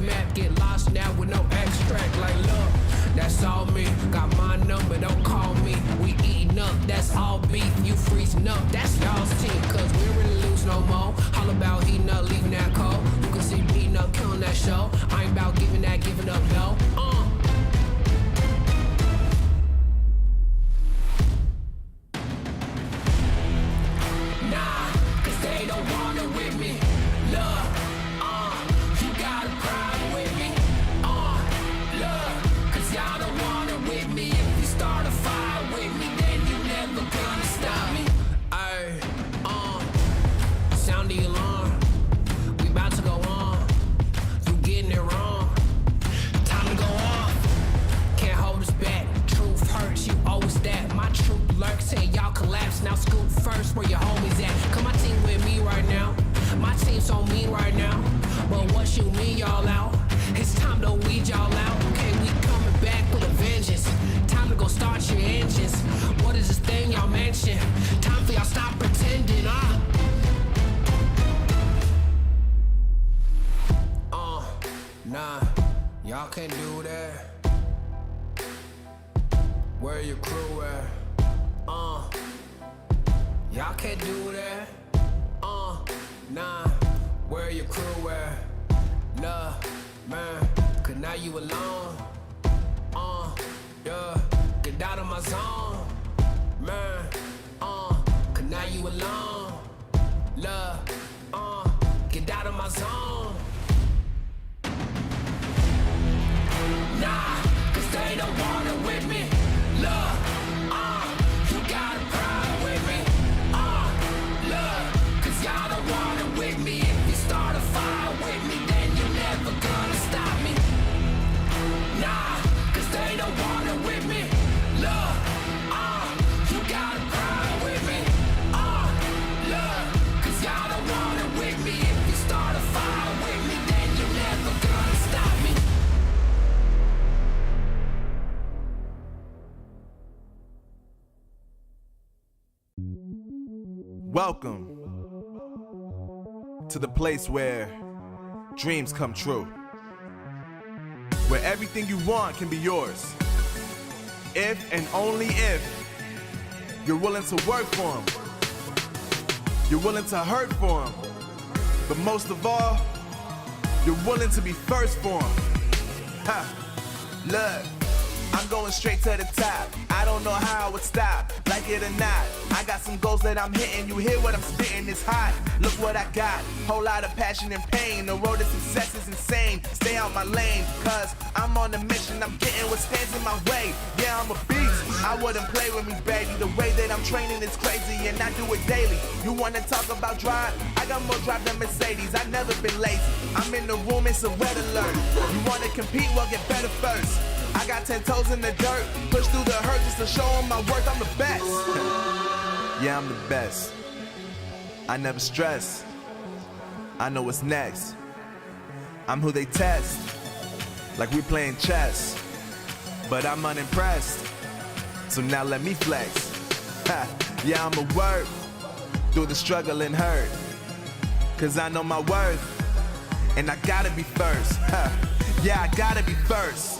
map, get lost now with no extract. Like look, that's all me. Got my number, don't call me. We eating up, that's all beef. You freezing up, that's y'all's team. Cause we don't really lose no more. All about heating up, leaving that cold. You can see me eating up, killing that show. I ain't about giving up, no. Nah, cause they don't want it with me. Look, you got a problem with me. Look, cause y'all don't want it with me. If you start a fire with me, then you never gonna stop me. Ay, sound the alarm. We about to go on. You getting it wrong. Time to go off. Can't hold us back. Truth hurts, you owe us that. My truth lurks, hey y'all collapse. Now scoop first where your homies at. Come my team with me right now. My team so mean right now. But what you mean y'all out? It's time to weed y'all out. Okay, we coming back with a vengeance. Time to go start your engines. What is this thing y'all mention? Time for y'all stop pretending, Nah, y'all can't do that. Where your crew at? Y'all can't do that. Nah, where your crew at? Love, man, cause now you alone. Yeah, get out of my zone. Man, cause now you alone. Love, get out of my zone. Nah, cause they don't want it with me. Look, you got a problem with me. Look, cause y'all don't want it with me. If you start a fire with me, then you're never gonna stop me. Nah, cause they don't want it with me. Look, you got a problem with me. Look, cause y'all don't want it with me. If you start a fire with me, then you're never gonna stop me. Welcome to the place where dreams come true, where everything you want can be yours, if and only if you're willing to work for them, you're willing to hurt for them, but most of all, you're willing to be first for them. Look, I'm going straight to the top. I don't know how I would stop, like it or not. I got some goals that I'm hitting. You hear what I'm spitting, it's hot. Look what I got, whole lot of passion and pain. The road to success is insane. Stay out my lane, cause I'm on a mission. I'm getting what stands in my way. Yeah, I'm a beast, I wouldn't play with me, baby. The way that I'm training is crazy and I do it daily. You wanna talk about drive? I got more drive than Mercedes. I've never been lazy. I'm in the room, it's a red alert. You wanna compete? Well, get better first. I got 10 toes in the dirt, push through the hurt just to show them my worth. I'm the best. Yeah, I'm the best. I never stress. I know what's next. I'm who they test, like we playing chess. But I'm unimpressed, so now let me flex. Yeah, I'ma work through the struggle and hurt, cause I know my worth, and I gotta be first. Yeah, I gotta be first.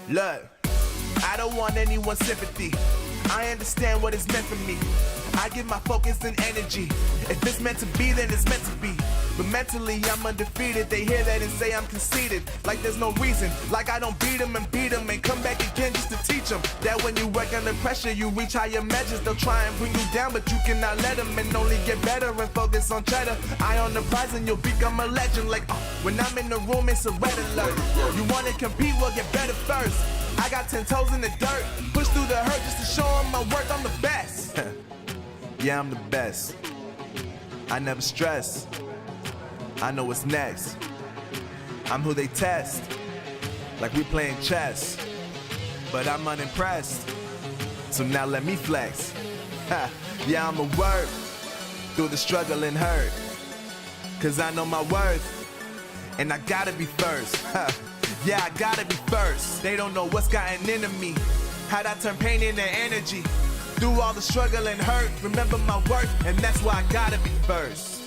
Look, I don't want anyone's sympathy. I understand what is meant for me. I give my focus and energy. If it's meant to be, then it's meant to be. But mentally, I'm undefeated. They hear that and say I'm conceited. Like there's no reason. Like I don't beat them and come back again just to teach them that when you work under pressure, you reach higher measures. They'll try and bring you down, but you cannot let them, and only get better and focus on cheddar. Eye on the prize and you'll become a legend. Like, when I'm in the room, it's a red alert. You wanna compete? Well, get better first. I got 10 toes in the dirt, push through the hurt just to show them my worth. I'm the best. Yeah, I'm the best. I never stress. I know what's next. I'm who they test, like we playing chess. But I'm unimpressed, so now let me flex. Yeah, I'ma work through the struggle and hurt, cause I know my worth, and I gotta be first. Yeah, I gotta be first. They don't know what's gotten into me, how'd I turn pain into energy. Through all the struggle and hurt, remember my worth, and that's why I gotta be first.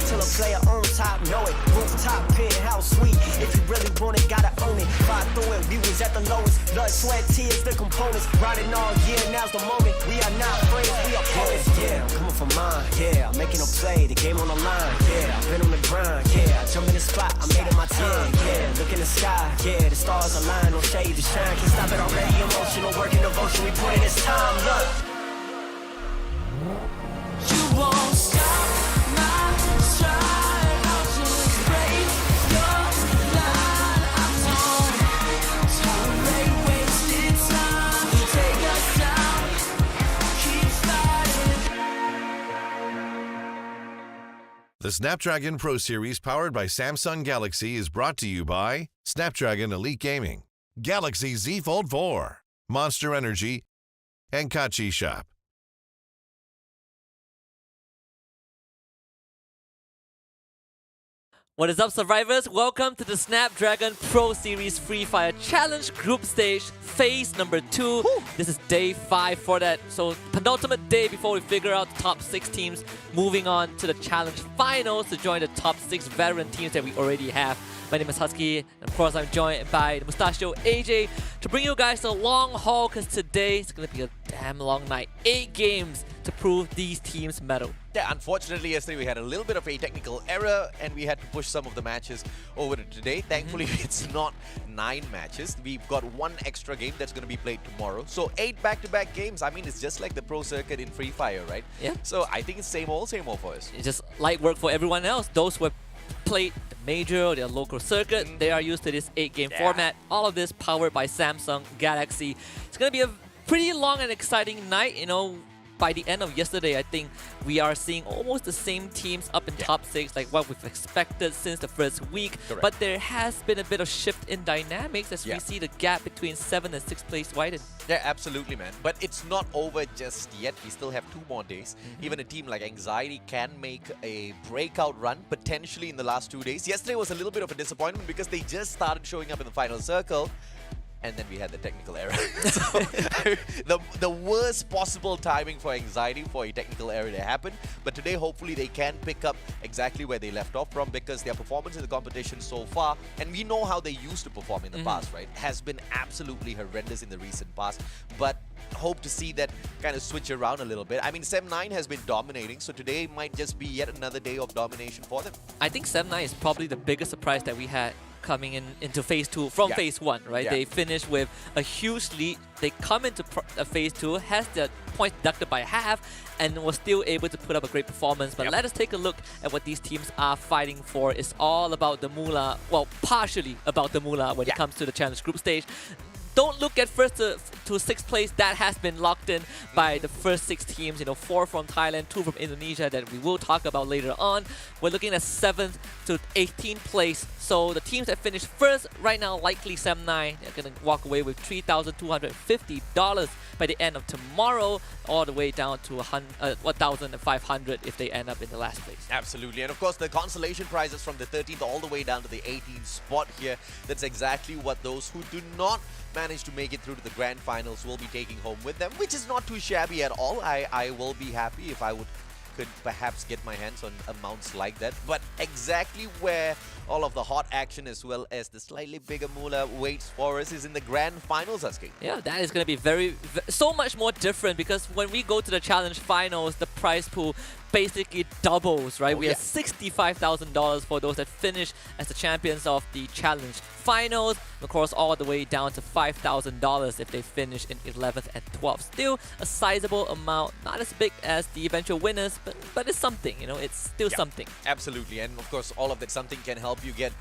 till a player on top, know it. Rooftop, penthouse suite. If you really want it, gotta own it. Fly through it, we was at the lowest. Blood, sweat, tears, the components. Riding all year, now's the moment. We are not afraid, we are opponents. Yeah, I'm coming for mine. Yeah, I'm making a play, the game on the line. Yeah, I've been on the grind. Yeah, I jump in the spot, I made it my time. Yeah, look in the sky. Yeah, the stars align, no shade to shine. Can't stop it already. Emotional work and devotion, we put in this time. Look. You won't stop my stride. I'll just break your line. I don't tolerate wasted time. Take us down, keep fighting. The Snapdragon Pro Series powered by Samsung Galaxy is brought to you by Snapdragon Elite Gaming, Galaxy Z Fold 4, Monster Energy, and Kachi Shop. What is up, survivors? Welcome to the Snapdragon Pro Series Free Fire Challenge Group Stage, phase number 2. This is day 5 for that. So, penultimate day before we figure out the top 6 teams moving on to the challenge finals to join the top 6 veteran teams that we already have. My name is Husky, and of course I'm joined by the Mustachio AJ to bring you guys a long haul, because today is going to be a damn long night. 8 games to prove these teams' mettle. Yeah, unfortunately yesterday we had a little bit of a technical error and we had to push some of the matches over to today. Thankfully it's not 9 matches. We've got 1 extra game that's going to be played tomorrow. So 8 back-to-back games. I mean, it's just like the pro circuit in Free Fire, right? Yeah. So I think it's same old for us. It's just light work for everyone else. Those who have played the major or their local circuit, they are used to this 8-game format. All of this powered by Samsung Galaxy. It's going to be a pretty long and exciting night, you know. By the end of yesterday, I think we are seeing almost the same teams up in top 6, like what we've expected since the first week. Correct. But there has been a bit of shift in dynamics as we see the gap between 7th and 6th place widen. Yeah, absolutely, man. But it's not over just yet. We still have 2 more days. Even a team like Anxiety can make a breakout run, potentially in the last 2 days. Yesterday was a little bit of a disappointment because they just started showing up in the final circle. And then we had the technical error. So, the worst possible timing for Anxiety for a technical error to happen. But today, hopefully, they can pick up exactly where they left off from, because their performance in the competition so far, and we know how they used to perform in the past, right, has been absolutely horrendous in the recent past. But hope to see that kind of switch around a little bit. I mean, Sem9 has been dominating, so today might just be yet another day of domination for them. I think Sem9 is probably the biggest surprise that we had coming into phase 2 from phase 1, right? They finished with a huge lead. They come into phase 2, has their points deducted by half, and was still able to put up a great performance. But let us take a look at what these teams are fighting for. It's all about the moolah, well, partially about the moolah when it comes to the challenge group stage. Don't look at first to 6th place. That has been locked in by the first 6 teams. You know, 4 from Thailand, 2 from Indonesia that we will talk about later on. We're looking at 7th to 18th place. So the teams that finish first right now, likely Sem9, they're going to walk away with $3,250 by the end of tomorrow, all the way down to $1,500 if they end up in the last place. Absolutely. And of course, the consolation prizes from the 13th all the way down to the 18th spot here. That's exactly what those who do not manage to make it through to the grand finals will be taking home with them, which is not too shabby at all. I will be happy if I could perhaps get my hands on amounts like that. But exactly where all of the hot action as well as the slightly bigger moolah waits for us is in the grand finals, Husky. Yeah, that is going to be so much more different, because when we go to the challenge finals, the prize pool basically doubles, right? We have $65,000 for those that finish as the champions of the challenge finals. Of course, all the way down to $5,000 if they finish in 11th and 12th. Still a sizable amount, not as big as the eventual winners, but it's something, you know, it's still something. Absolutely. And of course, all of that something can help you get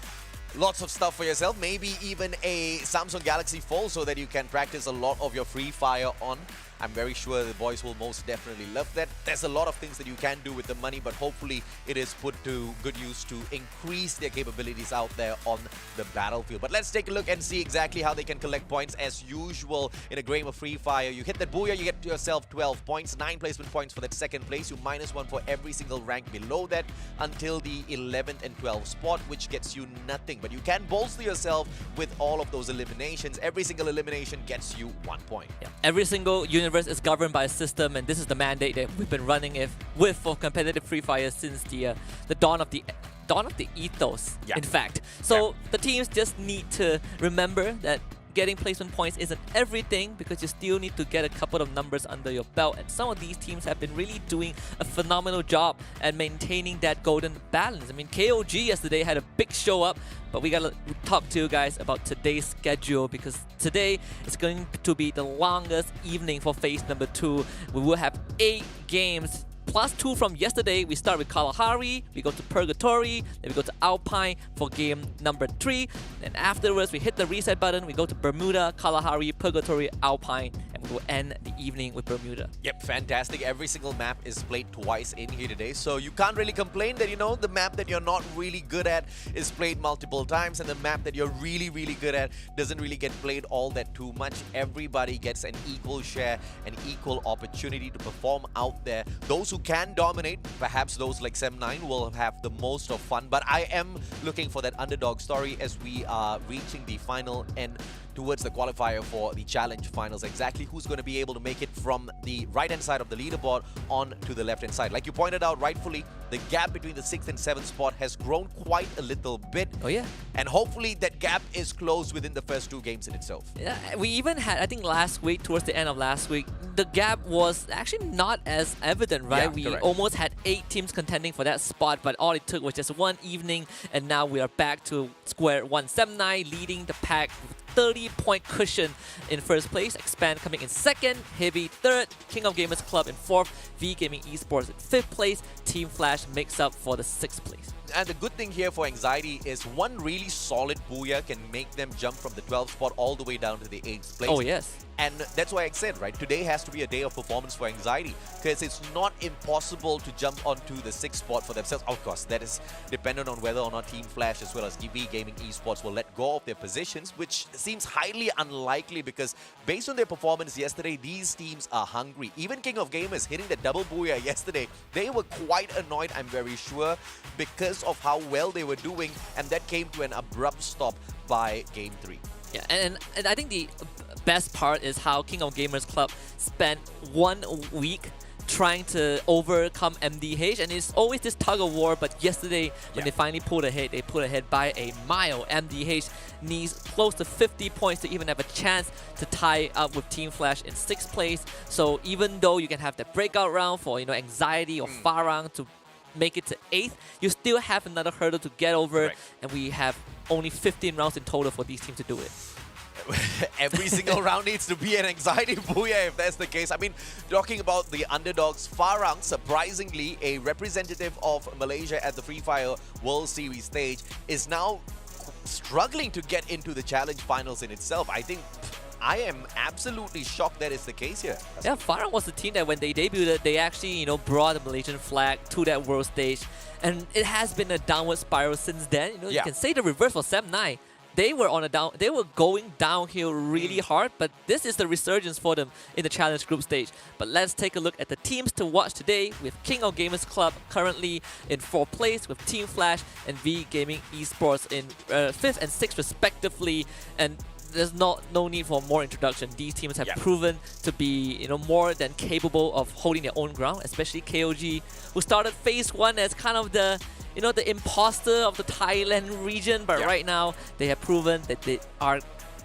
lots of stuff for yourself, maybe even a Samsung Galaxy Fold so that you can practice a lot of your Free Fire on. I'm very sure the boys will most definitely love that. There's a lot of things that you can do with the money, but hopefully it is put to good use to increase their capabilities out there on the battlefield. But let's take a look and see exactly how they can collect points. As usual in a game of Free Fire, you hit that booyah, you get yourself 12 points, 9 placement points for that second place. You -1 for every single rank below that until the 11th and 12th spot, which gets you nothing. But you can bolster yourself with all of those eliminations. Every single elimination gets you 1 point. Yeah. Every single unit universe is governed by a system, and this is the mandate that we've been running with for competitive Free Fire since the dawn of the ethos, in fact. So the teams just need to remember that getting placement points isn't everything, because you still need to get a couple of numbers under your belt, and some of these teams have been really doing a phenomenal job at maintaining that golden balance. I mean, KOG yesterday had a big show up, but we gotta talk to you guys about today's schedule, because today is going to be the longest evening for phase number 2. We will have 8 games plus 2 from yesterday. We start with Kalahari, we go to Purgatory, then we go to Alpine for game number 3. Then afterwards, we hit the reset button, we go to Bermuda, Kalahari, Purgatory, Alpine, and we will end the evening with Bermuda. Yep, fantastic. Every single map is played twice in here today, so you can't really complain that, you know, the map that you're not really good at is played multiple times, and the map that you're really, really good at doesn't really get played all that too much. Everybody gets an equal share, an equal opportunity to perform out there. Those who can dominate, perhaps those like Sem9 will have the most of fun, but I am looking for that underdog story as we are reaching the final end towards the qualifier for the challenge finals. Exactly who's going to be able to make it from the right-hand side of the leaderboard on to the left-hand side. Like you pointed out rightfully, the gap between the 6th and 7th spot has grown quite a little bit. Oh yeah. And hopefully that gap is closed within the first 2 games in itself. Yeah, we even had, I think last week, towards the end of last week, the gap was actually not as evident, right? Yeah, we correct. almost had 8 teams contending for that spot, but all it took was just one evening, and now we are back to square one. Sem9 leading the pack with 30-point cushion in first place, Expand coming in 2nd, Heavy 3rd, King of Gamers Club in 4th, V Gaming Esports in 5th place, Team Flash makes up for the 6th place. And the good thing here for Anxiety is one really solid booyah can make them jump from the 12th spot all the way down to the 8th place. Oh yes. And that's why I said, right, today has to be a day of performance for Anxiety, because it's not impossible to jump onto the 6th spot for themselves. Of course, that is dependent on whether or not Team Flash as well as V Gaming Esports will let go of their positions, which seems highly unlikely because based on their performance yesterday, these teams are hungry. Even King of Gamers hitting the double booyah yesterday, they were quite annoyed, I'm very sure, because of how well they were doing, and that came to an abrupt stop by Game 3. Yeah, and I think the best part is how King of Gamers Club spent 1 week trying to overcome MDH, and it's always this tug of war, but yesterday when they finally pulled ahead, they pulled ahead by a mile. MDH needs close to 50 points to even have a chance to tie up with Team Flash in 6th place. So even though you can have that breakout round for, you know, Anxiety or Farang to make it to 8th, you still have another hurdle to get over, and we have only 15 rounds in total for these teams to do it. Every single round needs to be an Anxiety booyah if that's the case. I mean, talking about the underdogs, Farang, surprisingly a representative of Malaysia at the Free Fire World Series stage, is now struggling to get into the challenge finals in itself. I think I am absolutely shocked that is the case here. Yeah, Farang was the team that when they debuted, they actually, you know, brought the Malaysian flag to that world stage, and it has been a downward spiral since then. You know, you can say the reverse for Sem9. They were going downhill really hard, but this is the resurgence for them in the challenge group stage. But let's take a look at the teams to watch today, with King of Gamers Club currently in 4th place, with Team Flash and V Gaming Esports in 5th and 6th respectively. And there's no need for more introduction. These teams have proven to be, you know, more than capable of holding their own ground, especially KOG, who started phase 1 as kind of the, you know, the imposter of the Thailand region, but right now they have proven that they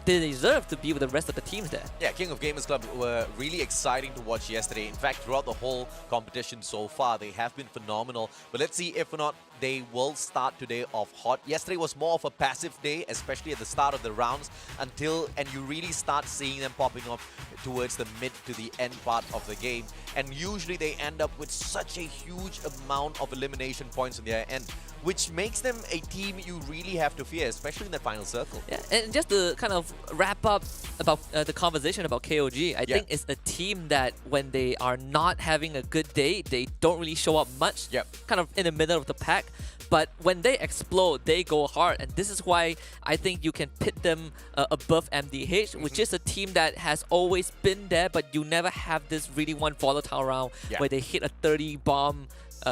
deserve to be with the rest of the teams there. Yeah, King of Gamers Club were really exciting to watch yesterday. In fact, throughout the whole competition so far, they have been phenomenal. But let's see if or not they will start today off hot. Yesterday was more of a passive day, especially at the start of the rounds, and you really start seeing them popping up towards the mid to the end part of the game. And usually they end up with such a huge amount of elimination points on their end, which makes them a team you really have to fear, especially in the final circle. Yeah, and just to kind of wrap up about the conversation about KOG, I think it's a team that when they are not having a good day, they don't really show up much, kind of in the middle of the pack. But when they explode, they go hard, and this is why I think you can pit them above MDH, which is a team that has always been there, but you never have this really one volatile round where they hit a 30 bomb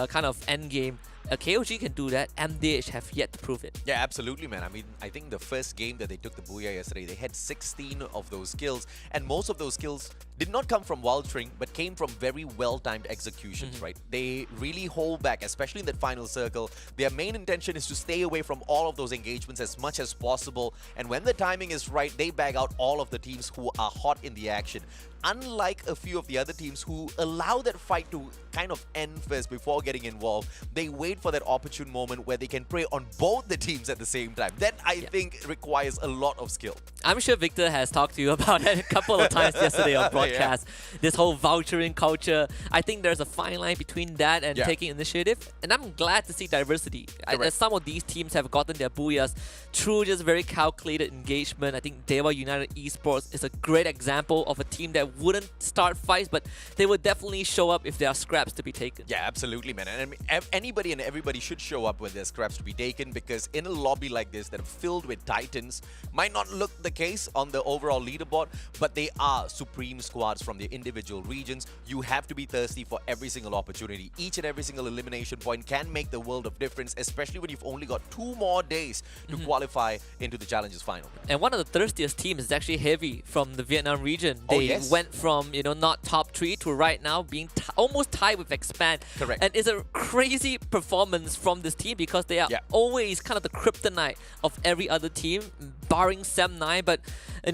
kind of end game. KOG can do that. MDH have yet to prove it. Yeah, absolutely, man. I mean, I think the first game that they took the booyah yesterday, they had 16 of those kills, and most of those kills did not come from vulturing, but came from very well-timed executions, right? They really hold back, especially in that final circle. Their main intention is to stay away from all of those engagements as much as possible. And when the timing is right, they bag out all of the teams who are hot in the action. Unlike a few of the other teams who allow that fight to kind of end first before getting involved, they wait for that opportune moment where they can prey on both the teams at the same time. That, I think, requires a lot of skill. I'm sure Victor has talked to you about it a couple of times yesterday on broadcast. This whole vouchering culture. I think there's a fine line between that and taking initiative. And I'm glad to see diversity. Some of these teams have gotten their booyahs through just very calculated engagement. I think DEWA United Esports is a great example of a team that wouldn't start fights, but they would definitely show up if there are scraps to be taken. Yeah, absolutely, man. And I mean, anybody and everybody should show up when there's scraps to be taken, because in a lobby like this that are filled with titans, might not look the case on the overall leaderboard, but they are supreme squads from their individual regions. You have to be thirsty for every single opportunity. Each and every single elimination point can make the world of difference, especially when you've only got 2 more days to qualify into the Challenges final. And one of the thirstiest teams is actually Heavy from the Vietnam region. They went from, not top 3 to right now being almost tied with Expand. Correct. And it's a crazy performance from this team because they are always kind of the kryptonite of every other team, barring Sem9. But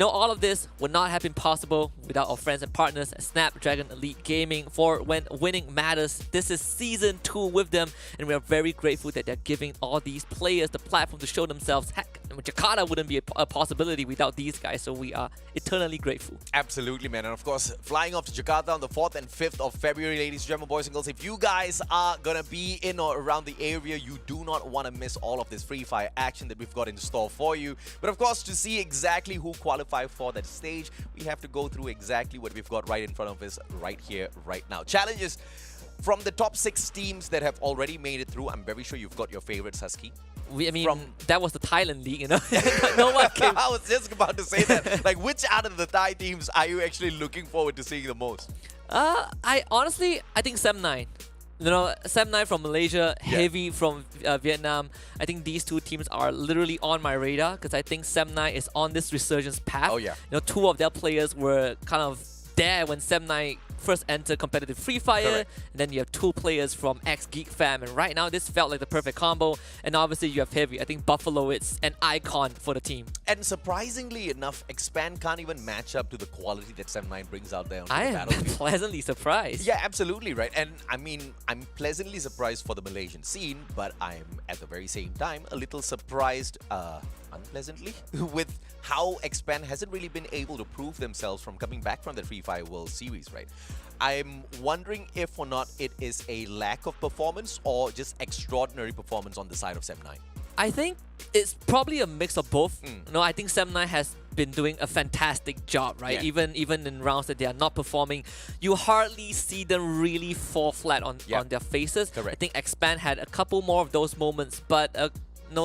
all of this would not have been possible without our friends and partners at Snapdragon Elite Gaming. For when winning matters, this is season 2 with them, and we are very grateful that they're giving all these players the platform to show themselves. Heck, Jakarta wouldn't be a possibility without these guys, so we are eternally grateful. Absolutely, man. And of course, flying off to Jakarta on the 4th and 5th of February, ladies and gentlemen, boys and girls, if you guys are gonna be in or around the area, you do not want to miss all of this Free Fire action that we've got in store for you. But of course, to see exactly who qualify for that stage, we have to go through exactly what we've got right in front of us right here, right now. Challenges from the top 6 teams that have already made it through. I'm very sure you've got your favorites, Husky. That was the Thailand league, No one came. I was just about to say that. Like, which out of the Thai teams are you actually looking forward to seeing the most? I think Sem9. Sem9 from Malaysia, Heavy from Vietnam. I think these 2 teams are literally on my radar because I think Sem9 is on this resurgence path. Oh, yeah. 2 of their players were kind of there when Sem9 first entered competitive Free Fire. Correct. And then you have 2 players from ex-Geek Fam, and right now this felt like the perfect combo. And obviously you have Heavy. I think Buffalo is an icon for the team. And surprisingly enough, Expand can't even match up to the quality that Sem9 brings out there on I the am battlefield. pleasantly surprised. Yeah, absolutely, right. And I mean, I'm pleasantly surprised for the Malaysian scene, but I'm at the very same time a little surprised, unpleasantly, with how Expand hasn't really been able to prove themselves from coming back from the Free Fire World Series, right? I'm wondering if or not it is a lack of performance or just extraordinary performance on the side of Sem9. I think it's probably a mix of both. I think Sem9 has been doing a fantastic job, right? Yeah. Even in rounds that they are not performing, you hardly see them really fall flat on their faces. Correct. I think Expand had a couple more of those moments, but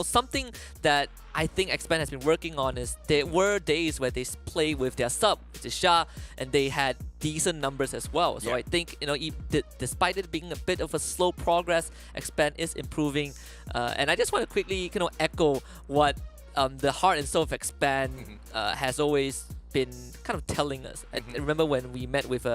something that I think Expand has been working on is there were days where they play with their sub, which is Shah, and they had decent numbers as well. So I think, despite it being a bit of a slow progress, Expand is improving. And I just want to quickly echo what the heart and soul of Expand has always been kind of telling us. I remember when we met with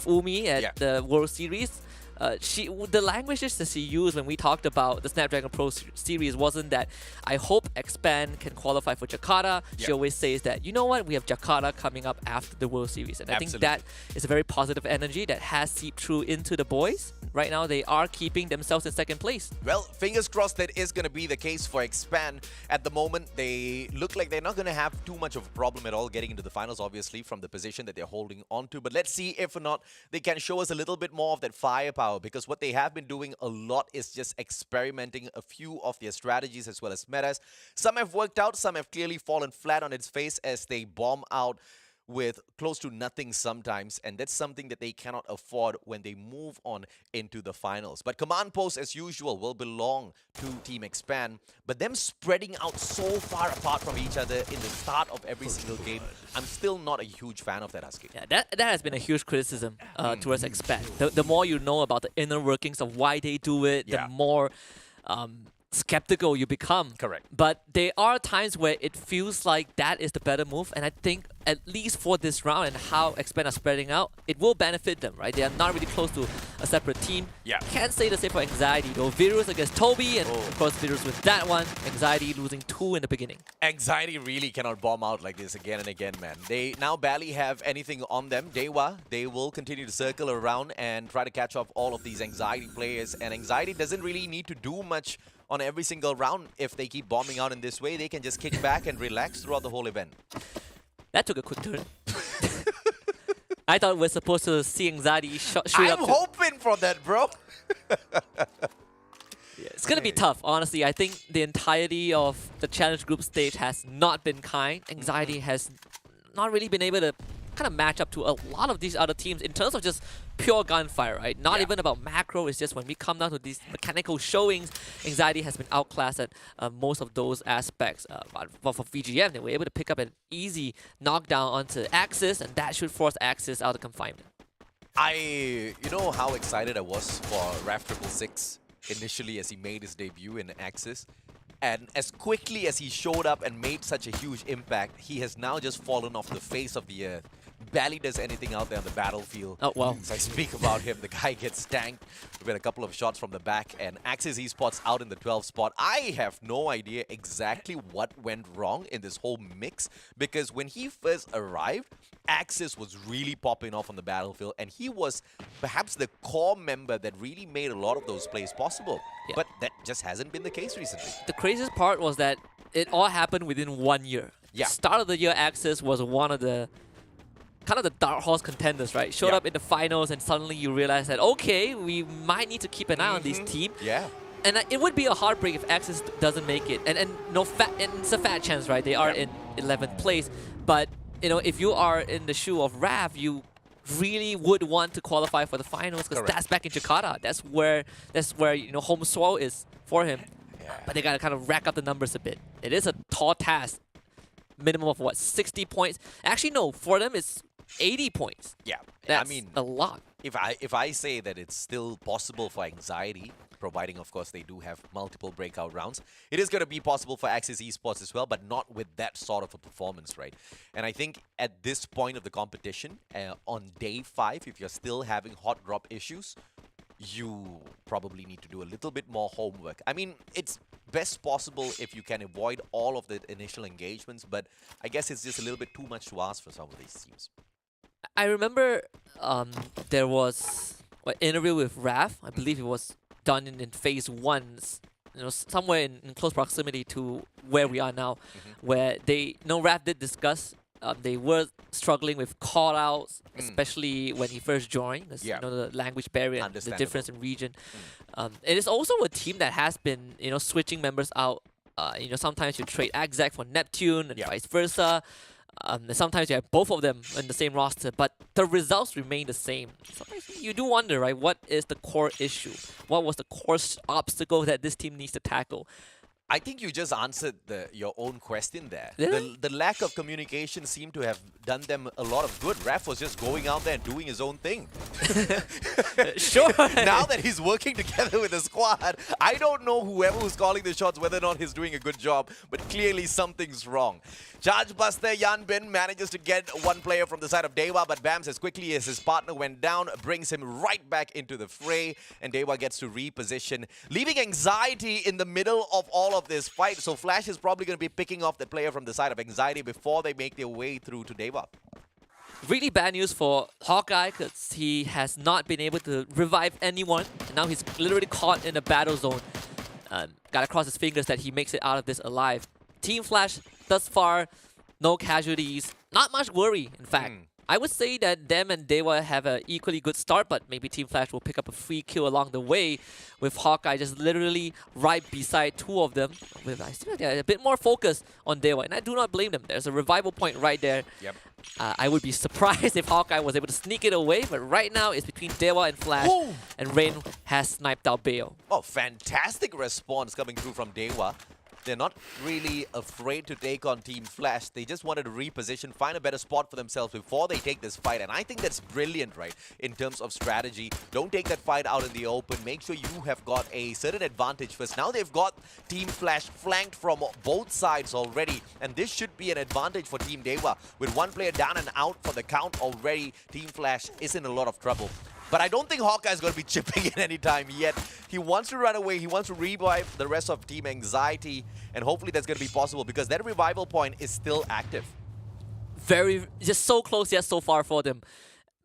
Umi at the World Series. The languages that she used when we talked about the Snapdragon Pro Series wasn't that I hope Expand can qualify for Jakarta. She always says that, you know what, we have Jakarta coming up after the World Series. And I think that is a very positive energy that has seeped through into the boys. Right now, they are keeping themselves in 2nd place. Well, fingers crossed that is going to be the case for Expand. At the moment, they look like they're not going to have too much of a problem at all getting into the finals, obviously, from the position that they're holding on to. But let's see if or not they can show us a little bit more of that firepower, because what they have been doing a lot is just experimenting a few of their strategies as well as metas. Some have worked out, some have clearly fallen flat on its face as they bomb out with close to nothing sometimes, and that's something that they cannot afford when they move on into the finals. But command posts, as usual, will belong to Team Expand, but them spreading out so far apart from each other in the start of every single game, I'm still not a huge fan of that, Husky. Yeah, that has been a huge criticism towards Expand. The more you know about the inner workings of why they do it, the more skeptical you become. Correct. But there are times where it feels like that is the better move, and I think at least for this round and how Expand are spreading out, it will benefit them, right? They are not really close to a separate team. Yeah. Can't say the same for Anxiety though. Virus against Toby, and of course Virus with that one. Anxiety losing 2 in the beginning. Anxiety really cannot bomb out like this again and again, man. They now barely have anything on them. DEWA, they will continue to circle around and try to catch up all of these Anxiety players. And Anxiety doesn't really need to do much on every single round. If they keep bombing out in this way, they can just kick back and relax throughout the whole event. That took a quick turn. I thought we're supposed to see Anxiety shoot up. I'm hoping for that, bro. It's going to be tough, honestly. I think the entirety of the challenge group stage has not been kind. Anxiety has not really been able to kind of match up to a lot of these other teams in terms of just pure gunfire, right? Not even about macro. It's just when we come down to these mechanical showings, Anxiety has been outclassed at most of those aspects. But for VGM, they were able to pick up an easy knockdown onto Axis, and that should force Axis out of confinement. You know how excited I was for Raf 666 initially as he made his debut in Axis? And as quickly as he showed up and made such a huge impact, he has now just fallen off the face of the earth. Barely does anything out there on the battlefield. Oh, wow. As I speak about him, the guy gets tanked with a couple of shots from the back, and Axis Esports out in the 12th spot. I have no idea exactly what went wrong in this whole mix, because when he first arrived, Axis was really popping off on the battlefield, and he was perhaps the core member that really made a lot of those plays possible. Yeah. But that just hasn't been the case recently. The craziest part was that it all happened within 1 year. Yeah. Start of the year, Axis was one of the kind of the dark horse contenders, right? Showed up in the finals, and suddenly you realize that, okay, we might need to keep an eye on this team. Yeah. And it would be a heartbreak if Axis doesn't make it. And it's a fat chance, right? They are in 11th place. But, you know, if you are in the shoe of Rav, you really would want to qualify for the finals, because that's back in Jakarta. That's where you know, home soil is for him. But they gotta kind of rack up the numbers a bit. It is a tall task. Minimum of what, 60 points? Actually, no. For them, it's 80 points. Yeah. That's I mean, a lot. If I say that it's still possible for Anxiety, providing of course they do have multiple breakout rounds, it is going to be possible for Axis Esports as well, but not with that sort of a performance, right? And I think at this point of the competition, on day 5, if you're still having hot drop issues, you probably need to do a little bit more homework. I mean, it's best possible if you can avoid all of the initial engagements, but I guess it's just a little bit too much to ask for some of these teams. I remember there was an interview with Raph. I believe it was done in phase 1, you know, somewhere in close proximity to where we are now, where Raph did discuss they were struggling with call-outs, especially when he first joined. You know, the language barrier, and the difference in region. It is also a team that has been, you know, switching members out. You know, sometimes you trade Axac for Neptune and vice versa. And sometimes you have both of them in the same roster, but the results remain the same. Sometimes you do wonder, right? What is the core issue? What was the core obstacle that this team needs to tackle? I think you just answered your own question there. Yeah. The lack of communication seemed to have done them a lot of good. Raph was just going out there and doing his own thing. Sure. Now that he's working together with the squad, I don't know whoever who's calling the shots whether or not he's doing a good job, but clearly something's wrong. Charge Buster Yan Bin manages to get one player from the side of DEWA, but Bams, as quickly as his partner went down, brings him right back into the fray, and DEWA gets to reposition, leaving Anxiety in the middle of all of this fight. So Flash is probably going to be picking off the player from the side of Anxiety before they make their way through to DEWA. Really bad news for Hawkeye, because he has not been able to revive anyone, and now he's literally caught in a battle zone. Gotta cross his fingers that he makes it out of this alive. Team Flash, thus far, no casualties. Not much worry, in fact. I would say that them and DEWA have an equally good start, but maybe Team Flash will pick up a free kill along the way, with Hawkeye just literally right beside 2 of them. I still think a bit more focused on DEWA, and I do not blame them. There's a revival point right there. Yep. I would be surprised if Hawkeye was able to sneak it away, but right now it's between DEWA and Flash, and Rain has sniped out Bale. Oh, fantastic response coming through from DEWA. They're not really afraid to take on Team Flash. They just wanted to reposition, find a better spot for themselves before they take this fight. And I think that's brilliant, right, in terms of strategy. Don't take that fight out in the open. Make sure you have got a certain advantage first. Now they've got Team Flash flanked from both sides already. And this should be an advantage for Team DEWA. With one player down and out for the count already, Team Flash is in a lot of trouble. But I don't think Hawkeye is going to be chipping in anytime yet. He wants to run away. He wants to revive the rest of Team Anxiety. And hopefully that's going to be possible because that revival point is still active. Just so close yet so far for them.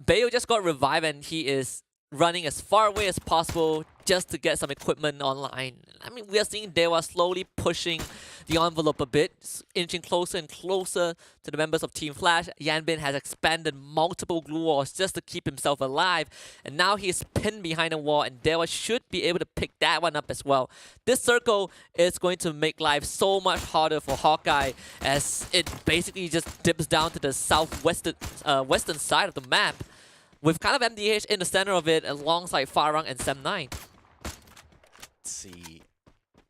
Bayo just got revived and he is running as far away as possible just to get some equipment online. I mean, we are seeing DEWA slowly pushing the envelope a bit, inching closer and closer to the members of Team Flash. Yanbin has expanded multiple glue walls just to keep himself alive, and now he is pinned behind a wall, and DEWA should be able to pick that one up as well. This circle is going to make life so much harder for Hawkeye, as it basically just dips down to the southwestern western side of the map, with kind of MDH in the center of it alongside FARANG and Sem9. Let's see.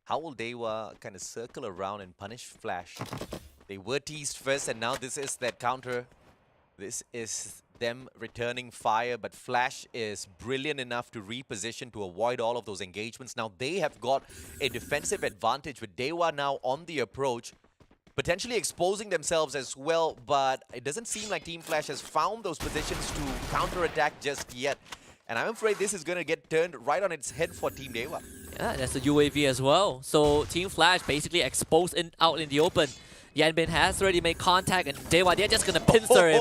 How will DEWA kind of circle around and punish Flash? They were teased first, and now this is that counter. This is them returning fire, but Flash is brilliant enough to reposition to avoid all of those engagements. Now they have got a defensive advantage with DEWA now on the approach, potentially exposing themselves as well, but it doesn't seem like Team Flash has found those positions to counterattack just yet. And I'm afraid this is going to get turned right on its head for Team DEWA. Yeah, that's the UAV as well. So Team Flash basically exposed out in the open. Yanbin has already made contact, and DEWA, they're just going to pincer him.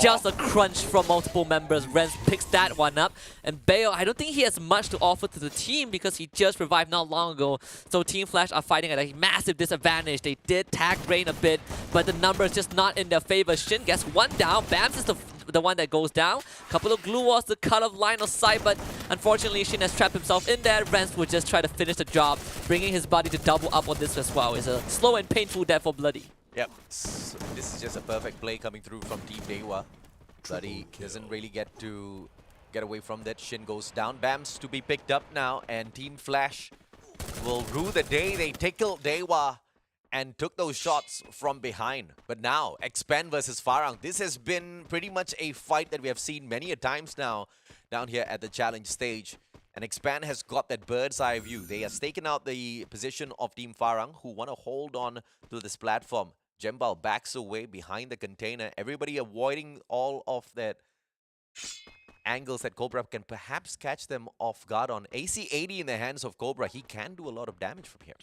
Just a crunch from multiple members. Renz picks that one up. And Bayo, I don't think he has much to offer to the team because he just revived not long ago. So Team Flash are fighting at a massive disadvantage. They did tag Rain a bit, but the number is just not in their favor. Shin gets one down. Bams is the one that goes down. Couple of glue walls to cut off line of sight, but unfortunately Shin has trapped himself in there. Renz will just try to finish the job, bringing his body to double up on this as well. It's a slow and painful death for Bloody. Yep, so this is just a perfect play coming through from Team DEWA. Bloody doesn't really get away from that. Shin goes down. Bams to be picked up now, and Team Flash will rue the day they tickled DEWA and took those shots from behind. But now, Expand versus FARANG. This has been pretty much a fight that we have seen many a times now down here at the challenge stage. And Expand has got that bird's eye view. They have taken out the position of Team FARANG, who want to hold on to this platform. Jembal backs away behind the container. Everybody avoiding all of that angles that Cobra can perhaps catch them off guard on. AC-80 in the hands of Cobra. He can do a lot of damage from here.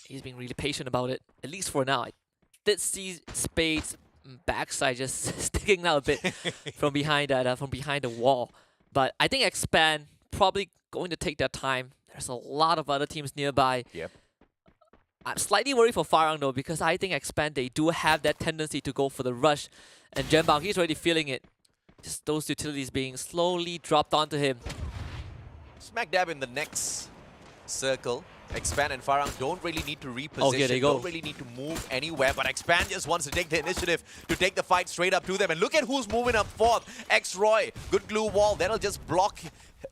He's being really patient about it, at least for now. I did see Spade's backside just sticking out a bit from behind the wall. But I think Expand probably going to take their time. There's a lot of other teams nearby. Yep. I'm slightly worried for FARANG though, because I think Expand, they do have that tendency to go for the rush. And Jembao, he's already feeling it. Just those utilities being slowly dropped onto him. Smack dab in the next circle. Expand and FARANG don't really need to reposition. Okay, there you go. Don't really need to move anywhere. But Expand just wants to take the initiative to take the fight straight up to them. And look at who's moving up fourth. X-Roy, good glue wall. That'll just block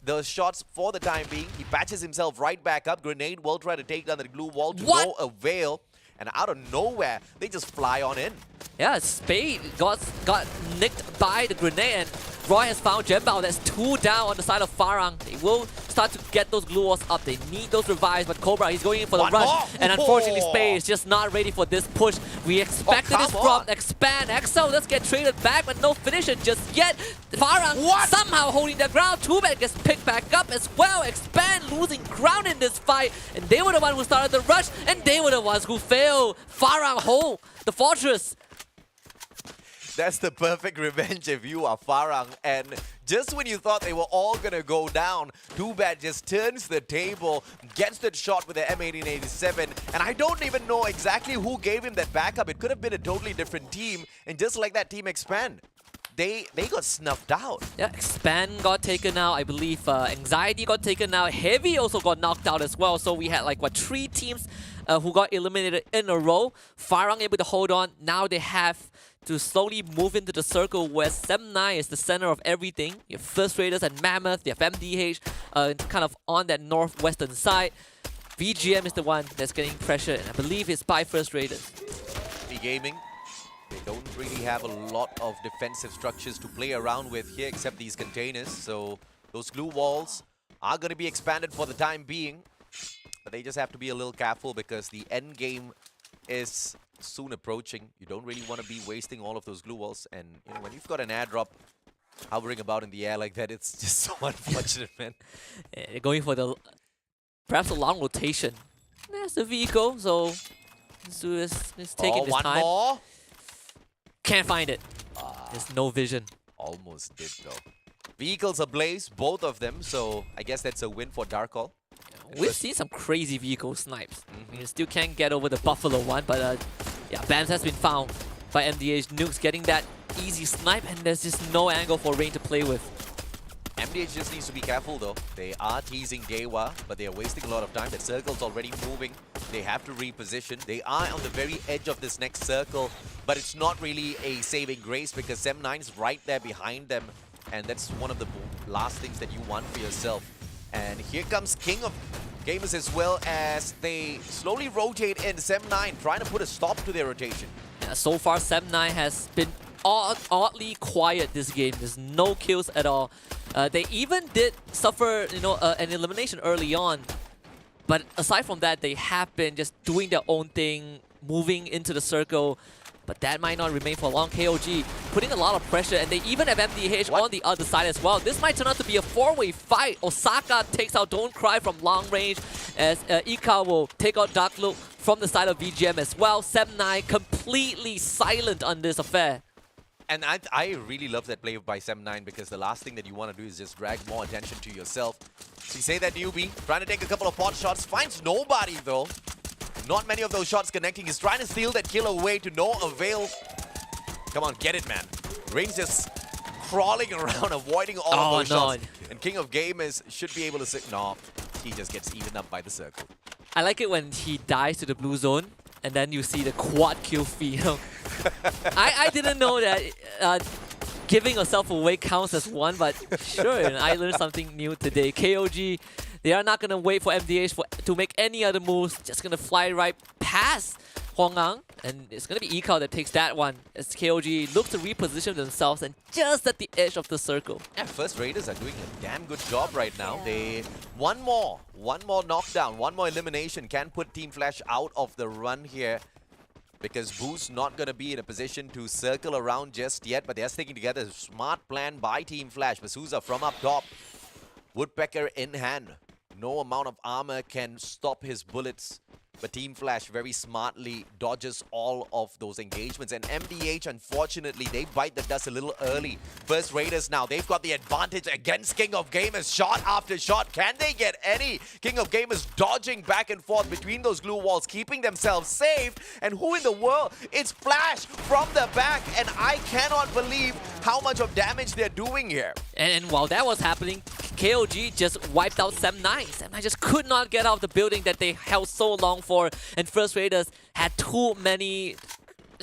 the shots for the time being. He patches himself right back up. Grenade will try to take down the glue wall to no avail. And out of nowhere, they just fly on in. Yeah, Spade got nicked by the grenade, and Roy has found Jembao. That's 2 down on the side of FARANG. They will start to get those glue walls up. They need those revives, but Cobra, he's going in for the rush. And unfortunately, Spade is just not ready for this push. We expected this from Expand. Exo, let's get traded back, but no finisher just yet. FARANG somehow holding their ground. Tubat gets picked back up as well. Expand losing ground in this fight, and they were the ones who started the rush, and they were the ones who failed. FARANG hold the fortress. That's the perfect revenge if you are FARANG. And just when you thought they were all going to go down, Tubat just turns the table, gets that shot with the M1887. And I don't even know exactly who gave him that backup. It could have been a totally different team. And just like that, Team Expand, they got snuffed out. Yeah, Expand got taken out. I believe Anxiety got taken out. Heavy also got knocked out as well. So we had like, 3 teams who got eliminated in a row. FARANG able to hold on. Now they have to slowly move into the circle where Sem9 is the center of everything. You have First Raiders and Mammoth, you have MDH kind of on that northwestern side. VGM is the one that's getting pressure, and I believe it's by First Raiders. MSP Gaming, they don't really have a lot of defensive structures to play around with here except these containers. So those glue walls are going to be expanded for the time being. But they just have to be a little careful because the end game is soon approaching. You don't really want to be wasting all of those glue walls. And you know, when you've got an airdrop hovering about in the air like that, it's just so unfortunate, man. Yeah, they're going for the perhaps a long rotation. There's the vehicle, so Zu is taking his time. One more. Can't find it. There's no vision. Almost did though. Vehicles ablaze, both of them. So I guess that's a win for Darkol. We've seen some crazy vehicle snipes. You still can't get over the Buffalo one, but yeah, Bams has been found by MDH. Nukes getting that easy snipe, and there's just no angle for Rain to play with. MDH just needs to be careful though. They are teasing DEWA, but they are wasting a lot of time. The circle's already moving. They have to reposition. They are on the very edge of this next circle, but it's not really a saving grace because Sem9's right there behind them, and that's one of the last things that you want for yourself. And here comes King of Gamers as well as they slowly rotate in. Sem9 trying to put a stop to their rotation. Yeah, so far, Sem9 has been oddly quiet this game. There's no kills at all. They even did suffer, an elimination early on. But aside from that, they have been just doing their own thing, moving into the circle. But that might not remain for long. KOG putting a lot of pressure, and they even have MDH on the other side as well. This might turn out to be a four-way fight. Osaka takes out Don't Cry from long range, as Ika will take out Dark Look from the side of VGM as well. Sem9 completely silent on this affair. And I really love that play by Sem9 because the last thing that you want to do is just drag more attention to yourself. So you say that newbie, trying to take a couple of pot shots, finds nobody though. Not many of those shots connecting. He's trying to steal that kill away to no avail. Come on, get it, man. Rain's just crawling around, avoiding all of those shots. And King of Gamers should be able to say, no, he just gets evened up by the circle. I like it when he dies to the blue zone, and then you see the quad kill feed. I didn't know that giving yourself away counts as one, but sure, I learned something new today. KOG, they are not going to wait for MDH to make any other moves. Just going to fly right past Hwang, and it's going to be Ikao that takes that one as KOG looks to reposition themselves and just at the edge of the circle. Yeah, First Raiders are doing a damn good job right now. They one more knockdown, one more elimination can put Team Flash out of the run here. Because Boo's not going to be in a position to circle around just yet, but they're sticking together. A smart plan by Team Flash. Basuza from up top. Woodpecker in hand. No amount of armor can stop his bullets. But Team Flash very smartly dodges all of those engagements. And MDH, unfortunately, they bite the dust a little early. First Raiders now, they've got the advantage against King of Gamers. Shot after shot. Can they get any? King of Gamers dodging back and forth between those glue walls, keeping themselves safe. And who in the world? It's Flash from the back. And I cannot believe how much of damage they're doing here. And while that was happening, KOG just wiped out Sem9. Sem9 just could not get out of the building that they held so long for. And First Raiders had too many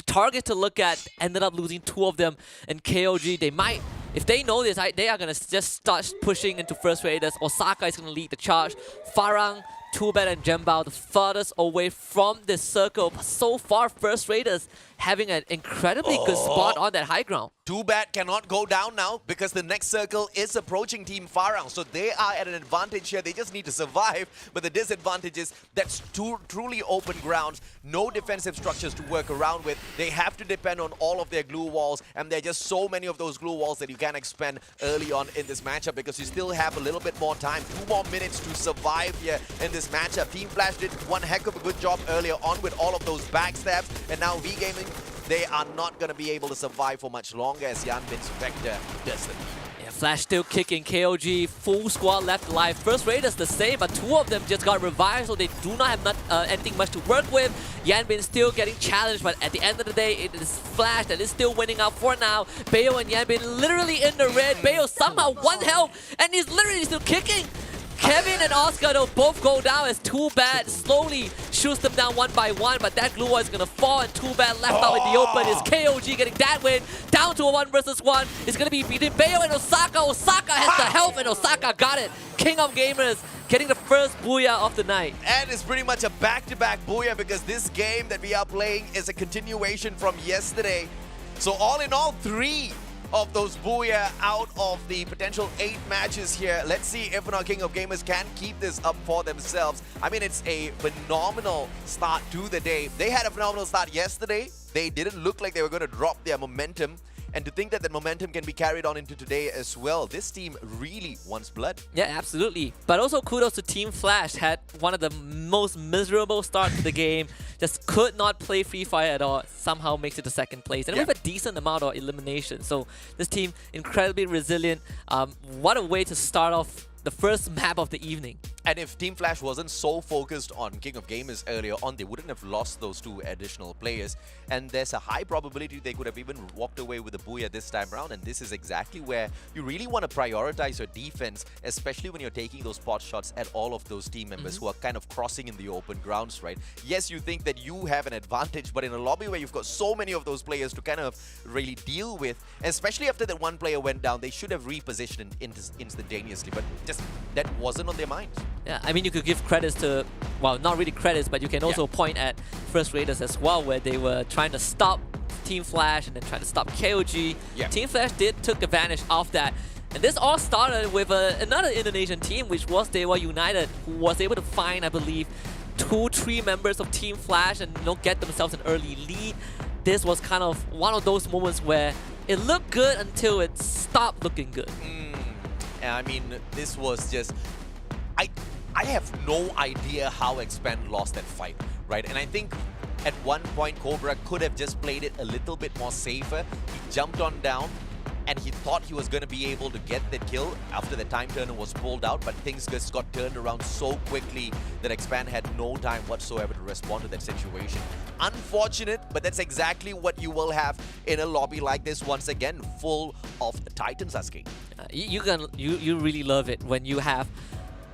targets to look at, ended up losing two of them. And KOG, they might, if they know this, they are going to just start pushing into First Raiders. Osaka is going to lead the charge. Farang, Tubet and Jembao the furthest away from this circle. But so far, First Raiders having an incredibly good spot on that high ground. Tubet cannot go down now because the next circle is approaching Team FARANG. So they are at an advantage here. They just need to survive. But the disadvantage is that's truly open grounds. No defensive structures to work around with. They have to depend on all of their glue walls. And there are just so many of those glue walls that you can expend early on in this matchup because you still have a little bit more time. 2 more minutes to survive here in this matchup. Team Flash did one heck of a good job earlier on with all of those backstabs. And now V-Gaming, they are not going to be able to survive for much longer as Yanbin's Vector does the beat. Yeah, Flash still kicking. KOG, full squad left alive. First Raiders the same, but 2 of them just got revived, so they do not have anything much to work with. Yanbin still getting challenged, but at the end of the day, it is Flash that is still winning out for now. Bayo and Yanbin literally in the red. Bayo somehow 1 health, and he's literally still kicking. Kevin and Oscar though both go down as Too Bad slowly shoots them down one by one, but that glue wall is gonna fall, and too bad left out in the open is KOG getting that win. Down to a 1 versus 1. It's gonna be between Bayo and Osaka. Osaka has the health, and Osaka got it. King of Gamers getting the first booyah of the night. And it's pretty much a back-to-back booyah because this game that we are playing is a continuation from yesterday. So all in all, 3 of those booyah out of the potential 8 matches here. Let's see if our King of Gamers can keep this up for themselves. I mean, it's a phenomenal start to the day. They had a phenomenal start yesterday. They didn't look like they were going to drop their momentum. And to think that the momentum can be carried on into today as well. This team really wants blood. Yeah, absolutely. But also kudos to Team Flash. Had one of the most miserable starts to the game. Just could not play Free Fire at all. Somehow makes it to 2nd place. And with a decent amount of elimination. So this team, incredibly resilient. What a way to start off the first map of the evening. And if Team Flash wasn't so focused on King of Gamers earlier on, they wouldn't have lost those 2 additional players. And there's a high probability they could have even walked away with a booyah this time around. And this is exactly where you really want to prioritize your defense, especially when you're taking those pot shots at all of those team members who are kind of crossing in the open grounds, right? Yes, you think that you have an advantage, but in a lobby where you've got so many of those players to kind of really deal with, especially after that one player went down, they should have repositioned instantaneously, but just that wasn't on their minds. Yeah, I mean, you could give credits to, well, not really credits, but you can also point at First Raiders as well, where they were trying to stop Team Flash and then trying to stop KOG. Team Flash took advantage of that. And this all started with another Indonesian team, which was DEWA United, who was able to find, I believe, 2-3 members of Team Flash and get themselves an early lead. This was kind of one of those moments where it looked good until it stopped looking good. I mean, this was just... I have no idea how Expand lost that fight, right? And I think at one point, Cobra could have just played it a little bit more safer. He jumped on down, and he thought he was going to be able to get the kill after the time turner was pulled out, but things just got turned around so quickly that Expand had no time whatsoever to respond to that situation. Unfortunate, but that's exactly what you will have in a lobby like this, once again, full of Titans, Sasuke. You really love it when you have,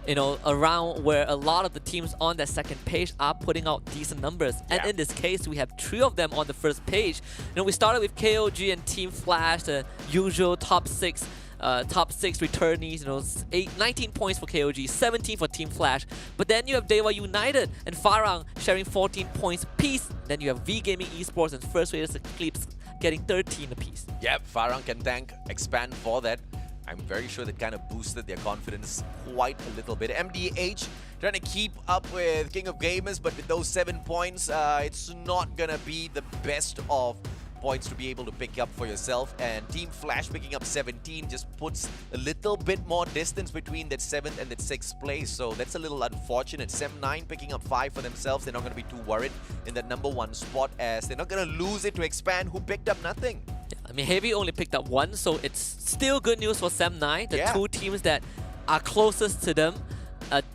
you know, around where a lot of the teams on that 2nd page are putting out decent numbers. And in this case, we have 3 of them on the 1st page. You know, we started with KOG and Team Flash, the usual top 6 returnees. You know, 19 points for KOG, 17 for Team Flash. But then you have DEWA United and FARANG sharing 14 points apiece. Then you have V Gaming Esports and First Raiders Eclipse getting 13 apiece. Yep, FARANG can thank Expand for that. I'm very sure that kind of boosted their confidence quite a little bit. MDH trying to keep up with King of Gamers, but with those 7 points, it's not gonna be the best of points to be able to pick up for yourself. And Team Flash picking up 17 just puts a little bit more distance between that 7th and that 6th place. So that's a little unfortunate. Sem9 picking up 5 for themselves. They're not going to be too worried in that number 1 spot, as they're not going to lose it to Expand, who picked up nothing. I mean, Heavy only picked up 1, so it's still good news for Sem9. The 2 teams that are closest to them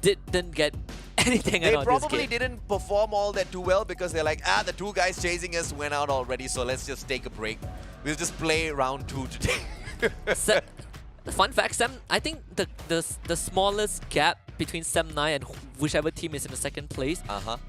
didn't get anything they out of this game. They probably didn't perform all that too well because they're like, the 2 guys chasing us went out already, so let's just take a break. We'll just play round 2 today. Fun fact, I think the smallest gap between Sem9 and whichever team is in the 2nd place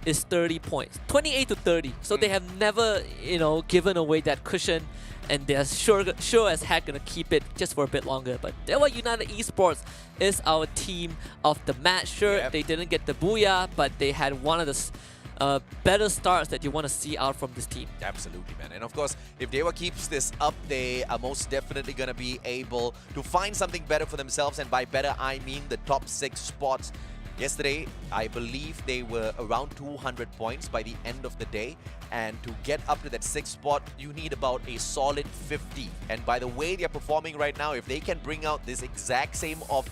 is 30 points. 28 to 30. So they have never, you know, given away that cushion, and they're sure as heck gonna keep it just for a bit longer. But DEWA United Esports is our team of the match. Sure, they didn't get the booyah, but they had one of the better starts that you want to see out from this team. Absolutely, man. And of course, if DEWA keeps this up, they are most definitely going to be able to find something better for themselves. And by better, I mean the top 6 spots. Yesterday, I believe they were around 200 points by the end of the day. And to get up to that 6th spot, you need about a solid 50. And by the way they're performing right now, if they can bring out this exact same of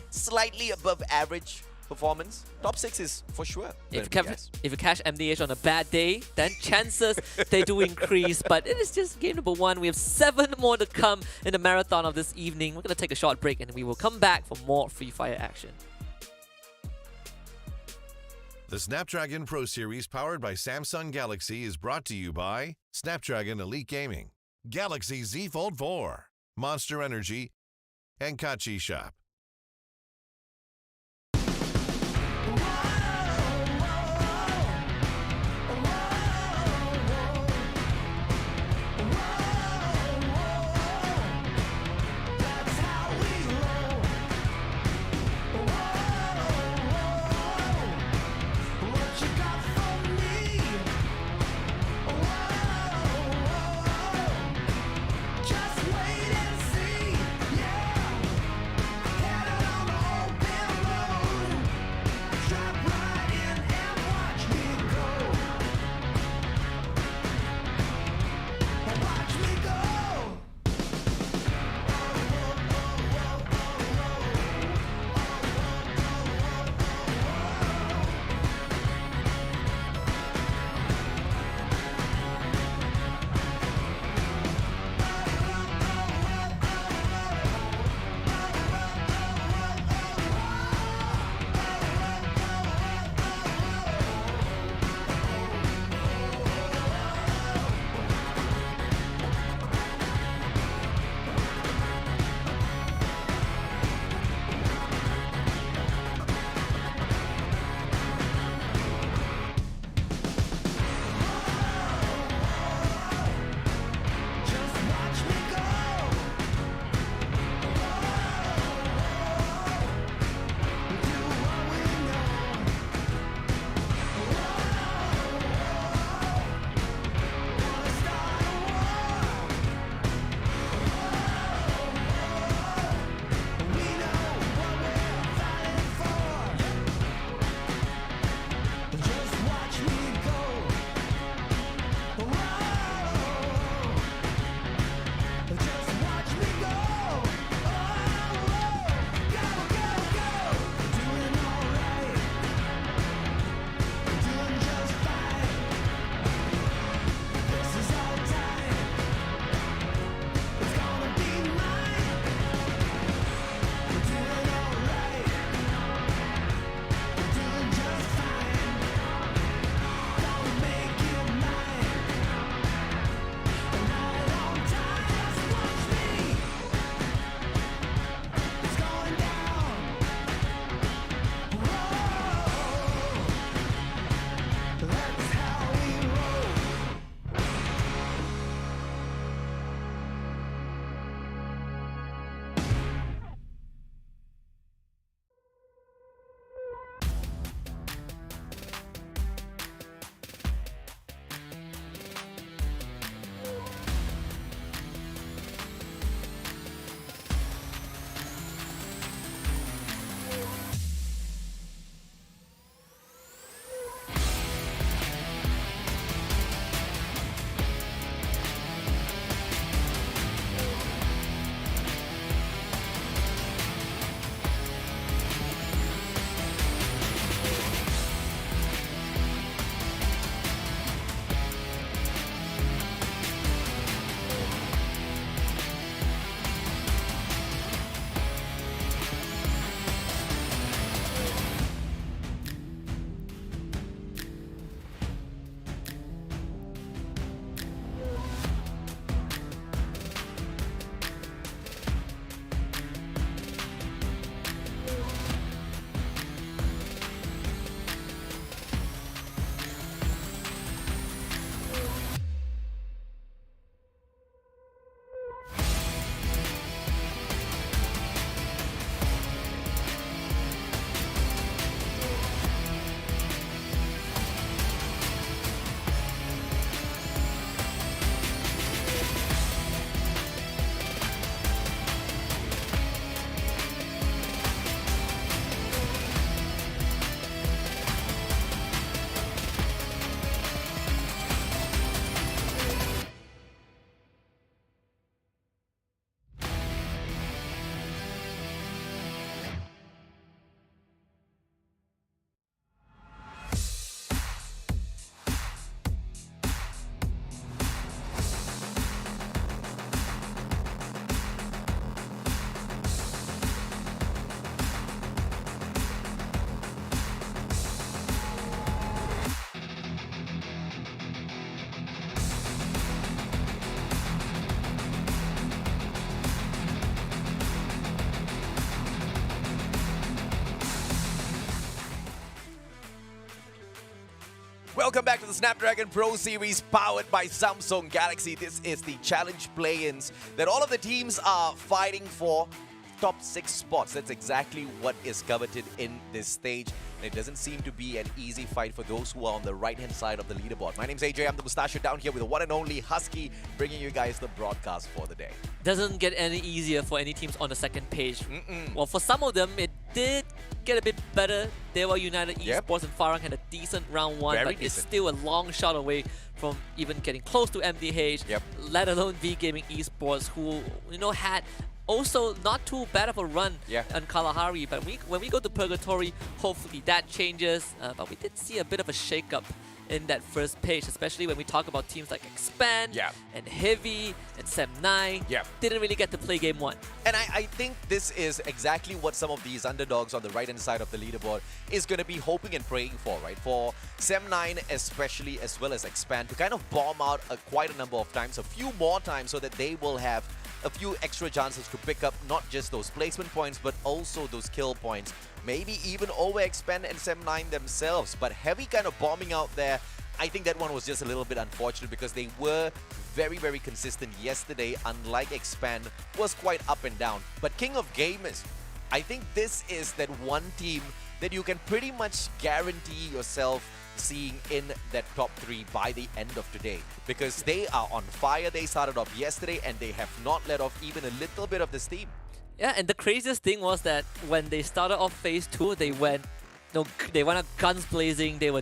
slightly above average performance, top 6 is for sure. If you catch MDH on a bad day, then chances they do increase. But it is just game number 1. We have 7 more to come in the marathon of this evening. We're going to take a short break and we will come back for more Free Fire action. The Snapdragon Pro Series powered by Samsung Galaxy is brought to you by Snapdragon Elite Gaming, Galaxy Z Fold 4, Monster Energy, and Kachi Shop. welcome back to the Snapdragon Pro Series powered by Samsung Galaxy. This is the challenge play-ins that all of the teams are fighting for. Top 6 spots. That's exactly what is coveted in this stage. And it doesn't seem to be an easy fight for those who are on the right-hand side of the leaderboard. My name's AJ. I'm the mustachio down here with the one and only Husky, bringing you guys the broadcast for the day. Doesn't get any easier for any teams on the second page. Well, for some of them, it did get a bit better. DEWA United Esports and FARANG had a decent round 1, Very but decent. it's still a long shot away from even getting close to MDH, let alone V Gaming Esports, who had also not too bad of a run on Kalahari. But when we go to Purgatory, hopefully that changes. But we did see a bit of a shake-up in that first page, especially when we talk about teams like Expand and Heavy and Sem9. Didn't really get to play game 1. And I think this is exactly what some of these underdogs on the right-hand side of the leaderboard is going to be hoping and praying for, right? For Sem9 especially, as well as Expand, to kind of bomb out quite a number of times, a few more times, so that they will have a few extra chances to pick up not just those placement points, but also those kill points. Maybe even over Expand and Sem9 themselves. But Heavy kind of bombing out there, I think that one was just a little bit unfortunate because they were very, very consistent yesterday, unlike Expand, was quite up and down. But King of Gamers, I think this is that one team that you can pretty much guarantee yourself seeing in that top 3 by the end of today, because they are on fire. They started off yesterday and they have not let off even a little bit of the steam. Yeah, and the craziest thing was that when they started off phase 2, they went up guns blazing. They were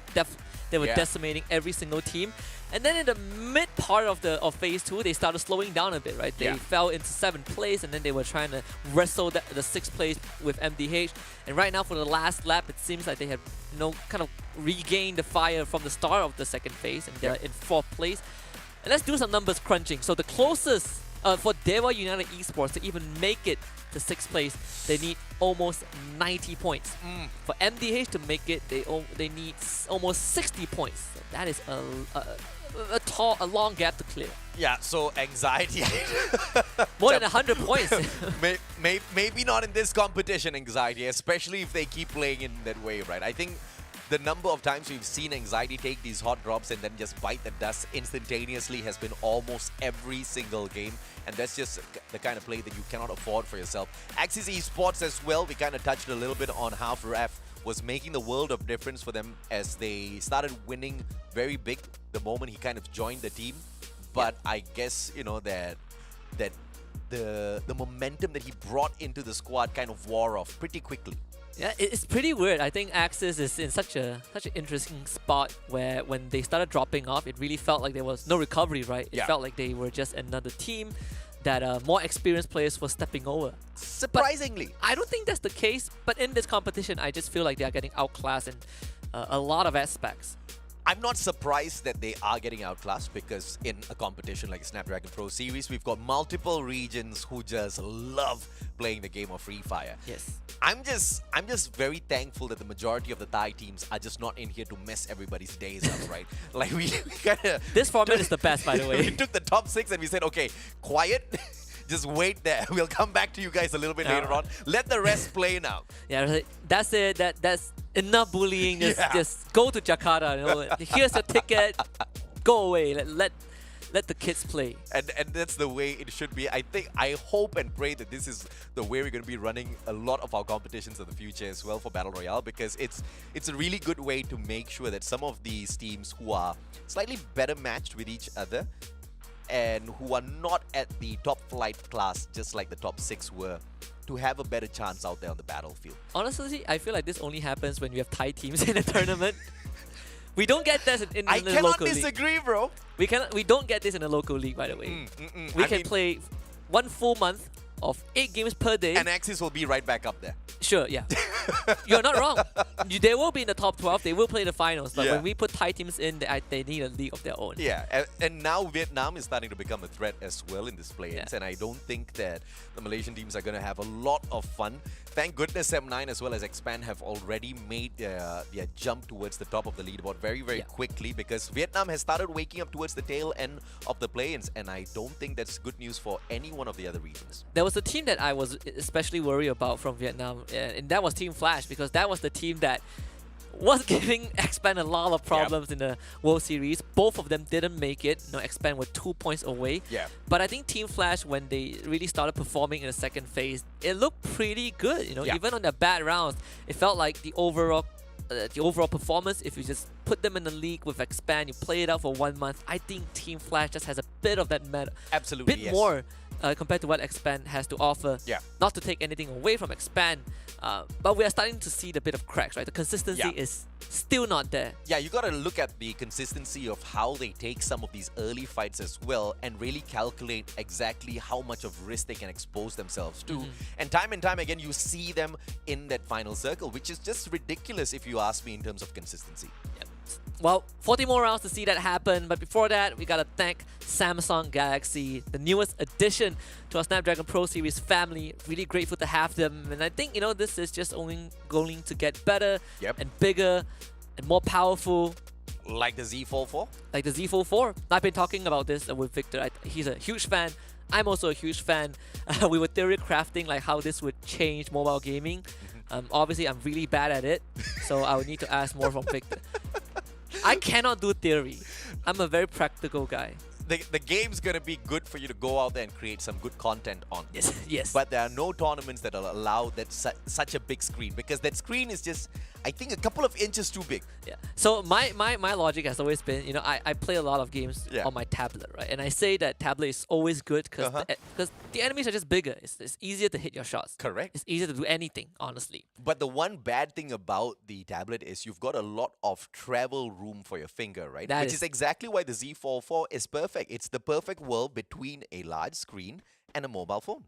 decimating every single team. And then in the mid part of phase 2, they started slowing down a bit, right? They fell into 7th place, and then they were trying to wrestle the 6th place with MDH. And right now, for the last lap, it seems like they have kind of regained the fire from the start of the second phase, and they're in 4th place. And let's do some numbers crunching. So the closest for DEWA United Esports to even make it to 6th place, they need almost 90 points. For MDH to make it, they need almost 60 points. So that is a long gap to clear. Yeah, so anxiety. More than 100 points. Maybe not in this competition, anxiety, especially if they keep playing in that way, right? I think the number of times we've seen anxiety take these hot drops and then just bite the dust instantaneously has been almost every single game. And that's just the kind of play that you cannot afford for yourself. Axis Esports as well, we kind of touched a little bit on how Ref was making the world of difference for them as they started winning very big the moment he kind of joined the team. But I guess, that the momentum that he brought into the squad kind of wore off pretty quickly. Yeah, it's pretty weird. I think Axis is in such an interesting spot where when they started dropping off, it really felt like there was no recovery, right? It felt like they were just another team that more experienced players were stepping over. Surprisingly. But I don't think that's the case, but in this competition, I just feel like they are getting outclassed in a lot of aspects. I'm not surprised that they are getting outclassed, because in a competition like Snapdragon Pro Series, we've got multiple regions who just love playing the game of Free Fire. Yes. I'm just very thankful that the majority of the Thai teams are just not in here to mess everybody's days up, right? Like we kind of... This format is the best, by the way. We took the top 6 and we said, okay, quiet. Just wait there. We'll come back to you guys a little bit later on. Let the rest play now. Yeah, that's it. That's enough bullying. Just go to Jakarta. Here's your ticket. Go away. Let the kids play. And that's the way it should be. I hope and pray that this is the way we're going to be running a lot of our competitions in the future as well for Battle Royale, because it's a really good way to make sure that some of these teams who are slightly better matched with each other and who are not at the top flight class, just like the top 6 were, to have a better chance out there on the battlefield. Honestly, I feel like this only happens when we have Thai teams in a tournament. We don't get this in the local league. I cannot disagree, bro. We don't get this in a local league, by the way. We can play 1 full month of 8 games per day. And Axis will be right back up there. Sure, yeah. You're not wrong. They will be in the top 12. They will play the finals. But when we put Thai teams in, they need a league of their own. Yeah, and now Vietnam is starting to become a threat as well in this play-ins. And I don't think that the Malaysian teams are going to have a lot of fun. Thank goodness M9 as well as Expand have already made their jump towards the top of the leaderboard very, very quickly, because Vietnam has started waking up towards the tail end of the play-ins, and I don't think that's good news for any one of the other regions. There was a team that I was especially worried about from Vietnam, and that was Team Flash, because that was the team that was giving Expand a lot of problems in the World Series. Both of them didn't make it. Expand were 2 points away. Yeah. But I think Team Flash, when they really started performing in the second phase, it looked pretty good. Even on their bad rounds, it felt like the overall performance, if you just put them in the league with Expand, you play it out for 1 month, I think Team Flash just has a bit of that meta. Absolutely, bit more compared to what Expand has to offer. Yeah. Not to take anything away from Expand, but we are starting to see the bit of cracks, right? The consistency is still not there. Yeah, you got to look at the consistency of how they take some of these early fights as well and really calculate exactly how much of risk they can expose themselves to. And time again, you see them in that final circle, which is just ridiculous if you ask me in terms of consistency. Yep. Well, 40 more rounds to see that happen, but before that, we gotta thank Samsung Galaxy, the newest addition to our Snapdragon Pro Series family. Really grateful to have them, and I think, this is just only going to get better and bigger and more powerful. Like the Z Fold 4? Like the Z Fold 4. I've been talking about this with Victor. He's a huge fan. I'm also a huge fan. We were theory crafting like how this would change mobile gaming. Obviously, I'm really bad at it, so I would need to ask more from Victor. I cannot do theory. I'm a very practical guy. The game's going to be good for you to go out there and create some good content on. Yes. But there are no tournaments that will allow that such a big screen, because that screen is just, I think, a couple of inches too big. Yeah. So my logic has always been, I play a lot of games on my tablet, right? And I say that tablet is always good because the enemies are just bigger. It's easier to hit your shots. Correct. It's easier to do anything, honestly. But the one bad thing about the tablet is you've got a lot of travel room for your finger, right? Which is exactly why the Z Fold 4 is perfect. It's the perfect world between a large screen and a mobile phone.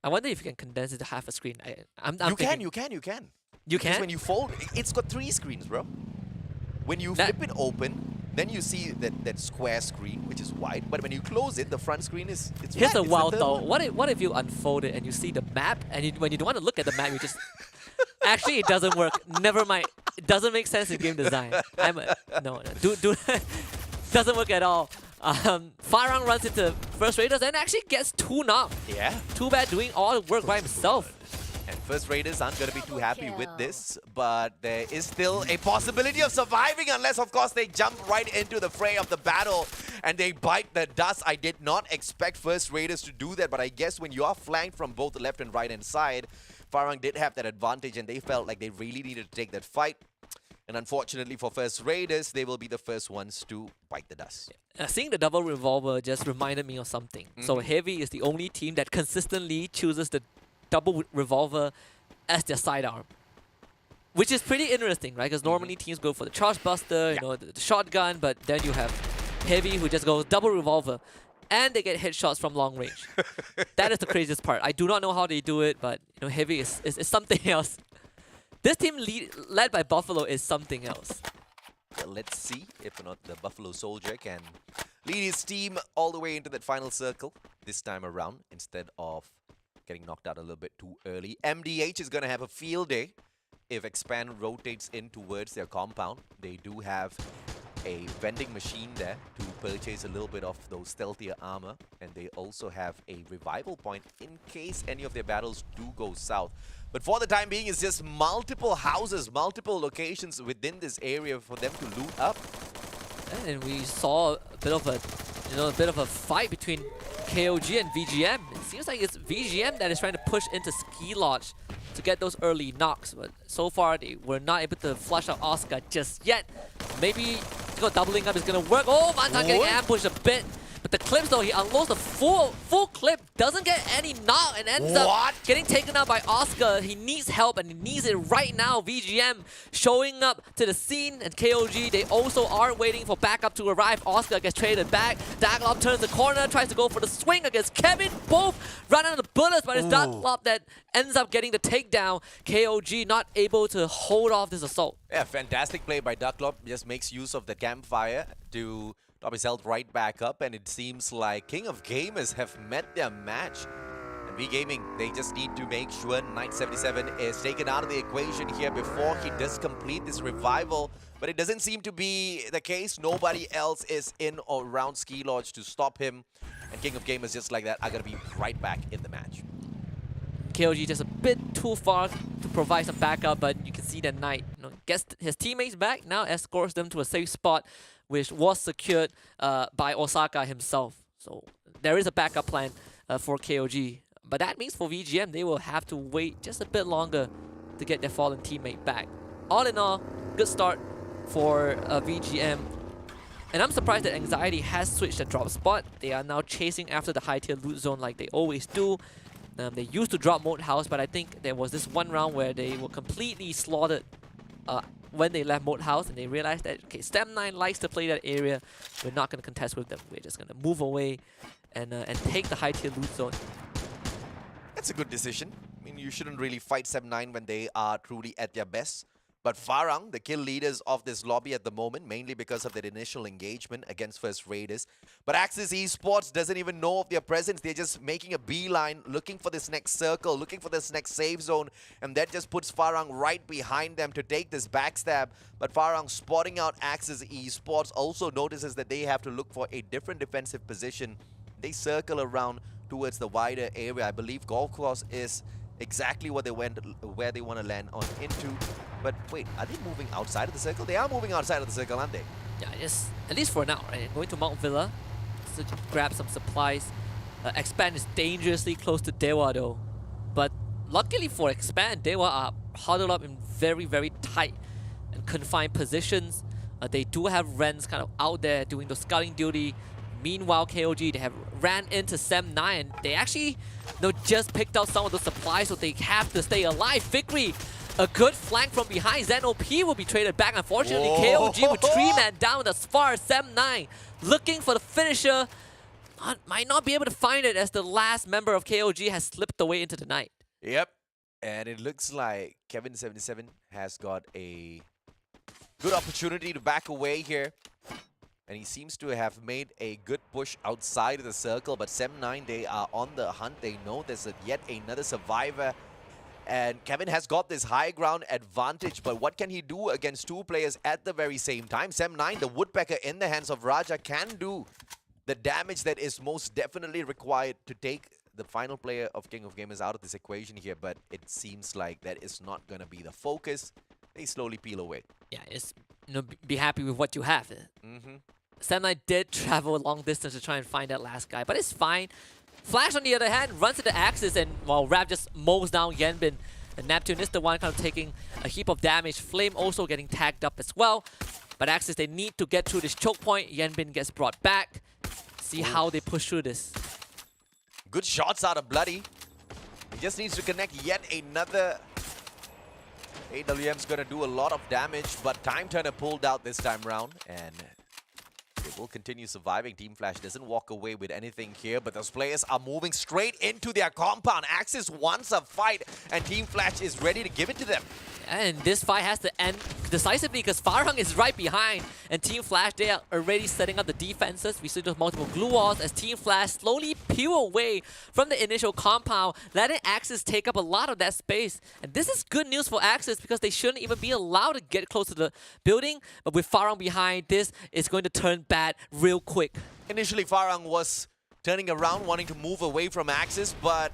I wonder if you can condense it to half a screen. You can. You Because can? when you fold, it's got 3 screens, bro. When you flip it open, then you see that square screen, which is wide. But when you close it, the front screen is Here's flat. a wild thought. What if you unfold it and you see the map, and when you don't want to look at the map, you just... Actually, it doesn't work. Never mind. It doesn't make sense in game design. No. Doesn't work at all. FARANG runs into First Raiders and actually gets 2 knocks. Yeah. Too bad doing all the work by himself. And First Raiders aren't going to be too happy with this, but there is still a possibility of surviving unless, of course, they jump right into the fray of the battle and they bite the dust. I did not expect First Raiders to do that, but I guess when you are flanked from both the left and right hand side, FARANG did have that advantage and they felt like they really needed to take that fight. And unfortunately for First Raiders, they will be the first ones to bite the dust. Seeing the double revolver just reminded me of something. So Heavy is the only team that consistently chooses the double revolver as their sidearm, which is pretty interesting, right? Because normally teams go for the charge buster, the shotgun, but then you have Heavy who just goes double revolver, and they get headshots from long range. That is the craziest part. I do not know how they do it, but Heavy is something else. This team led by Buffalo is something else. Well, let's see if or not the Buffalo Soldier can lead his team all the way into that final circle this time around instead of getting knocked out a little bit too early. MDH is going to have a field day if Expand rotates in towards their compound. They do have a vending machine there to purchase a little bit of those stealthier armor, and they also have a revival point in case any of their battles do go south. But for the time being, it's just multiple houses, multiple locations within this area for them to loot up. And we saw a bit of a fight between KOG and VGM. It seems like it's VGM that is trying to push into Ski Lodge to get those early knocks, but so far they were not able to flush out Oscar just yet. Maybe doubling up is gonna work. Oh, Mantan getting ambushed a bit. But the Eclipse though, he unloads a full clip, doesn't get any knock, and ends up getting taken out by Oscar. He needs help and he needs it right now. VGM showing up to the scene, and KOG, they also are waiting for backup to arrive. Oscar gets traded back. Darklop turns the corner, tries to go for the swing against Kevin. Both run out of the bullets, but it's Darklop that ends up getting the takedown. KOG not able to hold off this assault. Yeah, fantastic play by Darklop. Just makes use of the campfire to top his health right back up, and it seems like King of Gamers have met their match. And V-Gaming, they just need to make sure Knight 77 is taken out of the equation here before he does complete this revival. But it doesn't seem to be the case. Nobody else is in or around Ski Lodge to stop him. And King of Gamers, just like that, are going to be right back in the match. KOG just a bit too far to provide some backup, but you can see that Knight gets his teammates back, now escorts them to a safe spot, which was secured by Osaka himself. So there is a backup plan for KOG. But that means for VGM, they will have to wait just a bit longer to get their fallen teammate back. All in all, good start for VGM. And I'm surprised that Anxiety has switched the drop spot. They are now chasing after the high tier loot zone like they always do. They used to drop Moat House, but I think there was this one round where they were completely slaughtered when they left Moat House, and they realized that, okay, Stem9 likes to play that area. We're not going to contest with them. We're just going to move away and take the high tier loot zone. That's a good decision. I mean, you shouldn't really fight Stem9 when they are truly at their best. But FARANG, the kill leaders of this lobby at the moment, mainly because of their initial engagement against First Raiders. But Axis Esports doesn't even know of their presence. They're just making a beeline, looking for this next circle, looking for this next safe zone. And that just puts FARANG right behind them to take this backstab. But FARANG, spotting out Axis Esports, also notices that they have to look for a different defensive position. They circle around towards the wider area. I believe Golf Course is exactly what they went, where they want to land on into. But wait, are they moving outside of the circle? They are moving outside of the circle, aren't they? Yeah, yes, at least for now, right? Going to Mount Villa to grab some supplies. Expand is dangerously close to DEWA though. But luckily for Expand, DEWA are huddled up in very, very tight and confined positions. They do have Rens kind of out there doing the scouting duty. Meanwhile, KOG, they have ran into Sem9. They actually just picked out some of the supplies, so they have to stay alive. Victory, a good flank from behind. ZenOP will be traded back. Unfortunately, KOG with 3-man down as far as Sem9. Looking for the finisher. Might not be able to find it as the last member of KOG has slipped away into the night. Yep. And it looks like Kevin77 has got a good opportunity to back away here. And he seems to have made a good push outside of the circle. But Sem9, they are on the hunt. They know there's yet another survivor. And Kevin has got this high ground advantage. But what can he do against two players at the very same time? Sem9, the Woodpecker in the hands of Raja, can do the damage that is most definitely required to take the final player of King of Gamers out of this equation here. But it seems like that is not going to be the focus. They slowly peel away. Yeah, it's, be happy with what you have. Sem9 did travel a long distance to try and find that last guy, but it's fine. Flash, on the other hand, runs into Axis, and while Rap just mows down Yenbin, and Neptune is the one kind of taking a heap of damage. Flame also getting tagged up as well. But Axis, they need to get through this choke point. Yenbin gets brought back. See how they push through this. Good shots out of Bloody. He just needs to connect yet another. AWM's going to do a lot of damage, but Time Turner pulled out this time round, and they will continue surviving. Team Flash doesn't walk away with anything here, but those players are moving straight into their compound. Axis wants a fight, and Team Flash is ready to give it to them. And this fight has to end decisively because FARANG is right behind. And Team Flash, they are already setting up the defenses. We see those multiple glue walls as Team Flash slowly peel away from the initial compound, letting Axis take up a lot of that space. And this is good news for Axis because they shouldn't even be allowed to get close to the building. But with FARANG behind, this is going to turn bad real quick. Initially, FARANG was turning around, wanting to move away from Axis, but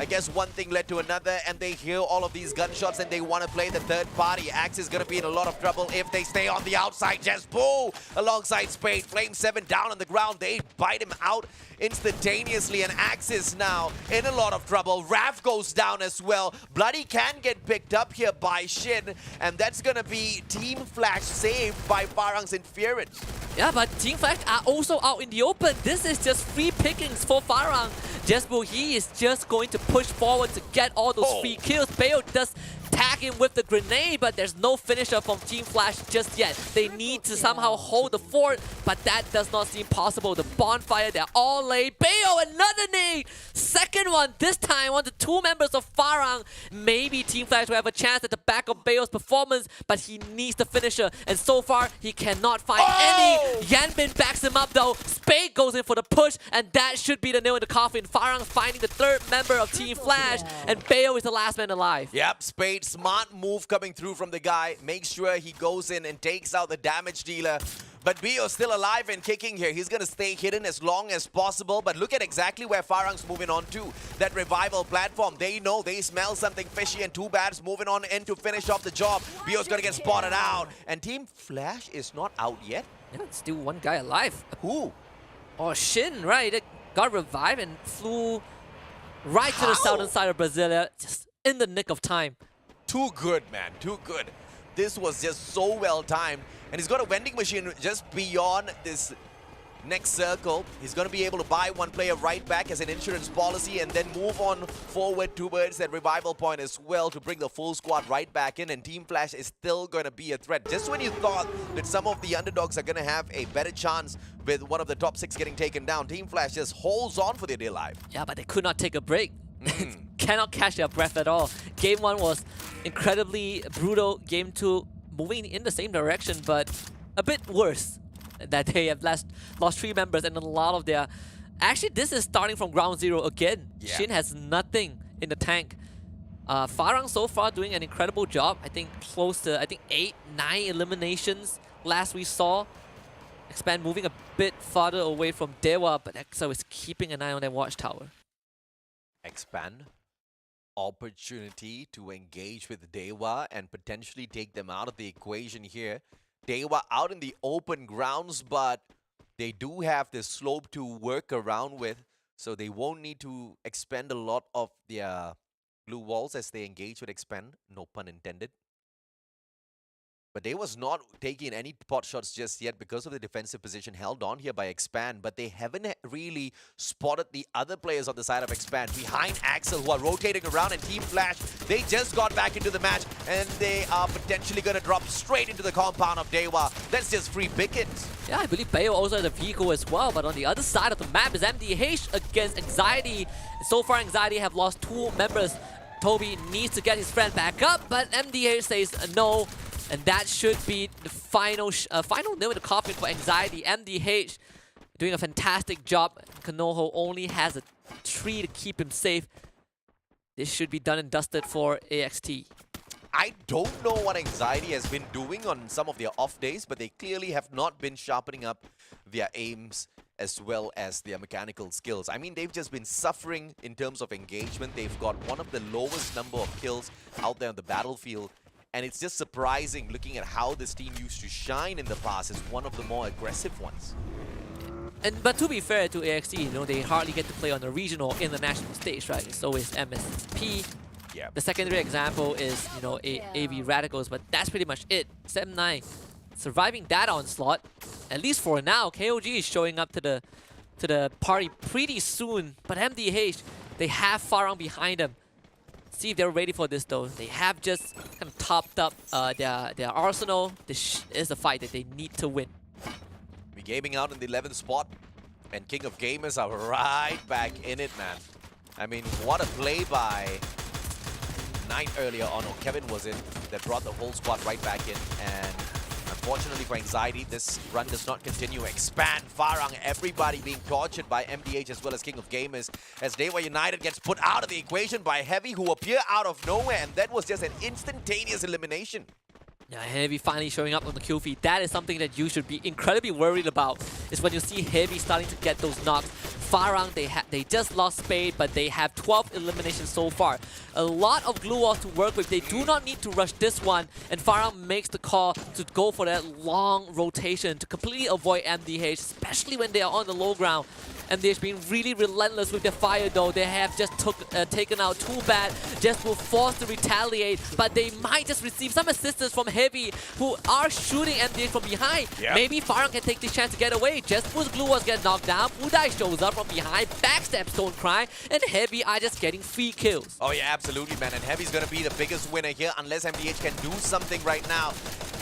I guess one thing led to another, and they hear all of these gunshots and they want to play the third party. Axis is going to be in a lot of trouble if they stay on the outside. Just Boo alongside Spade. Flame 7 down on the ground. They bite him out instantaneously, and Axis now in a lot of trouble. Raf goes down as well. Bloody can get picked up here by Shin, and that's going to be Team Flash saved by FARANG's interference. Yeah, but Team Flash are also out in the open. This is just free pickings for FARANG. Jesbo, he is just going to push forward to get all those free kills. Bayo does tag him with the grenade, but there's no finisher from Team Flash just yet. They need to somehow hold the fort, but that does not seem possible. The bonfire, they're all laid. Bayo, another nade! Second one, this time on the two members of FARANG. Maybe Team Flash will have a chance at the back of Bayo's performance, but he needs the finisher, and so far, he cannot find any. Yanbin backs him up though. Spade goes in for the push, and that should be the nail in the coffin. FARANG finding the third member of Team Flash, and Bayo is the last man alive. Yep, Spade, smart move coming through from the guy. Makes sure he goes in and takes out the damage dealer. But Bio's still alive and kicking here. He's going to stay hidden as long as possible. But look at exactly where FARANG's moving on to. That revival platform. They know, they smell something fishy, and Too Bad's moving on in to finish off the job. Bio's going to get spotted out. And Team Flash is not out yet. Yeah, still one guy alive. Who? Oh, Shin, right? It got revived and flew right to the southern side of Brasilia, just in the nick of time. Too good, man. Too good. This was just so well timed. And he's got a vending machine just beyond this next circle. He's going to be able to buy one player right back as an insurance policy and then move on forward towards that revival point as well to bring the full squad right back in. And Team Flash is still going to be a threat. Just when you thought that some of the underdogs are going to have a better chance with one of the top 6 getting taken down, Team Flash just holds on for their dear life. Yeah, but they could not take a break. Cannot catch their breath at all. Game 1 was incredibly brutal. Game 2 moving in the same direction, but a bit worse. That they have lost 3 members and a lot of their... Actually, this is starting from ground zero again. Yeah. Shin has nothing in the tank. Farang so far doing an incredible job. I think close to 8, 9 eliminations last we saw. Expand moving a bit farther away from DEWA, but EXO is keeping an eye on their watchtower. Expand. Opportunity to engage with DEWA and potentially take them out of the equation here. DEWA out in the open grounds, but they do have this slope to work around with, so they won't need to expend a lot of their blue walls as they engage with Expand, no pun intended. But they was not taking any pot shots just yet because of the defensive position held on here by Expand. But they haven't really spotted the other players on the side of Expand. Behind Axel, who are rotating around, and Team Flash, they just got back into the match. And they are potentially going to drop straight into the compound of DEWA. That's just free pickings. Yeah, I believe Bayo also has a vehicle as well. But on the other side of the map is MDH against Anxiety. So far, Anxiety have lost 2 members. Toby needs to get his friend back up, but MDH says no. And that should be the final nail in the coffin for Anxiety. MDH doing a fantastic job. Kanoho only has a tree to keep him safe. This should be done and dusted for AXT. I don't know what Anxiety has been doing on some of their off days, but they clearly have not been sharpening up their aims as well as their mechanical skills. I mean, they've just been suffering in terms of engagement. They've got one of the lowest number of kills out there on the battlefield. And it's just surprising looking at how this team used to shine in the past as one of the more aggressive ones. But to be fair to AXT, you know, they hardly get to play on the regional international stage, right? So is MSP. Yeah. The secondary example is, you know, AV Radicals, but that's pretty much it. 7-9 surviving that onslaught, at least for now. KOG is showing up to the party pretty soon, but MDH, they have Farang behind them. See if they're ready for this though. They have just kind of topped up their arsenal. This is a fight that they need to win. We're gaming out in the 11th spot, and King of Gamers are right back in it, man. I mean, what a play by Knight earlier on, or Kevin was in, that brought the whole squad right back in. And unfortunately for Anxiety, this run does not continue. Expand, Farang, everybody being tortured by MDH as well as King of Gamers, as DEWA United gets put out of the equation by Heavy, who appear out of nowhere, and that was just an instantaneous elimination. Yeah, Heavy finally showing up on the kill feed. That is something that you should be incredibly worried about, is when you see Heavy starting to get those knocks. Farang, they just lost Spade, but they have 12 eliminations so far. A lot of glue walls to work with. They do not need to rush this one, and Farang makes the call to go for that long rotation to completely avoid MDH, especially when they are on the low ground. MDH being really relentless with their fire though. They have just taken out Too Bad, just will force to retaliate, but they might just receive some assistance from Heavy, who are shooting MDH from behind. Yep. Maybe Farang can take this chance to get away. Just as Glue Walls get knocked down, Udai shows up from behind, backstabs Stone Cry, and Heavy are just getting free kills. Oh yeah, absolutely, man. And Heavy's gonna be the biggest winner here unless MDH can do something right now.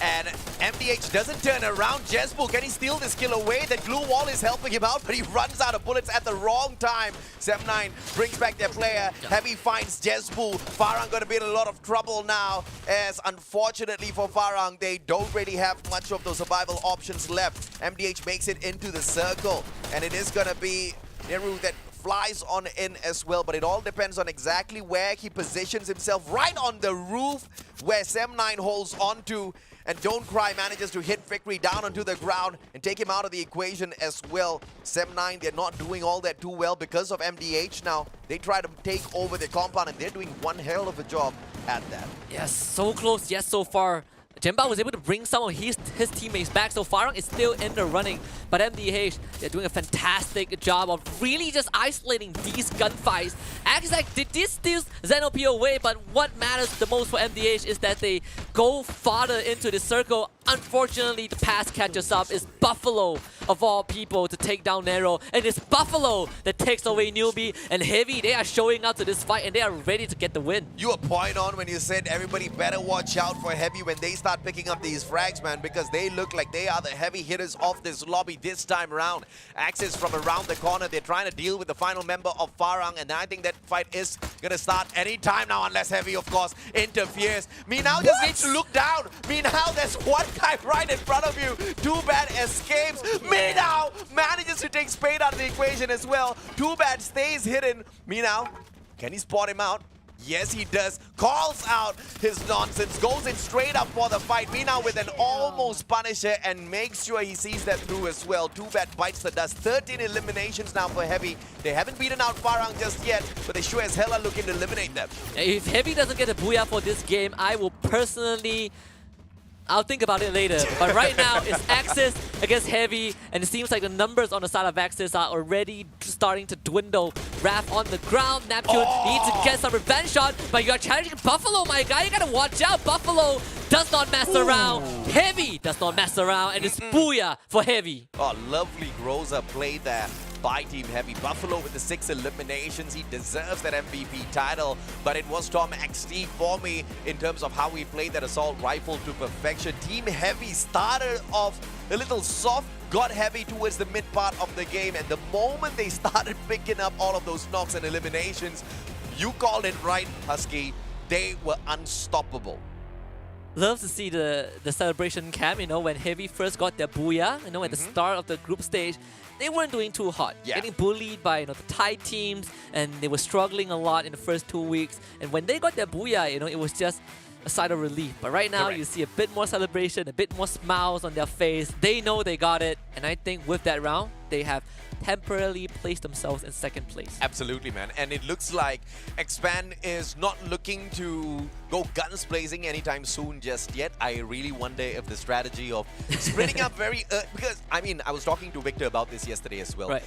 And MDH doesn't turn around. Jesbu, can he steal this kill away? That glue wall is helping him out, but he runs out of bullets at the wrong time. 7-9 brings back their player. Heavy finds Jesbu. Farang gonna be in a lot of trouble now, as unfortunately for Farang, they don't really have much of those survival options left. MDH makes it into the circle, and it is gonna be Neru that flies on in as well, but it all depends on exactly where he positions himself. Right on the roof where Sem9 holds onto, and Don't Cry manages to hit Victory down onto the ground and take him out of the equation as well. Sem9, they're not doing all that too well because of MDH now. They try to take over the compound and they're doing one hell of a job at that. Yes, so close yet so far. Jemba was able to bring some of his teammates back, so FARANG is still in the running. But MDH, they're doing a fantastic job of really just isolating these gunfights. Axac did this steal Xenopy away, but what matters the most for MDH is that they go farther into the circle. Unfortunately, the pass catches up. Is Buffalo, of all people, to take down Nero. And it's Buffalo that takes away Newbie. And Heavy, they are showing up to this fight and they are ready to get the win. You were point on when you said everybody better watch out for Heavy when they start picking up these frags, man, because they look like they are the heavy hitters of this lobby this time around. Axis from around the corner. They're trying to deal with the final member of FARANG, and I think that fight is going to start any time now, unless Heavy, of course, interferes. Meenow just needs to look down. Meenow, there's one guy right in front of you. Too Bad escapes. Meenow manages to take Spade out of the equation as well. Too Bad stays hidden. Meenow, can he spot him out? Yes, he does. Calls out his nonsense. Goes in straight up for the fight. Meenow with an almost Punisher and makes sure he sees that through as well. Too Bad bites the dust. 13 eliminations now for Heavy. They haven't beaten out FARANG just yet, but they sure as hell are looking to eliminate them. If Heavy doesn't get a booyah for this game, I will personally... I'll think about it later. But right now, it's Axis against Heavy, and it seems like the numbers on the side of Axis are already starting to dwindle. Raph on the ground. Neptune needs to get some revenge shot, but you are challenging Buffalo, my guy. You gotta watch out. Buffalo does not mess around. Heavy does not mess around, and it's booyah for Heavy. Oh, lovely Groza play there by Team Heavy. Buffalo with the 6 eliminations. He deserves that MVP title, but it was Tom XT for me in terms of how he played that assault rifle to perfection. Team Heavy started off a little soft, got heavy towards the mid part of the game, and the moment they started picking up all of those knocks and eliminations, you called it right, Husky, they were unstoppable. Love to see the celebration cam, you know, when Heavy first got their booyah, you know, at the start of the group stage. They weren't doing too hot, getting bullied by, you know, the Thai teams, and they were struggling a lot in the first 2 weeks. And when they got their booyah, you know, it was just a sigh of relief. But right now, you see a bit more celebration, a bit more smiles on their face. They know they got it, and I think with that round, they have temporarily placed themselves in second place. Absolutely, man. And it looks like Expand is not looking to go guns blazing anytime soon just yet. I really wonder if the strategy of splitting up very... because, I mean, I was talking to Victor about this yesterday as well. Right.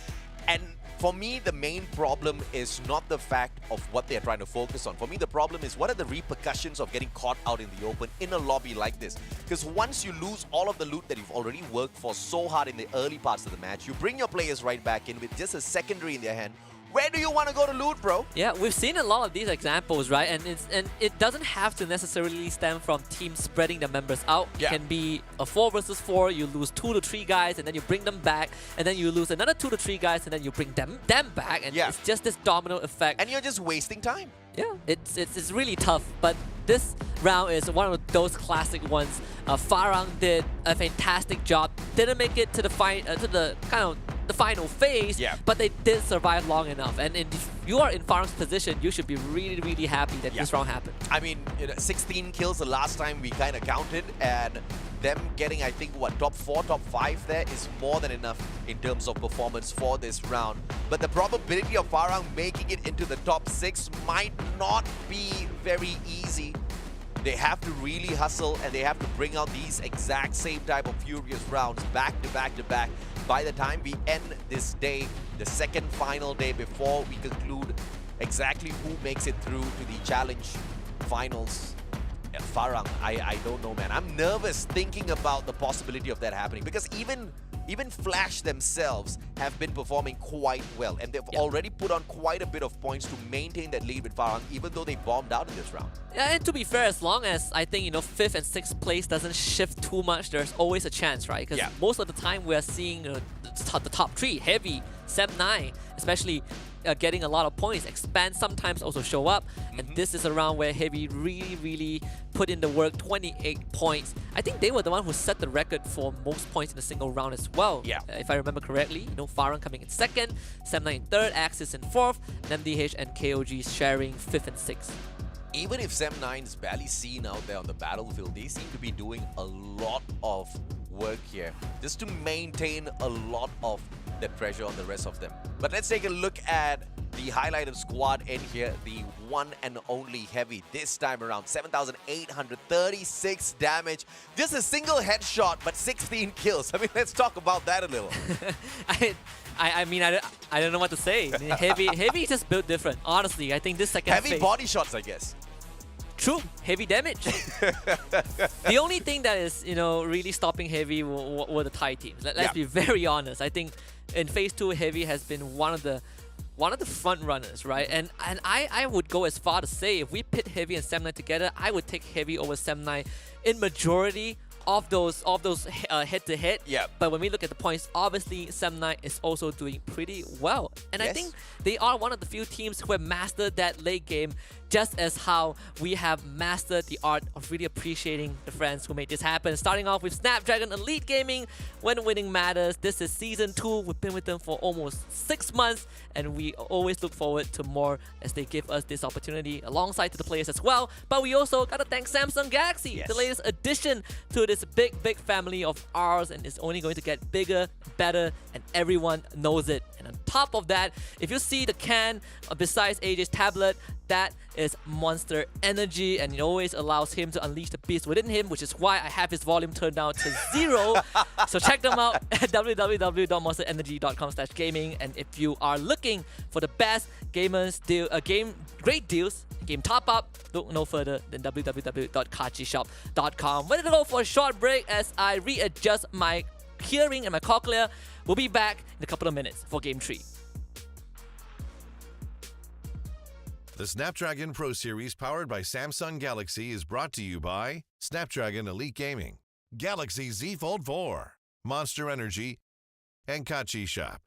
And for me, the main problem is not the fact of what they're trying to focus on. For me, the problem is what are the repercussions of getting caught out in the open in a lobby like this? Because once you lose all of the loot that you've already worked for so hard in the early parts of the match, you bring your players right back in with just a secondary in their hand. Where do you want to go to loot, bro? Yeah, we've seen a lot of these examples, right? And it doesn't have to necessarily stem from teams spreading their members out. It can be a 4 versus 4, you lose 2 to 3 guys, and then you bring them back, and then you lose another 2 to 3 guys, and then you bring them back, and it's just this domino effect. And you're just wasting time. Yeah, it's really tough, but this round is one of those classic ones. FARANG did a fantastic job. Didn't make it to the final phase, but they did survive long enough. And if you are in FARANG's position, you should be really, really happy that this round happened. I mean, 16 kills the last time we kind of counted, and them getting, I think, what, top 4, top 5 there is more than enough in terms of performance for this round. But the probability of FARANG making it into the top 6 might not be very easy. They have to really hustle, and they have to bring out these exact same type of furious rounds back to back to back. By the time we end this day, the second final day before we conclude exactly who makes it through to the challenge finals, FARANG, I don't know, man. I'm nervous thinking about the possibility of that happening, because even Flash themselves have been performing quite well, and they've already put on quite a bit of points to maintain that lead with FARANG, even though they bombed out in this round. Yeah, and to be fair, as long as I think, you know, 5th and 6th place doesn't shift too much, there's always a chance, right? Because most of the time we're seeing the top 3, Heavy, Sem9, especially getting a lot of points. Expand sometimes also show up, and this is a round where Heavy really put in the work. 28 points. I think they were the one who set the record for most points in a single round as well. If I remember correctly, you know, FARANG coming in 2nd, Sem9 in 3rd, Axis in 4th, and MDH and KOG sharing 5th and 6th. even if Sem9 is barely seen out there on the battlefield, they seem to be doing a lot of work here just to maintain a lot of the pressure on the rest of them. But let's take a look at the highlighted squad in here, the one and only Heavy this time around. 7,836 damage. Just a single headshot, but 16 kills. I mean, let's talk about that a little. I mean, I don't know what to say. Heavy just built different. Honestly, I think this second Heavy phase, body shots, I guess. true, heavy damage. The only thing that is, really stopping Heavy were the Thai teams. Let's be very honest. I think in phase 2, Heavy has been one of the front runners, right? And I would go as far to say if we pit Heavy and Sem9 together, I would take Heavy over Sem9 in majority of those head-to-head. Yeah. But when we look at the points, obviously Sem9 is also doing pretty well. And Yes. I think they are one of the few teams who have mastered that late game, just as how we have mastered the art of really appreciating the friends who made this happen. Starting off with Snapdragon Elite Gaming, when winning matters. This is Season 2. We've been with them for almost 6 months, and we always look forward to more as they give us this opportunity alongside to the players as well. But we also gotta thank Samsung Galaxy, Yes. the latest addition to this big family of ours, and it's only going to get bigger, better, and everyone knows it. And on top of that, if you see the can besides AJ's tablet, that is Monster Energy, and it always allows him to unleash the beast within him, which is why I have his volume turned down to 0. So check them out at www.monsterenergy.com/gaming. And if you are looking for the best great deals, game top up, look no further than www.kachishop.com. We're gonna go for a short break as I readjust my hearing and my cochlea. We'll be back in a couple of minutes for Game 3. The Snapdragon Pro Series powered by Samsung Galaxy is brought to you by Snapdragon Elite Gaming, Galaxy Z Fold 4, Monster Energy, and Kachi Shop.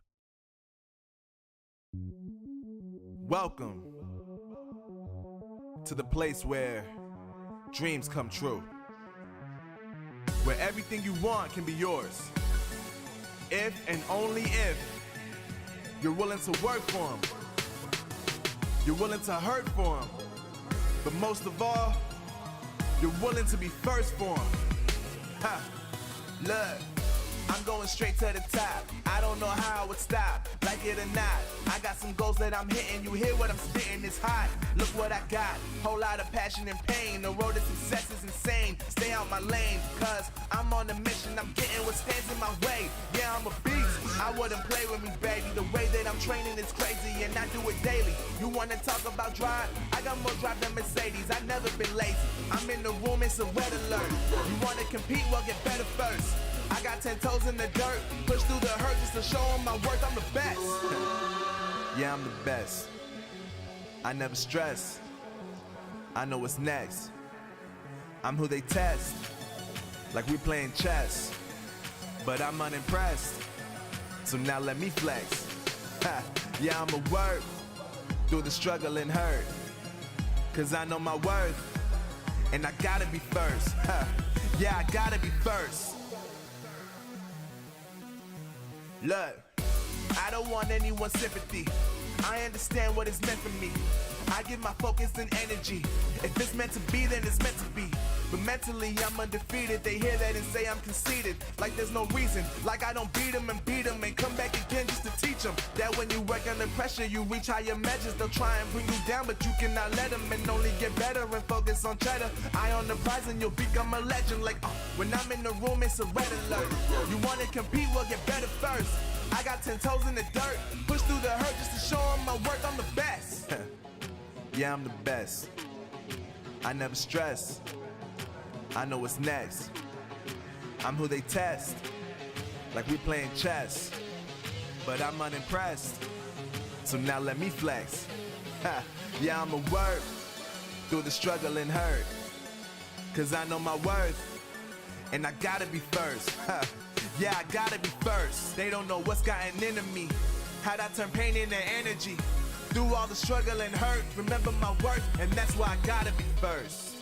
Welcome to the place where dreams come true, where everything you want can be yours, if and only if you're willing to work for them, you're willing to hurt for them, but most of all, you're willing to be first for them. Ha! Look, I'm going straight to the top. I don't know how I would stop, like it or not. I got some goals that I'm hitting. You hear what I'm spitting? It's hot. Look what I got. Whole lot of passion and pain. The road to success is insane. Stay out my lane, cause I'm on a mission. I'm getting what stands in my way. Yeah, I'm a beast. I wouldn't play with me, baby. The way that I'm training is crazy, and I do it daily. You wanna talk about drive? I got more drive than Mercedes. I've never been lazy. I'm in the room, it's a red alert. You wanna compete? Well, get better first. I got 10 toes in the dirt, push through the hurt just to show them my worth. I'm the best. Yeah, I'm the best. I never stress. I know what's next. I'm who they test, like we playing chess. But I'm unimpressed, so now let me flex. Ha. Yeah, I'ma work through the struggle and hurt, cause I know my worth, and I gotta be first. Ha. Yeah, I gotta be first. Look, I don't want anyone's sympathy. I understand what it's meant for me. I give my focus and energy. If it's meant to be, then it's meant to be. But mentally, I'm undefeated. They hear that and say I'm conceited. Like there's no reason. Like I don't beat them and come back again just to teach them that when you work under pressure, you reach higher measures. They'll try and bring you down, but you cannot let them, and only get better and focus on cheddar. Eye on the prize and you'll become a legend. Like, when I'm in the room, it's a red alert. You wanna compete? Well, get better first. I got 10 toes in the dirt, push through the hurt just to show them my worth. I'm the best. Yeah, I'm the best. I never stress. I know what's next. I'm who they test, like we playing chess. But I'm unimpressed, so now let me flex. Ha. Yeah, I'ma work through the struggle and hurt, cause I know my worth, and I gotta be first. Ha. Yeah, I gotta be first. They don't know what's gotten into me, how'd I turn pain into energy. Through all the struggle and hurt, remember my worth, and that's why I gotta be first.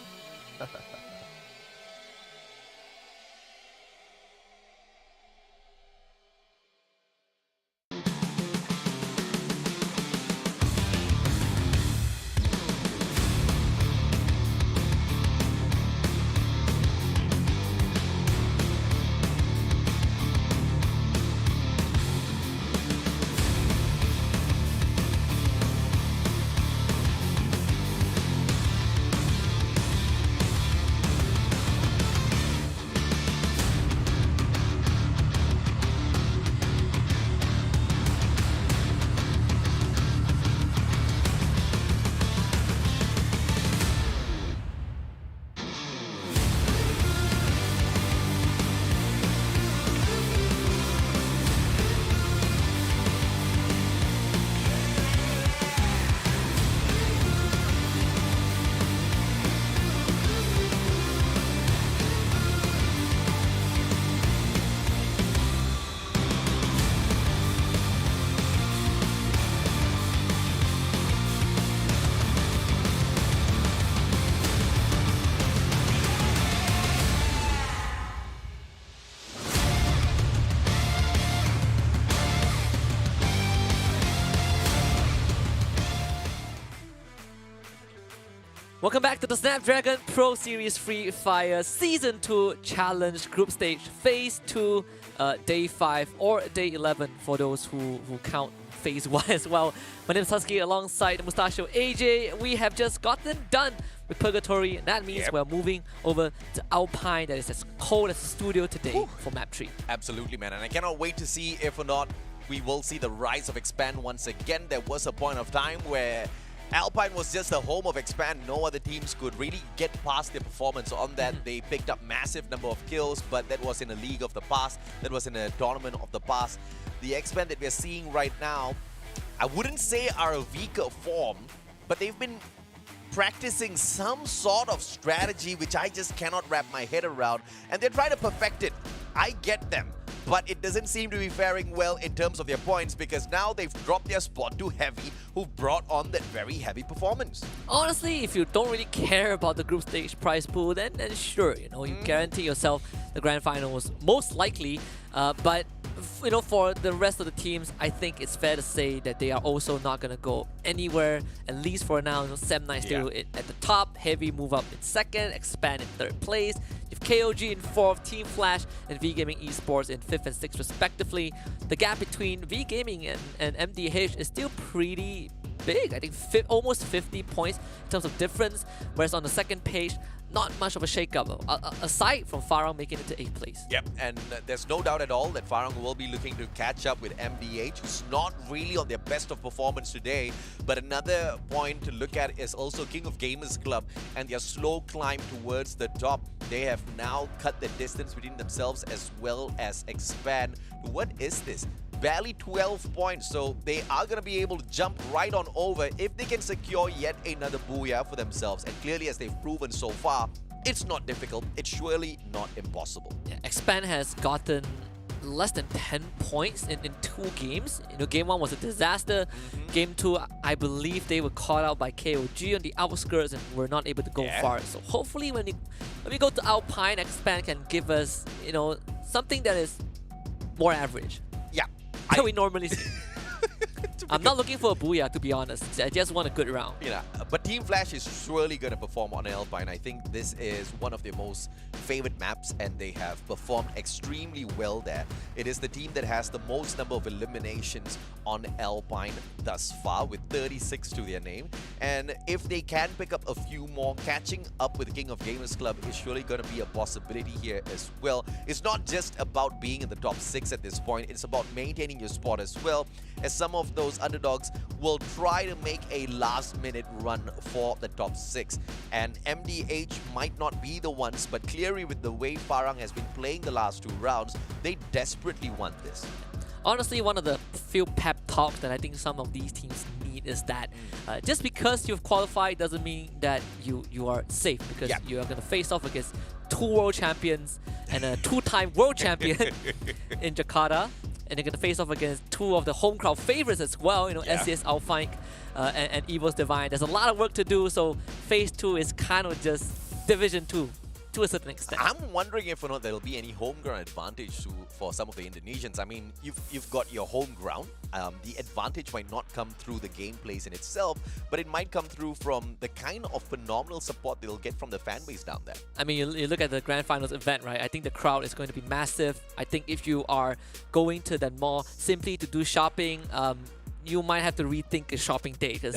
Welcome back to the Snapdragon Pro Series Free Fire Season 2 Challenge Group Stage Phase 2, Day 5 or Day 11 for those who count Phase 1 as well. My name is Husky alongside Mustachio AJ. We have just gotten done with Purgatory, and that means we're moving over to Alpine, that is as cold as the studio today for Map 3. Absolutely, man. And I cannot wait to see if or not we will see the rise of Expand once again. There was a point of time where Alpine was just the home of Expand. No other teams could really get past their performance on that. They picked up massive number of kills, but that was in a league of the past. That was in a tournament of the past. The Expand that we're seeing right now, I wouldn't say are a weaker form, but they've been practicing some sort of strategy which I just cannot wrap my head around, and they're trying to perfect it. I get them, but it doesn't seem to be faring well in terms of their points, because now they've dropped their spot to Heavy, who brought on that very heavy performance. Honestly, if you don't really care about the group stage prize pool, then sure, you guarantee yourself the grand finals most likely. But for the rest of the teams, I think it's fair to say that they are also not going to go anywhere, at least for now. Sem9 still at the top, Heavy move up in second, Expand in third place. You have KOG in fourth, Team Flash and V Gaming Esports in fifth and sixth respectively. The gap between V Gaming and MDH is still pretty big. I think almost 50 points in terms of difference, whereas on the second page, not much of a shake-up, aside from FARANG making it to 8th place. Yep, and there's no doubt at all that FARANG will be looking to catch up with MDH, who's not really on their best of performance today. But another point to look at is also King of Gamers Club and their slow climb towards the top. They have now cut the distance between themselves as well as Expand. What is this? Barely 12 points, so they are going to be able to jump right on over if they can secure yet another booyah for themselves. And clearly, as they've proven so far, it's not difficult. It's surely not impossible. Yeah, Expand has gotten less than 10 points in 2 games. Game 1 was a disaster. Game 2, I believe they were caught out by KOG on the outskirts and were not able to go far. So hopefully when we go to Alpine, Expand can give us, something that is more average. Yeah. That we normally see. I'm not looking for a booyah, to be honest. I just want a good round. Yeah, but Team Flash is surely going to perform on Alpine. I think this is one of their most favorite maps, and they have performed extremely well there. It is the team that has the most number of eliminations on Alpine thus far, with 36 to their name. And if they can pick up a few more, catching up with the King of Gamers Club is surely going to be a possibility here as well. It's not just about being in the top 6 at this point. It's about maintaining your spot as well, as some of those underdogs will try to make a last-minute run for the top 6. And MDH might not be the ones, but clearly with the way FARANG has been playing the last 2 rounds, they desperately want this. Honestly, one of the few pep talks that I think some of these teams need is that just because you've qualified doesn't mean that you are safe, because you are going to face off against 2 world champions and a 2-time world champion in Jakarta. And they're going to face off against 2 of the home crowd favorites as well, SCS Alpine and Evo's Divine. There's a lot of work to do, so Phase 2 is kind of just Division 2 to a certain extent. I'm wondering if or not there'll be any home ground advantage for some of the Indonesians. I mean, you've got your home ground. The advantage might not come through the gameplays in itself, but it might come through from the kind of phenomenal support they'll get from the fan base down there. I mean, you look at the Grand Finals event, right? I think the crowd is going to be massive. I think if you are going to that mall simply to do shopping, you might have to rethink a shopping day, because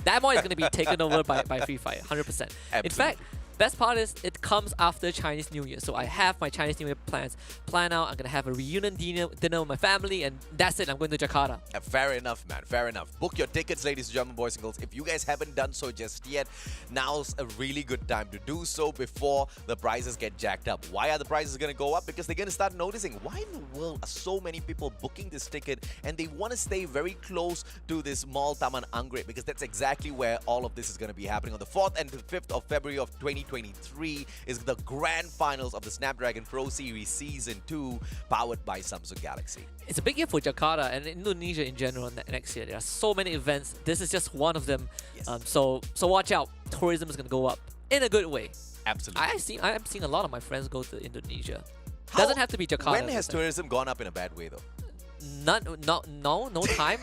that mall is going to be taken over by Free Fire, 100%. Absolutely. In fact, best part is it comes after Chinese New Year. So I have my Chinese New Year plans planned out. I'm going to have a reunion dinner with my family, and that's it. I'm going to Jakarta. Fair enough, man. Fair enough. Book your tickets, ladies and gentlemen, boys and girls. If you guys haven't done so just yet, now's a really good time to do so before the prices get jacked up. Why are the prices going to go up? Because they're going to start noticing, why in the world are so many people booking this ticket, and they want to stay very close to this mall Taman Anggrek, because that's exactly where all of this is going to be happening. On the 4th and the 5th of February of 2023 is the grand finals of the Snapdragon Pro Series Season 2, powered by Samsung Galaxy. It's a big year for Jakarta and Indonesia in general next year. There are so many events. This is just one of them. Yes. So watch out. Tourism is going to go up in a good way. Absolutely. I'm seeing a lot of my friends go to Indonesia. Doesn't have to be Jakarta. When has tourism gone up in a bad way, though? No time.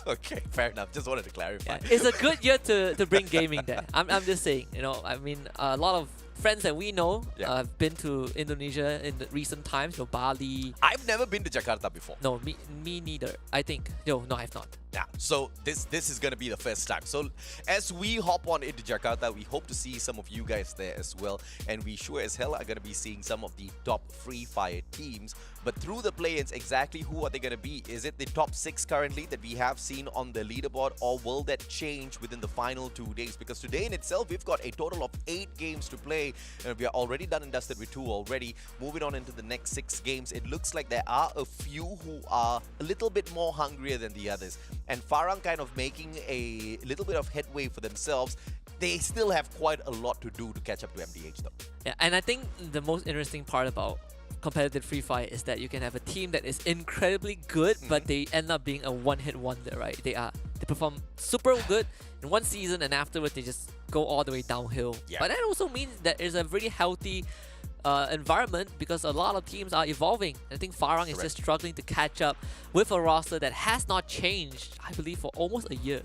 Okay, fair enough. Just wanted to clarify. Yeah, it's a good year to bring gaming there. I'm just saying, I mean, a lot of friends that we know have been to Indonesia in the recent times, Bali. I've never been to Jakarta before. No, me neither. I think. No, I have not. Yeah, so this is going to be the first time. So as we hop on into Jakarta, we hope to see some of you guys there as well. And we sure as hell are going to be seeing some of the top Free Fire teams. But through the play-ins, exactly who are they going to be? Is it the top 6 currently that we have seen on the leaderboard? Or will that change within the final 2 days? Because today in itself, we've got a total of 8 games to play. And we are already done and dusted with 2 already. Moving on into the next 6 games, it looks like there are a few who are a little bit more hungrier than the others. And FARANG kind of making a little bit of headway for themselves. They still have quite a lot to do to catch up to MDH though. Yeah, and I think the most interesting part about competitive Free Fire is that you can have a team that is incredibly good, but they end up being a one-hit wonder, right? They perform super good in one season, and afterwards they just go all the way downhill. Yeah. But that also means that it's a really healthy environment because a lot of teams are evolving. I think FARANG is just struggling to catch up with a roster that has not changed, I believe, for almost a year.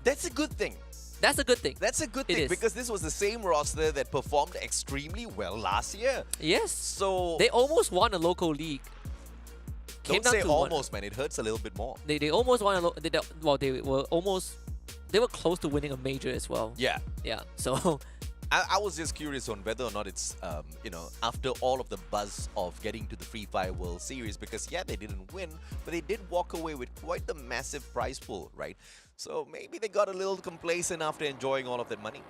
That's a good thing. That's a good thing. That's a good thing because this was the same roster that performed extremely well last year. Yes. So they almost won a local league. Don't say almost, man. It hurts a little bit more. They almost won a they were close to winning a major as well. Yeah. Yeah. So I was just curious on whether or not it's, after all of the buzz of getting to the Free Fire World Series, because yeah, they didn't win, but they did walk away with quite the massive prize pool, right? So maybe they got a little complacent after enjoying all of that money.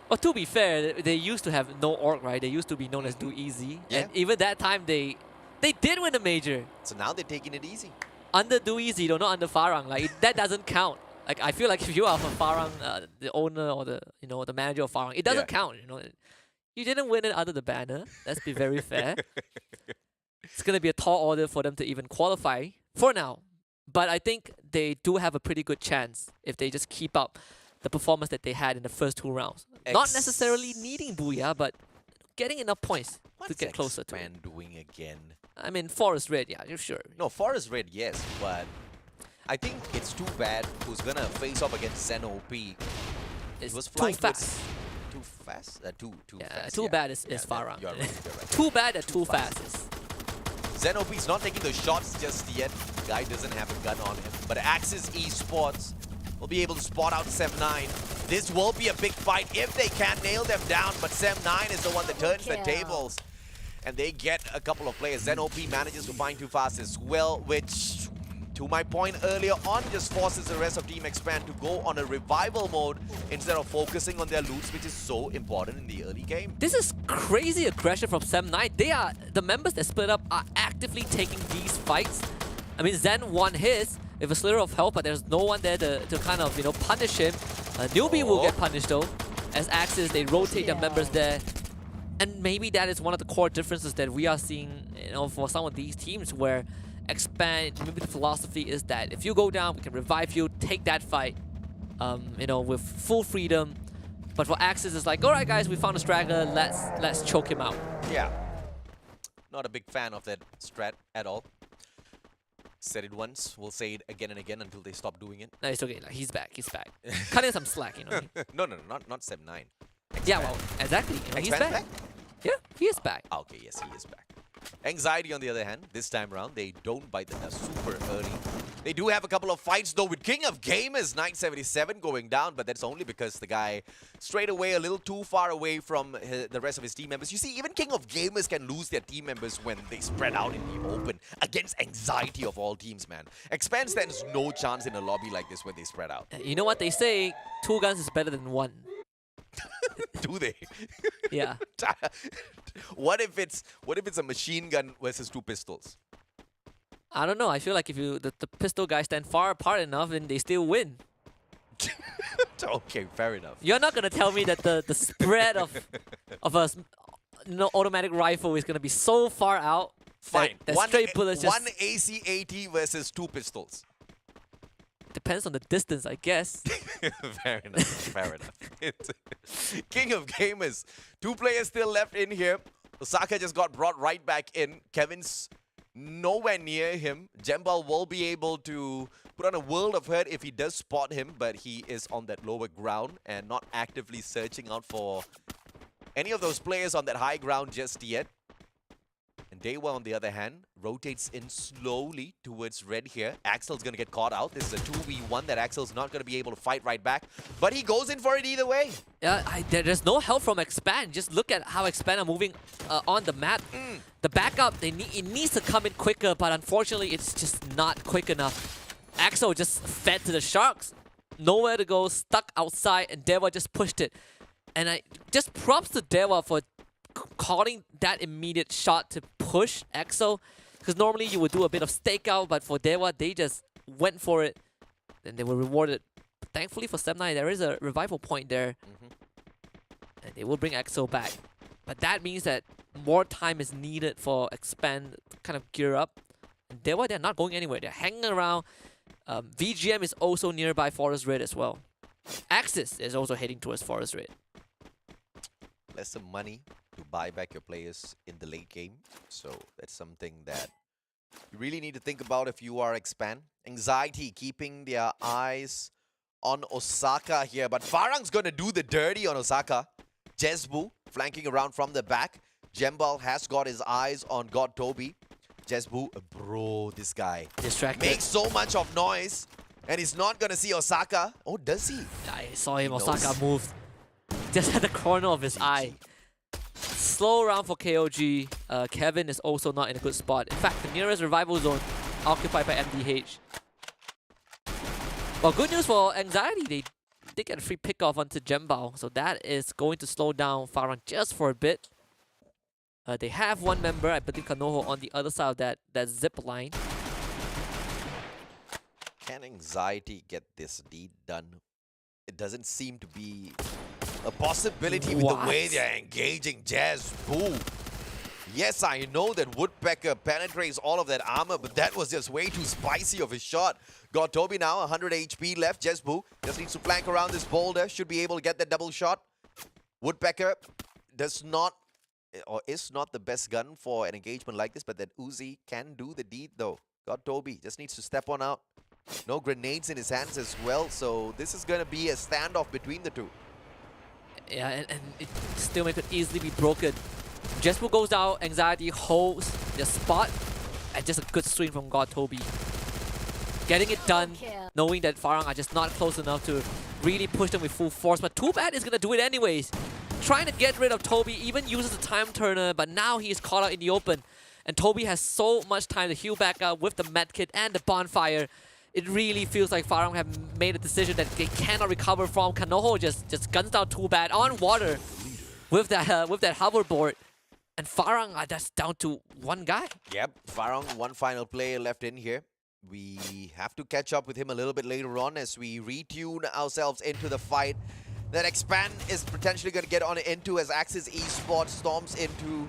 Well, to be fair, they used to have no org, right? They used to be known as Do Easy. Yeah. And even that time, they did win a major. So now they're taking it easy. Under Do Easy, though, not under FARANG. Like, that doesn't count. Like, I feel like if you are for FARANG, the owner or the manager of FARANG, it doesn't count. You didn't win it under the banner. Let's be very fair. It's gonna be a tall order for them to even qualify for now. But I think they do have a pretty good chance if they just keep up the performance that they had in the first 2 rounds. Not necessarily needing Booyah, but getting enough points to get closer to it. What's X-Man doing again? I mean, Forest Red, yeah, you're sure. No, Forest Red, yes, but I think it's too bad who's gonna face off against Zen OP. It's was too fast. Too fast? Too fast. Too bad is FARANG. You're right. Too bad that too fast is. Zen OP's not taking the shots just yet. Guy doesn't have a gun on him. But Axis Esports will be able to spot out Sem9. This will be a big fight if they can nail them down, but Sem9 is the one that turns the tables. And they get a couple of players. Zen OP manages to find Too Fast as well, which, to my point earlier on, just forces the rest of Team Expand to go on a revival mode instead of focusing on their loots, which is so important in the early game. This is crazy aggression from Sem9. The members that split up are actively taking these fights. I mean, Zen won his with a slither of health, but there's no one there to kind of, punish him. Newbie will get punished though, as Axis, they rotate their members there. And maybe that is one of the core differences that we are seeing, for some of these teams where Expand, maybe the philosophy is that if you go down, we can revive you, take that fight, with full freedom. But for Axis, it's like, all right, guys, we found a straggler, let's choke him out. Yeah. Not a big fan of that strat at all. Said it once, we'll say it again and again until they stop doing it. No, it's okay. Like, he's back. Cutting some slack, No, not Sem9. Yeah, well, exactly. He's back. Yeah, he is back. Okay, yes, he is back. Anxiety, on the other hand, this time around, they don't bite the dust super early. They do have a couple of fights, though, with King of Gamers, 977 going down, but that's only because the guy straight away a little too far away from the rest of his team members. You see, even King of Gamers can lose their team members when they spread out in the open against Anxiety of all teams, man. Expand stands no chance in a lobby like this when they spread out. You know what they say? 2 guns is better than 1. Do they? Yeah. What if it's a machine gun versus 2 pistols? I don't know. I feel like if the pistol guys stand far apart enough, then they still win. Okay, fair enough. You're not gonna tell me that the spread of a automatic rifle is gonna be so far out. Fine. That straight bullets just... One AC-AT versus 2 pistols. Depends on the distance, I guess. Fair enough. Fair enough. King of Gamers. 2 players still left in here. Osaka just got brought right back in. Kevin's nowhere near him. Jembal will be able to put on a world of hurt if he does spot him, but he is on that lower ground and not actively searching out for any of those players on that high ground just yet. And DEWA, on the other hand, rotates in slowly towards red here. Axel's going to get caught out. This is a 2v1 that Axel's not going to be able to fight right back. But he goes in for it either way. Yeah, there's no help from Expand. Just look at how Expand are moving on the map. The backup, it needs to come in quicker, but unfortunately, it's just not quick enough. Axel just fed to the Sharks. Nowhere to go, stuck outside, and DEWA just pushed it. And I just props to DEWA for calling that immediate shot to push Axel, because normally you would do a bit of stakeout, but for DEWA, they just went for it, and they were rewarded. Thankfully for Step9, there is a revival point there, and they will bring Axel back. But that means that more time is needed for Expand to kind of gear up. And DEWA, they're not going anywhere. They're hanging around. VGM is also nearby Forest Red as well. Axis is also heading towards Forest Red. Less some money to buy back your players in the late game. So that's something that you really need to think about if you are Expand. Anxiety keeping their eyes on Osaka here. But FARANG's going to do the dirty on Osaka. Jesbu flanking around from the back. Jembal has got his eyes on God Toby. Jesbu, bro, this guy Distracted. makes so much of noise. And he's not going to see Osaka. Oh, does he? I saw him. He Osaka knows. moved just at the corner of his eye. Slow round for KOG. Kevin is also not in a good spot. In fact, the nearest revival zone occupied by MDH. Well, good news for Anxiety. They did get a free pickoff onto Jembal, so that is going to slow down Farang just for a bit. They have one member, I believe Kanoho, on the other side of that zip line. Can Anxiety get this deed done? It doesn't seem to be a possibility with the way they're engaging Jesbu. Yes, I know that Woodpecker penetrates all of that armor, but that was just way too spicy of a shot. Got Toby now, 100 HP left. Jesbu just needs to flank around this boulder. Should be able to get that double shot. Woodpecker does not, or is not the best gun for an engagement like this, but that Uzi can do the deed though. Got Toby, just needs to step on out. No grenades in his hands as well, so this is going to be a standoff between the two. Yeah, and it still could easily be broken. Jesper goes down, Anxiety holds the spot, and just a good swing from God Toby. Getting it done, knowing that Farang are just not close enough to really push them with full force, but Too Bad is going to do it anyways. Trying to get rid of Toby, even uses the time turner, but now he is caught out in the open. And Toby has so much time to heal back up with the medkit and the bonfire. It really feels like Farang have made a decision that they cannot recover from. Kanoho just guns down Too Bad on water with that hoverboard. And Farang are just down to one guy. Yep, Farang, one final player left in here. We have to catch up with him a little bit later on as we retune ourselves into the fight that Expand is potentially going to get on into as Axis Esports storms into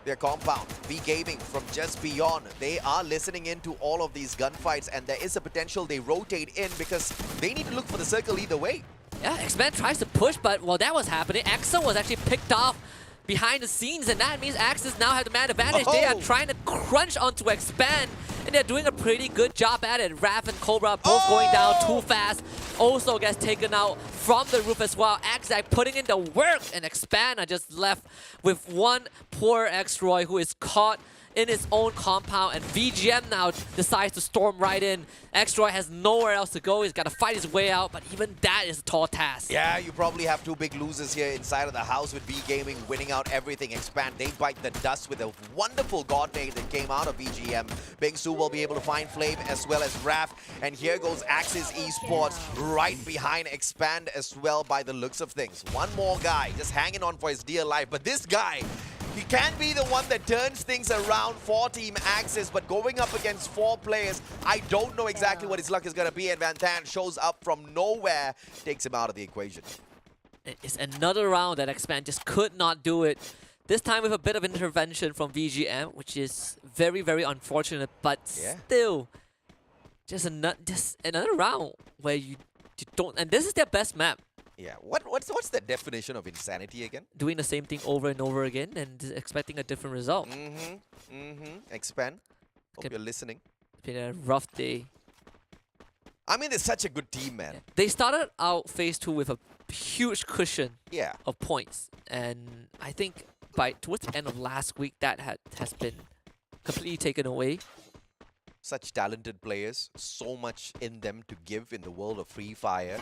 their compound. V Gaming from just beyond. They are listening into all of these gunfights, and there is a potential they rotate in because they need to look for the circle either way. Yeah, X-Men tries to push, but while that was happening, Axel was actually picked off behind the scenes, and that means Axis now have the man advantage. They are trying to crunch onto Expand, and they're doing a pretty good job at it. Raph and Cobra both going down too fast. Also gets taken out from the roof as well. Axai putting in the work, and Expand are just left with one poor X-Roy who is caught in his own compound, and VGM now decides to storm right in. X-Roy has nowhere else to go. He's got to fight his way out, but even that is a tall task. Yeah, you probably have two big losers here inside of the house with V Gaming winning out everything. Expand, they bite the dust with a wonderful god nade that came out of VGM. Bingsu will be able to find Flame as well as Raph, and here goes Axis Esports right behind Expand as well by the looks of things. One more guy just hanging on for his dear life, but this guy, he can be the one that turns things around for Team Axis, but going up against 4 players, I don't know exactly what his luck is going to be, and Van Tan shows up from nowhere, takes him out of the equation. It's another round that Expand just could not do it. This time with a bit of intervention from VGM, which is very, very unfortunate, but still, just another round where you don't, and this is their best map. Yeah, what's the definition of insanity again? Doing the same thing over and over again and expecting a different result. Expand. Hope you're listening. It's been a rough day. I mean, they're such a good team, man. They started out phase 2 with a huge cushion Yeah. of points, and I think towards the end of last week that has been completely taken away. Such talented players, so much in them to give in the world of Free Fire.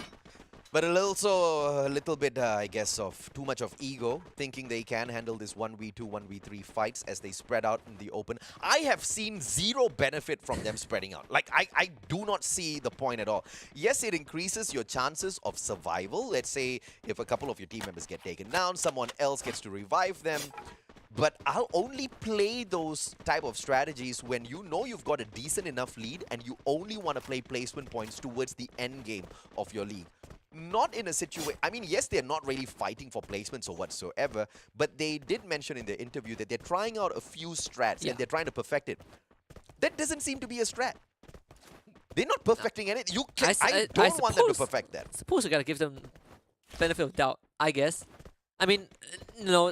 But a little bit, I guess, of too much of ego, thinking they can handle this 1v2, 1v3 fights as they spread out in the open. I have seen zero benefit from them spreading out. Like, I do not see the point at all. Yes, it increases your chances of survival. Let's say if a couple of your team members get taken down, someone else gets to revive them. But I'll only play those type of strategies when you know you've got a decent enough lead and you only want to play placement points towards the end game of your league. Not in a situation, I mean, yes, they're not really fighting for placements or whatsoever, but they did mention in their interview that they're trying out a few strats and they're trying to perfect it. That doesn't seem to be a strat. They're not perfecting it. I don't want them to perfect that. I suppose you gotta give them benefit of doubt, I guess. I mean,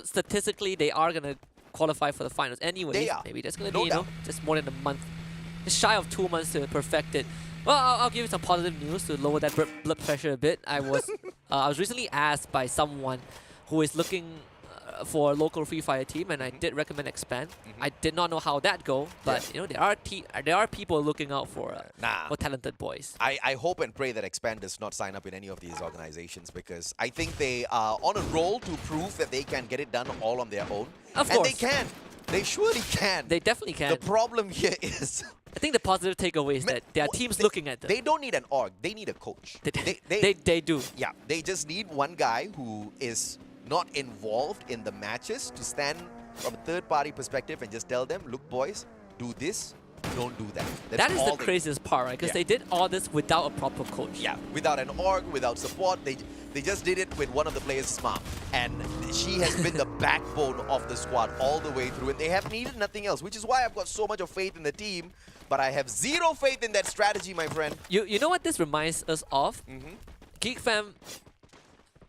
statistically, they are gonna qualify for the finals anyway. They are. Maybe that's gonna be, just more than a month. Just shy of 2 months to perfect it. Well, I'll give you some positive news to lower that blood pressure a bit. I was recently asked by someone who is looking for a local Free Fire team, and I did recommend Expand. I did not know how that go, but there are people looking out for talented boys. I hope and pray that Expand does not sign up in any of these organizations, because I think they are on a roll to prove that they can get it done all on their own. Of course. And they can. They surely can. They definitely can. The problem here is... I think the positive takeaway is that there are teams looking at them. They don't need an org. They need a coach. They do. Yeah, they just need one guy who is not involved in the matches to stand from a third-party perspective and just tell them, look, boys, do this, don't do that. That is the craziest part, right? Because they did all this without a proper coach. Yeah, without an org, without support. They just did it with one of the players' mom. And she has been the backbone of the squad all the way through. And they have needed nothing else, which is why I've got so much of faith in the team. But I have zero faith in that strategy, my friend. You know what this reminds us of? Geek Fam,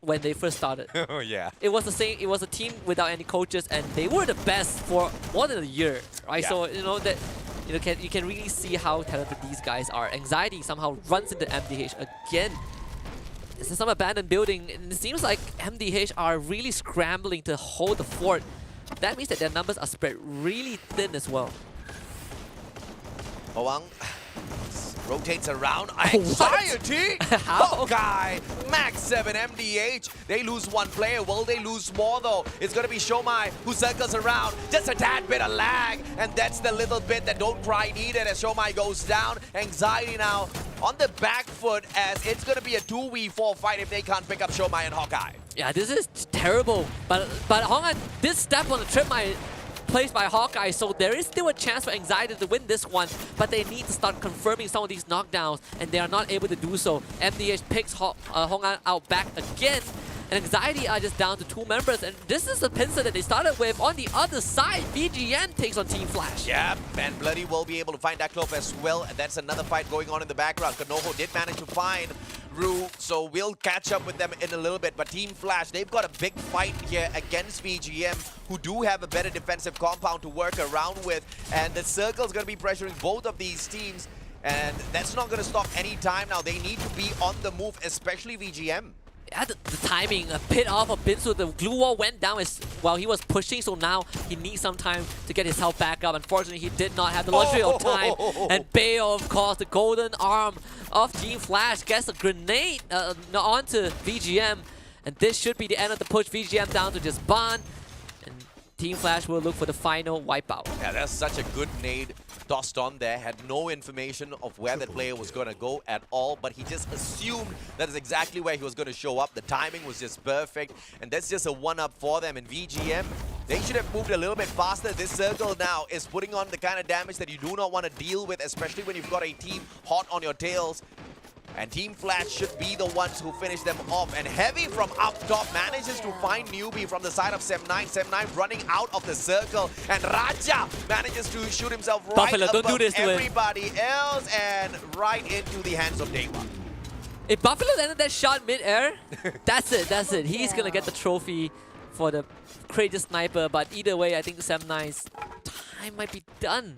when they first started. Oh, yeah. It was the same. It was a team without any coaches, and they were the best for more than a year, right? Yeah. So you can really see how talented these guys are. Anxiety somehow runs into MDH again. This is some abandoned building, and it seems like MDH are really scrambling to hold the fort. That means that their numbers are spread really thin as well. Hwang rotates around. Anxiety! Hawkeye! Max 7 MDH. They lose one player. Will they lose more though? It's going to be Shomai who circles around. Just a tad bit of lag. And that's the little bit that Don't Cry needed as Shomai goes down. Anxiety now on the back foot as it's going to be a 2v4 fight if they can't pick up Shomai and Hawkeye. Yeah, this is terrible. But Hwang did step on the trip mine placed by Hawkeye, so there is still a chance for Anxiety to win this one, but they need to start confirming some of these knockdowns, and they are not able to do so. MDH picks Hwang out back again, and Anxiety are just down to 2 members, and this is the pincer that they started with. On the other side, VGN takes on Team Flash. Yeah, and Bloody will be able to find that clove as well, and that's another fight going on in the background. Kanoho did manage to find Rue, so we'll catch up with them in a little bit, but Team Flash, they've got a big fight here against VGM, who do have a better defensive compound to work around with, and the circle's going to be pressuring both of these teams, and that's not going to stop any time now. They need to be on the move, especially VGM. Yeah, the timing, a pit off of Binsu, the glue wall went down while he was pushing, so now he needs some time to get his health back up. Unfortunately, he did not have the luxury of time. And Bayo, of course, the golden arm of Team Flash, gets a grenade onto VGM. And this should be the end of the push. VGM down to just Ban. And Team Flash will look for the final wipeout. Yeah, that's such a good nade tossed on there. Had no information of where that player was going to go at all, but he just assumed that is exactly where he was going to show up. The timing was just perfect, and that's just a one-up for them. In VGM, they should have moved a little bit faster. This circle now is putting on the kind of damage that you do not want to deal with, especially when you've got a team hot on your tails. And Team Flash should be the ones who finish them off. And Heavy from up top manages to find Newbie from the side of Sem9. Sem9 running out of the circle. And Raja manages to shoot himself right Buffalo, above don't do this to everybody else and right into the hands of DEWA. If Buffalo ended that shot mid-air, that's it. He's going to get the trophy for the craziest sniper. But either way, I think Sem9's time might be done.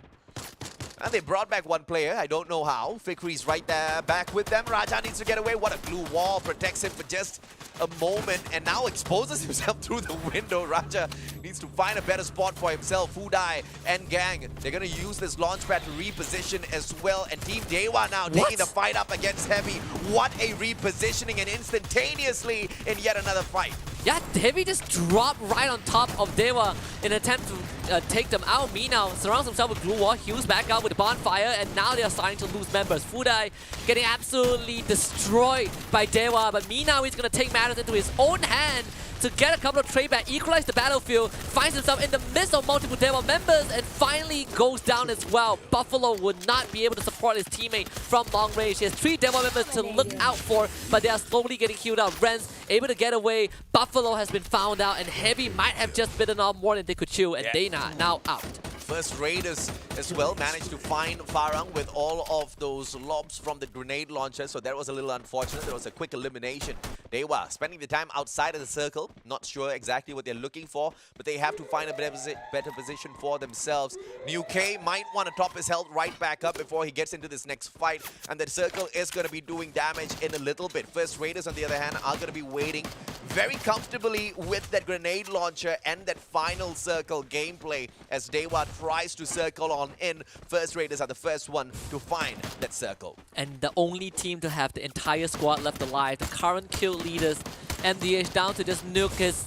And they brought back one player. I don't know how. Fikri's right there, back with them. Raja needs to get away. What a glue wall. Protects him for just a moment and now exposes himself through the window. Raja needs to find a better spot for himself. Fudai and Gang, they're going to use this launch pad to reposition as well. And Team DEWA now taking the fight up against Heavy. What a repositioning, and instantaneously in yet another fight. Yeah, Heavy just dropped right on top of DEWA in an attempt to take them out. Me now surrounds himself with glue wall, heals back out with the bonfire, and now they are starting to lose members. Fudai getting absolutely destroyed by DEWA, but Me now is going to take matters into his own hand to get a couple of trade back, equalize the battlefield, finds himself in the midst of multiple DEWA members, and finally goes down as well. Buffalo would not be able to support his teammate from long range. He has 3 DEWA members to look out for, but they are slowly getting healed out. Ren's able to get away. Buffalo has been found out, and Heavy might have just bitten off more than they could chew, and they are now out. First Raiders as well managed to find Farang with all of those lobs from the grenade launcher, so that was a little unfortunate. There was a quick elimination. DEWA spending the time outside of the circle, not sure exactly what they're looking for, but they have to find a better position for themselves. New K might want to top his health right back up before he gets into this next fight, and the circle is going to be doing damage in a little bit. First Raiders, on the other hand, are going to be waiting very comfortably with that grenade launcher and that final circle gameplay as DEWA tries to circle on in. First Raiders are the first one to find that circle. And the only team to have the entire squad left alive, the current kill leaders, MDH down to just Nuke his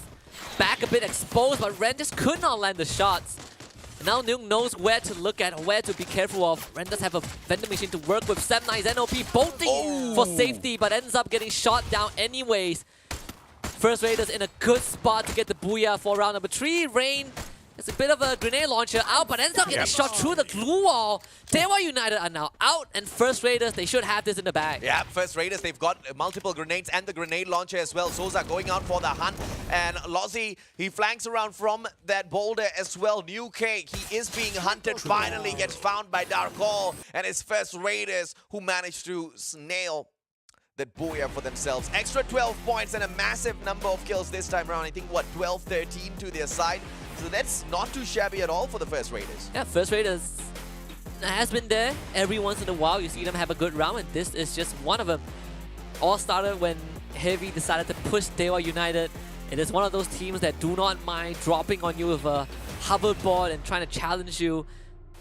back a bit exposed, but Ren just could not land the shots. Now Nuke knows where to look at, where to be careful of. Ren does have a vending machine to work with. 7-9's NOP bolting for safety, but ends up getting shot down anyways. First Raiders in a good spot to get the booyah for round number 3. Rain, it's a bit of a grenade launcher out, but ends up getting shot through the glue wall. DEWA United are now out, and First Raiders, they should have this in the bag. Yeah, First Raiders, they've got multiple grenades and the grenade launcher as well. Souza going out for the hunt, and Lozzy, he flanks around from that boulder as well. New K, he is being hunted, finally gets found by Darkol, and it's First Raiders who managed to nail that booyah for themselves. Extra 12 points and a massive number of kills this time around. I think, what, 12-13 to their side? So that's not too shabby at all for the First Raiders. Yeah, First Raiders has been there. Every once in a while, you see them have a good round, and this is just one of them. All started when Heavy decided to push DEWA United. It is one of those teams that do not mind dropping on you with a hoverboard and trying to challenge you.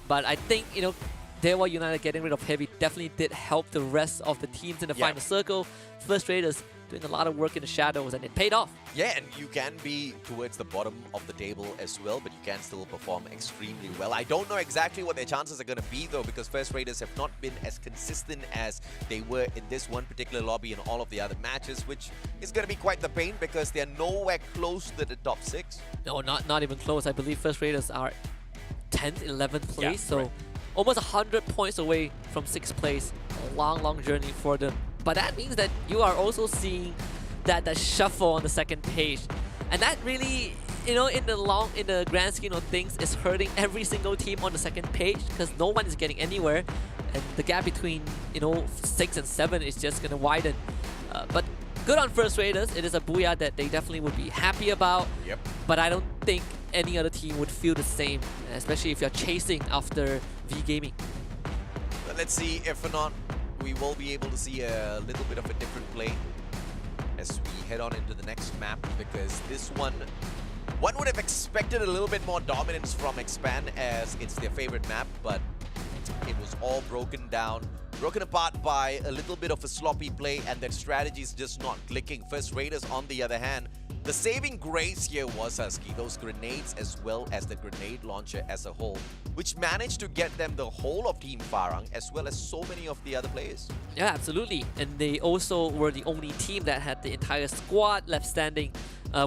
But I think, you know, DEWA United getting rid of Heavy definitely did help the rest of the teams in the final circle. First Raiders doing a lot of work in the shadows, and it paid off. Yeah, and you can be towards the bottom of the table as well, but you can still perform extremely well. I don't know exactly what their chances are going to be, though, because First Raiders have not been as consistent as they were in this one particular lobby and all of the other matches, which is going to be quite the pain because they're nowhere close to the top 6. No, not even close. I believe First Raiders are 10th, 11th place, Yeah, so right. almost 100 points away from 6th place. A long journey for them. But that means that you are also seeing that shuffle on the second page. And that really, you know, in the grand scheme of things, is hurting every single team on the second page because no one is getting anywhere. And the gap between, you know, 6 and 7 is just going to widen. But good on First Raiders. It is a booyah that they definitely would be happy about. Yep. But I don't think any other team would feel the same, especially if you're chasing after V Gaming. But let's see if or not we will be able to see a little bit of a different play as we head on into the next map, because this one would have expected a little bit more dominance from Expand as it's their favorite map, but it was all broken apart by a little bit of a sloppy play, and that strategy is just not clicking. First Raiders, on the other hand, the saving grace here was Husky, those grenades as well as the grenade launcher as a whole, which managed to get them the whole of Team Farang as well as so many of the other players. Yeah, absolutely. And they also were the only team that had the entire squad left standing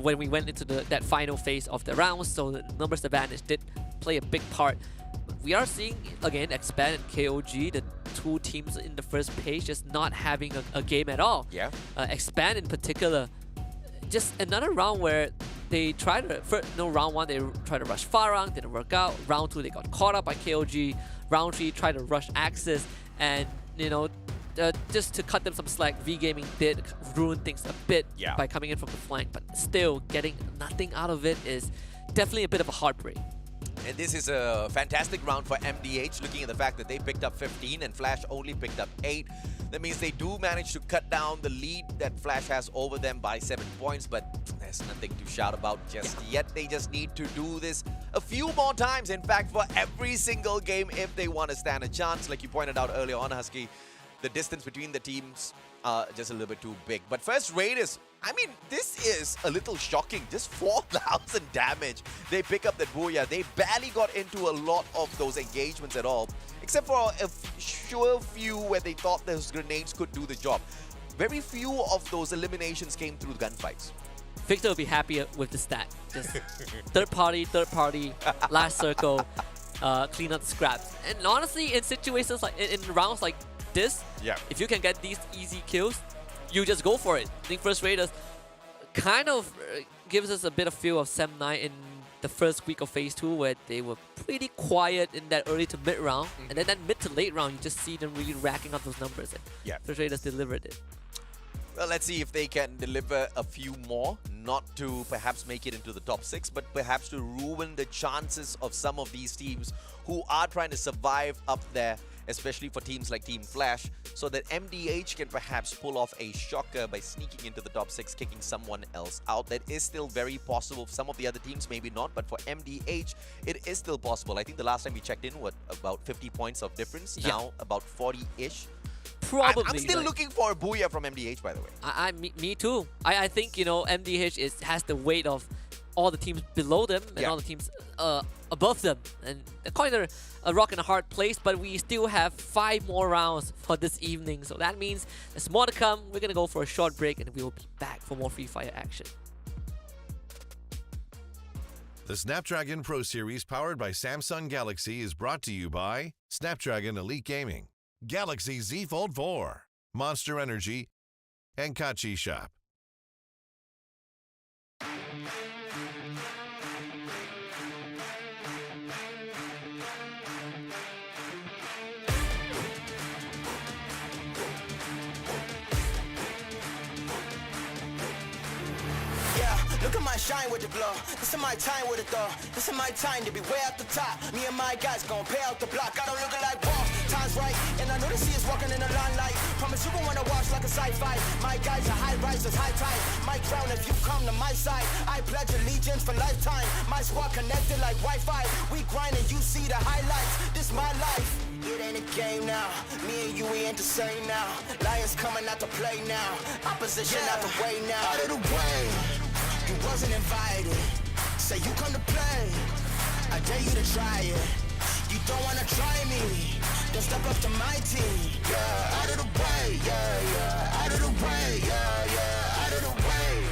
when we went into that final phase of the round, so the numbers advantage did play a big part. But we are seeing, again, Expand and KOG, the two teams in the first page, just not having a game at all. Yeah. Expand in particular, just another round where they tried to, round 1 they tried to rush Farang, didn't work out. Round 2 they got caught up by KOG. Round 3 tried to rush Axis, and you know, just to cut them some slack, V Gaming did ruin things a bit by coming in from the flank, but still getting nothing out of it is definitely a bit of a heartbreak. And this is a fantastic round for MDH, looking at the fact that they picked up 15 and Flash only picked up 8. That means they do manage to cut down the lead that Flash has over them by 7 points, but there's nothing to shout about just yet. They just need to do this a few more times, in fact, for every single game if they want to stand a chance. Like you pointed out earlier on, Husky, the distance between the teams just a little bit too big. But first, Raiders, I mean, this is a little shocking. Just 4,000 damage. They pick up that Booyah. They barely got into a lot of those engagements at all, except for a sure few where they thought those grenades could do the job. Very few of those eliminations came through gunfights. Victor will be happy with the stat. Just third party, last circle, clean up the scraps. And honestly, in situations like in rounds like this, if you can get these easy kills, you just go for it. I think First Raiders kind of gives us a bit of feel of Sem9 in the first week of Phase 2, where they were pretty quiet in that early to mid round, and then that mid to late round, you just see them really racking up those numbers. And First Raiders delivered it. Well, let's see if they can deliver a few more, not to perhaps make it into the top 6, but perhaps to ruin the chances of some of these teams who are trying to survive up there, especially for teams like Team Flash, so that MDH can perhaps pull off a shocker by sneaking into the top 6, kicking someone else out. That is still very possible. For some of the other teams, maybe not, but for MDH, it is still possible. I think the last time we checked in, what, about 50 points of difference? Now, about 40-ish. Probably. I'm still looking for a Booyah from MDH, by the way. Me too. I think, you know, MDH has the weight of all the teams below them and all the teams above them. And they're quite a rock and a hard place, but we still have 5 more rounds for this evening. So that means there's more to come. We're going to go for a short break and we will be back for more Free Fire action. The Snapdragon Pro Series powered by Samsung Galaxy is brought to you by Snapdragon Elite Gaming, Galaxy Z Fold 4, Monster Energy, and Kachi Shop. Look at my shine with the glow. This is my time with it though. This is my time to be way at the top. Me and my guys gon' pay out the block. I don't look like boss. Time's right, and I know they see us walking in the limelight. Promise you gon' wanna watch like a sci-fi. My guys are high risers, high tide. My crown if you come to my side. I pledge allegiance for lifetime. My squad connected like Wi-Fi. We grind and you see the highlights. This my life. It ain't a game now. Me and you, we ain't the same now. Lions coming out to play now. Opposition out the way now. Out of the way. You wasn't invited. Say you come to play. I dare you to try it. You don't wanna try me. Then step up to my team. Yeah, out of the way. Yeah, yeah. Out of the way. Yeah, yeah. Out of the way.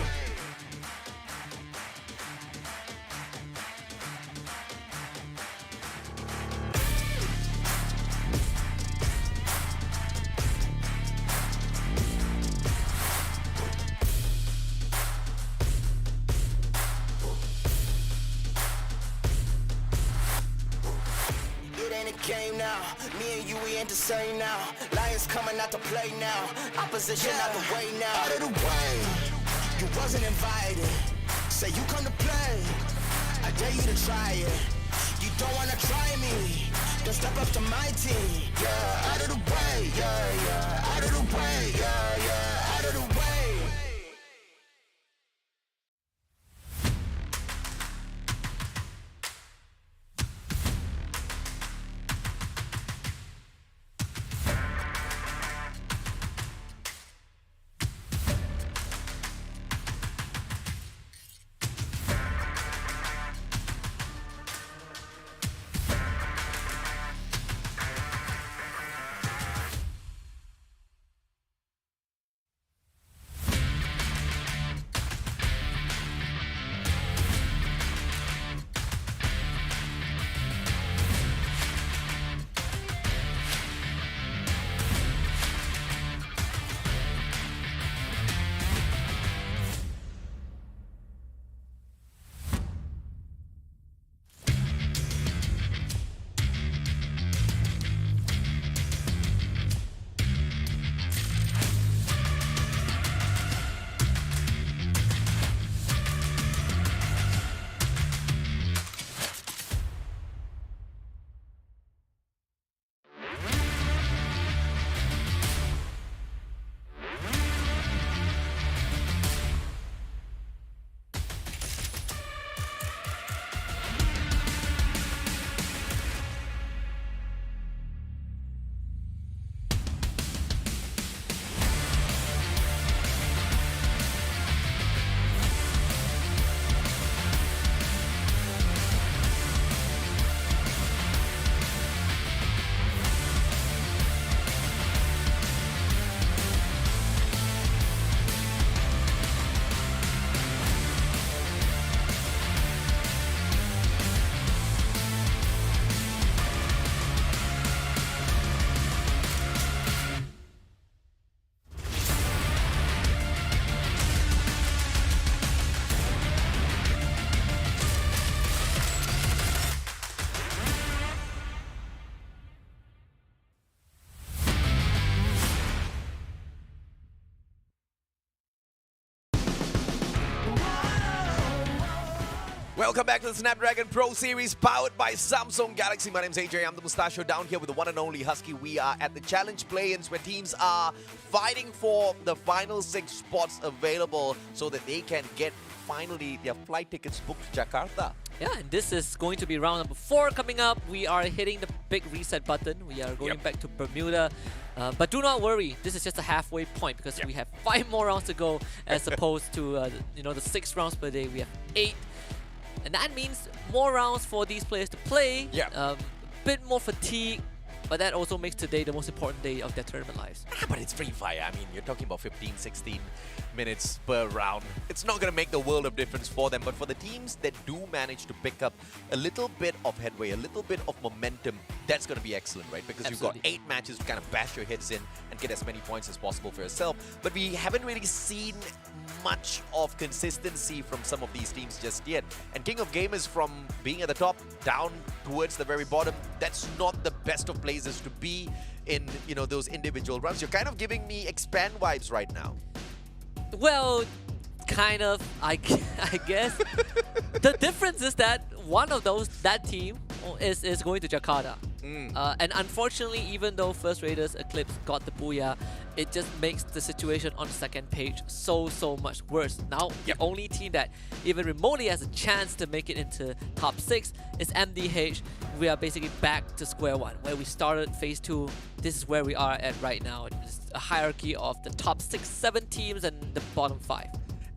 Game now, me and you, we ain't the same now. Lions coming out to play now. Opposition out the way now. Out of the way, you wasn't invited. Say you come to play, I dare you to try it. You don't wanna try me, then step up to my team. Yeah, out of the way, yeah, yeah. Out of the way, yeah, yeah. Out of the way. Welcome back to the Snapdragon Pro Series powered by Samsung Galaxy. My name's AJ. I'm the Mustachio down here with the one and only Husky. We are at the challenge play-ins where teams are fighting for the final 6 spots available so that they can get finally their flight tickets booked to Jakarta. Yeah, and this is going to be round number 4 coming up. We are hitting the big reset button. We are going back to Bermuda. But do not worry, this is just a halfway point because we have 5 more rounds to go as opposed to the 6 rounds per day. We have 8. And that means more rounds for these players to play. A bit more fatigue. But that also makes today the most important day of their tournament lives. But it's free fire. I mean, you're talking about 15, 16 minutes per round. It's not going to make the world of difference for them. But for the teams that do manage to pick up a little bit of headway, a little bit of momentum, that's going to be excellent, right? Because you've got 8 matches to kind of bash your hits in and get as many points as possible for yourself. But we haven't really seen much of consistency from some of these teams just yet. And King of Gamers, from being at the top down towards the very bottom, that's not the best of places to be in, those individual runs. You're kind of giving me Expand vibes right now. Well, kind of, I guess. The difference is that one of that team is going to Jakarta. And unfortunately, even though First Raiders Eclipse got the booyah, it just makes the situation on the second page so much worse. Now, the only team that even remotely has a chance to make it into top 6 is MDH. We are basically back to square one, where we started phase 2. This is where we are at right now. It's a hierarchy of the top 6, 7 teams and the bottom 5.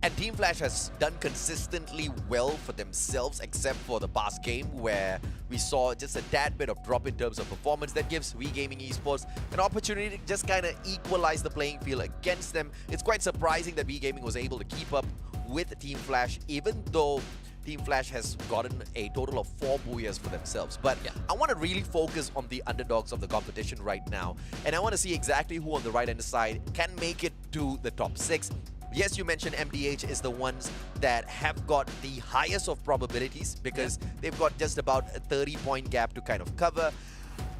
And Team Flash has done consistently well for themselves, except for the past game where we saw just a tad bit of drop in terms of performance. That gives We Gaming Esports an opportunity to just kind of equalize the playing field against them. It's quite surprising that We Gaming was able to keep up with Team Flash, even though Team Flash has gotten a total of 4 booyahs for themselves. But I want to really focus on the underdogs of the competition right now. And I want to see exactly who on the right-hand side can make it to the top 6. Yes, you mentioned MDH is the ones that have got the highest of probabilities because they've got just about a 30-point gap to kind of cover.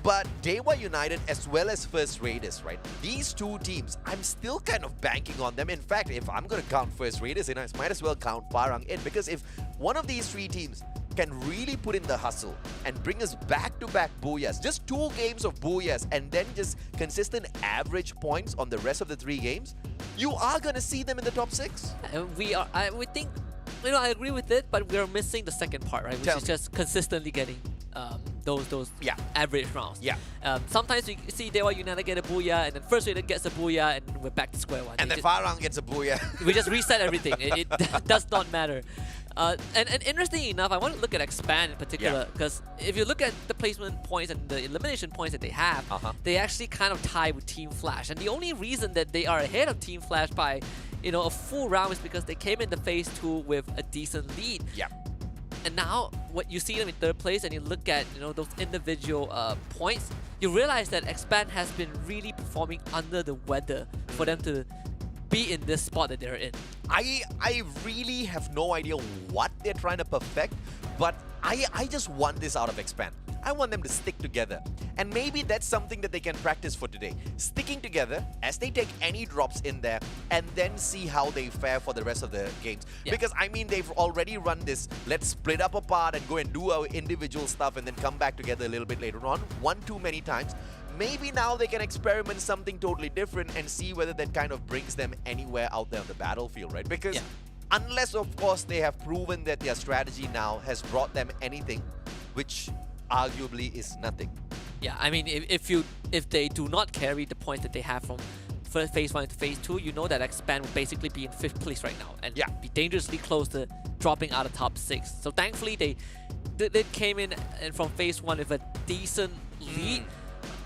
But DEWA United as well as First Raiders, right? These 2 teams, I'm still kind of banking on them. In fact, if I'm going to count First Raiders in, I might as well count FARANG in, because if one of these 3 teams can really put in the hustle and bring us back-to-back booyahs, just 2 games of booyahs and then just consistent average points on the rest of the 3 games, you are going to see them in the top 6. We think, I agree with it, but we're missing the second part, right? Which is just consistently getting those average rounds. Sometimes we see DEWA United get a booyah, and then First Raider gets a booyah, and we're back to square one. And then FARANG gets a booyah. We just reset everything. It does not matter. And interestingly enough, I want to look at Expand in particular, because if you look at the placement points and the elimination points that they have, they actually kind of tie with Team Flash. And the only reason that they are ahead of Team Flash by a full round is because they came into phase 2 with a decent lead. And now, what you see them in 3rd place, and you look at those individual points, you realize that Expand has been really performing under the weather for them to be in this spot that they're in. I really have no idea what they're trying to perfect, but I just want this out of Expand. I want them to stick together. And maybe that's something that they can practice for today. Sticking together as they take any drops in there and then see how they fare for the rest of the games. Because, I mean, they've already run this, let's split up apart and go and do our individual stuff and then come back together a little bit later on, one too many times. Maybe now they can experiment something totally different and see whether that kind of brings them anywhere out there on the battlefield, right? Because unless, of course, they have proven that their strategy now has brought them anything, which arguably is nothing. I mean, if they do not carry the points that they have from phase 1 to phase 2, you know that Expand will basically be in 5th place right now and be dangerously close to dropping out of top 6. So thankfully, they came in from phase 1 with a decent lead.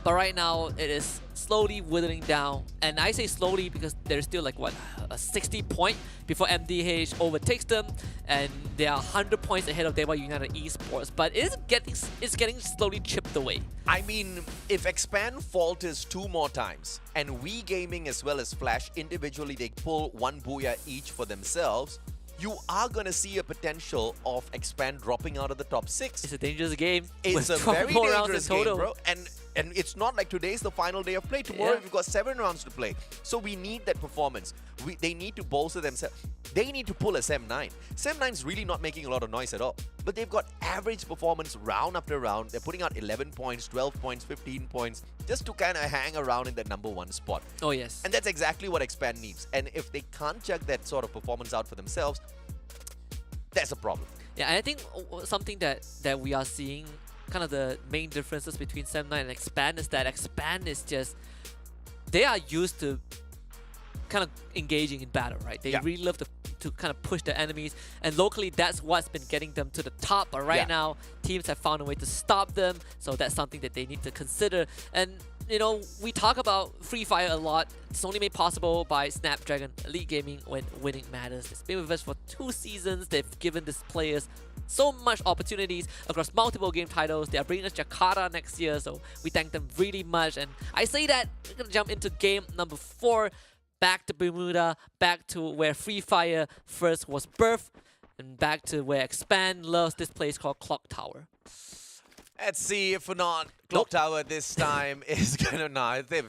But right now, it is slowly withering down. And I say slowly because there's still like, what, a 60 point before MDH overtakes them. And they are 100 points ahead of DEWA United Esports. But it's getting slowly chipped away. I mean, if Expand falters 2 more times, and We Gaming as well as Flash, individually they pull 1 booyah each for themselves, you are going to see a potential of Expand dropping out of the top 6. It's a dangerous game. It's a very dangerous game, bro. And And it's not like today's the final day of play. Tomorrow we've got 7 rounds to play. So we need that performance. They need to bolster themselves. They need to pull a SEM9. SEM9's really not making a lot of noise at all. But they've got average performance round after round. They're putting out 11 points, 12 points, 15 points, just to kind of hang around in that #1 spot. Oh, yes. And that's exactly what Expand needs. And if they can't check that sort of performance out for themselves, that's a problem. Yeah, and I think something that we are seeing, kind of the main differences between SEM9 and Expand is that Expand is just, they are used to kind of engaging in battle, right? They really love to kind of push the enemies, and locally that's what's been getting them to the top. But right now, teams have found a way to stop them, so that's something that they need to consider. And you know, we talk about Free Fire a lot. It's only made possible by Snapdragon Elite Gaming when winning matters. It's been with us for 2 seasons. They've given these players so much opportunities across multiple game titles. They are bringing us Jakarta next year, so we thank them really much. And I say that, we're going to jump into game number 4. Back to Bermuda, back to where Free Fire first was birthed, and back to where Expand loves this place called Clock Tower. Let's see if or not Clock Tower this time is gonna not. They're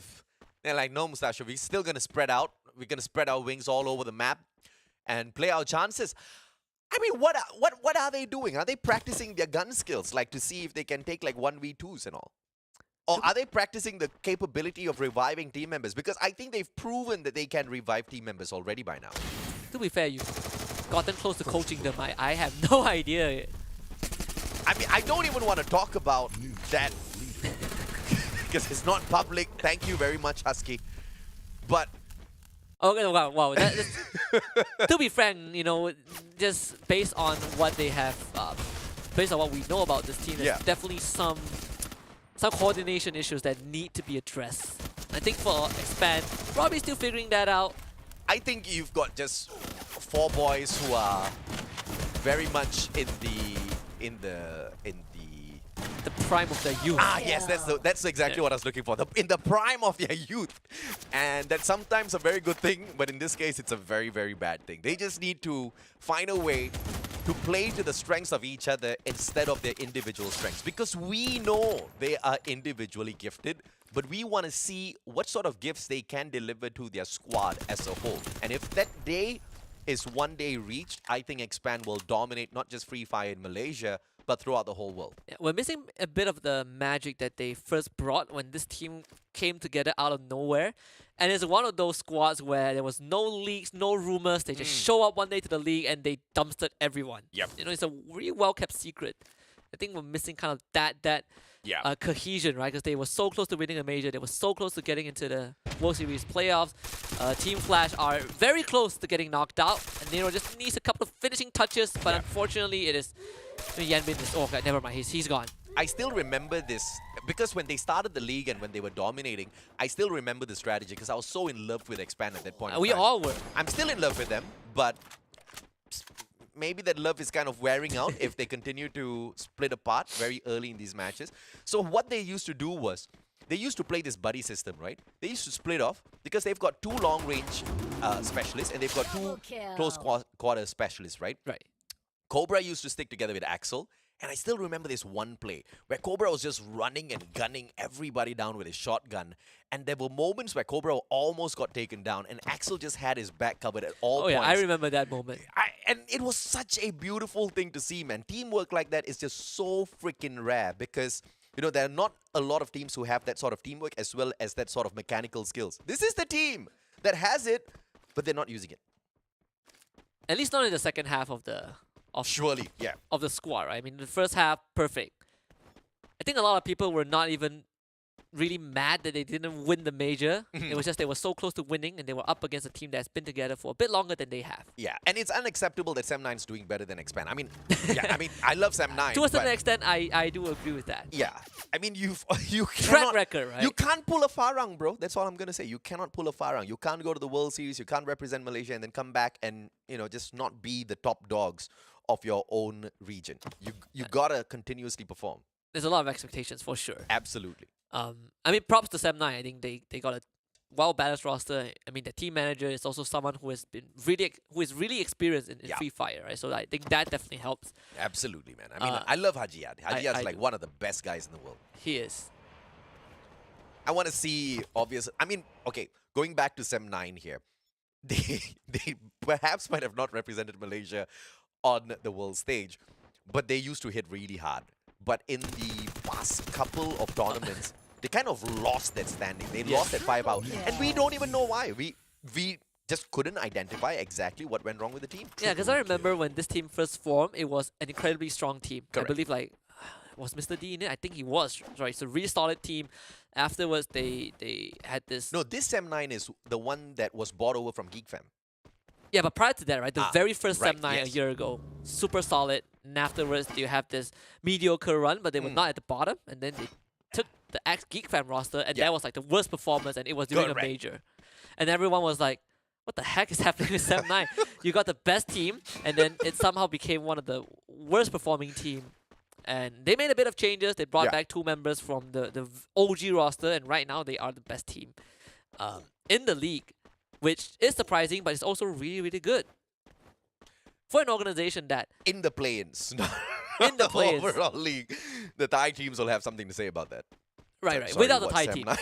like, no, Mustache, we're still gonna spread out. We're gonna spread our wings all over the map and play our chances. I mean, what are they doing? Are they practicing their gun skills, like to see if they can take like 1v2s and all? Or are they practicing the capability of reviving team members? Because I think they've proven that they can revive team members already by now. To be fair, you've gotten close to coaching them. I have no idea. I mean, I don't even want to talk about that because it's not public. Thank you very much, Husky. But okay, wow. To be frank, you know, just based on what they have, based on what we know about this team, there's definitely some coordination issues that need to be addressed. I think for Expand, probably still figuring that out. I think you've got just 4 boys who are very much in the prime of their youth. Ah, yes, that's exactly what I was looking for. In the prime of their youth. And that's sometimes a very good thing, but in this case, it's a very, very bad thing. They just need to find a way to play to the strengths of each other instead of their individual strengths. Because we know they are individually gifted, but we want to see what sort of gifts they can deliver to their squad as a whole. And if that day is one day reached, I think Expand will dominate not just Free Fire in Malaysia, but throughout the whole world. Yeah, we're missing a bit of the magic that they first brought when this team came together out of nowhere. And it's one of those squads where there was no leaks, no rumors. They just show up one day to the league and they dumpstered everyone. Yep. You know, it's a really well-kept secret. I think we're missing kind of that cohesion, right? Because they were so close to winning a major. They were so close to getting into the World Series playoffs. Team Flash are very close to getting knocked out. And Nero just needs a couple of finishing touches. But unfortunately, it is... Yanbin is... Oh, okay, never mind. He's gone. I still remember this because when they started the league and when they were dominating, I still remember the strategy because I was so in love with Expand at that point. We all were. I'm still in love with them, but maybe that love is kind of wearing out if they continue to split apart very early in these matches. So what they used to do was, they used to play this buddy system, right? They used to split off because they've got 2 long-range specialists and they've got 2 close quarter specialists, right? Right. Cobra used to stick together with Axel. And I still remember this one play where Cobra was just running and gunning everybody down with his shotgun. And there were moments where Cobra almost got taken down and Axel just had his back covered at all points. Oh yeah, I remember that moment. And it was such a beautiful thing to see, man. Teamwork like that is just so freaking rare because, you know, there are not a lot of teams who have that sort of teamwork as well as that sort of mechanical skills. This is the team that has it, but they're not using it. At least not in the second half of the... Surely, yeah. Of the squad, right? I mean, the first half, perfect. I think a lot of people were not even really mad that they didn't win the major. It was just they were so close to winning and they were up against a team that's been together for a bit longer than they have. Yeah, and it's unacceptable that SEM9 is doing better than Expand. I mean, I love SEM9. To a certain extent, I do agree with that. Yeah, I mean, you track record, right? You can't pull a FARANG, bro. That's all I'm gonna say. You cannot pull a FARANG. You can't go to the World Series. You can't represent Malaysia and then come back and, you know, just not be the top dogs of your own region. You gotta continuously perform. There's a lot of expectations for sure. Absolutely. I mean, props to SEM9. I think they got a well-balanced roster. I mean, the team manager is also someone who is really experienced in Free Fire, right? So I think that definitely helps. Absolutely, man. I mean, I love Hajiat. Hajiat's like one of the best guys in the world. He is. I want to see obvious. I mean, okay, going back to Sem 9 here, they perhaps might have not represented Malaysia on the world stage, but they used to hit really hard. But in the past couple of tournaments, they kind of lost that standing. They lost that 5 out, and we don't even know why. We just couldn't identify exactly what went wrong with the team. Yeah, because I remember when this team first formed, it was an incredibly strong team. Correct. I believe was Mr. D in it? I think he was. Right, it's a really solid team. Afterwards, they had this. No, this Sem 9 is the one that was bought over from GeekFam. Yeah, but prior to that, right, the very first right, Sem 9 yes. a year ago, super solid. And afterwards, you have this mediocre run, but they were not at the bottom. And then they took the ex-GeekFam roster, and that was like the worst performance, and it was during a major. And everyone was like, what the heck is happening with Sem 9? You got the best team, and then it somehow became one of the worst performing team. And they made a bit of changes. They brought back 2 members from the OG roster, and right now they are the best team in the league, which is surprising, but it's also really, really good for an organization that In the play-ins. In the play-ins. overall league, the Thai teams will have something to say about that. right, Sorry, without the what, Thai Sem team. 9?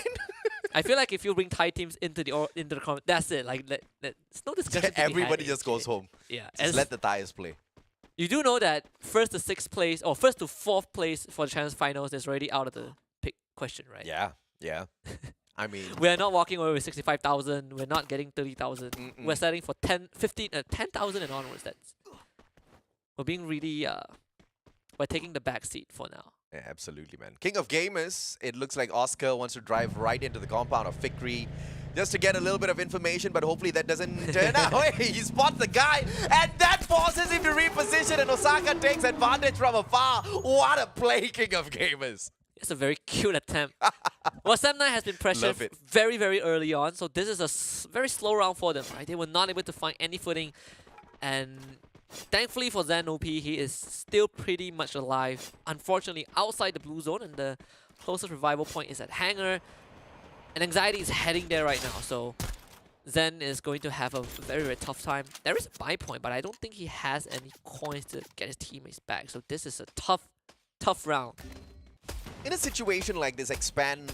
I feel like if you bring Thai teams into the comment, that's it. Like, it's no discussion. to be had. Everybody just goes home. Yeah, Just let the Thais play. you do know that first to 6th place or first to 4th place for the Challenge Finals is already out of the pick question, right? Yeah, yeah. I mean, We are not walking away with 65,000. We're not getting 30,000. We're setting for 10,000 and onwards. We're being really we're taking the back seat for now. yeah, absolutely, man. King of Gamers, it looks like Oscar wants to drive right into the compound of Fikri just to get a little bit of information, but hopefully that doesn't turn out. Hey, he spots the guy, and that forces him to reposition, and Osaka takes advantage from afar. What a play, King of Gamers. It's a very cute attempt. Well, Sem 9 has been pressured Love it. very, very early on, so this is a very slow round for them, right? They were not able to find any footing, and thankfully for Zen OP, he is still pretty much alive. Unfortunately, outside the blue zone, and the closest revival point is at Hangar, and Anxiety is heading there right now, so Zen is going to have a very, very tough time. There is a buy point, but I don't think he has any coins to get his teammates back, so this is a tough round. In a situation like this, Expand,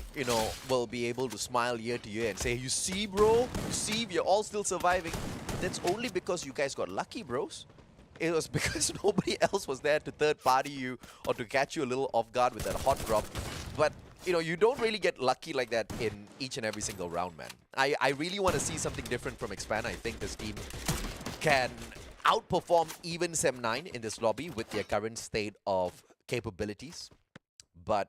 will be able to smile year to year and say, you see, bro? You see, we're all still surviving. That's only because you guys got lucky, bros. It was because nobody else was there to third-party you or to catch you a little off guard with that hot drop. But, you don't really get lucky like that in each and every single round, man. I really want to see something different from Expand. I think this team can outperform even Sem 9 in this lobby with their current state of capabilities. But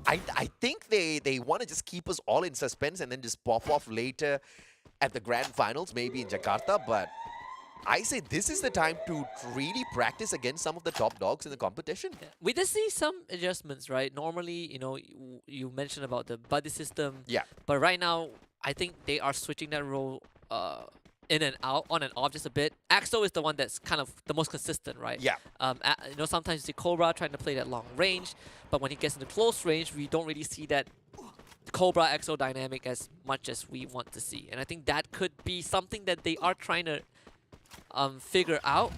I think they want to just keep us all in suspense and then just pop off later at the grand finals, maybe in Jakarta. But I say this is the time to really practice against some of the top dogs in the competition. Yeah. We did see some adjustments, right? Normally, you mentioned about the buddy system. Yeah. But right now, I think they are switching that role in and out, on and off just a bit. Axo is the one that's kind of the most consistent, right? Yeah. Sometimes you see Cobra trying to play that long range, but when he gets into close range, we don't really see that Cobra Axo dynamic as much as we want to see. And I think that could be something that they are trying to figure out.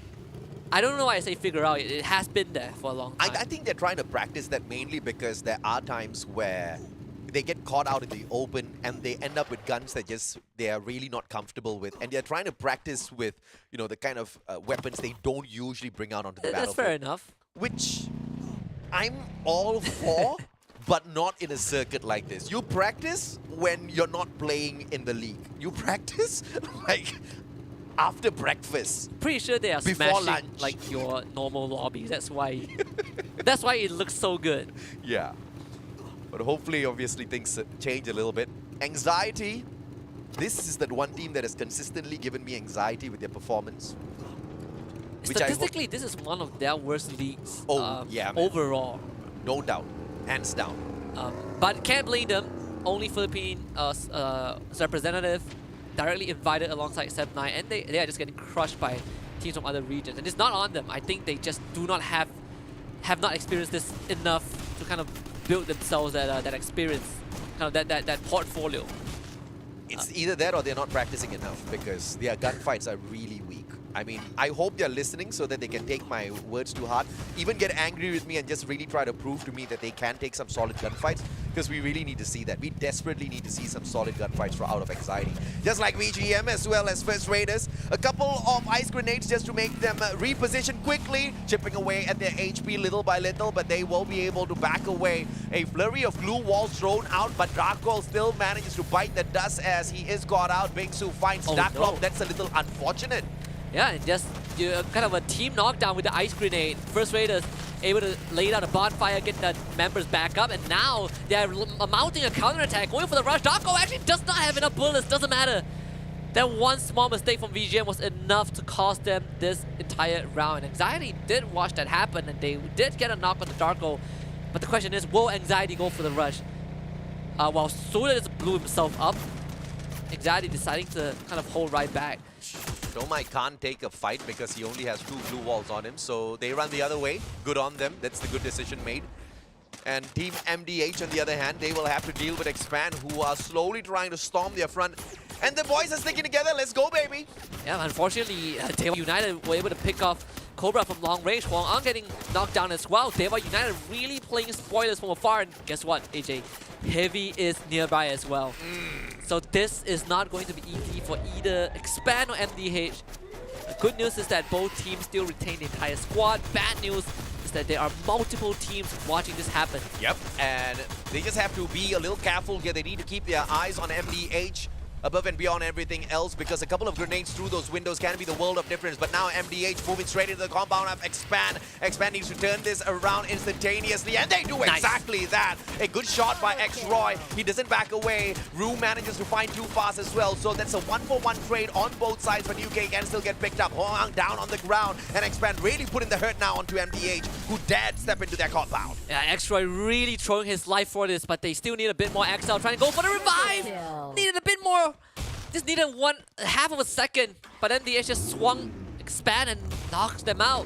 I don't know why I say figure out. It has been there for a long time. I think they're trying to practice that mainly because there are times where they get caught out in the open and they end up with guns that they are really not comfortable with, and they're trying to practice with the kind of weapons they don't usually bring out onto the battlefield. That's fair enough. Which I'm all for, but not in a circuit like this. You practice when you're not playing in the league. You practice like after breakfast. Pretty sure they are Before smashing lunch. like your normal lobbies. That's why it looks so good. Yeah. But hopefully, obviously, things change a little bit. Anxiety. This is that one team that has consistently given me anxiety with their performance. Statistically, this is one of their worst leagues yeah, man. overall. No doubt. Hands down. But can't blame them. Only Philippine representative directly invited alongside Sem 9, and they are just getting crushed by teams from other regions. And it's not on them. I think they just do not have not experienced this enough to kind of build themselves that experience, kind of that portfolio. It's either that or they're not practicing enough because their gunfights are really weak. I mean, I hope they're listening so that they can take my words to heart, even get angry with me and just really try to prove to me that they can take some solid gunfights, because we really need to see that. We desperately need to see some solid gunfights out of Anxiety. Just like VGM as well as First Raiders. A couple of ice grenades just to make them reposition quickly, chipping away at their HP little by little, but they will be able to back away. A flurry of glue walls thrown out, but Darko still manages to bite the dust as he is caught out. Bingsu finds Darklock. That's a little unfortunate. Yeah, and just kind of a team knockdown with the ice grenade. First Raiders able to lay down a bonfire, get the members back up, and now they're mounting a counterattack, going for the rush. Darko actually does not have enough bullets, doesn't matter. That one small mistake from VGM was enough to cost them this entire round. Anxiety did watch that happen, and they did get a knock on the Darko. But the question is, will Anxiety go for the rush? While Suda just blew himself up, Anxiety deciding to kind of hold right back. Domai can't take a fight because he only has 2 blue walls on him, so they run the other way. Good on them. That's the good decision made. And Team MDH, on the other hand, they will have to deal with Expand, who are slowly trying to storm their front. And the boys are sticking together. Let's go, baby. Yeah, unfortunately, DEWA United were able to pick off Cobra from long range. Huang An getting knocked down as well. DEWA United really playing spoilers from afar. And guess what, AJ? Heavy is nearby as well. So this is not going to be easy for either Expand or MDH. The good news is that both teams still retain the entire squad. Bad news is that there are multiple teams watching this happen. Yep, and they just have to be a little careful here. They need to keep their eyes on MDH above and beyond everything else, because a couple of grenades through those windows can be the world of difference. But now MDH moving straight into the compound of Expand. Expand needs to turn this around instantaneously, and they do exactly that. A good shot by X-Roy. He doesn't back away. Rue manages to find too fast as well, so that's a 1-for-1 trade on both sides, but UK can still get picked up. Hoang down on the ground, and Expand really putting the hurt now onto MDH, who dared step into their compound. Yeah, X-Roy really throwing his life for this, but they still need a bit more XL, trying to go for the revive! Needed a bit more. Just needed half of a second, but MDH just swung Expand and knocked them out.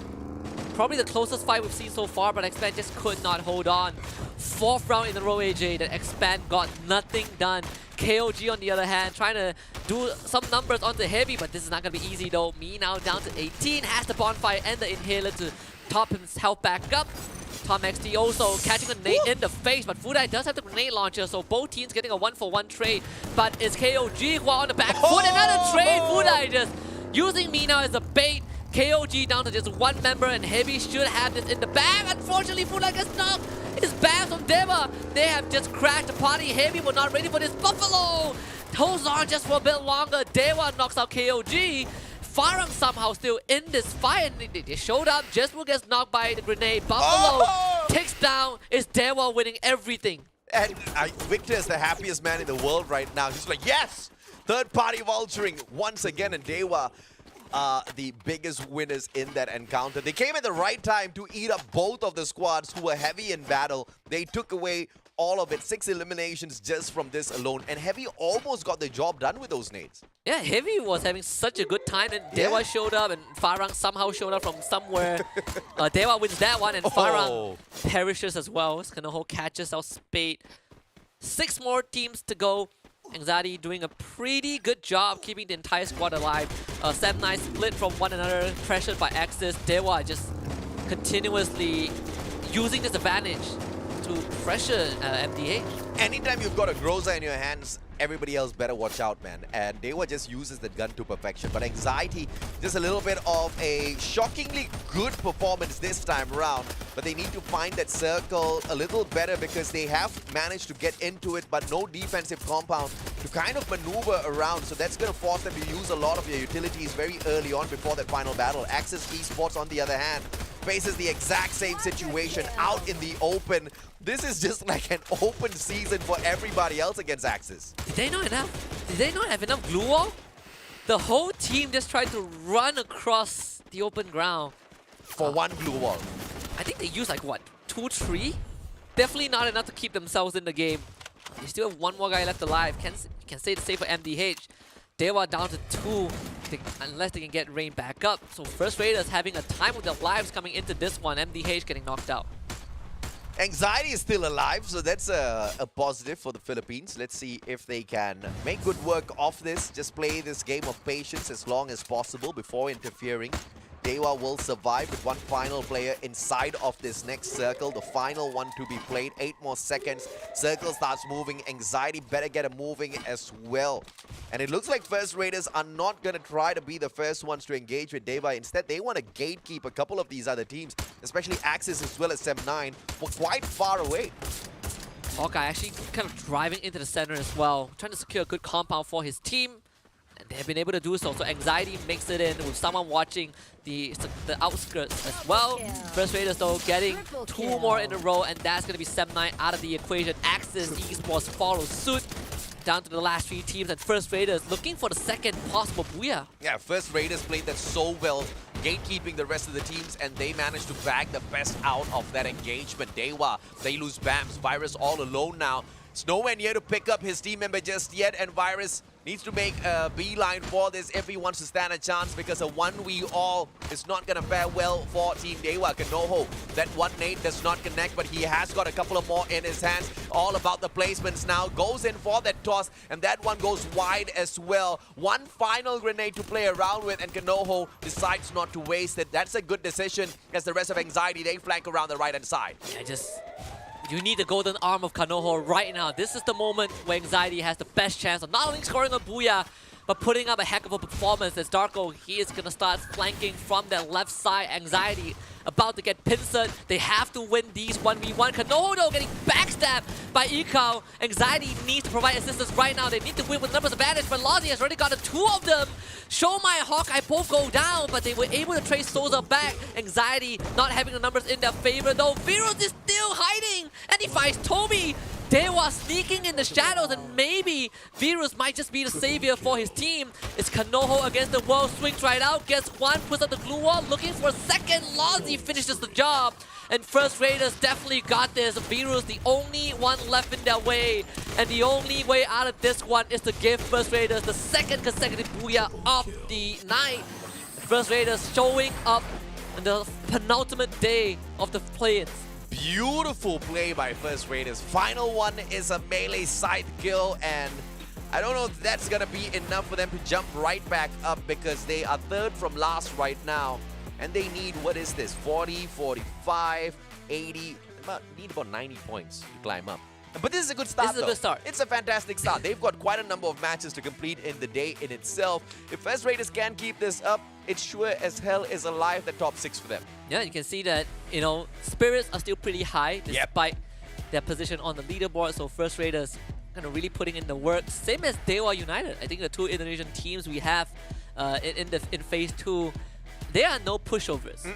Probably the closest fight we've seen so far, but Expand just could not hold on. 4th round in a row, AJ, that Expand got nothing done. KOG, on the other hand, trying to do some numbers on the Heavy, but this is not going to be easy though. Me now down to 18, has the bonfire and the inhaler to top his health back up. Tom XT also catching a nade in the face, but Fudai does have the grenade launcher, so both teams getting a 1-for-1 trade. But it's KOG who are on the back foot. Another trade. Fudai just using me now as a bait. KOG down to just 1 member, and Heavy should have this in the bag. Unfortunately, Fudai gets knocked. His bag from DEWA. They have just crashed the party. Heavy were not ready for this. Buffalo holds on just for a bit longer. DEWA knocks out KOG. FARANG somehow still in this fight, and they showed up. Just will gets knocked by the grenade. Buffalo takes down. It's DEWA winning everything. And Victor is the happiest man in the world right now. He's like, yes! Third party vulturing once again, and DEWA are the biggest winners in that encounter. They came at the right time to eat up both of the squads who were heavy in battle. They took away all of it. 6 eliminations just from this alone, and Heavy almost got the job done with those nades. Yeah, Heavy was having such a good time, and DEWA showed up, and FARANG somehow showed up from somewhere. DEWA wins that one, and FARANG perishes as well. Skanaho catches out Spade. 6 more teams to go. Anxiety doing a pretty good job keeping the entire squad alive. 7-9 split from one another, pressured by Axis. DEWA just continuously using this advantage to pressure MDH. Anytime you've got a Groza in your hands, everybody else better watch out, man. And DEWA just uses the gun to perfection. But Anxiety, just a little bit of a shockingly good performance this time around. But they need to find that circle a little better, because they have managed to get into it, but no defensive compound to kind of maneuver around. So that's going to force them to use a lot of their utilities very early on before that final battle. Axis Esports, on the other hand, faces the exact same situation out in the open. This is just like an open season for everybody else against Axis. Did they not have enough glue wall? The whole team just tried to run across the open ground. For 1 glue wall. I think they used like, what, 2, 3? Definitely not enough to keep themselves in the game. They still have 1 more guy left alive. Can say the same for MDH. DEWA down to 2, unless they can get Rain back up. So First Raiders having a time with their lives coming into this one. MDH getting knocked out. Anxiety is still alive, so that's a positive for the Philippines. Let's see if they can make good work of this. Just play this game of patience as long as possible before interfering. DEWA will survive with one final player inside of this next circle. The final one to be played. 8 more seconds. Circle starts moving. Anxiety better get it moving as well. And it looks like First Raiders are not going to try to be the first ones to engage with DEWA. Instead, they want to gatekeep a couple of these other teams, especially Axis as well as Sem9, for quite far away. Hawkeye actually kind of driving into the center as well, trying to secure a good compound for his team. And they've been able to do so. So Anxiety makes it in with someone watching the outskirts as well. First Raiders though getting 2 more in a row, and that's going to be Sem9 out of the equation. Axis Esports follows suit. Down to the last 3 teams, and First Raiders looking for the second possible booyah. Yeah, First Raiders played that so well, gatekeeping the rest of the teams, and they managed to bag the best out of that engagement. DEWA, they lose Bams. Virus all alone now. It's nowhere near to pick up his team member just yet, and Virus needs to make a beeline for this if he wants to stand a chance, because a 1v-all is not going to fare well for Team DEWA. Kanoho, that one nade does not connect, but he has got a couple of more in his hands. All about the placements now. Goes in for that toss, and that one goes wide as well. One final grenade to play around with, and Kanoho decides not to waste it. That's a good decision, as the rest of Anxiety, they flank around the right-hand side. Yeah, you need the golden arm of Kanoho right now. This is the moment where Anxiety has the best chance of not only scoring a booyah, but putting up a heck of a performance. As Darko, he is going to start flanking from that left side. Anxiety about to get pincered. They have to win these 1v1. Kanoho though getting backstabbed by Ikao. Anxiety needs to provide assistance right now. They need to win with numbers advantage, but Lozzie has already gotten 2 of them. Showma and Hawkeye both go down, but they were able to trace Souza back. Anxiety not having the numbers in their favor though. Virus is still hiding, and he finds Toby. DEWA sneaking in the shadows, and maybe Virus might just be the savior for his team. It's Kanoho against the world, swings right out, gets one, puts up the glue wall, looking for a second. Lozzie finishes the job, and First Raiders definitely got this. Virus the only one left in their way, and the only way out of this one is to give First Raiders the second consecutive booyah of the night. First Raiders showing up on the penultimate day of the play-ins. Beautiful play by First Raiders. Final one is a melee side kill, and I don't know if that's gonna be enough for them to jump right back up, because they are 3rd from last right now, and they need, what is this, 40, 45, 80, need about 90 points to climb up. But this is a good start. This is a good start. It's a fantastic start. They've got quite a number of matches to complete in the day in itself. If First Raiders can keep this up, it sure as hell is alive the top 6 for them. Yeah, you can see that, you know, spirits are still pretty high despite their position on the leaderboard. So First Raiders kind of really putting in the work. Same as DEWA United. I think the 2 Indonesian teams we have in Phase 2, there are no pushovers.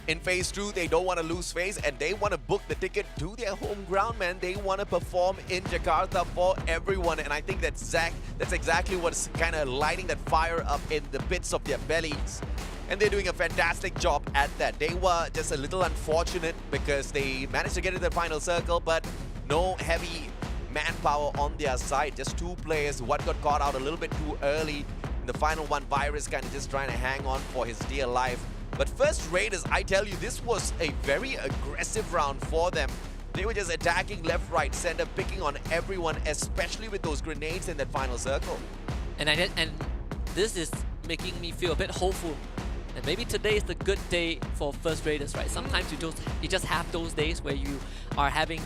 In Phase 2, they don't want to lose face, and they want to book the ticket to their home ground, man. They want to perform in Jakarta for everyone, and I think that's exactly what's kind of lighting that fire up in the pits of their bellies. And they're doing a fantastic job at that. They were just a little unfortunate because they managed to get into the final circle, but no heavy manpower on their side. Just 2 players. One got caught out a little bit too early. In the final one, Virus kind of just trying to hang on for his dear life. But First Raiders, I tell you, this was a very aggressive round for them. They were just attacking left, right, center, picking on everyone, especially with those grenades in that final circle. And this is making me feel a bit hopeful. And maybe today is the good day for First Raiders, right? Sometimes you just have those days where you are having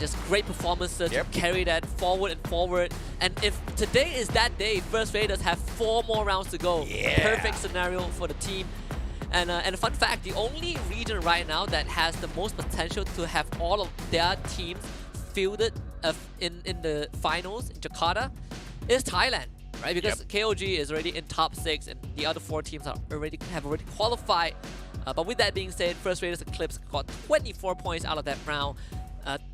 just great performances to carry that forward and forward. And if today is that day, First Raiders have 4 more rounds to go. Perfect scenario for the team. And a fun fact, the only region right now that has the most potential to have all of their teams fielded in the finals in Jakarta is Thailand, right? Because KOG is already in top 6, and the other 4 teams have already qualified. But with that being said, First Raiders Eclipse got 24 points out of that round.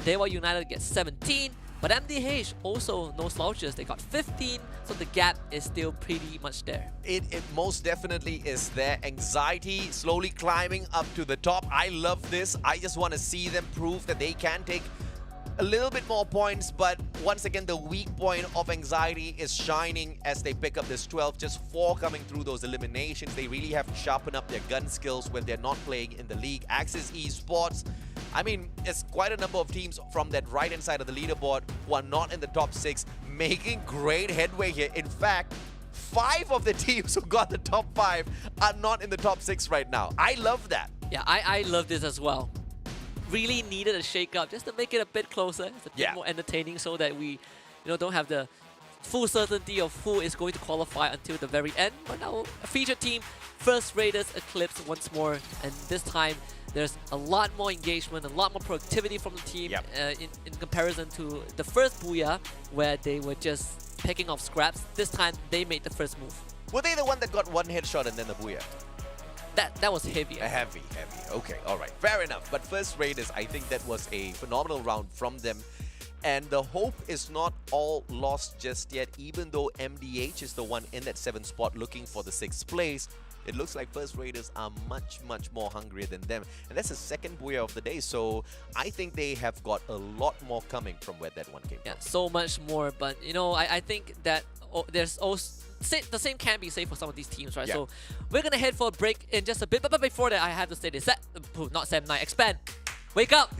DEWA United gets 17, but MDH also no slouches. They got 15, so the gap is still pretty much there. It most definitely is there. Anxiety slowly climbing up to the top. I love this. I just want to see them prove that they can take a little bit more points, but once again, the weak point of Anxiety is shining as they pick up this 12. Just 4 coming through those eliminations. They really have to sharpen up their gun skills when they're not playing in the league. Axis Esports, I mean, it's quite a number of teams from that right-hand side of the leaderboard who are not in the top 6, making great headway here. In fact, 5 of the teams who got the top 5 are not in the top 6 right now. I love that. Yeah, I love this as well. Really needed a shake-up just to make it a bit closer. It's a bit more entertaining so that we don't have the full certainty of who is going to qualify until the very end. But now a featured team, First Raiders Eclipse once more, and this time there's a lot more engagement, a lot more productivity from the team in comparison to the first Booyah where they were just picking off scraps. This time they made the first move. Were they the one that got one headshot and then the Booyah? That was heavy. Heavy. Okay, all right, fair enough. But First Raiders, I think that was a phenomenal round from them. And the hope is not all lost just yet. Even though MDH is the one in that 7th spot looking for the 6th place, it looks like First Raiders are much more hungrier than them. And that's the second Booyah of the day. So I think they have got a lot more coming from where that one came from. Yeah, so much more. But, I think that there's also... the same can be said for some of these teams, right? So we're going to head for a break in just a bit. But before that, I have to say this. Not Sam 9, Expand. Wake up!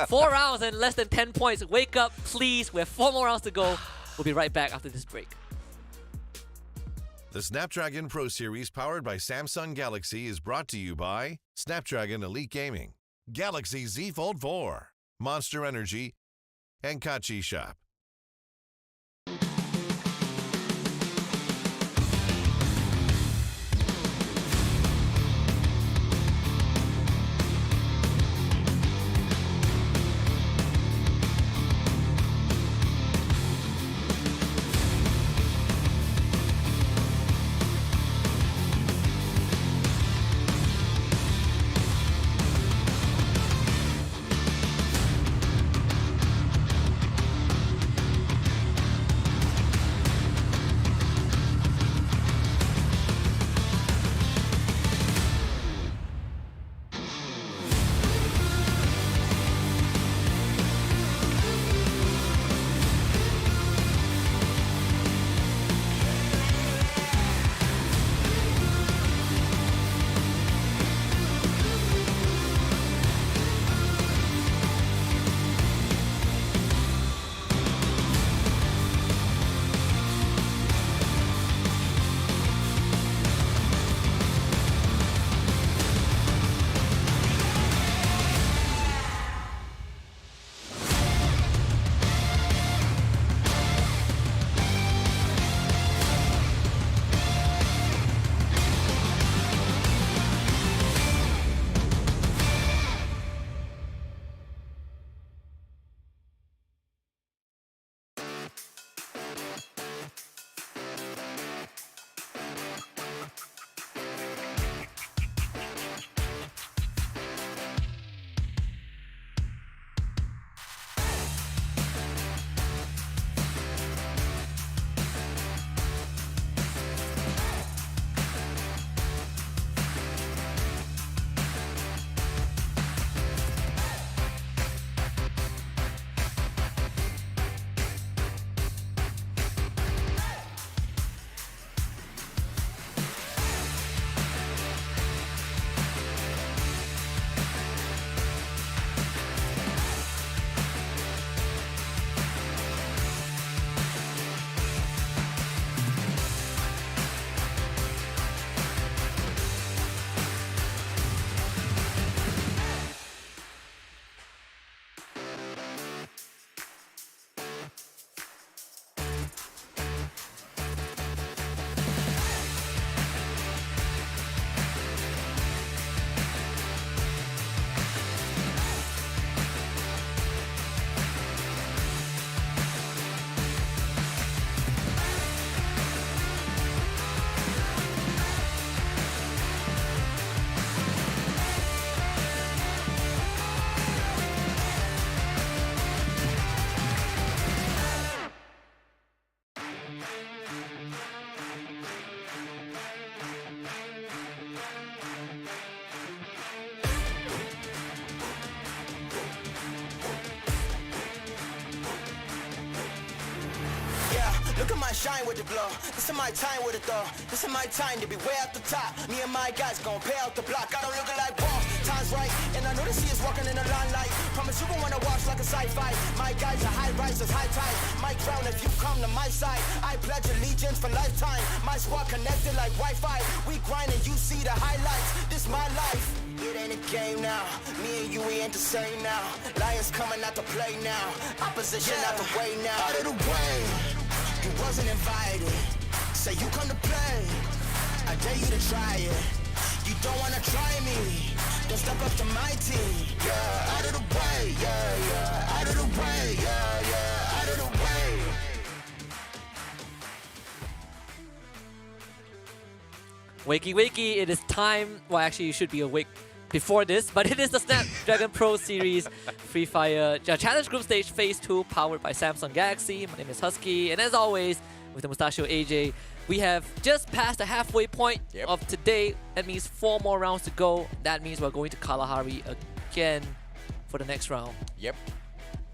4 rounds and less than 10 points. Wake up, please. We have 4 more rounds to go. We'll be right back after this break. The Snapdragon Pro Series powered by Samsung Galaxy is brought to you by Snapdragon Elite Gaming, Galaxy Z Fold 4, Monster Energy, and Kachi Shop. Look at my shine with the glow. This is my time with it though. This is my time to be way at the top. Me and my guys gon' pay out the block. I don't look like boss. time's right, and I know the sea is walking in the limelight. Promise you gon' wanna watch like a sci-fi. My guys are high risers, high tide. Might drown if you come to my side. I pledge allegiance for lifetime. My squad connected like Wi-Fi. We grind and you see the highlights. This my life. It ain't a game now. Me and you, we ain't the same now. Lions coming out to play now. Opposition out the way now. Out of the way. You wasn't invited. Say you come to play. I dare you to try it. You don't wanna try me. Then step up to my team. Yeah, out of the way. Yeah, yeah. Out of the way. Yeah, yeah. Out of the way. Wakey, wakey, it is time. Well, actually, you should be awake before this, but it is the Snapdragon Pro Series Free Fire Challenge Group Stage Phase 2 powered by Samsung Galaxy. My name is Husky, and as always, with the Mustachio AJ, we have just passed the halfway point of today. That means 4 more rounds to go. That means we're going to Kalahari again for the next round. Yep.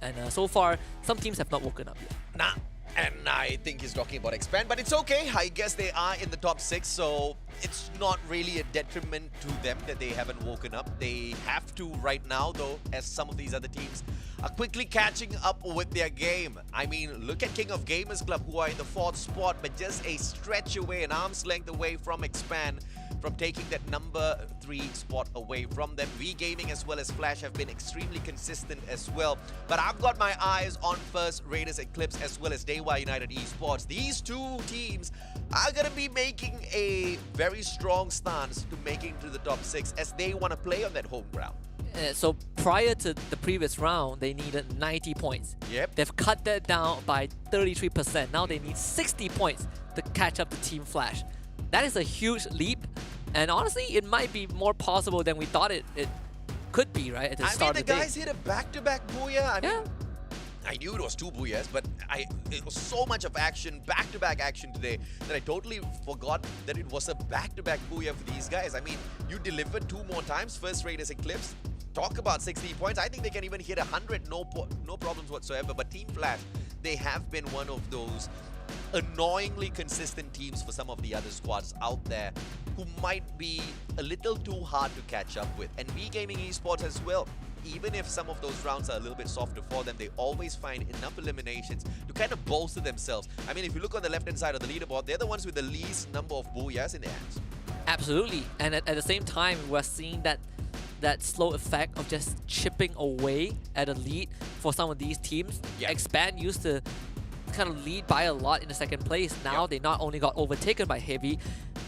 And so far, some teams have not woken up yet. Nah. And I think he's talking about expand, but it's okay. I guess they are in the top 6, so it's not really a detriment to them that they haven't woken up. They have to right now, though, as some of these other teams are quickly catching up with their game. I mean, look at King of Gamers Club, who are in the 4th spot, but just a stretch away, an arm's length away from expand, from taking that number 3 spot away from them. V-Gaming as well as Flash have been extremely consistent as well. But I've got my eyes on First Raiders Eclipse as well as DEWA United Esports. These two teams are going to be making a very strong stance to making to the top 6 as they want to play on that home ground. So prior to the previous round, they needed 90 points. Yep. They've cut that down by 33%. Now they need 60 points to catch up to Team Flash. That is a huge leap, and honestly, it might be more possible than we thought it could be, right, at the start of the day. I mean, the guys hit a back-to-back booyah. I mean, I knew it was 2 booyahs, but it was so much of action, back-to-back action today, that I totally forgot that it was a back-to-back booyah for these guys. I mean, you delivered 2 more times, First Raiders Eclipse. Talk about 60 points. I think they can even hit 100, no problems whatsoever. But Team Flash, they have been one of those annoyingly consistent teams for some of the other squads out there who might be a little too hard to catch up with. And V-Gaming Esports as well. Even if some of those rounds are a little bit softer for them, they always find enough eliminations to kind of bolster themselves. I mean, if you look on the left-hand side of the leaderboard, they're the ones with the least number of booyahs in their hands. Absolutely. And at the same time, we're seeing that slow effect of just chipping away at a lead for some of these teams. Expand used to kind of lead by a lot in the 2nd place. Now they not only got overtaken by Heavy,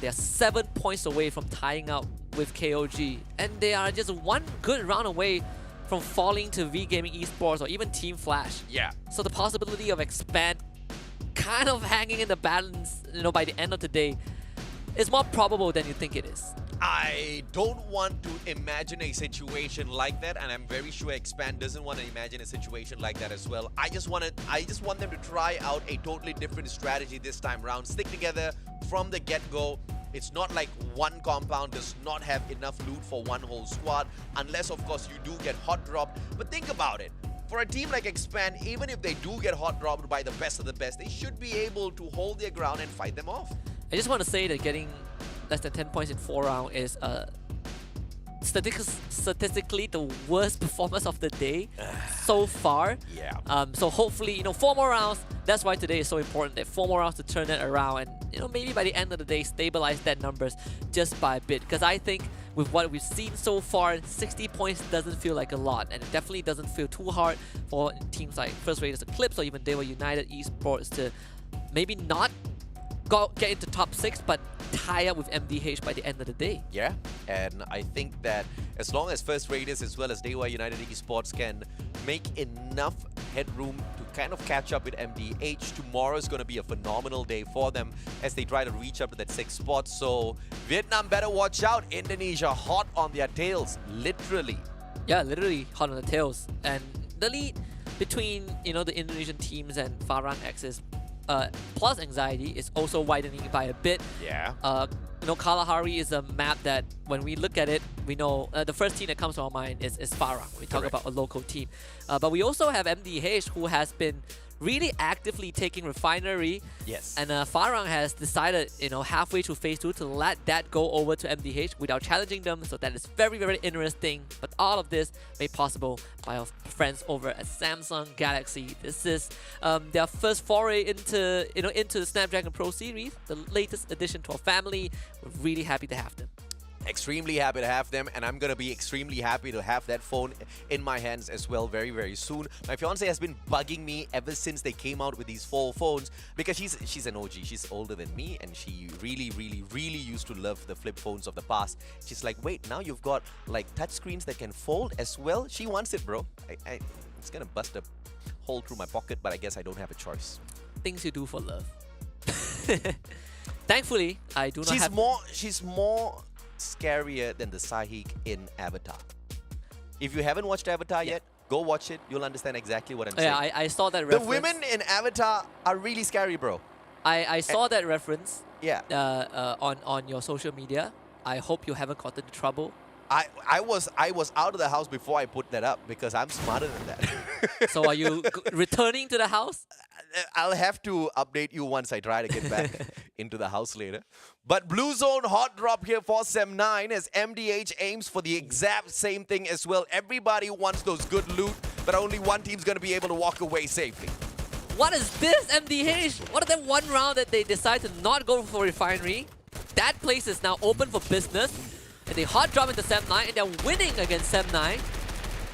they are 7 points away from tying up with KOG. And they are just 1 good round away from falling to V-Gaming Esports or even Team Flash. Yeah. So the possibility of Expand kind of hanging in the balance, by the end of the day is more probable than you think it is. I don't want to imagine a situation like that, and I'm very sure Expand doesn't want to imagine a situation like that as well. I just want them to try out a totally different strategy this time round. Stick together from the get-go. It's not like one compound does not have enough loot for one whole squad, unless of course you do get hot dropped. But think about it. For a team like Expand, even if they do get hot dropped by the best of the best, they should be able to hold their ground and fight them off. I just want to say that getting less than 10 points in 4 rounds is statistically the worst performance of the day so far. So hopefully, 4 more rounds. That's why today is so important. That 4 more rounds to turn it around, and maybe by the end of the day, stabilize that numbers just by a bit. Because I think with what we've seen so far, 60 points doesn't feel like a lot, and it definitely doesn't feel too hard for teams like First Raiders Eclipse or even DEWA United Esports to maybe not get into top 6, but tie up with MDH by the end of the day. Yeah, and I think that as long as First Raiders as well as DEWA United Esports can make enough headroom to kind of catch up with MDH, tomorrow is going to be a phenomenal day for them as they try to reach up to that 6th spot. So Vietnam better watch out. Indonesia hot on their tails, literally. Yeah, literally hot on the tails. And the lead between, the Indonesian teams and FARANG X's plus anxiety is also widening by a bit. Yeah. Kalahari is a map that when we look at it, we know the first team that comes to our mind is FARANG. We talk about a local team. But we also have MDH, who has been really actively taking refinery. Yes. And FARANG has decided, halfway through phase 2 to let that go over to MDH without challenging them. So that is very, very interesting. But all of this made possible by our friends over at Samsung Galaxy. This is their first foray into the Snapdragon Pro Series, the latest addition to our family. We're really happy to have them. Extremely happy to have them, and I'm gonna be extremely happy to have that phone in my hands as well very, very soon. My fiance has been bugging me ever since they came out with these 4 phones because she's an OG. She's older than me, and she really, really, really used to love the flip phones of the past. She's like, wait, now you've got like touch screens that can fold as well. She wants it, bro. It's gonna bust a hole through my pocket, but I guess I don't have a choice. Things you do for love. Thankfully, I do not She's more scarier than the Sahik in Avatar. If you haven't watched Avatar yet, go watch it. You'll understand exactly what I'm saying. Yeah, I saw that The reference. women in Avatar are really scary, bro. I saw that reference. Yeah. On your social media. I hope you haven't gotten into trouble. I was out of the house before I put that up because I'm smarter than that. So are you returning to the house? I'll have to update you once I try to get back into the house later. But Blue Zone hot drop here for Sem9 as MDH aims for the exact same thing as well. Everybody wants those good loot, but only one team's going to be able to walk away safely. What is this, MDH? What are that one round that they decide to not go for refinery? That place is now open for business. And they hot drop into Sem9 and they're winning against Sem9.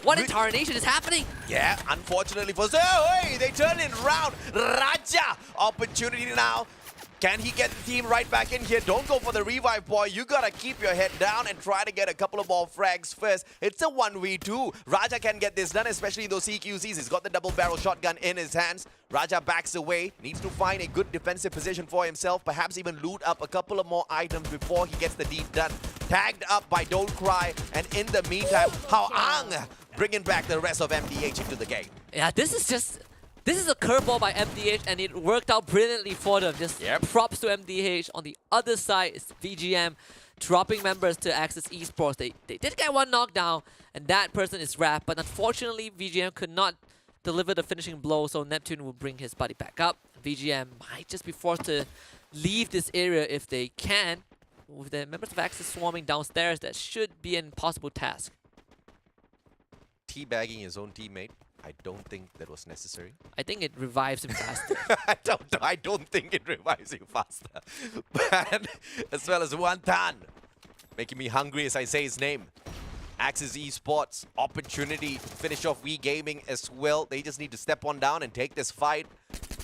What in tarnation is happening? Yeah, unfortunately for hey, they turn it around. Raja, opportunity now. Can he get the team right back in here? Don't go for the revive, boy. You gotta keep your head down and try to get a couple of more frags first. It's a 1v2. Raja can get this done, especially those CQCs. He's got the double barrel shotgun in his hands. Raja backs away, needs to find a good defensive position for himself, perhaps even loot up a couple of more items before he gets the deed done. Tagged up by Don't Cry, and in the meantime, FARANG bringing back the rest of MDH into the game. Yeah, this is a curveball by MDH, and it worked out brilliantly for them. Just props to MDH. On the other side, it's VGM dropping members to Access Esports. They did get one knockdown, and that person is Raph. But unfortunately, VGM could not deliver the finishing blow, so Neptune will bring his buddy back up. VGM might just be forced to leave this area if they can. With the members of Access swarming downstairs, that should be an impossible task. Teabagging his own teammate. I don't think that was necessary. I think it revives him faster. I don't think it revives you faster. But as well as Wantan, making me hungry as I say his name. Access Esports, opportunity to finish off V-Gaming as well. They just need to step on down and take this fight.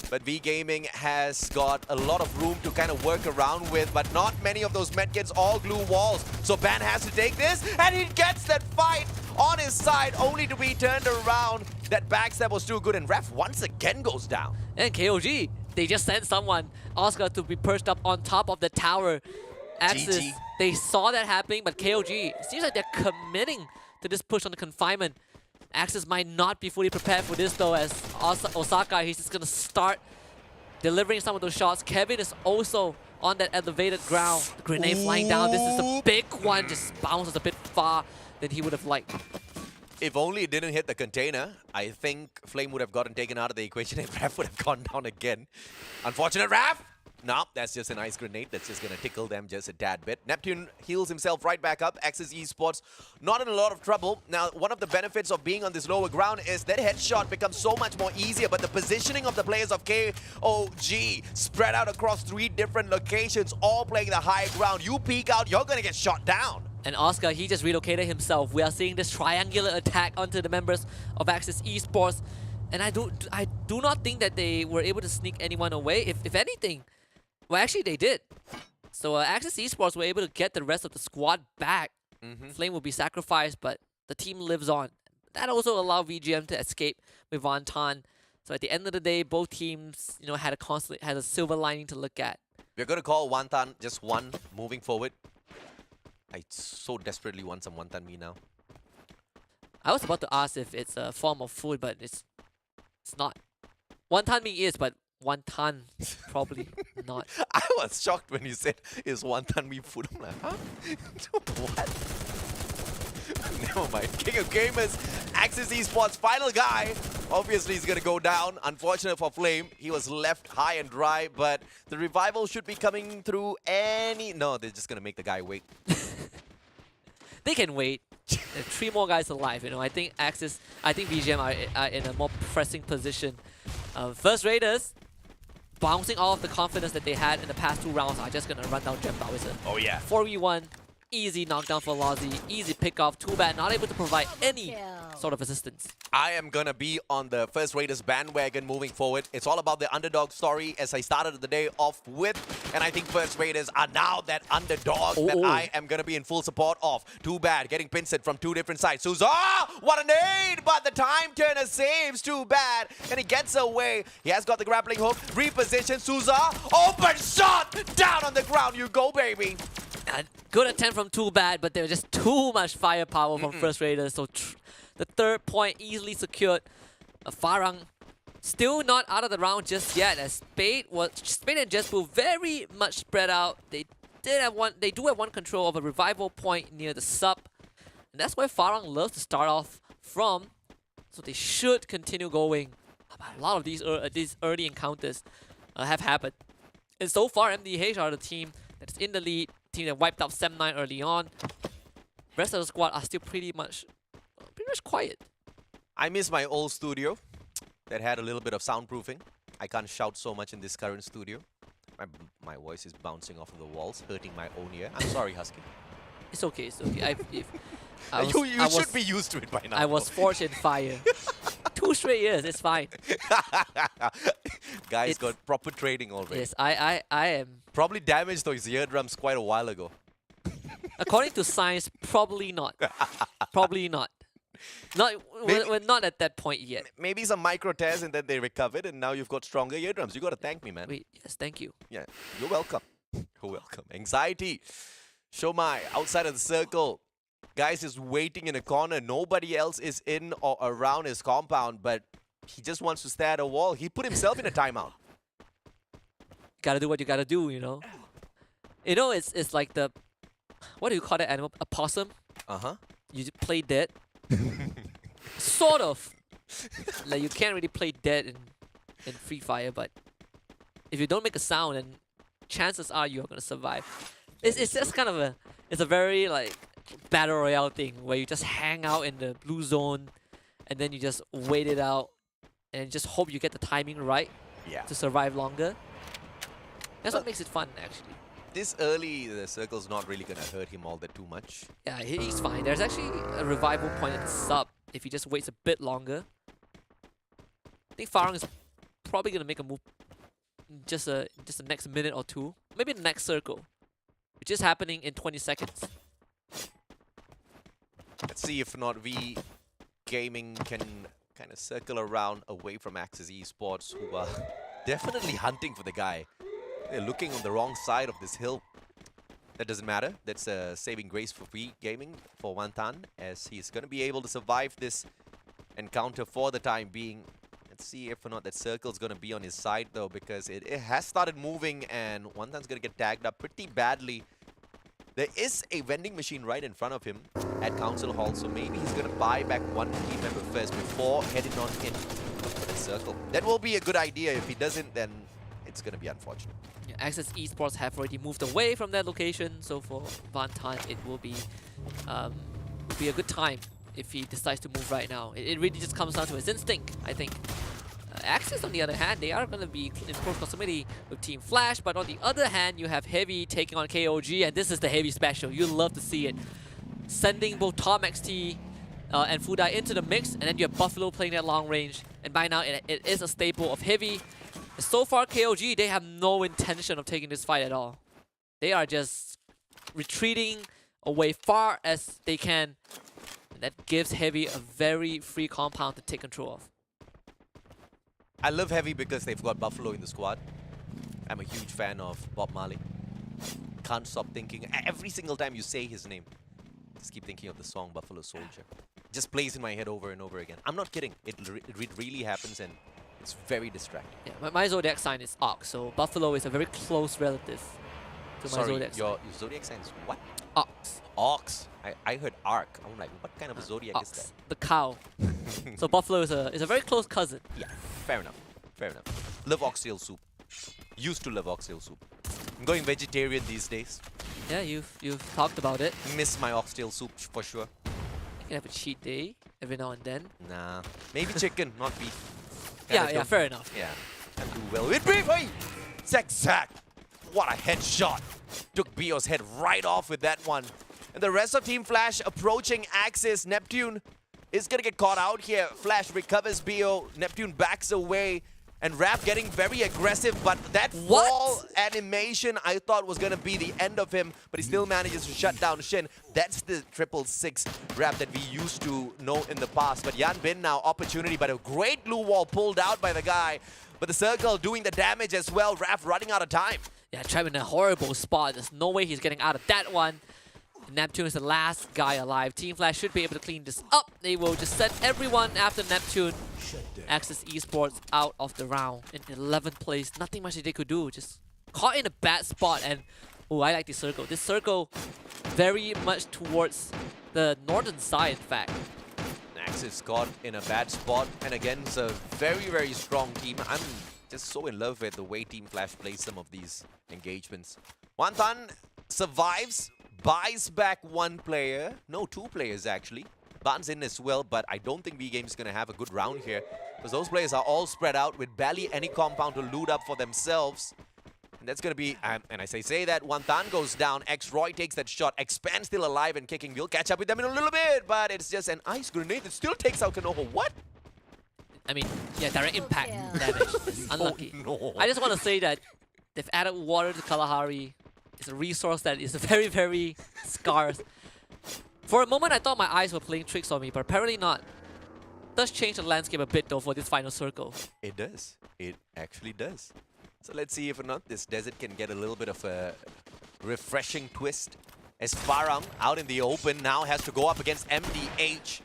But V-Gaming has got a lot of room to kind of work around with, but not many of those medkits all glue walls. So Ban has to take this, and he gets that fight on his side, only to be turned around. That backstab was too good, and Ref once again goes down. And KOG, they just sent someone, Oscar, to be perched up on top of the tower. Access, GG. they saw that happening, but KOG, it seems like they're committing to this push on the confinement. Access might not be fully prepared for this though, as Osaka, he's just gonna start delivering some of those shots. Kevin is also on that elevated ground. The grenade flying down. This is a big one, just bounces a bit far than he would have liked. If only it didn't hit the container, I think Flame would have gotten taken out of the equation and Raph would have gone down again. Unfortunate Raph! No, that's just an ice grenade. That's just going to tickle them just a tad bit. Neptune heals himself right back up. Access Esports not in a lot of trouble. Now, one of the benefits of being on this lower ground is that headshot becomes so much more easier, but the positioning of the players of KOG spread out across 3 different locations, all playing the high ground. You peek out, you're going to get shot down. And Oscar, he just relocated himself. We are seeing this triangular attack onto the members of Access Esports. And I do not think that they were able to sneak anyone away. If anything, well, actually they did. So Access Esports were able to get the rest of the squad back. Flame will be sacrificed, but the team lives on. That also allowed VGM to escape with Wantan. So at the end of the day, both teams, had a silver lining to look at. We're going to call Wantan just one moving forward. I so desperately want some Wantan Mee now. I was about to ask if it's a form of food, but it's not. Wonton Mee is, but wonton probably not. I was shocked when you said, is Wantan Mee food? I'm like, huh? What? Never mind. King of Gamers, Axis Esports, final guy. Obviously, he's going to go down. Unfortunate for Flame. He was left high and dry, but the revival should be coming through any... No, they're just going to make the guy wait. They can wait. There are 3 more guys alive, you know. I think BGM are in a more pressing position. First Raiders, bouncing off the confidence that they had in the past 2 rounds, are just going to run down Gem Bowser. Oh, yeah. 4v1, easy knockdown for Lozzy, easy pick off. Too bad, not able to provide any sort of assistance. I am going to be on the First Raiders bandwagon moving forward. It's all about the underdog story as I started the day off with. And I think First Raiders are now that underdog that I am going to be in full support of. Too bad, getting pinched from 2 different sides. Souza, what a nade! But the time turner saves, too bad. And he gets away. He has got the grappling hook. Reposition, Souza. Open shot! Down on the ground you go, baby. Good attempt from Too Bad, but there was just too much firepower from First Raiders. So the 3rd point easily secured. FARANG still not out of the round just yet, as Spade and Jespo very much spread out. They do have one control of a revival point near the sub, and that's where FARANG loves to start off from. So they should continue going. A lot of these early encounters have happened, and so far MDH are the team that's in the lead. Team that wiped out Sem9 early on. Rest of the squad are still pretty much quiet. I miss my old studio that had a little bit of soundproofing. I can't shout so much in this current studio. My voice is bouncing off of the walls, hurting my own ear. I'm sorry, Husky. It's okay, it's okay. You should be used to it by now. I was forged in fire. 2 straight years, it's fine. Guys got proper training already. Yes, I am. Probably damaged those eardrums quite a while ago. According to science, probably not. Probably not. We're not at that point yet. Maybe some micro tears and then they recovered and now you've got stronger eardrums. You got to thank me, man. Wait, yes, thank you. Yeah, you're welcome. You're welcome. Anxiety. Shomai, outside of the circle. Guys is waiting in a corner. Nobody else is in or around his compound, but he just wants to stare at a wall. He put himself in a timeout. Gotta do what you gotta do, you know. You know, it's like the, what do you call that animal? A possum? Uh-huh. You play dead. Sort of. Like you can't really play dead in Free Fire, but if you don't make a sound, then chances are you are gonna survive. It's just kind of a very like battle royale thing where you just hang out in the blue zone and then you just wait it out and just hope you get the timing right to survive longer. That's what makes it fun, actually. This early, the circle's not really going to hurt him all that too much. Yeah, he's fine. There's actually a revival point at the sub if he just waits a bit longer. I think FARANG is probably going to make a move in just the next minute or 2. Maybe the next circle, which is happening in 20 seconds. Let's see if not V Gaming can kind of circle around away from Axis Esports, who are definitely hunting for the guy. They're looking on the wrong side of this hill. That doesn't matter. That's a saving grace for V Gaming for Wantan, as he's going to be able to survive this encounter for the time being. Let's see if or not that circle's going to be on his side, though, because it has started moving and Wantan's going to get tagged up pretty badly. There is a vending machine right in front of him at Council Hall, so maybe he's going to buy back one team member first before heading on in for the circle. That will be a good idea. If he doesn't, then it's going to be unfortunate. Yeah, Axis Esports have already moved away from that location, so for Wantan, it will be a good time if he decides to move right now. It really just comes down to his instinct, I think. Axis, on the other hand, they are going to be in close proximity with Team Flash, but on the other hand, you have Heavy taking on KOG, and this is the Heavy special. You love to see it. Sending both Tom XT and Fudai into the mix, and then you have Buffalo playing that long range, and by now it is a staple of Heavy. So far, KOG, they have no intention of taking this fight at all. They are just retreating away far as they can, and that gives Heavy a very free compound to take control of. I love Heavy because they've got Buffalo in the squad. I'm a huge fan of Bob Marley. Can't stop thinking. Every single time you say his name, just keep thinking of the song Buffalo Soldier. Just plays in my head over and over again. I'm not kidding. It really happens, and it's very distracting. Yeah, my zodiac sign is Ox, so Buffalo is a very close relative to my Sorry, zodiac your zodiac sign is what? Ox. Ox. I heard arc. I'm like, what kind of a zodiac is that? Ox. The cow. So Buffalo is a very close cousin. Yeah, fair enough. Fair enough. Love oxtail soup. Used to love oxtail soup. I'm going vegetarian these days. Yeah, you've talked about it. Miss my oxtail soup for sure. You can have a cheat day every now and then. Nah, maybe chicken, not beef. Yeah, fair enough. Yeah, and do well with beef. Hey, Zach. What a headshot! Took Bio's head right off with that one. And the rest of Team Flash approaching Axis. Neptune is gonna get caught out here. Flash recovers Bio. Neptune backs away. And Rap getting very aggressive, but that fall animation I thought was gonna be the end of him, but he still manages to shut down Shin. That's the 666 Rap that we used to know in the past. But Yan Bin now opportunity, but a great blue wall pulled out by the guy. But the circle doing the damage as well. Rap running out of time. Yeah, trapped in a horrible spot. There's no way he's getting out of that one. Neptune is the last guy alive. Team Flash should be able to clean this up. They will just send everyone after Neptune. Axis Esports out of the round in 11th place. Nothing much they could do. Just caught in a bad spot. And oh, I like this circle. This circle very much towards the northern side, in fact. Axis got in a bad spot, and again, it's a very, very strong team. I'm just so in love with the way Team Flash plays some of these engagements. Wantan survives, buys back one player. No, two players actually. Ban's in as well, but I don't think V-Games is going to have a good round here, because those players are all spread out with barely any compound to loot up for themselves. And that's going to be, and I say that, Wantan goes down, X-Roy takes that shot, Expand still alive and kicking. We'll catch up with them in a little bit, but it's just an ice grenade that still takes out Konoha. What? I mean, yeah, direct impact damage. It's unlucky. Oh, no. I just want to say that they've added water to Kalahari. It's a resource that is very, very scarce. For a moment, I thought my eyes were playing tricks on me, but apparently not. It does change the landscape a bit, though, for this final circle. It does. It actually does. So let's see if or not this desert can get a little bit of a refreshing twist. As FARANG out in the open now has to go up against MDH.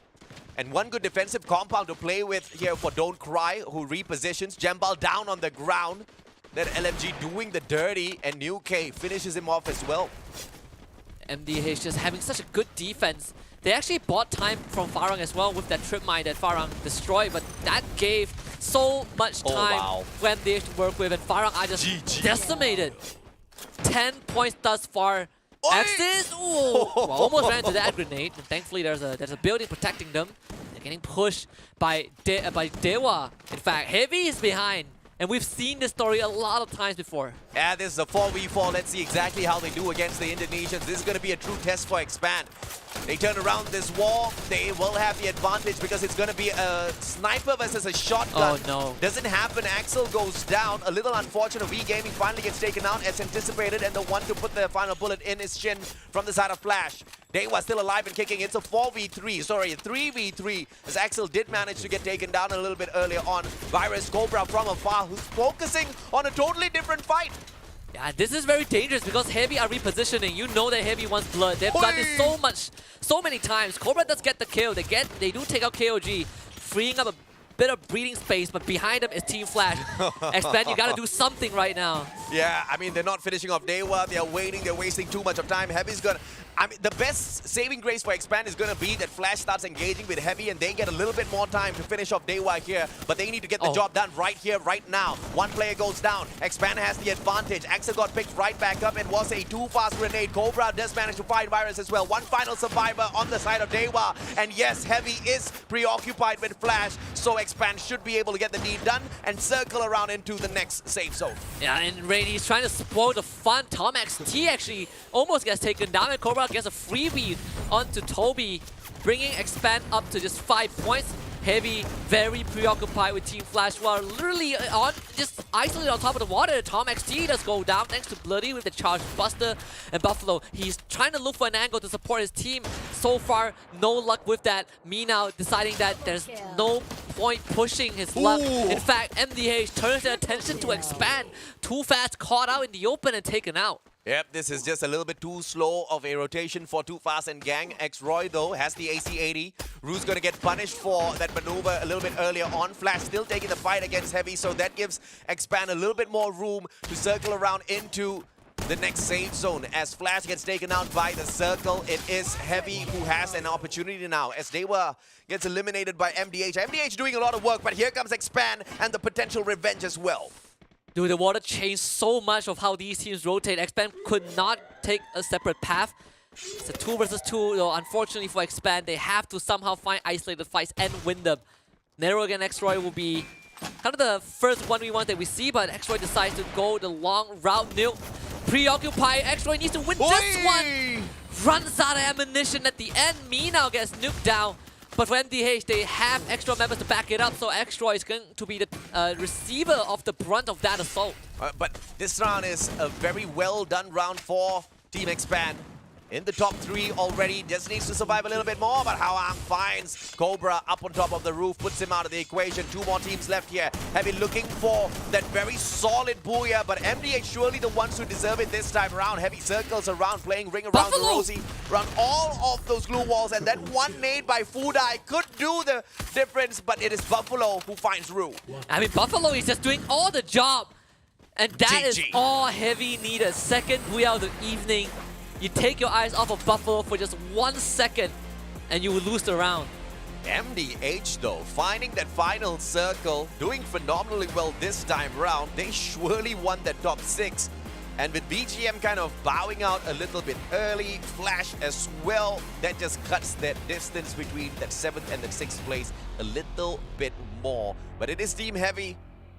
And one good defensive compound to play with here for Don't Cry, who repositions. Jembal down on the ground. That LMG doing the dirty, and New K finishes him off as well. MDH just having such a good defense. They actually bought time from FARANG as well with that trip mine that FARANG destroyed, but that gave so much time when they have to work with, and FARANG are just decimated. 10 points thus far. Axis, ooh, well, almost ran into that grenade, and thankfully there's a building protecting them. They're getting pushed by DEWA. In fact, Heavy is behind. And we've seen this story a lot of times before. Yeah, this is a 4v4. Let's see exactly how they do against the Indonesians. This is going to be a true test for Expand. They turn around this wall. They will have the advantage because it's going to be a sniper versus a shotgun. Oh, no. Doesn't happen. Axel goes down. A little unfortunate. V-Gaming finally gets taken out as anticipated. And the one to put the final bullet in is Shin from the side of Flash. DEWA still alive and kicking. It's a 4v3. Sorry, a 3v3. As Axel did manage to get taken down a little bit earlier on. Virus Cobra from afar, who's focusing on a totally different fight. Yeah, this is very dangerous because Heavy are repositioning. You know that Heavy wants blood. They've done this so many times. Cobra does get the kill. They do take out KOG, freeing up a bit of breathing space, but behind them is Team Flash. Expand, you gotta do something right now. Yeah, I mean, they're not finishing off DEWA. They're waiting. They're wasting too much of time. Heavy's gonna... I mean, the best saving grace for Expand is gonna be that Flash starts engaging with Heavy and they get a little bit more time to finish off DEWA here. But they need to get the job done right here, right now. One player goes down. Expand has the advantage. Axel got picked right back up. It was a too-fast grenade. Cobra does manage to find Virus as well. One final survivor on the side of DEWA. And yes, Heavy is preoccupied with Flash. So Expand should be able to get the deed done and circle around into the next safe zone. Yeah, and Rainy's trying to spoil the fun. Tom XT actually almost gets taken down, and Cobra gets a freebie onto Toby, bringing Expand up to just 5 points. Heavy, very preoccupied with Team Flash, while literally just isolated on top of the water. Tom XT does go down thanks to Bloody with the charge buster. And Buffalo, he's trying to look for an angle to support his team. So far, no luck with that. Me now deciding that there's no point pushing his luck. In fact, MDH turns their attention to Expand. Too fast, caught out in the open and taken out. Yep, this is just a little bit too slow of a rotation for Too Fast and Gang. X-Roy, though, has the AC-80. Rue's going to get punished for that maneuver a little bit earlier on. Flash still taking the fight against Heavy, so that gives Expand a little bit more room to circle around into the next safe zone. As Flash gets taken out by the circle, it is Heavy who has an opportunity now. As DEWA gets eliminated by MDH. MDH doing a lot of work, but here comes Expand and the potential revenge as well. Dude, the water changed so much of how these teams rotate. Expand could not take a separate path. It's a 2 versus 2, though unfortunately for Expand, they have to somehow find isolated fights and win them. Nero against Xroy will be kind of the first 1v1 that we see, but Xroy decides to go the long route. Nuke, preoccupied. Xroy needs to win this one. Runs out of ammunition at the end. Me now gets nuked down. But for MDH, they have extra members to back it up, so Xroy is going to be the receiver of the brunt of that assault. But this round is a very well done round for Team Expand. In the top 3 already, just needs to survive a little bit more, but Hawang finds Cobra up on top of the roof, puts him out of the equation. 2 more teams left here. Heavy looking for that very solid booyah, but MDH surely the ones who deserve it this time around. Heavy circles around, playing ring around the Rosie, around all of those glue walls, and that one nade by Fudai could do the difference, but it is Buffalo who finds Rue. I mean, Buffalo is just doing all the job, and that is all Heavy needed. Second booyah of the evening. You take your eyes off of Buffalo for just 1 second, and you will lose the round. MDH though, finding that final circle, doing phenomenally well this time round. They surely won that top 6. And with BGM kind of bowing out a little bit early, Flash as well, that just cuts that distance between that 7th and that 6th place a little bit more. But it is Team Heavy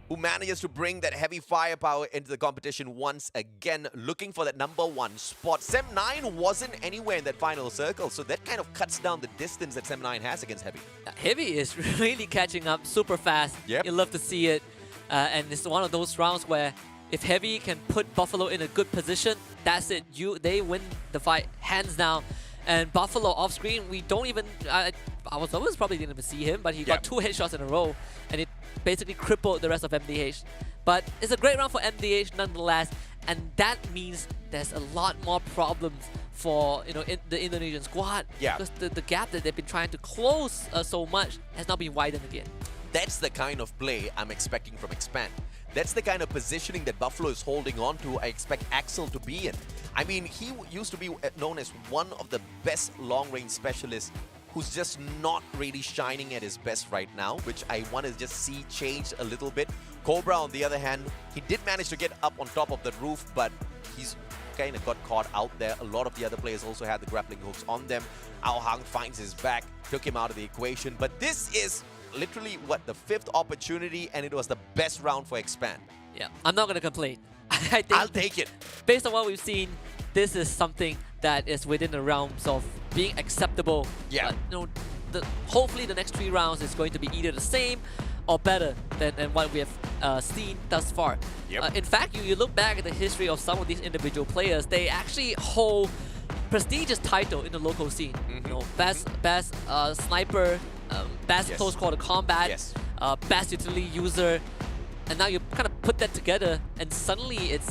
who manages to bring that heavy firepower into the competition once again, looking for that #1 spot. Sem9 wasn't anywhere in that final circle, so that kind of cuts down the distance that Sem9 has against Heavy. Heavy is really catching up super fast. Yep. You love to see it. And it's one of those rounds where if Heavy can put Buffalo in a good position, that's it. They win the fight hands down. And Buffalo off screen, we don't even... I was probably didn't even see him, but he got 2 headshots in a row, and it basically crippled the rest of MDH. But it's a great round for MDH nonetheless, and that means there's a lot more problems for the Indonesian squad. Yeah. Because the gap that they've been trying to close so much has not been widened again. That's the kind of play I'm expecting from Expand. That's the kind of positioning that Buffalo is holding on to. I expect Axel to be in. I mean, he used to be known as one of the best long-range specialists who's just not really shining at his best right now, which I want to just see change a little bit. Cobra, on the other hand, he did manage to get up on top of the roof, but he's kind of got caught out there. A lot of the other players also had the grappling hooks on them. Ao Hang finds his back, took him out of the equation. But this is literally, what, the 5th opportunity, and it was the best round for Expand. Yeah, I'm not going to complain. I think I'll take it. Based on what we've seen, this is something that is within the realms of being acceptable. Yeah. Hopefully the next 3 rounds is going to be either the same or better than what we have seen thus far. Yep. In fact, you look back at the history of some of these individual players, they actually hold prestigious title in the local scene. Best sniper, best close quarter combat, best utility user, and now you kind of put that together, and suddenly it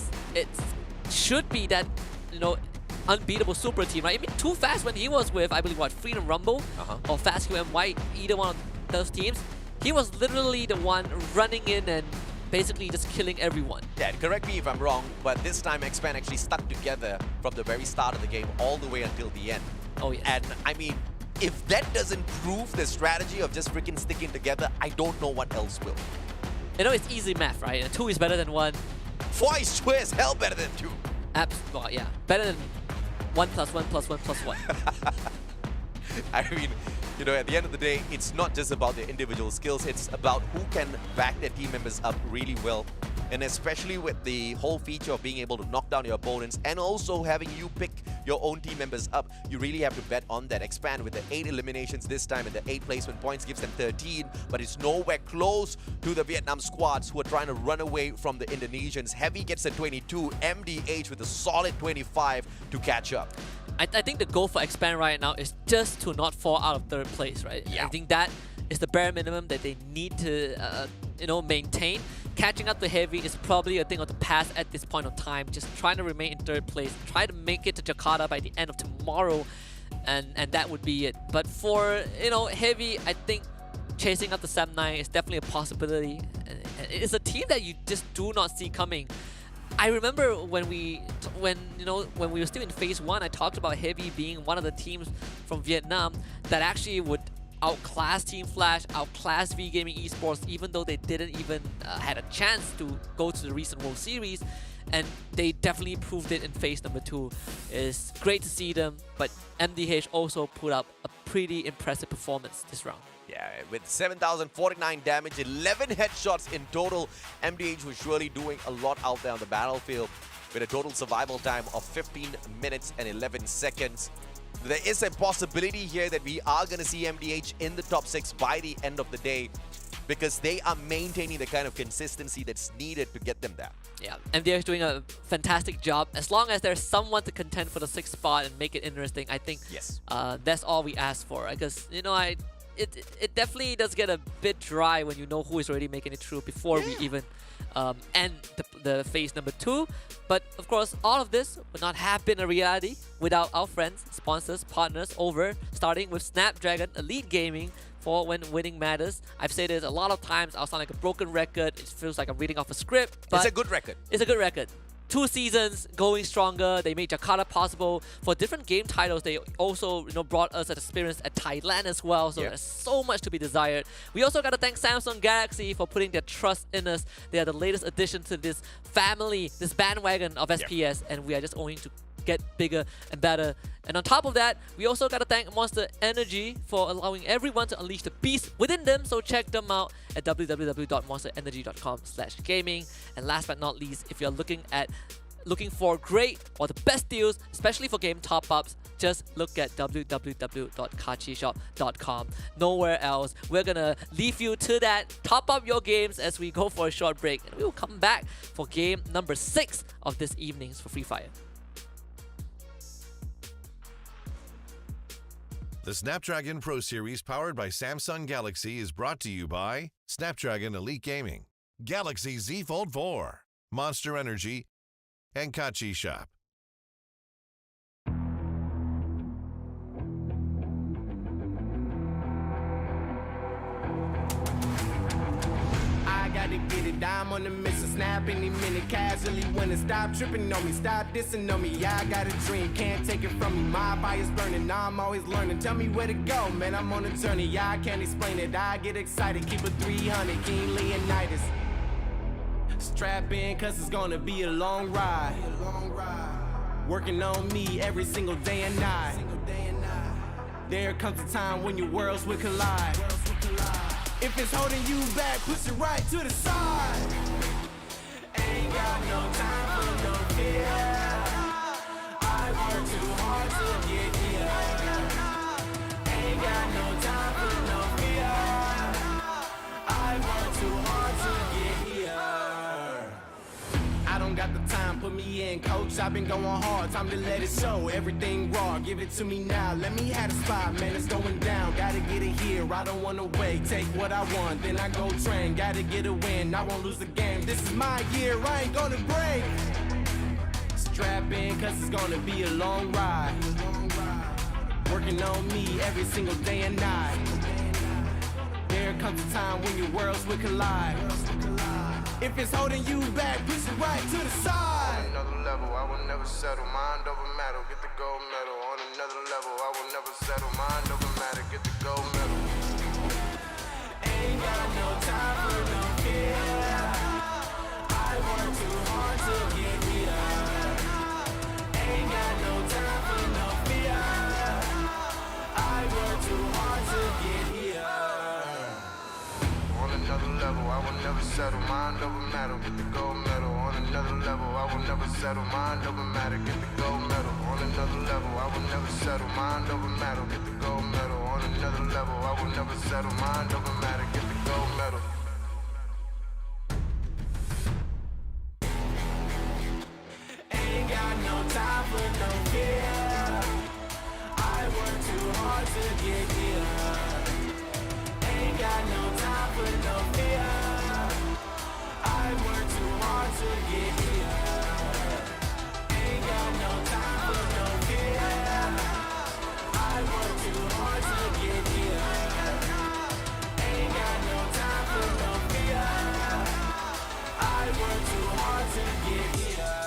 should be that unbeatable super team, right? I mean, Too Fast when he was with, I believe, what, Freedom Rumble or Fast QMY, either one of those teams, he was literally the one running in and basically just killing everyone. Yeah, correct me if I'm wrong, but this time Expand actually stuck together from the very start of the game all the way until the end. Oh, yes. And I mean, if that doesn't prove the strategy of just freaking sticking together, I don't know what else will. It's easy math, right? 2 is better than 1. 4 is sure as hell better than 2. Well, yeah. Better than 1 plus 1 plus 1 plus 1. I mean, at the end of the day, it's not just about their individual skills, it's about who can back their team members up really well. And especially with the whole feature of being able to knock down your opponents and also having you pick your own team members up, you really have to bet on that. Expand with the 8 eliminations this time and the 8 placement points gives them 13, but it's nowhere close to the Vietnam squads who are trying to run away from the Indonesians. Heavy gets a 22, MDH with a solid 25 to catch up. I think the goal for Expand right now is just to not fall out of 3rd place, right? Yeah. I think that is the bare minimum that they need to, maintain. Catching up to Heavy is probably a thing of the past at this point of time. Just trying to remain in 3rd place, try to make it to Jakarta by the end of tomorrow, and that would be it. But for Heavy, I think chasing up the Sem9 is definitely a possibility. It's a team that you just do not see coming. I remember when we were still in phase 1, I talked about Heavy being one of the teams from Vietnam that actually would outclass Team Flash, outclass V Gaming Esports, even though they didn't even had a chance to go to the recent World Series. And they definitely proved it in phase number 2. It's great to see them, but MDH also put up a pretty impressive performance this round. Yeah, with 7,049 damage, 11 headshots in total, MDH was surely doing a lot out there on the battlefield with a total survival time of 15 minutes and 11 seconds. There is a possibility here that we are going to see MDH in the top 6 by the end of the day, because they are maintaining the kind of consistency that's needed to get them there. Yeah, MDH is doing a fantastic job. As long as there's someone to contend for the 6th spot and make it interesting, I think Yes. That's all we ask for. Because, you know, it definitely does get a bit dry when you know who is already making it through before we even end the phase number 2. But of course, all of this would not have been a reality without our friends, sponsors, partners over, starting with Snapdragon Elite Gaming for when winning matters. I've said this a lot of times. I'll sound like a broken record. It feels like I'm reading off a script. But It's a good record. It's a good record. 2 seasons going stronger. They made Jakarta possible. For different game titles, they also brought us an experience at Thailand as well. So there's so much to be desired. We also got to thank Samsung Galaxy for putting their trust in us. They are the latest addition to this family, this bandwagon of SPS, and we are just going to get bigger and better. And on top of that, we also got to thank Monster Energy for allowing everyone to unleash the beast within them. So check them out at www.monsterenergy.com/gaming. And last but not least, if you're looking for great or the best deals, especially for game top-ups, just look at www.kachishop.com. Nowhere else. We're gonna leave you to that. Top up your games as we go for a short break, and we will come back for game number 6 of this evening's for Free Fire. The Snapdragon Pro Series powered by Samsung Galaxy is brought to you by Snapdragon Elite Gaming, Galaxy Z Fold 4, Monster Energy, and Kachi Shop. I gotta get it, I'm on the mission, snap any minute, casually winning. Stop tripping on me, stop dissing on me. Yeah, I got a dream, can't take it from me. My fire's burning, I'm always learning. Tell me where to go, man, I'm on a journey. Yeah, I can't explain it, I get excited. Keep it 300, King Leonidas. Strap in, cause it's gonna be a long ride. Working on me every single day and night. There comes a time when your worlds will collide. If it's holding you back, push it right to the side. Ain't got no time for no fear. I work too hard to get here. Ain't got no time for no fear. I work too hard to get here. I don't got the time, put me in, coach. I've been going hard, time to let it show. Everything raw, give it to me now. Let me have the spot, man, it's going down. Gotta get it here, I don't wanna wait. Take what I want, then I go train. Gotta get a win, I won't lose the game. This is my year, I ain't gonna break. Strap in, cause it's gonna be a long ride. Working on me every single day and night. There comes a time when your worlds will collide. If it's holding you back, push it right to the side. On another level, I will never settle. Mind over matter, get the gold medal. On another level, I will never settle. Mind over matter, get the gold medal. Ain't got no time for no fear. I work too hard to get here. Ain't got no time for no fear. I work too hard to get here. On another level, I will never settle. Mind over matter, get the gold medal. On another level, I will never settle. Mind over matter, get the gold medal. On another level, I will never settle. Mind over matter, get the gold medal. On another level, I will never settle. Mind over matter, get the gold medal. Ain't got no time for no fear. I work too hard to get here. Ain't got no time for no fear. I work too hard to get here. Ain't got no time for no fear. I work too hard to get here. Ain't got no time for no fear. I work too hard to get here.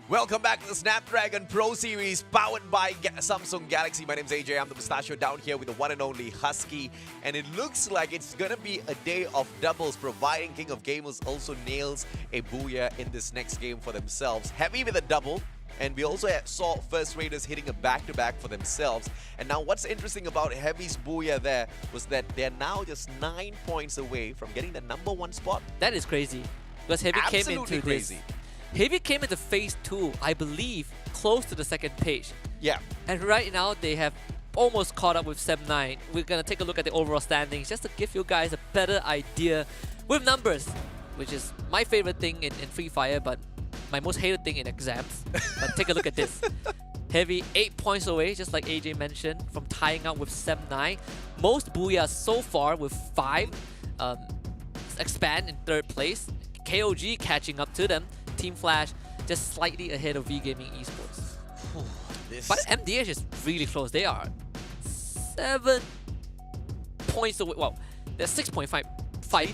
Welcome back to the Snapdragon Pro Series powered by Samsung Galaxy. My name's AJ. I'm the Mustachio down here with the one and only Husky. And it looks like it's going to be a day of doubles, providing King of Gamers also nails a booyah in this next game for themselves. Heavy with a double. And we also saw First Raiders hitting a back-to-back for themselves. And now what's interesting about Heavy's booyah there was that they're now just 9 points away from getting the #1 spot. That is crazy. Because Heavy Absolutely came into crazy. this. Heavy came into phase 2, I believe, close to the second page. Yeah. And right now, they have almost caught up with 7-9. We're going to take a look at the overall standings just to give you guys a better idea with numbers, which is my favorite thing in Free Fire, but my most hated thing in exams. But take a look at this. Heavy 8 points away, just like AJ mentioned, from tying up with 7-9. Most booyahs so far with 5. Expand in 3rd place. KOG catching up to them. Team Flash just slightly ahead of V-Gaming Esports. But MDH is really close. They are 7 points away. Well, they're 6.5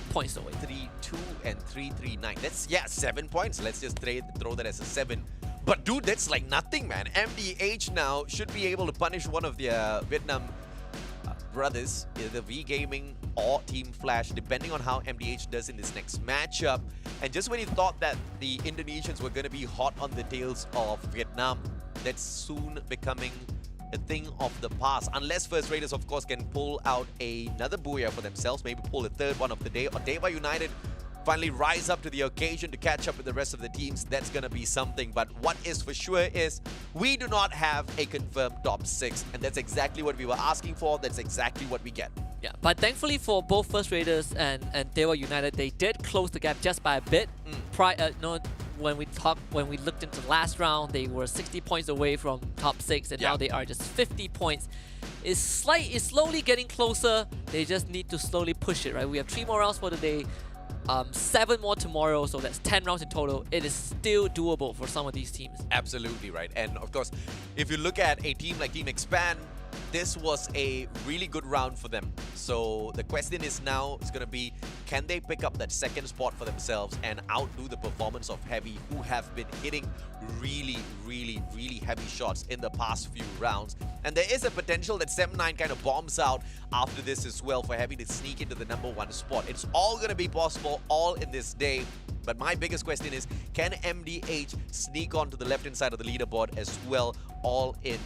points away. 3-2 and 3-3-9. That's, 7 points. Let's just throw that as a 7. But dude, that's like nothing, man. MDH now should be able to punish one of their Vietnam brothers, either V-Gaming or Team Flash, depending on how MDH does in this next matchup. And just when you thought that the Indonesians were going to be hot on the tails of Vietnam, that's soon becoming a thing of the past. Unless First Raiders, of course, can pull out another booyah for themselves, maybe pull a 3rd one of the day, or DEWA United finally rise up to the occasion to catch up with the rest of the teams. That's going to be something. But what is for sure is we do not have a confirmed top 6. And that's exactly what we were asking for. That's exactly what we get. Yeah, but thankfully for both First Raiders and DEWA United, they did close the gap just by a bit. When we looked into the last round, they were 60 points away from top 6, and now they are just 50 points. It's slowly getting closer. They just need to slowly push it, right? We have 3 more rounds for the day. 7 more tomorrow, so that's 10 rounds in total. It is still doable for some of these teams. Absolutely right. And of course, if you look at a team like Team Expand, this was a really good round for them. So the question is now, it's going to be, can they pick up that 2nd spot for themselves and outdo the performance of Heavy, who have been hitting really, really, really heavy shots in the past few rounds. And there is a potential that 7-9 kind of bombs out after this as well for Heavy to sneak into the #1 spot. It's all going to be possible, all in this day. But my biggest question is, can MDH sneak onto the left-hand side of the leaderboard as well, all in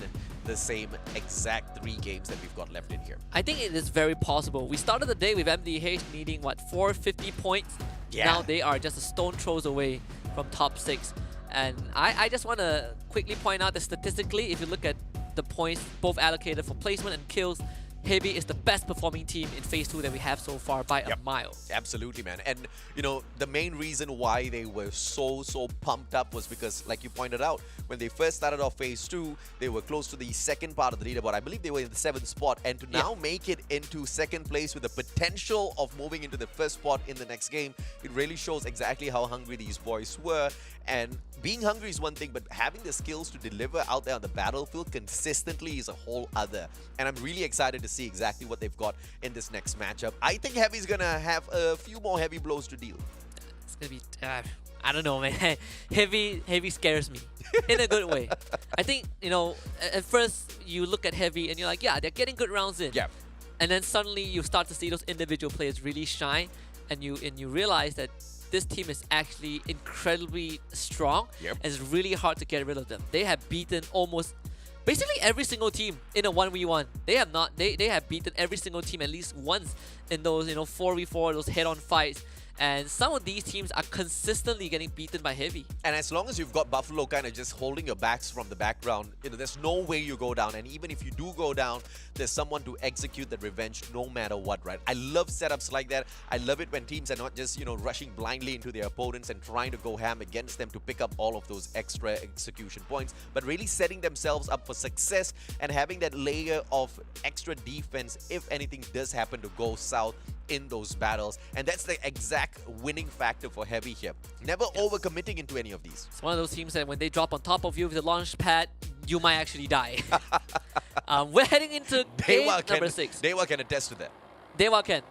the same exact 3 games that we've got left in here? I think it is very possible. We started the day with MDH needing, 450 points? Yeah. Now they are just a stone throws away from top 6. And I just want to quickly point out that statistically, if you look at the points both allocated for placement and kills, Heavy is the best performing team in phase 2 that we have so far by a mile. Absolutely, man. And, you know, the main reason why they were so pumped up was because, like you pointed out, when they first started off phase 2, they were close to the 2nd part of the leaderboard. I believe they were in the 7th spot. And to now make it into 2nd place with the potential of moving into the 1st spot in the next game, it really shows exactly how hungry these boys were. And being hungry is one thing, but having the skills to deliver out there on the battlefield consistently is a whole other. And I'm really excited to see exactly what they've got in this next matchup. I think Heavy's gonna have a few more heavy blows to deal. It's gonna be, I don't know, man. Heavy scares me in a good way. I think, you know, at first you look at Heavy and you're like, yeah, they're getting good rounds in. Yeah. And then suddenly you start to see those individual players really shine, and you realize that this team is actually incredibly strong. Yep. And it's really hard to get rid of them. They have beaten almost basically every single team in a 1v1. They have beaten every single team at least once in those, 4v4, those head-on fights. And some of these teams are consistently getting beaten by Heavy. And as long as you've got Buffalo kind of just holding your backs from the background, there's no way you go down. And even if you do go down, there's someone to execute that revenge no matter what, right? I love setups like that. I love it when teams are not just, rushing blindly into their opponents and trying to go ham against them to pick up all of those extra execution points, but really setting themselves up for success and having that layer of extra defense if anything does happen to go south in those battles. And that's the exact winning factor for Heavy here. Never overcommitting into any of these. It's one of those teams that when they drop on top of you with the launch pad, you might actually die. We're heading into game number 6. DEWA can attest to that. DEWA can.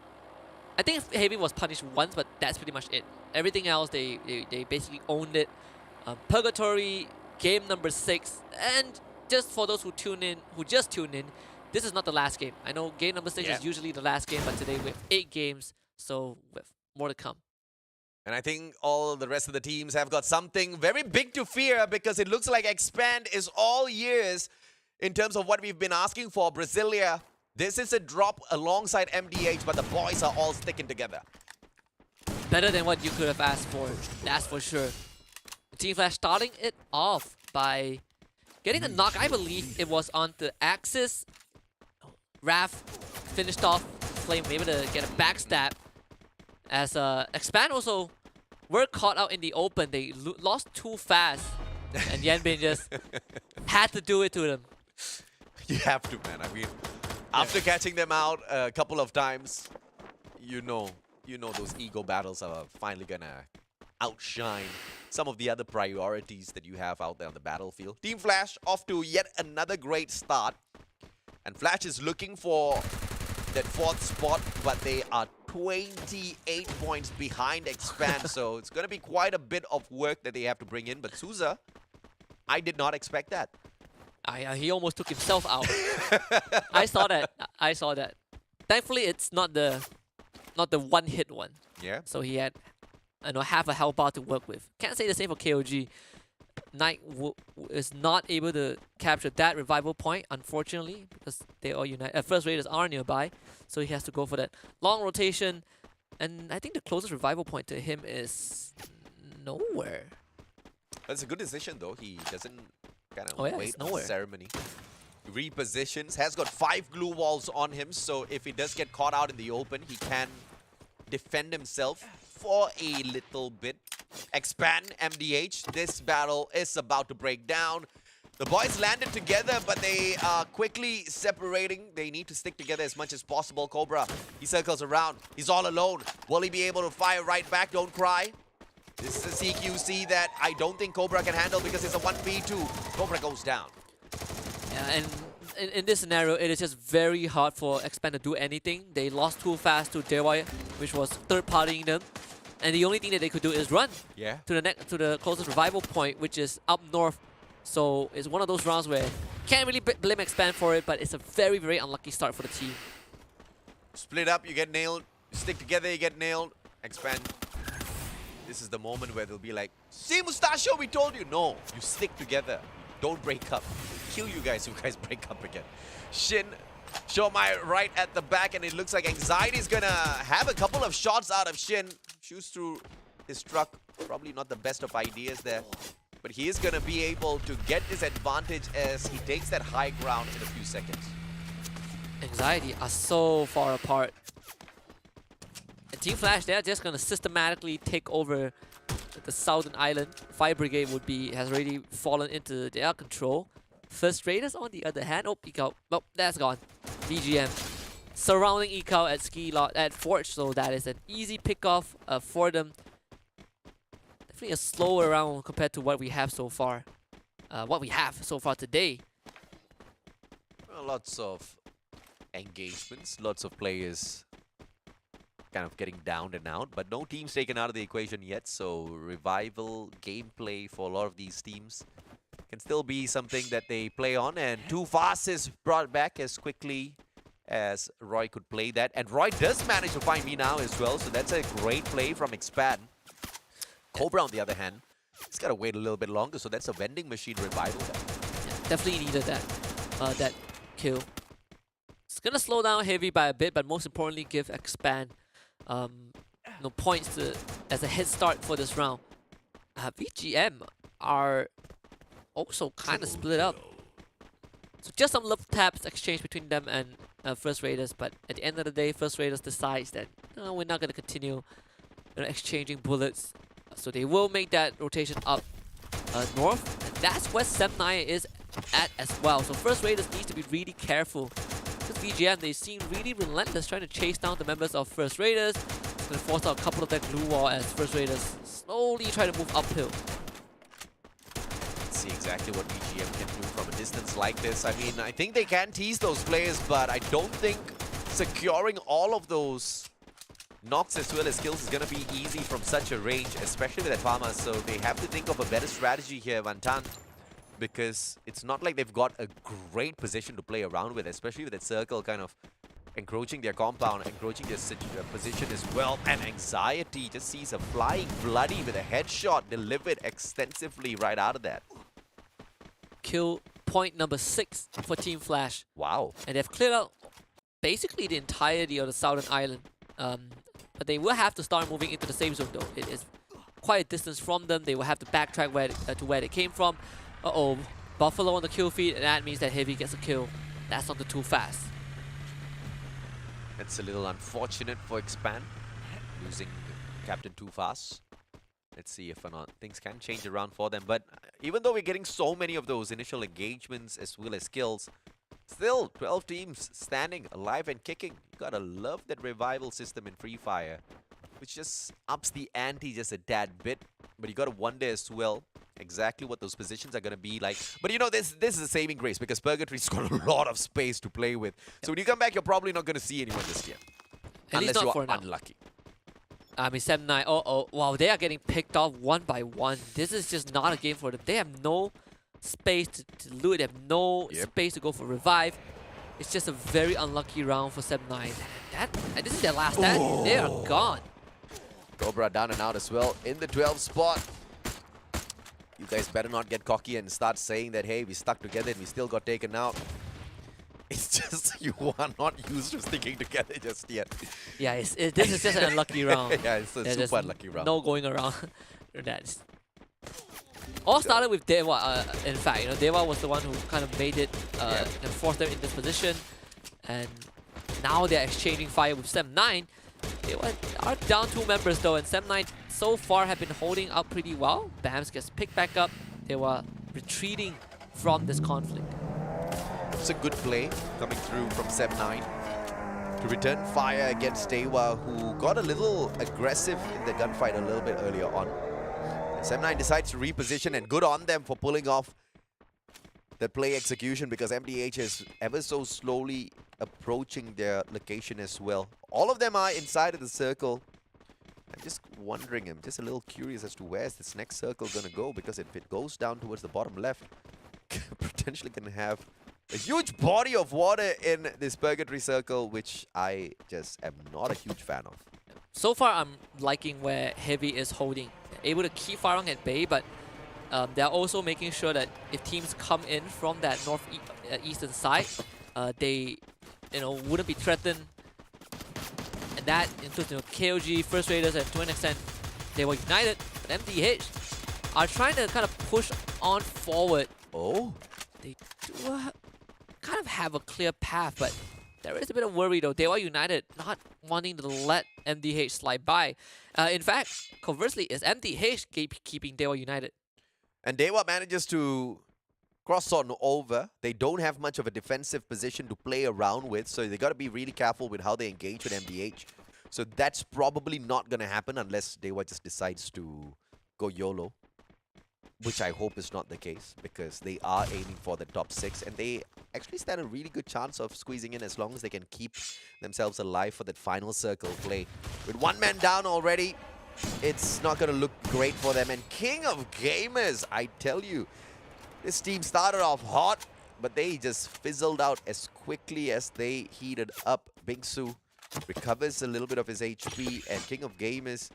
I think Heavy was punished once, but that's pretty much it. Everything else, they basically owned it. Purgatory game number 6. And just for those who just tuned in, this is not the last game. I know game number 6 is usually the last game, but today we have 8 games, so with more to come. And I think all the rest of the teams have got something very big to fear, because it looks like Expand is all years in terms of what we've been asking for. Brasilia, this is a drop alongside MDH, but the boys are all sticking together. Better than what you could have asked for, that's for sure. Team Flash starting it off by getting a knock. I believe it was on the Axis. Raph finished off Flame, able to get a backstab. As Expand also were caught out in the open. They lost too fast. And Yanbin just had to do it to them. You have to, man. I mean, after catching them out a couple of times, you know those ego battles are finally gonna outshine some of the other priorities that you have out there on the battlefield. Team Flash off to yet another great start. And Flash is looking for that 4th spot, but they are 28 points behind Expand. So it's going to be quite a bit of work that they have to bring in. But Souza, I did not expect that. He almost took himself out. I saw that. Thankfully, it's not the one-hit one. Yeah. So he had half a health bar to work with. Can't say the same for KOG. Knight is not able to capture that revival point, unfortunately, because they all unite. First Raiders are nearby, so he has to go for that long rotation. And I think the closest revival point to him is nowhere. That's a good decision, though. He doesn't kind of wait nowhere. for the ceremony. Repositions, has got 5 glue walls on him, so if he does get caught out in the open, he can defend himself for a little bit. Expand MDH. This battle is about to break down. The boys landed together, but they are quickly separating. They need to stick together as much as possible. Cobra, he circles around. He's all alone. Will he be able to fire right back? Don't cry. This is a CQC that I don't think Cobra can handle, because it's a 1v2. Cobra goes down. Yeah, and in this scenario, it is just very hard for Expand to do anything. They lost too fast to DEWA, which was third-partying them. And the only thing that they could do is run to the closest revival point, which is up north. So it's one of those rounds where can't really blame Expand for it, but it's a very, very unlucky start for the team. Split up, you get nailed. Stick together, you get nailed. Expand. This is the moment where they'll be like, see, Mustachio, we told you. No, you stick together. Don't break up. Kill you guys if you guys break up again. Shin, Shomai right at the back, and it looks like Anxiety is gonna have a couple of shots out of Shin. Shoots through his truck. Probably not the best of ideas there. But he is gonna be able to get this advantage as he takes that high ground in a few seconds. Anxiety are so far apart. And Team Flash, they're just gonna systematically take over the southern island. Fire Brigade has already fallen into their control. First Raiders, on the other hand, Ekal, that's gone. VGM surrounding Ekal at Ski Lot at Forge, so that is an easy pickoff for them. Definitely a slower round compared to what we have so far. Today. Well, lots of engagements, lots of players kind of getting down and out, but no teams taken out of the equation yet, so revival gameplay for a lot of these teams can still be something that they play on, and Too Fast is brought back as quickly as Roy could play that, and Roy does manage to find me now as well, so that's a great play from Expand. Cobra, on the other hand, he's got to wait a little bit longer, so that's a vending machine revival there. Yeah, definitely needed that kill. It's gonna slow down Heavy by a bit, but most importantly, give Expand points as a head start for this round. VGM are also kind of split up. So just some love taps exchanged between them and First Raiders, but at the end of the day, First Raiders decides that no, we're not going to continue exchanging bullets. So they will make that rotation up north, and that's where Sem9 is at as well. So First Raiders needs to be really careful. Because VGM, they seem really relentless trying to chase down the members of First Raiders. It's going to force out a couple of that glue wall as First Raiders slowly try to move uphill. See exactly what VGM can do from a distance like this. I mean, I think they can tease those players, but I don't think securing all of those knocks as well as kills is going to be easy from such a range, especially with that Palma. So they have to think of a better strategy here. Vantan because it's not like they've got a great position to play around with, especially with that circle kind of encroaching their compound, encroaching their position as well. And Anxiety just sees a flying bloody with a headshot delivered extensively right out of that. Kill point number 6 for Team Flash. Wow. And they've cleared out basically the entirety of the southern island. But they will have to start moving into the safe zone though. It is quite a distance from them. They will have to backtrack to where they came from. Uh-oh, Buffalo on the kill feed, and that means that Heavy gets a kill. That's not too fast. It's a little unfortunate for Expand, losing Captain too fast. Let's see if or not things can change around for them. But even though we're getting so many of those initial engagements as well as kills, still 12 teams standing alive and kicking. You gotta love that revival system in Free Fire, which just ups the ante just a tad bit. But you gotta wonder as well exactly what those positions are gonna be like. But you know, this is a saving grace because Purgatory's got a lot of space to play with. So when you come back, you're probably not gonna see anyone this year. At unless least not you're for now. unlucky. I mean, 7-9. Oh, wow, they are getting picked off one by one. This is just not a game for them. They have no space to loot. They have no space to go for revive. It's just a very unlucky round for 7-9. This is their last stand. They are gone. Cobra down and out as well in the 12th spot. You guys better not get cocky and start saying that, hey, we stuck together and we still got taken out. It's just you are not used to sticking together just yet. Yeah, this is just an unlucky round. Yeah, it's a super unlucky round. No going around that. All started with DEWA. In fact, you know, DEWA was the one who kind of made it and forced them in this position. And now they're exchanging fire with 7-9. They are down 2 members though, and 7-9 so far have been holding up pretty well. Bams gets picked back up. They were retreating from this conflict. It's a good play coming through from 7-9 to return fire against DEWA, who got a little aggressive in the gunfight a little bit earlier on. 7-9 decides to reposition, and good on them for pulling off the play execution because MDH is ever so slowly approaching their location as well. All of them are inside of the circle. I'm just wondering, I'm just a little curious as to where's this next circle going to go, because if it goes down towards the bottom left, potentially going to have a huge body of water in this Purgatory circle, which I just am not a huge fan of. So far, I'm liking where Heavy is holding. They're able to keep FARANG at bay, but they're also making sure that if teams come in from that northeastern side, they wouldn't be threatened. And that includes KOG, First Raiders, and to an extent, they were united. But MDH are trying to kind of push on forward. Oh. They do kind of have a clear path, but there is a bit of worry though. DEWA United not wanting to let MDH slide by. In fact, conversely, it's MDH keeping DEWA United. And DEWA manages to cross on over. They don't have much of a defensive position to play around with, so they got to be really careful with how they engage with MDH. So that's probably not going to happen unless DEWA just decides to go YOLO, which I hope is not the case, because they are aiming for the top 6, and they actually stand a really good chance of squeezing in as long as they can keep themselves alive for that final circle play. With one man down already, it's not going to look great for them. And King of Gamers, I tell you, this team started off hot, but they just fizzled out as quickly as they heated up. Bingsu recovers a little bit of his HP, and King of Gamers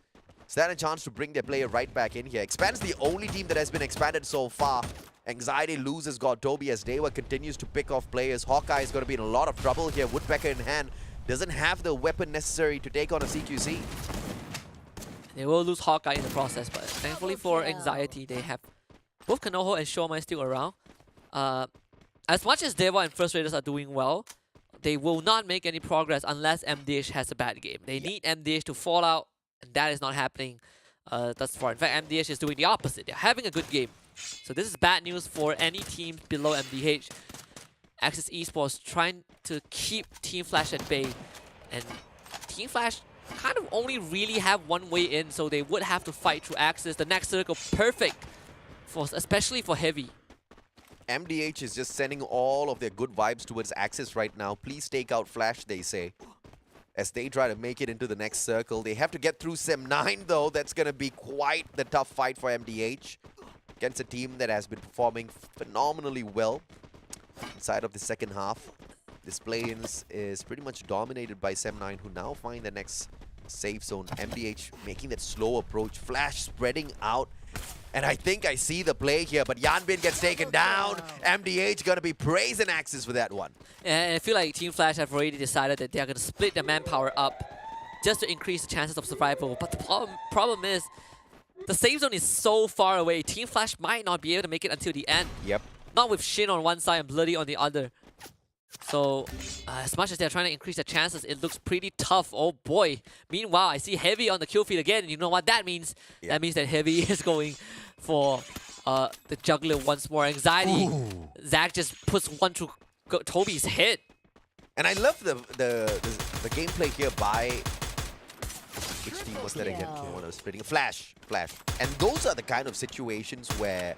stand a chance to bring their player right back in here. Expand's the only team that has been expanded so far. Anxiety loses Godtobi as DEWA continues to pick off players. Hawkeye is going to be in a lot of trouble here. Woodpecker in hand doesn't have the weapon necessary to take on a CQC. They will lose Hawkeye in the process, but thankfully for Anxiety, they have both Kanoho and Showmai still around. As much as DEWA and First Raiders are doing well, they will not make any progress unless MDH has a bad game. They need MDH to fall out, and that is not happening thus far. In fact, MDH is doing the opposite. They're having a good game. So this is bad news for any team below MDH. Axis Esports trying to keep Team Flash at bay. And Team Flash kind of only really have one way in, so they would have to fight through Axis. The next circle, perfect, especially for Heavy. MDH is just sending all of their good vibes towards Axis right now. Please take out Flash, they say, as they try to make it into the next circle. They have to get through Sem 9 though. That's going to be quite the tough fight for MDH. against a team that has been performing phenomenally well inside of the second half. This play-in is pretty much dominated by Sem9, who now find the next safe zone. MDH making that slow approach, Flash spreading out. And I think I see the play here, but Yanbin gets taken down. MDH gonna be praising Axis for that one. And I feel like Team Flash have already decided that they're going to split their manpower up just to increase the chances of survival. But the problem is, the safe zone is so far away. Team Flash might not be able to make it until the end. Yep. Not with Shin on one side and Bloody on the other. So, as much as they're trying to increase their chances, it looks pretty tough. Oh boy. Meanwhile, I see Heavy on the kill feed again. And you know what that means? Yep. That means that Heavy is going for the juggler once more. Anxiety. Ooh. Zach just puts one through Toby's head. And I love the gameplay here by... Which team was that again? One was splitting. Flash. And those are the kind of situations where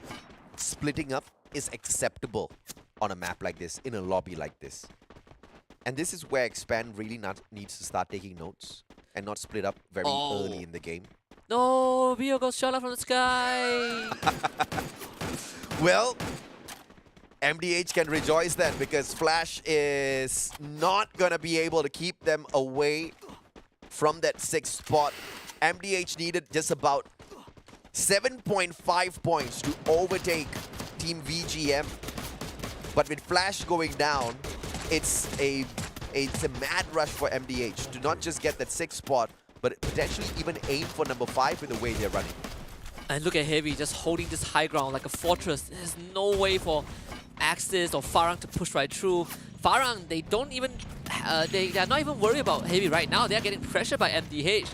splitting up is acceptable on a map like this, in a lobby like this. And this is where Expand really needs to start taking notes and not split up very early in the game. No, Vio goes shot out from the sky. Well, MDH can rejoice then, because Flash is not going to be able to keep them away from that 6th spot. MDH needed just about 7.5 points to overtake Team VGM. But with Flash going down, it's a mad rush for MDH to not just get that 6th spot, but potentially even aim for number 5 with the way they're running. And look at Heavy just holding this high ground like a fortress. There's no way for Axis or FARANG to push right through. FARANG, they don't even, they're not even worried about Heavy right now. They're getting pressured by MDH.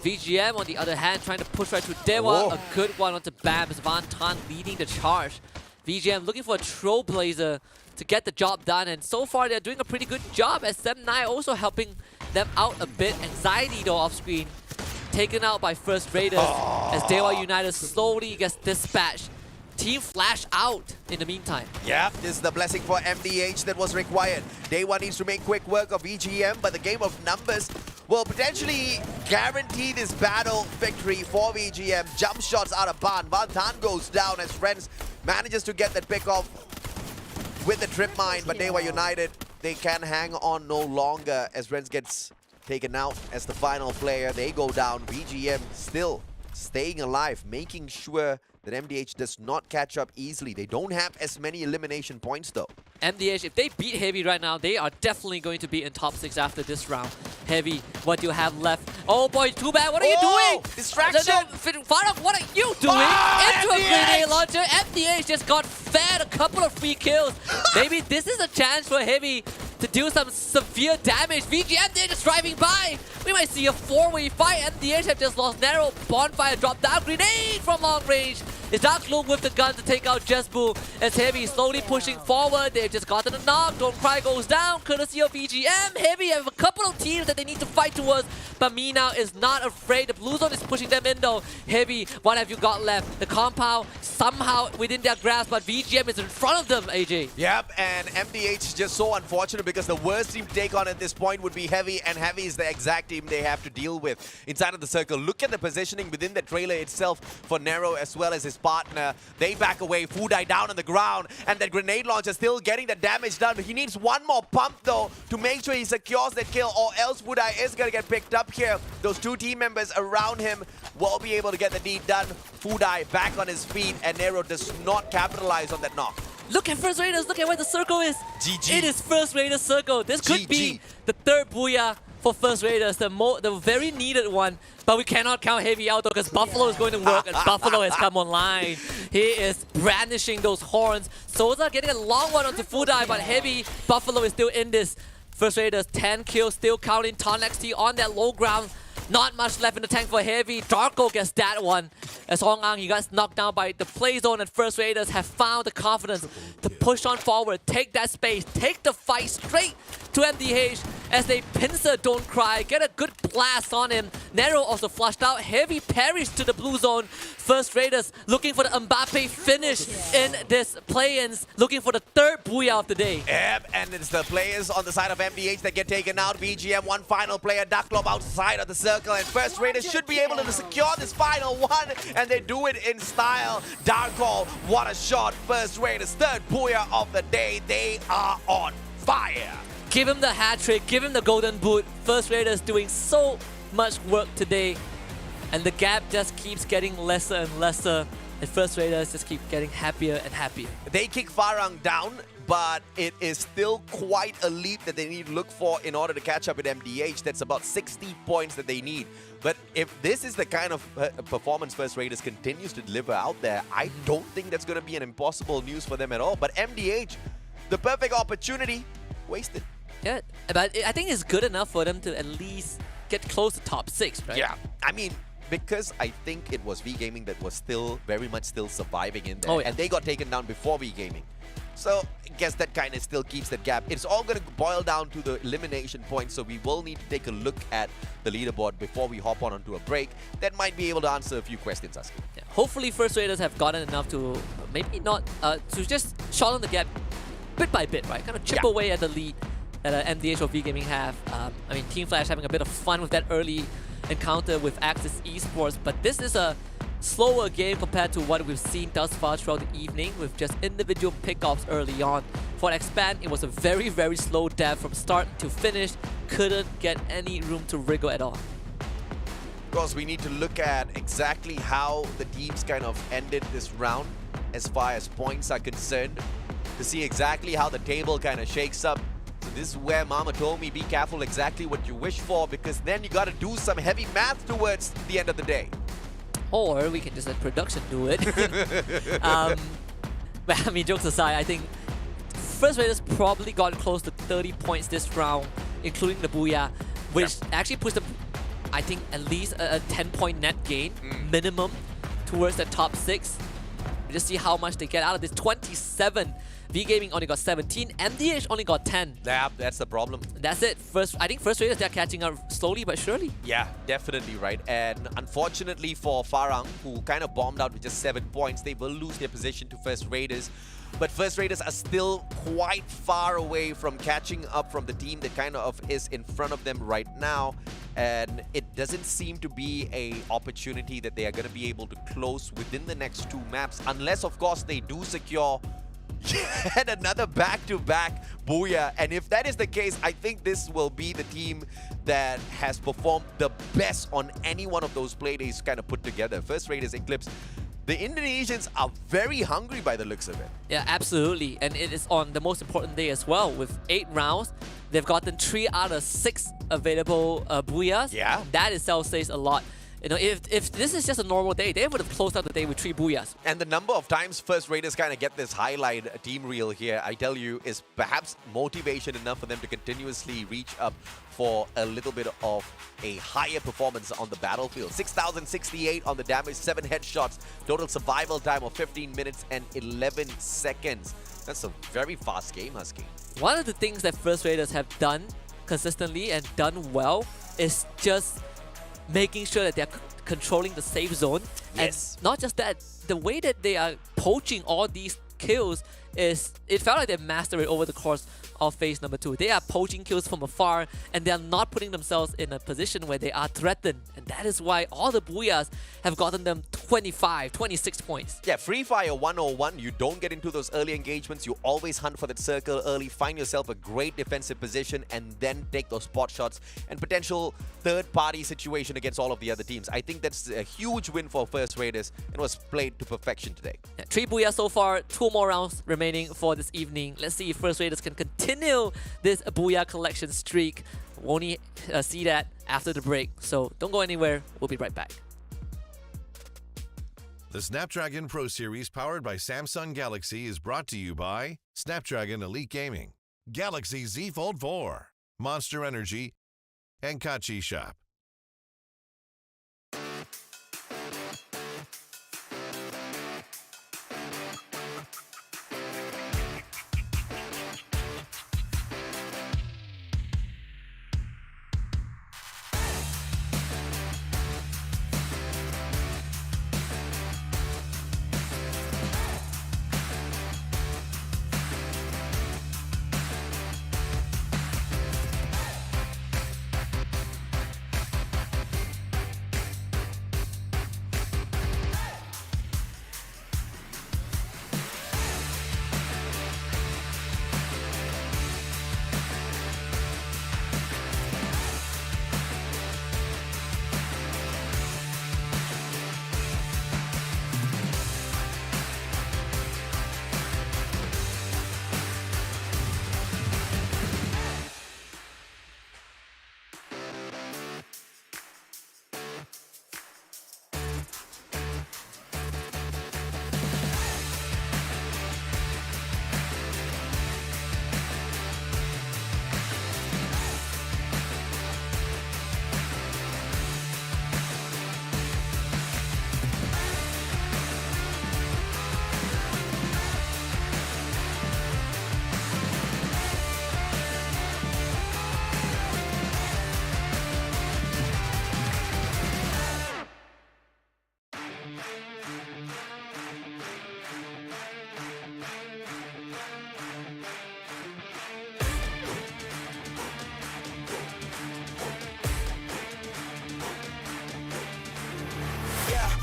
VGM, on the other hand, trying to push right through DEWA. A good one onto Bams. Van Tan leading the charge. VGM looking for a Trailblazer to get the job done, and so far they're doing a pretty good job, as Sem9 also helping them out a bit. Anxiety though off screen, taken out by First Raiders as DEWA United slowly gets dispatched. Team Flash out in the meantime. Yeah, this is the blessing for MDH that was required. DEWA needs to make quick work of VGM, but the game of numbers will potentially guarantee this battle victory for VGM. Jump shots out of Ban. Van Tan goes down as Renz manages to get that pick off with the trip mine, but DEWA United, they can hang on no longer as Renz gets taken out as the final player. They go down. VGM still staying alive, making sure that MDH does not catch up easily. They don't have as many elimination points though. MDH, if they beat Heavy right now, they are definitely going to be in top 6 after this round. Heavy, what do you have left? Oh boy, too bad. What are you doing? Distraction! FARANG, what are you doing? Into a grenade launcher. MDH just got fed a couple of free kills. Maybe this is a chance for Heavy to do some severe damage. VGM, they're just driving by. We might see a 4-way fight. MDH have just lost Narrow. Bonfire drop down. Grenade from long range. Is Darkloom with the gun to take out Jesbu as Heavy slowly pushing forward. They've just gotten a knock. Don't Cry goes down, courtesy of VGM. Heavy have a couple of teams that they need to fight towards, but Mina is not afraid. The blue zone is pushing them in though. Heavy, what have you got left? The compound somehow within their grasp, but VGM is in front of them, AJ. Yep, and MDH is just so unfortunate because the worst team to take on at this point would be Heavy, and Heavy is the exact team they have to deal with inside of the circle. Look at the positioning within the trailer itself for Nero as well as his partner. They back away, Fudai down on the ground, and that grenade launcher still getting the damage done. He needs one more pump though to make sure he secures that kill, or else Fudai is going to get picked up here. Those two team members around him will be able to get the deed done. Fudai back on his feet, and Nero does not capitalize on that knock. Look at First Raiders, look at where the circle is. GG. It is First Raiders circle. This could GG. be the third booyah for First Raiders, the very needed one. But we cannot count Heavy out though, because Buffalo is going to work, and Buffalo has come online. He is brandishing those horns. Souza getting a long one onto Fudai, but Heavy, Buffalo is still in this. First Raiders, 10 kills, still counting. Ton XT on that low ground. Not much left in the tank for Heavy. Darko gets that one. As Hong Ang, he got knocked down by the play zone, and First Raiders have found the confidence to push on forward, take that space, take the fight straight to MDH. as they pincer Don't Cry, get a good blast on him. Nero also flushed out, heavy parries to the blue zone. First Raiders looking for the Mbappe finish in this play-ins, looking for the third booyah of the day. Yep, and it's the players on the side of MDH that get taken out. BGM, one final player, Ducklob outside of the circle, and First Raiders should be able to secure this final one, and they do it in style. Darkall, what a shot. First Raiders, third booyah of the day. They are on fire. Give him the hat trick, give him the golden boot. First Raiders doing so much work today, and the gap just keeps getting lesser and lesser, and First Raiders just keep getting happier and happier. They kick Farang down, but it is still quite a leap that they need to look for in order to catch up with MDH. That's about 60 points that they need. But if this is the kind of performance First Raiders continues to deliver out there, I don't think that's going to be an impossible news for them at all. But MDH, the perfect opportunity, wasted. Yeah, but I think it's good enough for them to at least get close to top 6, right? Yeah, I mean, because I think it was V-Gaming that was still very much still surviving in there. Oh, yeah. And they got taken down before V-Gaming. So I guess that kind of still keeps that gap. It's all going to boil down to the elimination points, so we will need to take a look at the leaderboard before we hop onto a break. That might be able to answer a few questions, Husky. Yeah, hopefully First Raiders have gotten enough to maybe not, to just shorten the gap bit by bit, right? Kind of chip away at the lead that MDH or V-Gaming have. I mean, Team Flash having a bit of fun with that early encounter with Axis Esports, but this is a slower game compared to what we've seen thus far throughout the evening with just individual pickoffs early on. For Expand, it was a very, very slow dev from start to finish. Couldn't get any room to wriggle at all. Of course, we need to look at exactly how the teams kind of ended this round as far as points are concerned to see exactly how the table kind of shakes up. So this is where Mama told me be careful exactly what you wish for, because then you got to do some heavy math towards the end of the day. Or we can just let production do it. But I mean, jokes aside, I think First Raiders probably got close to 30 points this round, including the Booyah, which actually puts them, I think, at least a 10-point net gain, minimum, towards the top 6. Just see how much they get out of this. 27. V-Gaming only got 17. MDH only got 10. Yeah, that's the problem. That's it. I think First Raiders, they're catching up slowly but surely. Yeah, definitely right. And unfortunately for Farang, who kind of bombed out with just 7 points, they will lose their position to First Raiders. But First Raiders are still quite far away from catching up from the team that kind of is in front of them right now. And it doesn't seem to be an opportunity that they are going to be able to close within the next 2 maps. Unless, of course, they do secure yet another back-to-back booyah. And if that is the case, I think this will be the team that has performed the best on any one of those play days kind of put together. First Raiders, Eclipse. The Indonesians are very hungry by the looks of it. Yeah, absolutely. And it is on the most important day as well. With 8 rounds, they've gotten 3 out of 6 available booyahs. Yeah. That itself says a lot. You know, if this is just a normal day, they would have closed out the day with 3 booyahs. And the number of times First Raiders kind of get this highlight team reel here, I tell you, is perhaps motivation enough for them to continuously reach up for a little bit of a higher performance on the battlefield. 6,068 on the damage, 7 headshots, total survival time of 15 minutes and 11 seconds. That's a very fast game, Husky. One of the things that First Raiders have done consistently and done well is just making sure that they're controlling the safe zone. Yes. And not just that, the way that they are poaching all these kills is, it felt like they mastered it over the course of phase number 2. They are poaching kills from afar, and they are not putting themselves in a position where they are threatened. And that is why all the booyahs have gotten them 25, 26 points. Yeah, Free Fire 101, you don't get into those early engagements. You always hunt for that circle early, find yourself a great defensive position, and then take those spot shots and potential third-party situation against all of the other teams. I think that's a huge win for First Raiders and was played to perfection today. Yeah, 3 booyahs so far, 2 more rounds remaining for this evening. Let's see if First Raiders can continue this booyah collection streak. We'll only see that after the break, so don't go anywhere. We'll be right back. The Snapdragon Pro Series powered by Samsung Galaxy is brought to you by Snapdragon Elite Gaming, Galaxy Z Fold 4, Monster Energy, and Kachi Shop.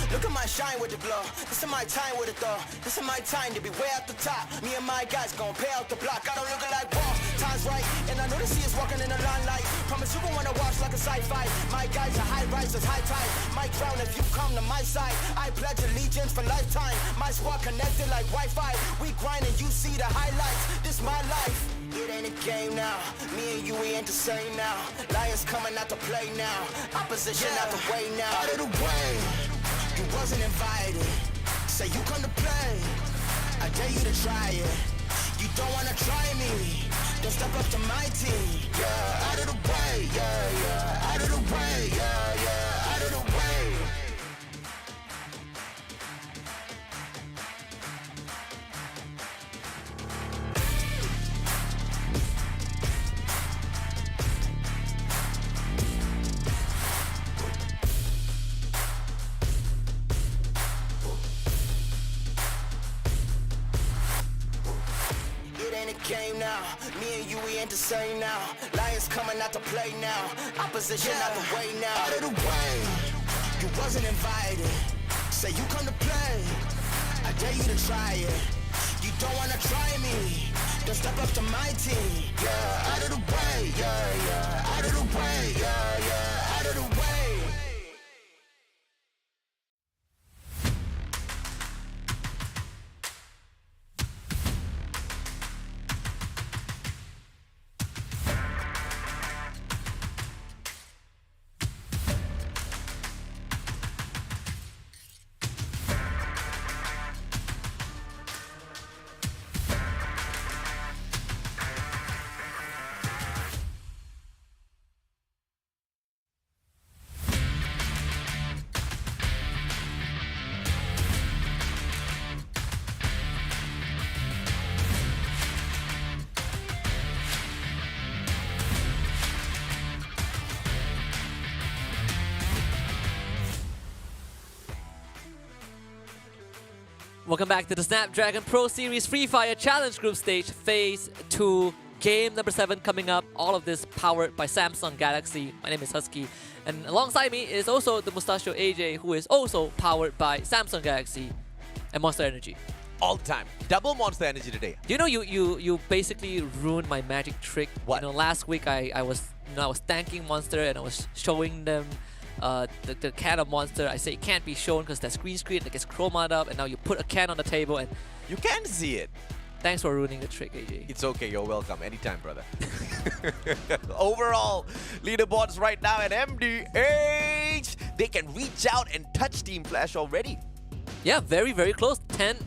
Look at my shine with the glow. This is my time with it though. This is my time to be way at the top. Me and my guys gon' pay out the block. I don't look like wall. Time's right, and I know they see us walking in the limelight. Promise you gon' wanna watch like a sci-fi. My guys are high risers, high tide. My crown if you come to my side. I pledge allegiance for lifetime. My squad connected like Wi-Fi. We grind and you see the highlights. This my life. It ain't a game now. Me and you, we ain't the same now. Lions coming out to play now. Opposition out the way now. Out of the way. You wasn't invited. Say you come to play. I dare you to try it. You don't wanna try me. Then step up to my team. Yeah, out of the way. Yeah, yeah. Out of the way. Yeah, yeah. Out of the way. Game now, me and you, we ain't the same now. Lions coming out to play now. Opposition out the way now. Out of the way, you wasn't invited. Say you come to play, I dare you to try it. You don't wanna try me, then step up to my team. Yeah, out of the way, yeah, yeah. Out of the way, yeah, yeah. Out of the way. Welcome back to the Snapdragon Pro Series Free Fire Challenge Group Stage Phase 2. Game number 7 coming up. All of this powered by Samsung Galaxy. My name is Husky. And alongside me is also the Mustachio AJ, who is also powered by Samsung Galaxy and Monster Energy. All time. Double Monster Energy today. You know, you basically ruined my magic trick. What? You know, last week I was thanking Monster and I was showing them the can of Monster. I say it can't be shown because there's green screen that gets chroma'd up, and now you put a can on the table and You can see it. thanks for ruining the trick, AJ. It's okay, you're welcome. Anytime, brother. Overall, leaderboards right now at MDH. They can reach out and touch Team Flash already. Yeah, very, very close. 10,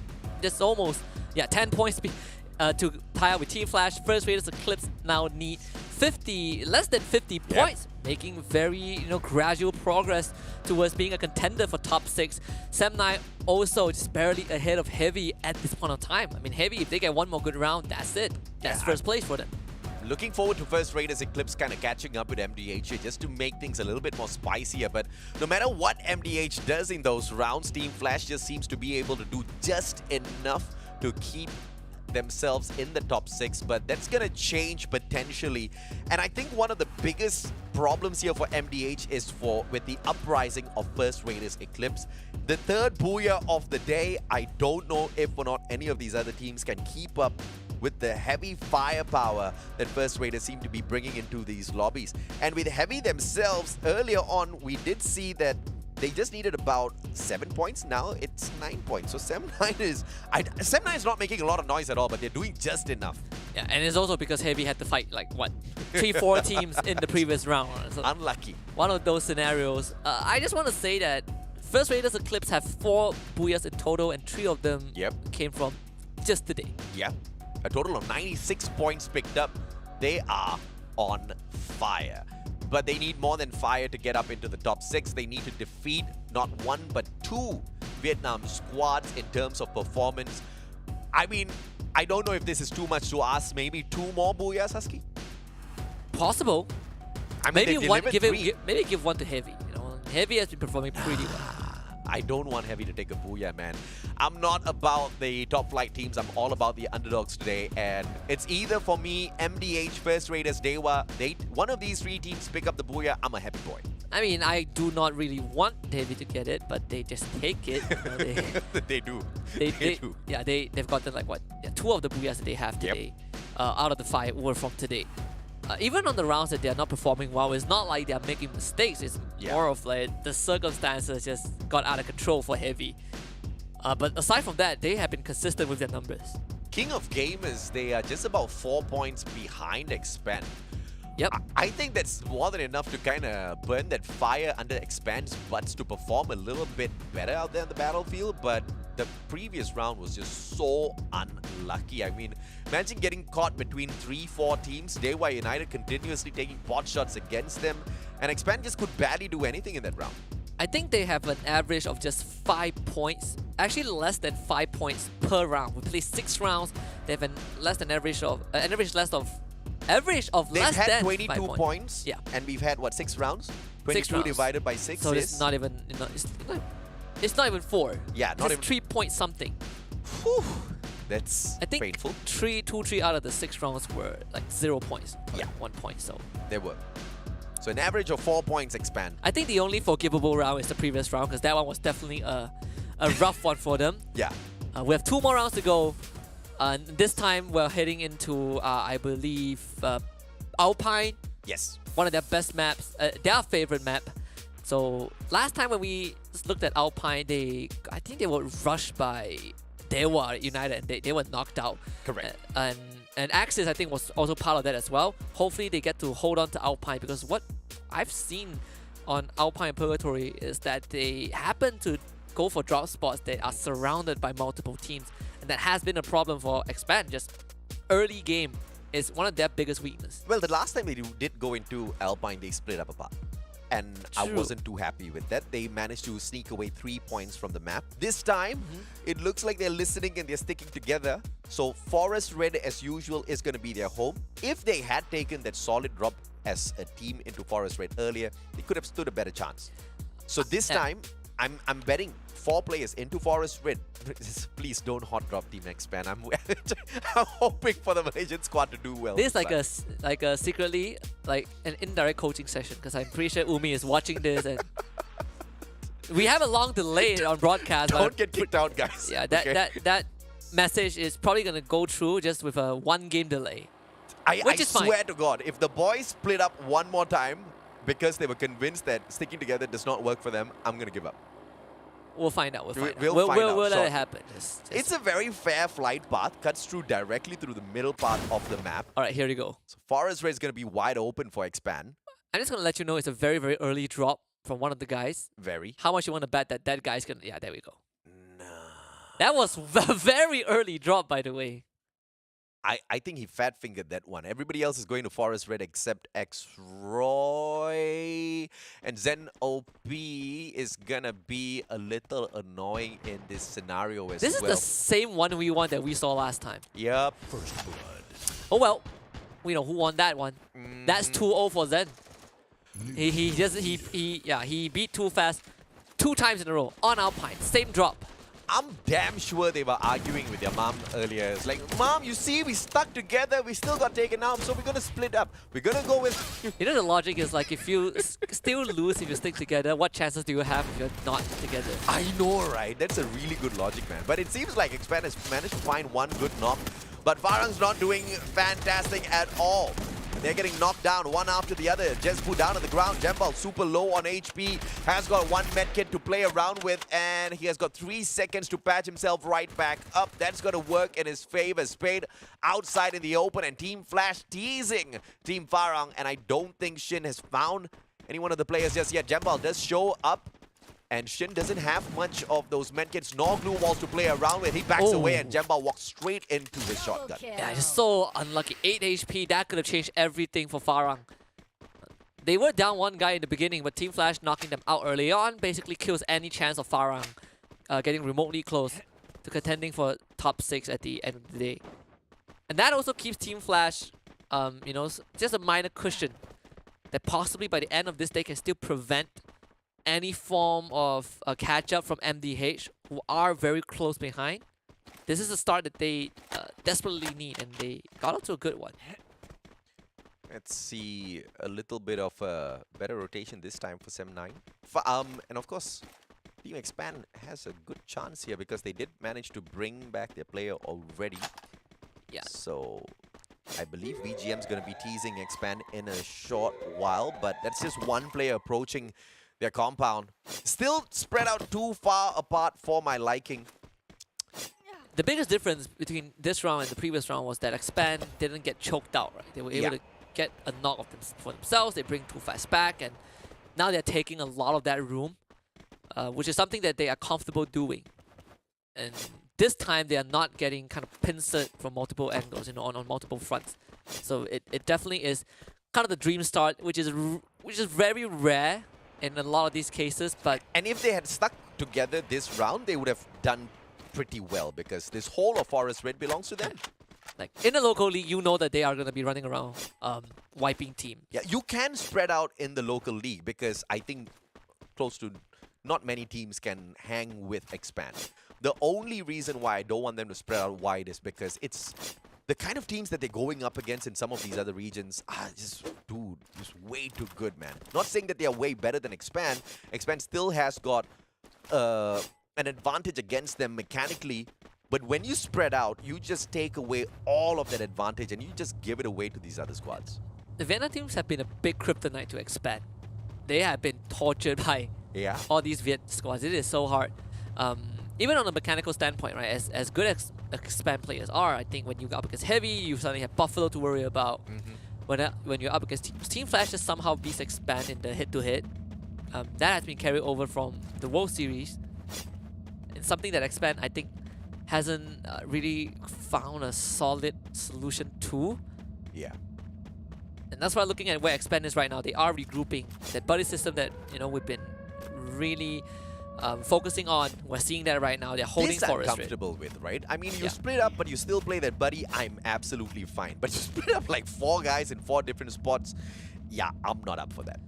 just almost, 10 points to tie up with Team Flash. First Raiders Eclipse now need 50, less than 50 points, making very, gradual progress towards being a contender for top 6. Sem9 also just barely ahead of Heavy at this point of time. I mean, Heavy, if they get one more good round, that's it. That's first place for them. Looking forward to First Raiders Eclipse kind of catching up with MDH here just to make things a little bit more spicier. But no matter what MDH does in those rounds, Team Flash just seems to be able to do just enough to keep themselves in the top 6, but that's gonna change potentially. And I think one of the biggest problems here for MDH is with the uprising of First Raiders Eclipse. The third booyah of the day, I don't know if or not any of these other teams can keep up with the heavy firepower that First Raiders seem to be bringing into these lobbies. And with Heavy themselves, earlier on, we did see that they just needed about 7 points. Now it's 9 points. So Sem9 is not making a lot of noise at all, but they're doing just enough. Yeah, and it's also because Heavy had to fight like what, 3-4 teams in the previous round. So Unlucky. one of those scenarios. I just want to say that First Raiders Eclipse have 4 booyahs in total, and 3 of them came from just today. Yeah, a total of 96 points picked up. They are on fire. But they need more than fire to get up into the top 6. They need to defeat not 1 but 2 Vietnam squads in terms of performance. I mean, I don't know if this is too much to ask. Maybe 2 more booyahs, Husky? Possible. I mean, maybe one. maybe give 1 to Heavy. Heavy has been performing pretty well. I don't want Heavy to take a booyah, man. I'm not about the top flight teams. I'm all about the underdogs today. And it's either for me, MDH, First Raiders, DEWA. One of these three teams pick up the booyah. I'm a happy boy. I mean, I do not really want Heavy to get it, but they just take it. You know, They do. they do. Yeah, they've gotten like what? Yeah, 2 of the booyahs that they have today. Out of the 5 were from today. Even on the rounds that they're not performing well, it's not like they're making mistakes. It's more of like the circumstances just got out of control for Heavy. But aside from that, they have been consistent with their numbers. King of Gamers, they are just about 4 points behind Expand. Yep. I think that's more than enough to kind of burn that fire under Expand's butts to perform a little bit better out there in the battlefield, but the previous round was just so unlucky. I mean, imagine getting caught between 3-4 teams, DEWA United continuously taking pot shots against them, and Expand just could barely do anything in that round. I think they have an average of just 5 points. Actually, less than 5 points per round. We play 6 rounds. They have an average of less They've had than 22 5 points, Yeah. and we've had, what, 6 rounds? 22 6 rounds. divided by 6 So is... it's not even, it's not even 4. Yeah, not it's even... 3 point something. Whew, that's I think painful. 3 out of the 6 rounds were like 0 points. Yeah. 1 point, so. There were. So an average of 4 points Expand. I think the only forgivable round is the previous round, because that one was definitely a rough one for them. Yeah. We have 2 more rounds to go. And this time we're heading into, I believe, Alpine. Yes. One of their best maps, their favorite map. So last time when we looked at Alpine, I think they were rushed by DEWA United and they were knocked out. Correct. And Axis, I think, was also part of that as well. Hopefully they get to hold on to Alpine, because what I've seen on Alpine Purgatory is that they happen to go for drop spots that are surrounded by multiple teams. And that has been a problem for Expand. Just early game is one of their biggest weaknesses. Well, the last time they did go into Alpine, they split up apart. And I True. wasn't too happy with that. They managed to sneak away 3 points from the map. This time, it looks like they're listening and they're sticking together. So Forest Red, as usual, is going to be their home. If they had taken that solid drop as a team into Forest Red earlier, they could have stood a better chance. So this time, I'm betting 4 players into Forest Red. Please don't hot drop Team Expand. I'm hoping for the Malaysian squad to do well. This is like a secretly like an indirect coaching session, because I'm pretty sure Umi is watching this and we have a long delay on broadcast. Don't get kicked out, guys. Yeah, that message is probably gonna go through just with a 1 game delay. I Which is swear fine. to God, if the boys split up one more time because they were convinced that sticking together does not work for them, I'm gonna give up. We'll find out. We'll find out. We'll find out, We'll let sure. it happen. Just It's a very fair flight path, cuts through directly through the middle part of the map. all right, here you go. So Forest Red is going to be wide open for Expand. I'm just gonna let you know it's a very, very early drop from one of the guys. Very. How much you want to bet that guy's gonna? Yeah, there we go. That was a very early drop, by the way. I think he fat-fingered that one. Everybody else is going to Forest Red except X-Roy. And Zen OP is going to be a little annoying in this scenario as This is well. the same 1v1 that we saw last time. Yep. Oh well, we know who won that one. That's 2-0 for Zen. He beat Too Fast 2 times in a row on Alpine. Same drop. I'm damn sure they were arguing with their mom earlier. It's like, Mom, you see, we stuck together. We still got taken out, so we're going to split up. We're going to go with... You know, the logic is like, if you still lose if you stick together, what chances do you have if you're not together? I know, right? That's a really good logic, man. But it seems like Expand has managed to find one good knock. But FARANG's not doing fantastic at all. They're getting knocked down one after the other. Jespu down on the ground. Jembal super low on HP. Has got 1 medkit to play around with. And he has got 3 seconds to patch himself right back up. That's going to work in his favor. Spade outside in the open. And Team Flash teasing Team FARANG. And I don't think Shin has found any one of the players just yet. Jembal does show up. And Shin doesn't have much of those medkits nor glue walls to play around with. He backs away and Jembal walks straight into his shotgun. Yeah, just so unlucky. 8 HP, that could have changed everything for FARANG. They were down 1 guy in the beginning, but Team Flash knocking them out early on basically kills any chance of FARANG getting remotely close to contending for top 6 at the end of the day. And that also keeps Team Flash, you know, just a minor cushion that possibly by the end of this they can still prevent any form of a catch-up from MDH, who are very close behind. This is a start that they desperately need, and they got onto a good one. Let's see a little bit of a better rotation this time for Sem9. And of course, Team Expand has a good chance here because they did manage to bring back their player already. Yeah. So I believe VGM's going to be teasing Expand in a short while, but that's just one player approaching their compound. Still spread out too far apart for my liking. The biggest difference between this round and the previous round was that Expand didn't get choked out, right? They were able to get a knock of them for themselves. They bring Too Fast back, and now they're taking a lot of that room, which is something that they are comfortable doing. And this time they are not getting kind of pincered from multiple angles, you know, on multiple fronts. So it definitely is kind of the dream start, which is very rare in a lot of these cases. But And if they had stuck together this round, they would have done pretty well because this whole of Forest Red belongs to them. like in the local league, you know that they are going to be running around wiping teams. Yeah, you can spread out in the local league because I think close to not many teams can hang with Expand. The only reason why I don't want them to spread out wide is because it's the kind of teams that they're going up against in some of these other regions are just way too good, man. Not saying that they are way better than Expand. Expand still has got an advantage against them mechanically, but when you spread out, you just take away all of that advantage and you just give it away to these other squads. The Vietnam teams have been a big kryptonite to Expand. They have been tortured by all these Viet squads. It is so hard. Even on a mechanical standpoint, right? As good as Expand players are, I think when you go up against Heavy, you suddenly have Buffalo to worry about. When you're up against Team Flash, just somehow beats Expand in the head-to-head. That has been carried over from the World Series. It's something that Expand, I think, hasn't really found a solid solution to. Yeah. And that's why looking at where Expand is right now, they are regrouping. That buddy system that, you know, we've been really focusing on. We're seeing that right now. They're holding this I'm Forest Red. comfortable with, right? I mean, you split up, but you still play that buddy. I'm absolutely fine. But you split up like 4 guys in 4 different spots. Yeah, I'm not up for that.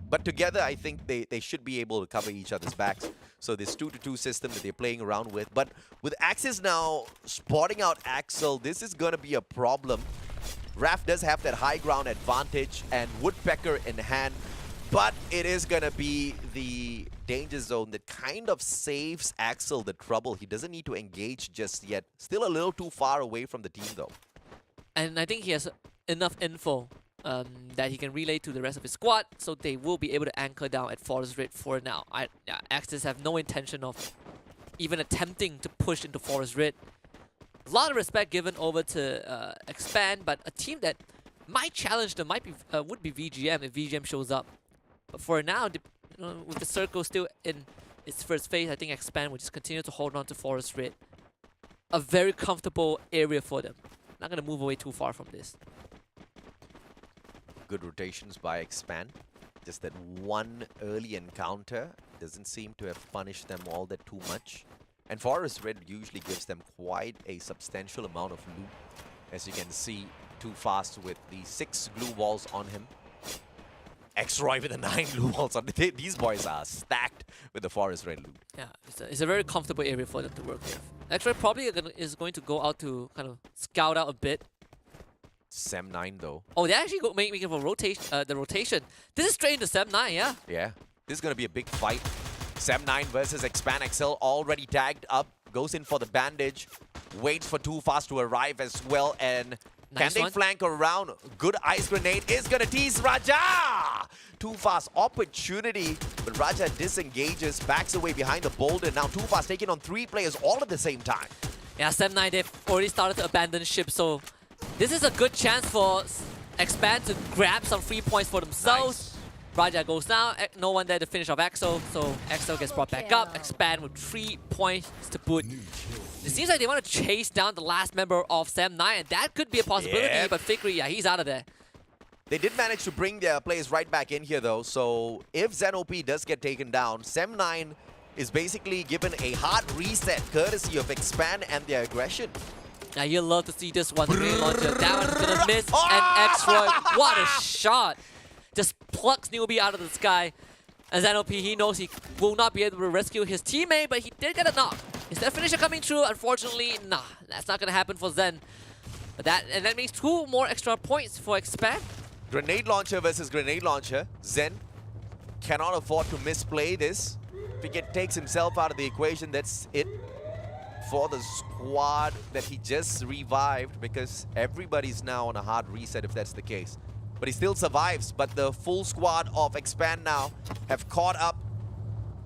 But together, I think they should be able to cover each other's backs. So this 2-2 system that they're playing around with. But with Axis now spotting out Axel, this is going to be a problem. Raph does have that high ground advantage and Woodpecker in hand. But it is going to be the danger zone that kind of saves Axel the trouble. He doesn't need to engage just yet. Still a little too far away from the team, though. And I think he has enough info that he can relay to the rest of his squad, so they will be able to anchor down at Forest Red for now. Axis have no intention of even attempting to push into Forest Red. A lot of respect given over to Expand, but a team that might challenge them would be VGM if VGM shows up. But for now, with the circle still in its first phase, I think Expand will just continue to hold on to Forest Red. A very comfortable area for them. Not going to move away too far from this. Good rotations by Expand. Just that one early encounter doesn't seem to have punished them all that too much. And Forest Red usually gives them quite a substantial amount of loot. As you can see, Too Fast with the 6 glue walls on him. X-Roy with the 9 glue walls on him. These boys are stacked with the Forest Red loot. Yeah, it's a very comfortable area for them to work with. X-Roy probably is going to go out to kind of scout out a bit. Sem9 though. Oh, they're actually making for the rotation. This is straight into Sem9, yeah? Yeah. This is going to be a big fight. Sem9 versus Expand XL already tagged up. Goes in for the bandage. Waits for Too Fast to arrive as well. And Nice can they one. flank around? Good ice grenade is going to tease Raja. Too Fast opportunity. But Raja disengages. Backs away behind the boulder. Now Too Fast taking on 3 players all at the same time. Yeah, Sem9, they've already started to abandon ship, so this is a good chance for Expand to grab some free points for themselves. Nice. Raja goes down, no one there to finish off Axel, so Axel gets brought back up. Expand with 3 points to boot. It seems like they want to chase down the last member of Sem9, and that could be a possibility, Yep. but Fikri, yeah, he's out of there. They did manage to bring their players right back in here though, so if ZenOP does get taken down, Sem9 is basically given a hard reset courtesy of Expand and their aggression. Now you'll love to see this one, the green launcher. That one's gonna miss, and X-Roy, what a shot! Just plucks Newbie out of the sky. And ZenOP, he knows he will not be able to rescue his teammate, but he did get a knock. Is that finisher coming through? Unfortunately, nah. That's not going to happen for Zen. But that means 2 more extra points for Expand. Grenade launcher versus grenade launcher. Zen cannot afford to misplay this. If he takes himself out of the equation, that's it for the squad that he just revived, because everybody's now on a hard reset if that's the case. But he still survives, but the full squad of Expand now have caught up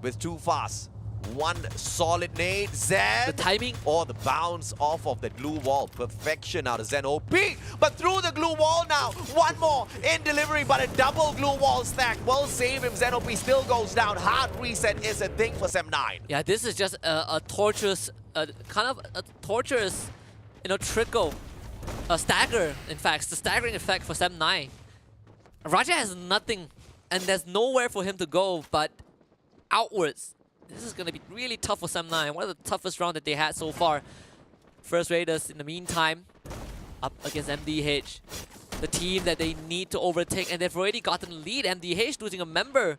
with too fast. One solid nade, Zen. The timing. Or the bounce off of the glue wall. Perfection out of Zen OP. But through the glue wall now. One more in delivery, but a double glue wall stack will save him. Zen OP still goes down. Hard reset is a thing for Sem9. Yeah, this is just a torturous, kind of a torturous, trickle. A stagger, in fact. It's the staggering effect for Sem9. Raja has nothing, and there's nowhere for him to go but outwards. This is going to be really tough for Sem9. One of the toughest rounds that they had so far. First Raiders, in the meantime, up against MDH. The team that they need to overtake, and they've already gotten the lead. MDH losing a member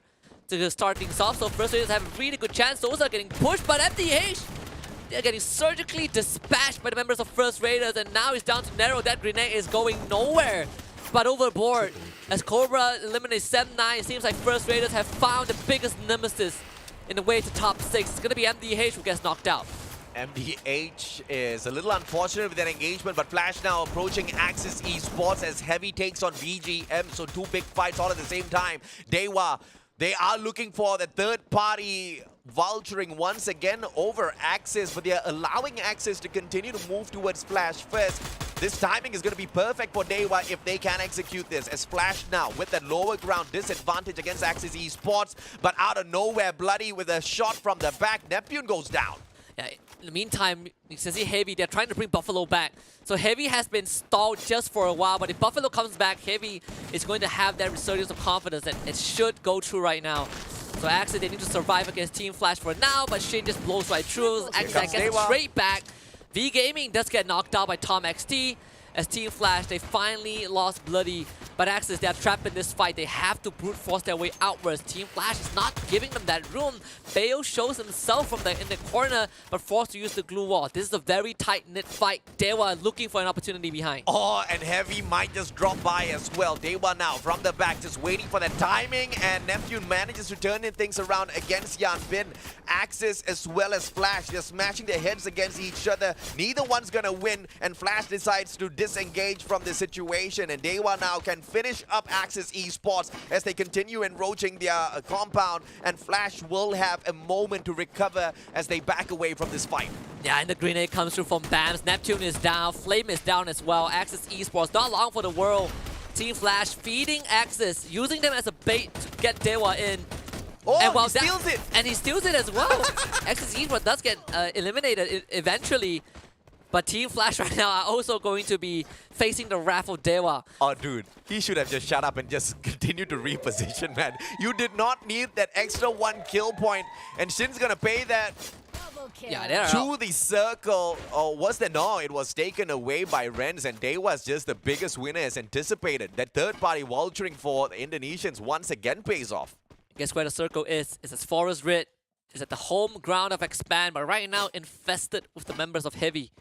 to start things off, so First Raiders have a really good chance. Those are getting pushed, but MDH, they're getting surgically dispatched by the members of First Raiders, and now it's down to narrow. That grenade is going nowhere but overboard. As Cobra eliminates Sem9, it seems like First Raiders have found the biggest nemesis in the way to top 6. It's going to be MDH who gets knocked out. MDH is a little unfortunate with that engagement, but Flash now approaching Axis Esports as Heavy takes on VGM, so 2 big fights all at the same time. DEWA, they are looking for the third party vulturing once again over Axis, but they're allowing Axis to continue to move towards Flash first. This timing is going to be perfect for DEWA if they can execute this, as Flash now with that lower ground disadvantage against Axis Esports, but out of nowhere, Bloody with a shot from the back, Neptune goes down. Yeah, in the meantime, you can see Heavy, they're trying to bring Buffalo back. So Heavy has been stalled just for a while, but if Buffalo comes back, Heavy is going to have that resurgence of confidence, and it should go through right now. So Axis, they need to survive against Team Flash for now, but Shin just blows right through. Axis gets straight back. V Gaming does get knocked out by Tom XT. As Team Flash, they finally lost Bloody, but Axis, they're trapped in this fight. They have to brute force their way outwards. Team Flash is not giving them that room. Bayo shows himself in the corner, but forced to use the glue wall. This is a very tight-knit fight. DEWA looking for an opportunity behind. Oh, and Heavy might just drop by as well. DEWA now from the back, just waiting for the timing, and Neptune manages to turn in things around against Yan Bin. Axis as well as Flash, they're smashing their heads against each other. Neither one's gonna win, and Flash decides to disengage from the situation, and DEWA now can finish up Axis Esports as they continue enroaching their compound, and Flash will have a moment to recover as they back away from this fight. Yeah, and the grenade comes through from BAMS. Neptune is down, Flame is down as well. Axis Esports, not long for the world. Team Flash feeding Axis, using them as a bait to get DEWA in. Oh, and he steals it! And he steals it as well. Axis Esports does get eliminated eventually. But Team Flash right now are also going to be facing the wrath of DEWA. Oh, dude, he should have just shut up and just continued to reposition, man. You did not need that extra 1 kill point, and Shin's gonna pay that Yeah, they're to out. the circle. Oh, was there? No, it was taken away by Renz, and DEWA's just the biggest winner as anticipated. That third-party vulturing for the Indonesians once again pays off. Guess where the circle is? It's as Forest Rid. It's at the home ground of Expand, but right now infested with the members of Heavy.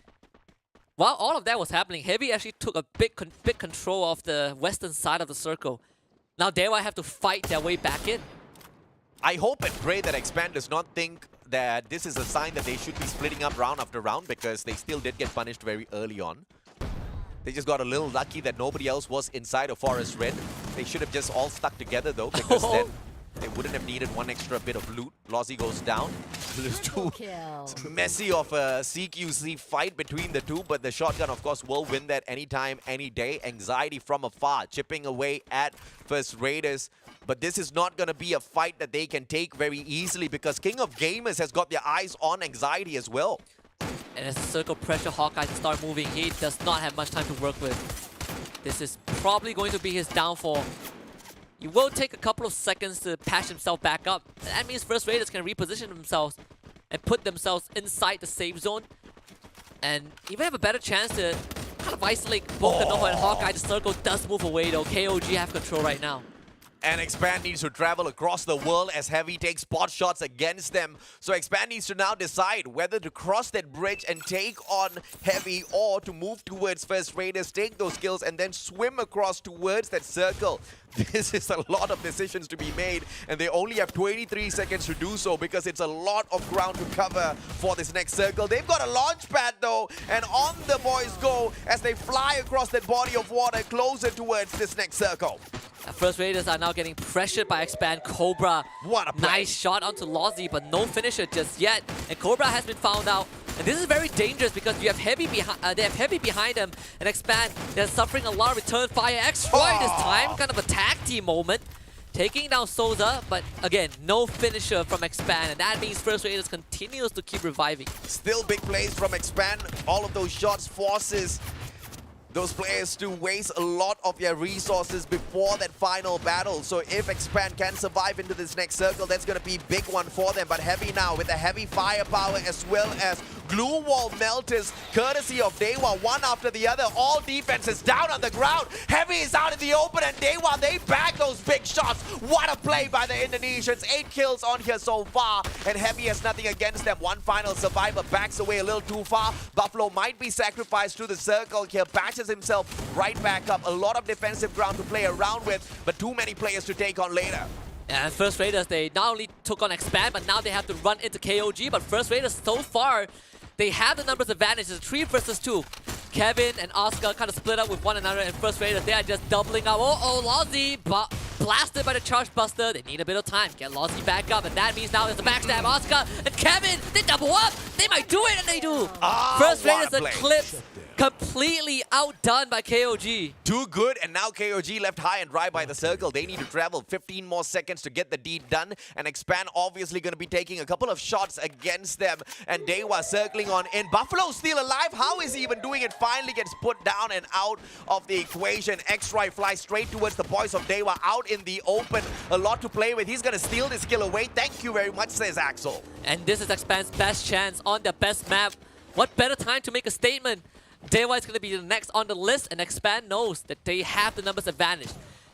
While all of that was happening, Heavy actually took a big control of the western side of the circle. Now DEWA have to fight their way back in. I hope and pray that Expand does not think that this is a sign that they should be splitting up round after round, because they still did get punished very early on. They just got a little lucky that nobody else was inside of Forest Red. They should have just all stuck together though, because then they wouldn't have needed one extra bit of loot. Lozzie goes down. There's too messy of a CQC fight between the two, but the shotgun, of course, will win that anytime, any day. Anxiety from afar, chipping away at First Raiders. But this is not going to be a fight that they can take very easily, because King of Gamers has got their eyes on Anxiety as well. And as the circle pressure Hawkeye to start moving, he does not have much time to work with. This is probably going to be his downfall. He will take a couple of seconds to patch himself back up. That means First Raiders can reposition themselves and put themselves inside the safe zone. And even have a better chance to kind of isolate both the Nova and Hawkeye. The circle does move away though. KOG have control right now. And Expand needs to travel across the world as Heavy takes spot shots against them. So Expand needs to now decide whether to cross that bridge and take on Heavy or to move towards First Raiders, take those kills, and then swim across towards that circle. This is a lot of decisions to be made, and they only have 23 seconds to do so because it's a lot of ground to cover for this next circle. They've got a launch pad though, and on the boys go as they fly across that body of water closer towards this next circle. First Raiders are now getting pressured by Expand. Cobra, What a play. nice shot onto Lozzy, but no finisher just yet. And Cobra has been found out. And this is very dangerous because you have Heavy behind. They have Heavy behind them, and Expand, they're suffering a lot of return fire. X-Roy this time, kind of a tag team moment. Taking down Souza, but again, no finisher from Expand, and that means First Raiders continues to keep reviving. Still big plays from Expand. All of those shots forces those players to waste a lot of their resources before that final battle. So if Expand can survive into this next circle, that's going to be a big one for them. But Heavy now with the heavy firepower as well as glue wall melters, courtesy of DEWA, one after the other. All defenses down on the ground. Heavy is out in the open, and DEWA, they bag those big shots. What a play by the Indonesians. 8 kills on here so far, and Heavy has nothing against them. One final survivor backs away a little too far. Buffalo might be sacrificed to the circle here, patches himself right back up. A lot of defensive ground to play around with, but too many players to take on later. And First Raiders, they not only took on Expand, but now they have to run into KOG. But First Raiders, so far, they have the numbers advantage. It's 3 versus 2. Kevin and Oscar kind of split up with one another, and First Raiders, they are just doubling up. Oh, Lozzy, but blasted by the Charge Buster. They need a bit of time. Get Lozzy back up, and that means now there's a backstab. Oscar and Kevin, they double up. They might do it, and they do. First Raiders Eclipse completely outdone by KOG. Too good, and now KOG left high and dry by the circle. They need to travel 15 more seconds to get the deed done, and Expand obviously going to be taking a couple of shots against them, and DEWA circling on in. Buffalo still alive. How is he even doing it? Finally gets put down and out of the equation. X-Ray flies straight towards the boys of DEWA out in the open. A lot to play with. He's going to steal this kill away. Thank you very much, says Axel. And this is Expand's best chance on their best map. What better time to make a statement? DEWA is going to be the next on the list, and Expand knows that they have the numbers advantage.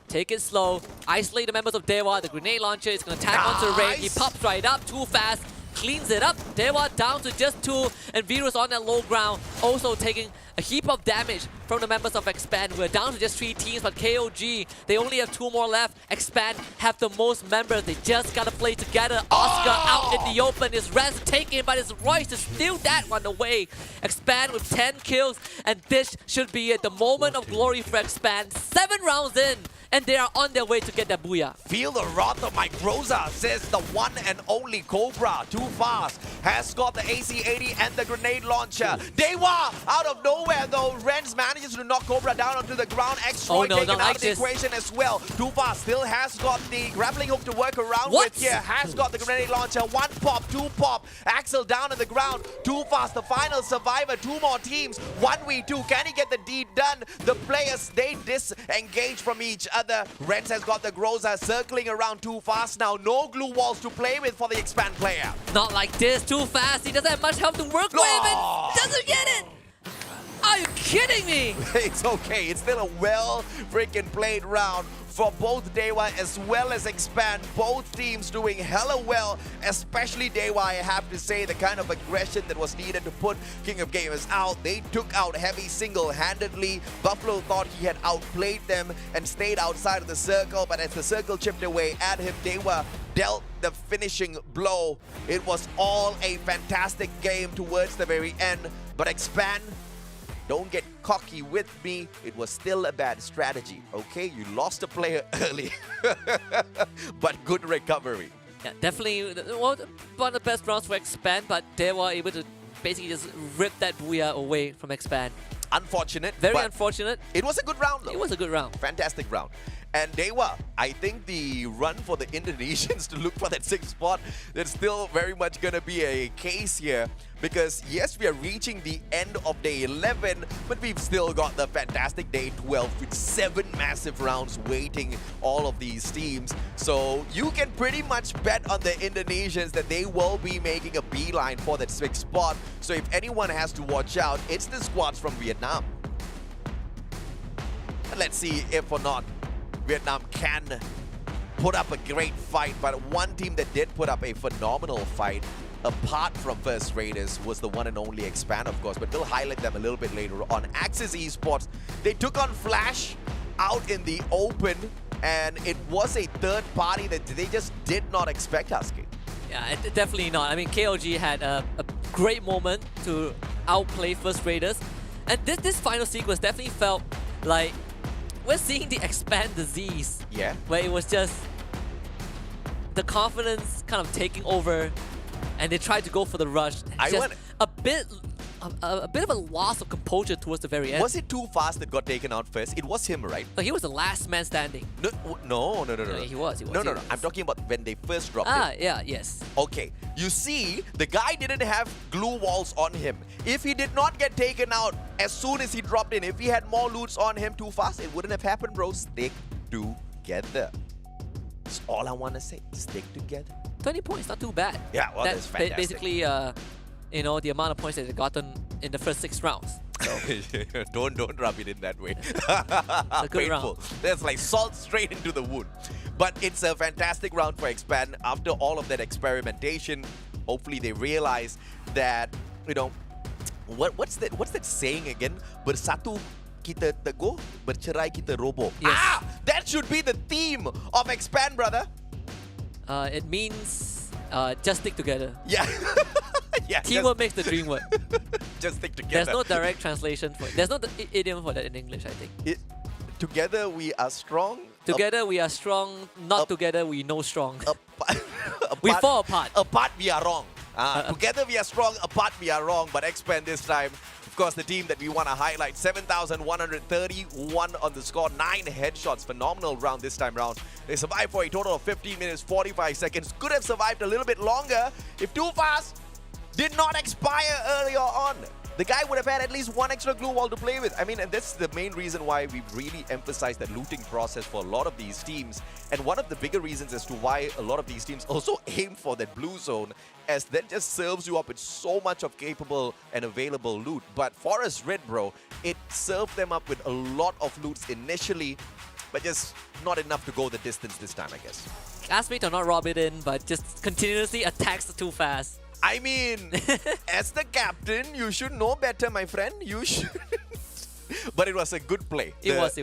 Take it slow, isolate the members of DEWA. The grenade launcher is going to tag onto Ray. He pops right up, too fast, cleans it up. DEWA down to just 2, and Virus on that low ground, also taking a heap of damage from the members of Expand. We're down to just 3 teams, but KOG, they only have 2 more left. Expand have the most members. They just gotta play together. Oscar out in the open. His res taken, but it's Royce to steal that one away. Expand with 10 kills, and this should be it. The moment of glory for Expand. 7 rounds in, and they are on their way to get that booyah. Feel the wrath of my Groza, says the one and only Cobra. Too fast. Has got the AC-80 and the grenade launcher. DEWA out of nowhere though. Renz manages to knock Cobra down onto the ground. X-Roy taken out of the equation as well. Too fast. Still has got the grappling hook to work around with here. Has got the grenade launcher. 1 pop, 2 pop. Axel down on the ground. Too fast. The final survivor. 2 more teams. 1v2. Can he get the deed done? The players, they disengage from each other. Renz has got the Groza circling around too fast now. No glue walls to play with for the Expand player. Not like this. Too fast. He doesn't have much help to work with, and doesn't get it. Are you kidding me? It's okay. It's still a well freaking played round for both DEWA as well as Expand. Both teams doing hella well, especially DEWA, I have to say. The kind of aggression that was needed to put King of Gamers out. They took out Heavy single-handedly. Buffalo thought he had outplayed them and stayed outside of the circle, but as the circle chipped away at him, DEWA dealt the finishing blow. It was all a fantastic game towards the very end, but Expand, don't get cocky with me. It was still a bad strategy, okay? You lost a player early, but good recovery. Yeah, definitely one of the best rounds for Expand, but they were able to basically just rip that booyah away from Expand. Unfortunate. Very unfortunate. It was a good round though. It was a good round. Fantastic round. And DEWA, I think the run for the Indonesians to look for that 6th spot, there's still very much going to be a case here. Because yes, we are reaching the end of day 11, but we've still got the fantastic day 12 with 7 massive rounds waiting all of these teams. So you can pretty much bet on the Indonesians that they will be making a beeline for that 6th spot. So if anyone has to watch out, it's the squads from Vietnam. And let's see if or not Vietnam can put up a great fight, but one team that did put up a phenomenal fight, apart from First Raiders, was the one and only Expand, of course, but we'll highlight them a little bit later on. Axis Esports, they took on Flash out in the open, and it was a third party that they just did not expect, Husky. Yeah, definitely not. I mean, KOG had a great moment to outplay First Raiders. And this final sequence definitely felt like we're seeing the Expand disease. Yeah. Where it was just the confidence kind of taking over, and they tried to go for the rush. A bit of a loss of composure towards the very end. Was it Too Fast that got taken out first? It was him, right? But he was the last man standing. No. He was. No. I'm talking about when they first dropped him. Yeah, yes. Okay, you see, the guy didn't have glue walls on him. If he did not get taken out as soon as he dropped in, if he had more loots on him Too Fast, it wouldn't have happened, bro. Stick together. That's all I want to say. Stick together. 20 points, not too bad. Yeah, well, that's fantastic. Basically, you know, the amount of points that they've gotten in the first 6 rounds. So. don't rub it in that way. A good round. That's like salt straight into the wound. But it's a fantastic round for Expand. After all of that experimentation, hopefully they realize that, you know, what's that saying again? Bersatu kita teguh, bercerai kita roboh. Yes. That should be the theme of Expand, brother. It means just stick together. Yeah. Yeah. Teamwork makes the dream work. Just stick together. There's no direct translation for it. There's no idiom for that in English, I think. Together we are strong. Together we are strong. Not together we know strong. Apart, We fall apart. Apart we are wrong. Together we are strong, apart we are wrong. But Expand this time, of course, the team that we want to highlight, 7,131 on the score, 9 headshots. Phenomenal round this time round. They survived for a total of 15 minutes, 45 seconds. Could have survived a little bit longer if Too Fast did not expire earlier on. The guy would have had at least one extra glue wall to play with. I mean, and that's the main reason why we've really emphasized the looting process for a lot of these teams. And one of the bigger reasons as to why a lot of these teams also aim for that blue zone, as that just serves you up with so much of capable and available loot. But Forest Red, bro, it served them up with a lot of loots initially, but just not enough to go the distance this time, I guess. Ask me to not rob it in, but just continuously attacks Too Fast. I mean, as the captain, you should know better, my friend. You should. But it was a good play. It was.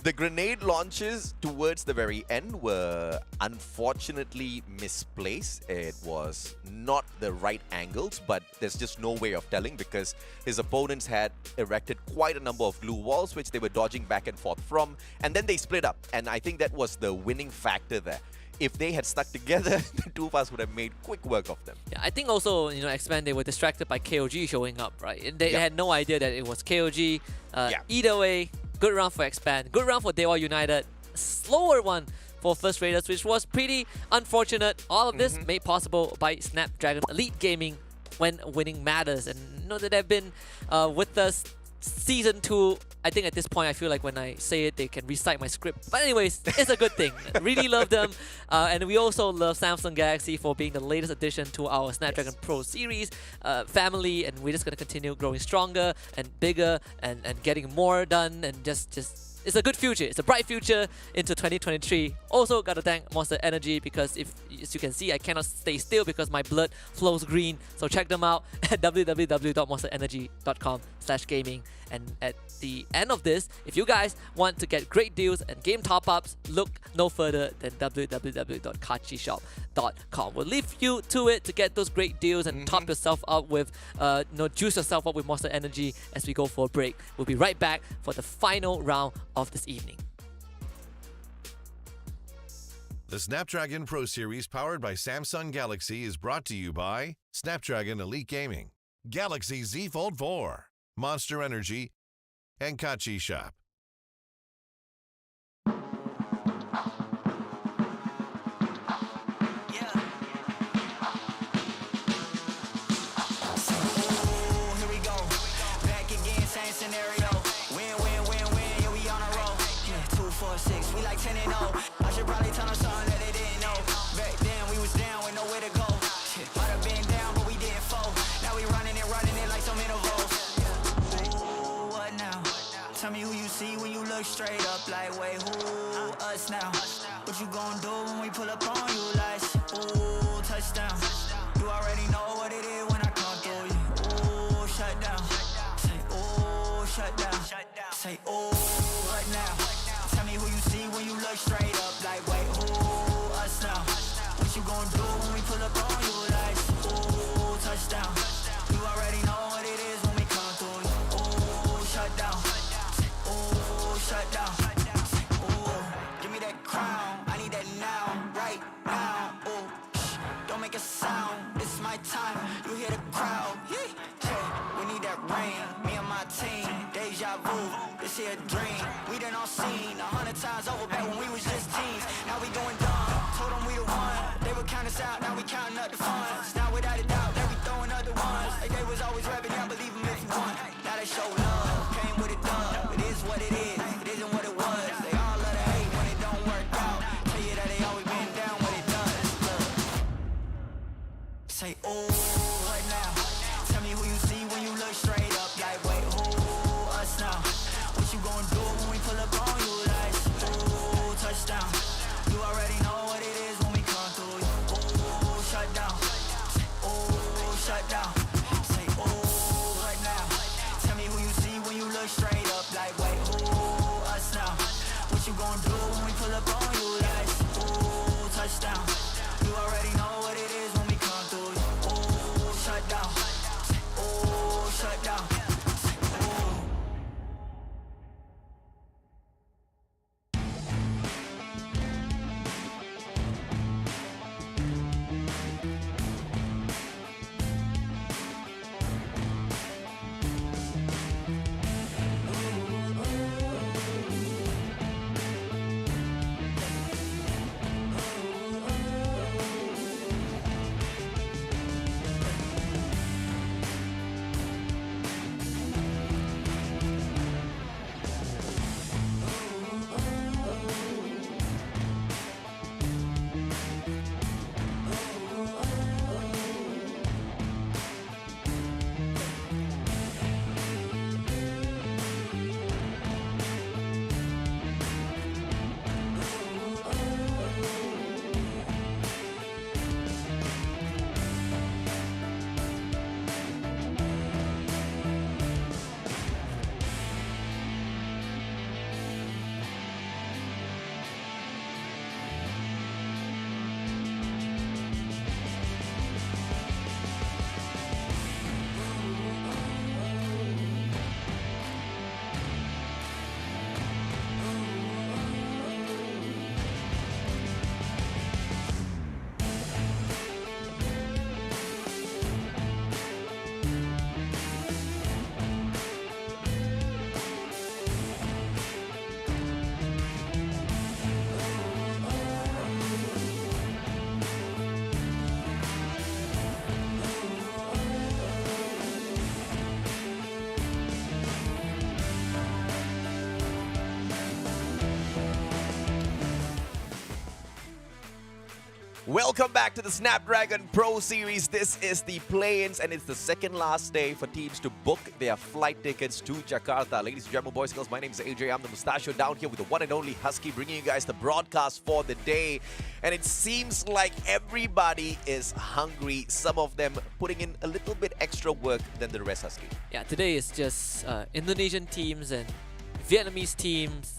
The grenade launches towards the very end were unfortunately misplaced. It was not the right angles, but there's just no way of telling because his opponents had erected quite a number of glue walls, which they were dodging back and forth from. And then they split up. And I think that was the winning factor there. If they had stuck together, the two of us would have made quick work of them. Yeah, I think also, you know, Expand, they were distracted by KOG showing up, right? And they had no idea that it was KOG. Either way, good round for Expand. Good round for DEWA United. Slower one for First Raiders, which was pretty unfortunate. All of this made possible by Snapdragon Elite Gaming when winning matters. And you know that they've been with us Season 2. I think at this point, I feel like when I say it, they can recite my script. But anyways, it's a good thing. Really love them. And we also love Samsung Galaxy for being the latest addition to our Snapdragon Pro Series family. And we're just going to continue growing stronger and bigger and getting more done. And just it's a good future. It's a bright future into 2023. Also, got to thank Monster Energy because as you can see, I cannot stay still because my blood flows green. So check them out at www.monsterenergy.com/gaming. And at the end of this, if you guys want to get great deals and game top-ups, look no further than www.kachishop.com. We'll leave you to it to get those great deals and top yourself up with, juice yourself up with Monster Energy as we go for a break. We'll be right back for the final round of this evening. The Snapdragon Pro Series powered by Samsung Galaxy is brought to you by Snapdragon Elite Gaming, Galaxy Z Fold 4, Monster Energy, and Kachi Shop. Tell me who you see when you look straight up like, wait, who us now? What you gonna do when we we pull up on you like, ooh, touchdown. You already know what it is when I come through you. Ooh, shut down. Say, ooh, shut down. Say, ooh, what now? Tell me who you see when you look straight up like, wait, who us now? What you gonna do when we pull up on you like, ooh, touchdown. You already know what it is when we come through you. Ooh, shut down. Ooh, shut down. Ooh, give me that crown. I need that now, right now. Ooh, don't make a sound. It's my time. You hear the crowd. Hey, we need that rain. Me and my team. Deja vu. This here a dream. We done all seen 100 times over back when we was just teens. Now we going dumb. Told them we the one. They would count us out. Now we counting up the funds. Now without a doubt, now we throwing other ones. Like they was always rapping. I believe them if you want. Now they show love. Came with a dub. It is what it is. It isn't what it was. They all love to hate when it don't work out. Tell you that they always been down when it does. Look. Say, ooh, what now? Tell me who you see when you look straight up. Like, wait, who us now? What you gonna do when we pull up on you? Like, ooh, touchdown. You already know what it is when we come through you. Ooh, shut down. Ooh, shut down. Say, ooh, what now? Tell me who you see when you look straight up. Like, wait, who us now? What you gonna do when we pull up on you? Like, ooh, touchdown. You already know what it is when we come through you. Ooh, shut down. Ooh, shut down. Ooh. Welcome back to the Snapdragon Pro Series. This is the play-ins and it's the second last day for teams to book their flight tickets to Jakarta. Ladies and gentlemen, boys and girls, my name is AJ. I'm the mustachio down here with the one and only Husky, bringing you guys the broadcast for the day. And it seems like everybody is hungry. Some of them putting in a little bit extra work than the rest, Husky. Yeah, today is just Indonesian teams and Vietnamese teams.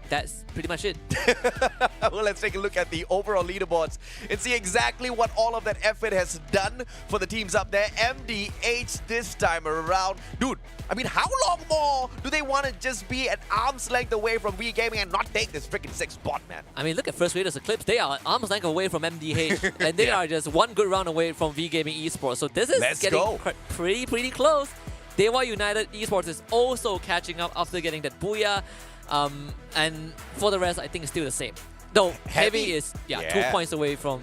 That's pretty much it. Well, let's take a look at the overall leaderboards and see exactly what all of that effort has done for the teams up there. MDH this time around. Dude, I mean, how long more do they want to just be at arm's length away from V-Gaming and not take this freaking 6th spot, man? I mean, look at First Raiders Eclipse. They are arm's length away from MDH, and they are just one good round away from V-Gaming Esports. So this is getting pretty close. DEWA United Esports is also catching up after getting that booyah. And for the rest, I think it's still the same. Though Heavy is 2 points away from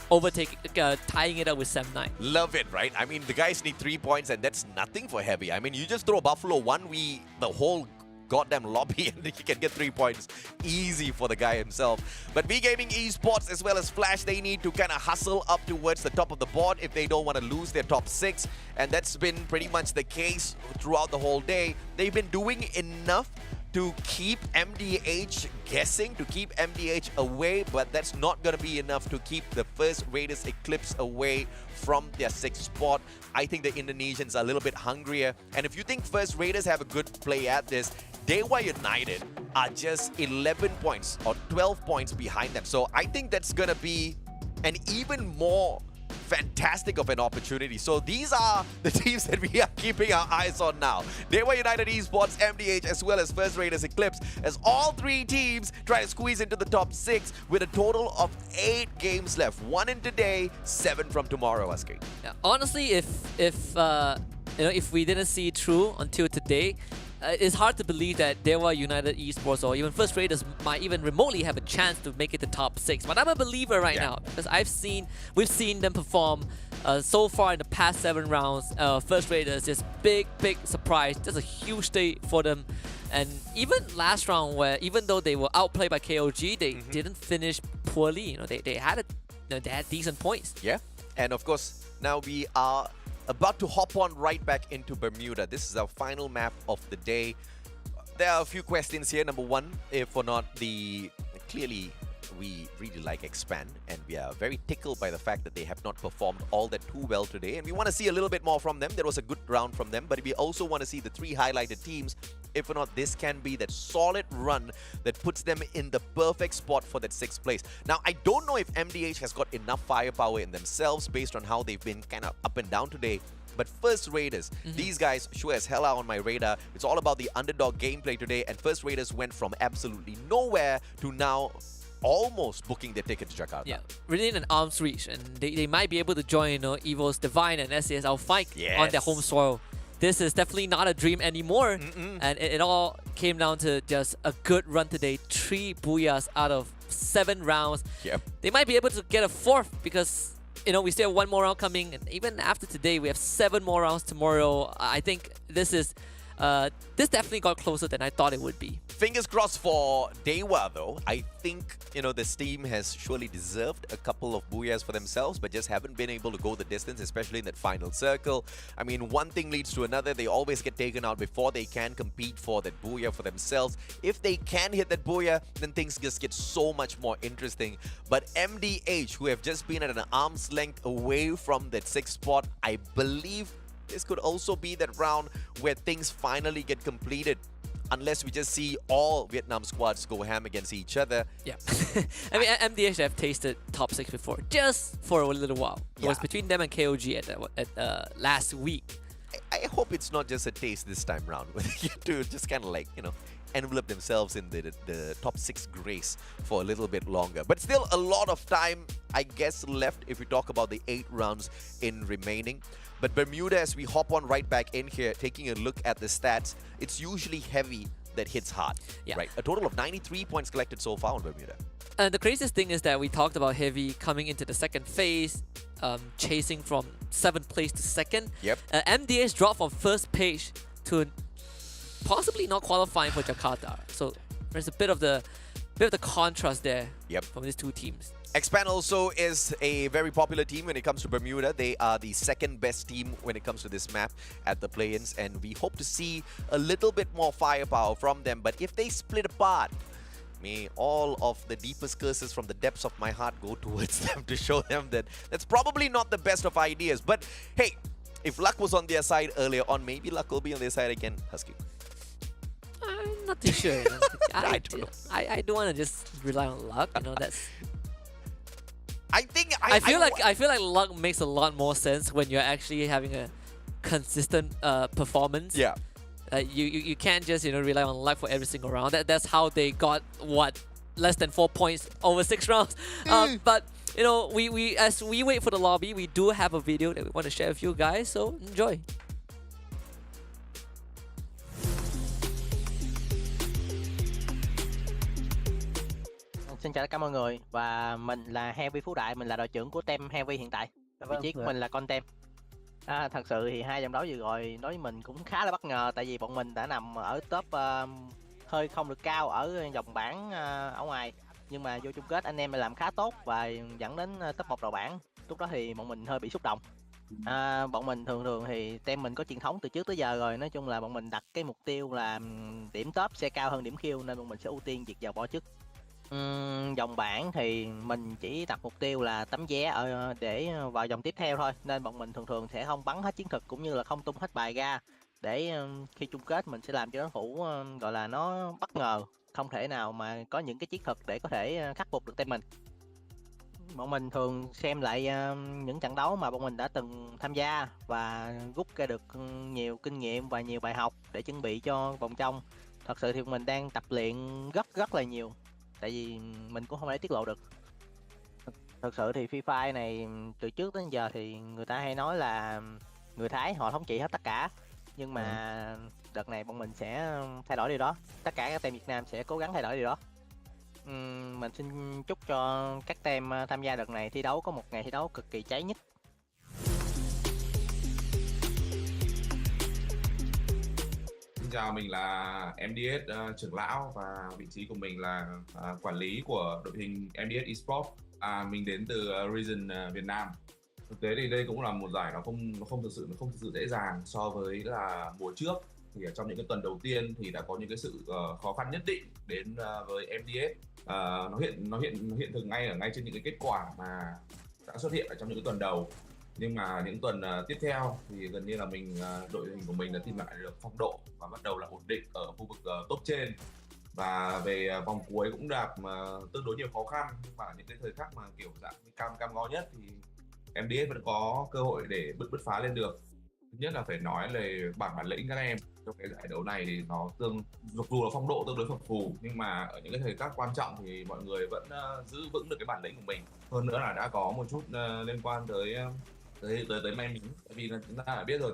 tying it up with Sam9. Love it, right? I mean, the guys need 3 points and that's nothing for Heavy. I mean, you just throw Buffalo 1v the whole goddamn lobby and he can get 3 points easy for the guy himself. But V-Gaming Esports as well as Flash, they need to kind of hustle up towards the top of the board if they don't want to lose their top 6. And that's been pretty much the case throughout the whole day. They've been doing enough to keep MDH guessing, to keep MDH away, but that's not going to be enough to keep the first Raiders Eclipse away from their 6th spot. I think the Indonesians are a little bit hungrier. And if you think first Raiders have a good play at this, DEWA United are just 11 points or 12 points behind them. So I think that's going to be an even more fantastic of an opportunity. So these are the teams that we are keeping our eyes on now. DEWA United Esports, MDH, as well as First Raiders Eclipse, as all 3 teams try to squeeze into the top 6 with a total of 8 games left. 1 in today, 7 from tomorrow, Askey. Yeah, honestly, if we didn't see it through until today, it's hard to believe that DEWA United Esports or even First Raiders might even remotely have a chance to make it to top 6. But I'm a believer right now because we've seen them perform so far in the past 7 rounds. First Raiders, just big surprise, just a huge day for them. And even last round, where even though they were outplayed by KOG, they didn't finish poorly. They had decent points. Yeah, and of course now we are about to hop on right back into Bermuda. This is our final map of the day. There are a few questions here. Number one, if or not clearly we really like Expand, and we are very tickled by the fact that they have not performed all that too well today, and we want to see a little bit more from them. There was a good round from them, but we also want to see the 3 highlighted teams. If or not this can be that solid run that puts them in the perfect spot for that 6th place. Now, I don't know if MDH has got enough firepower in themselves based on how they've been kind of up and down today. But First Raiders, these guys sure as hell are on my radar. It's all about the underdog gameplay today, and First Raiders went from absolutely nowhere to now almost booking their ticket to Jakarta. Yeah, within an arm's reach, and they might be able to join Evo's Divine and SAS Fight on their home soil. This is definitely not a dream anymore, and it all came down to just a good run today. 3 booyahs out of 7 rounds. Yep. They might be able to get a 4th because we still have 1 more round coming, and even after today, we have 7 more rounds tomorrow. I think this definitely got closer than I thought it would be. Fingers crossed for DEWA though. I think, this team has surely deserved a couple of booyahs for themselves, but just haven't been able to go the distance, especially in that final circle. I mean, one thing leads to another. They always get taken out before they can compete for that booyah for themselves. If they can hit that booyah, then things just get so much more interesting. But MDH, who have just been at an arm's length away from that 6th spot, I believe this could also be that round where things finally get completed. Unless we just see all Vietnam squads go ham against each other. Yeah. I mean, MDH have tasted top 6 before, just for a little while. It was between them and KOG at last week. I hope it's not just a taste this time round. To just kind of like, envelop themselves in the top 6 grace for a little bit longer. But still a lot of time, I guess, left if we talk about the 8 rounds in remaining. But Bermuda, as we hop on right back in here, taking a look at the stats, it's usually heavy that hits hard. Yeah. Right? A total of 93 points collected so far on Bermuda. And the craziest thing is that we talked about Heavy coming into the 2nd phase, chasing from 7th place to 2nd. Yep. MDH dropped from 1st page to possibly not qualifying for Jakarta. So there's a bit of the contrast there from these 2 teams. Expand also is a very popular team when it comes to Bermuda. They are the 2nd best team when it comes to this map at the play-ins, and we hope to see a little bit more firepower from them. But if they split apart, may all of the deepest curses from the depths of my heart go towards them to show them that that's probably not the best of ideas. But hey, if luck was on their side earlier on, maybe luck will be on their side again, Husky. I'm not too sure. I don't want to just rely on luck. That's. I feel like luck makes a lot more sense when you're actually having a consistent performance. Yeah. You can't just rely on luck for every single round. That's how they got less than 4 points over 6 rounds. But we as we wait for the lobby, we do have a video that we want to share with you guys. So enjoy. Xin chào tất cả mọi người, và mình là Heavy Phú Đại, mình là đội trưởng của team Heavy hiện tại. Vị trí của mình là con tem. Thật sự thì 2 trận đấu vừa rồi đối với mình cũng khá là bất ngờ, tại vì bọn mình đã nằm ở top hơi không được cao ở vòng bảng ở ngoài, nhưng mà vô chung kết anh em lại làm khá tốt và dẫn đến top 1 đầu bảng. Lúc đó thì bọn mình hơi bị xúc động. Bọn mình thường thường thì team mình có truyền thống từ trước tới giờ rồi. Nói chung là bọn mình đặt cái mục tiêu là điểm top sẽ cao hơn điểm kill, nên bọn mình sẽ ưu tiên việc vào bo trước. Vòng bảng thì mình chỉ đặt mục tiêu là tấm vé để vào vòng tiếp theo thôi, nên bọn mình thường thường sẽ không bắn hết chiến thuật cũng như là không tung hết bài ra, để khi chung kết mình sẽ làm cho đối thủ gọi là nó bất ngờ, không thể nào mà có những cái chiến thuật để có thể khắc phục được team mình. Bọn mình thường xem lại những trận đấu mà bọn mình đã từng tham gia và rút ra được nhiều kinh nghiệm và nhiều bài học để chuẩn bị cho vòng trong. Thật sự thì mình đang tập luyện rất là nhiều, tại vì mình cũng không thể tiết lộ được. Thật sự thì Free Fire này từ trước đến giờ thì người ta hay nói là người Thái họ thống trị hết tất cả, nhưng mà đợt này bọn mình sẽ thay đổi điều đó. Tất cả các team Việt Nam sẽ cố gắng thay đổi điều đó. Mình xin chúc cho các team tham gia đợt này thi đấu có một ngày thi đấu cực kỳ cháy nhất. Xin chào, mình là MDS trưởng lão và vị trí của mình là quản lý của đội hình MDS Esports. Mình đến từ region Việt Nam. Thực tế thì đây cũng là một giải nó không thực sự dễ dàng so với là mùa trước. Thì ở trong những cái tuần đầu tiên thì đã có những cái sự khó khăn nhất định đến với MDS. Nó hiện thực ngay trên những cái kết quả mà đã xuất hiện ở trong những cái tuần đầu. Nhưng mà những tuần tiếp theo thì gần như là đội hình của mình đã tìm lại được phong độ và bắt đầu là ổn định ở khu vực top trên. Và về vòng cuối cũng đạt tương đối nhiều khó khăn, nhưng mà những cái thời khắc mà kiểu dạng cam go nhất thì MDS vẫn có cơ hội để bứt phá lên được. Thứ nhất là phải nói về bản lĩnh các em trong cái giải đấu này thì nó mặc dù là phong độ tương đối phập phù, nhưng mà ở những cái thời khắc quan trọng thì mọi người vẫn giữ vững được cái bản lĩnh của mình. Hơn nữa là đã có một chút liên quan tới may mắn, tại vì là chúng ta đã biết rồi,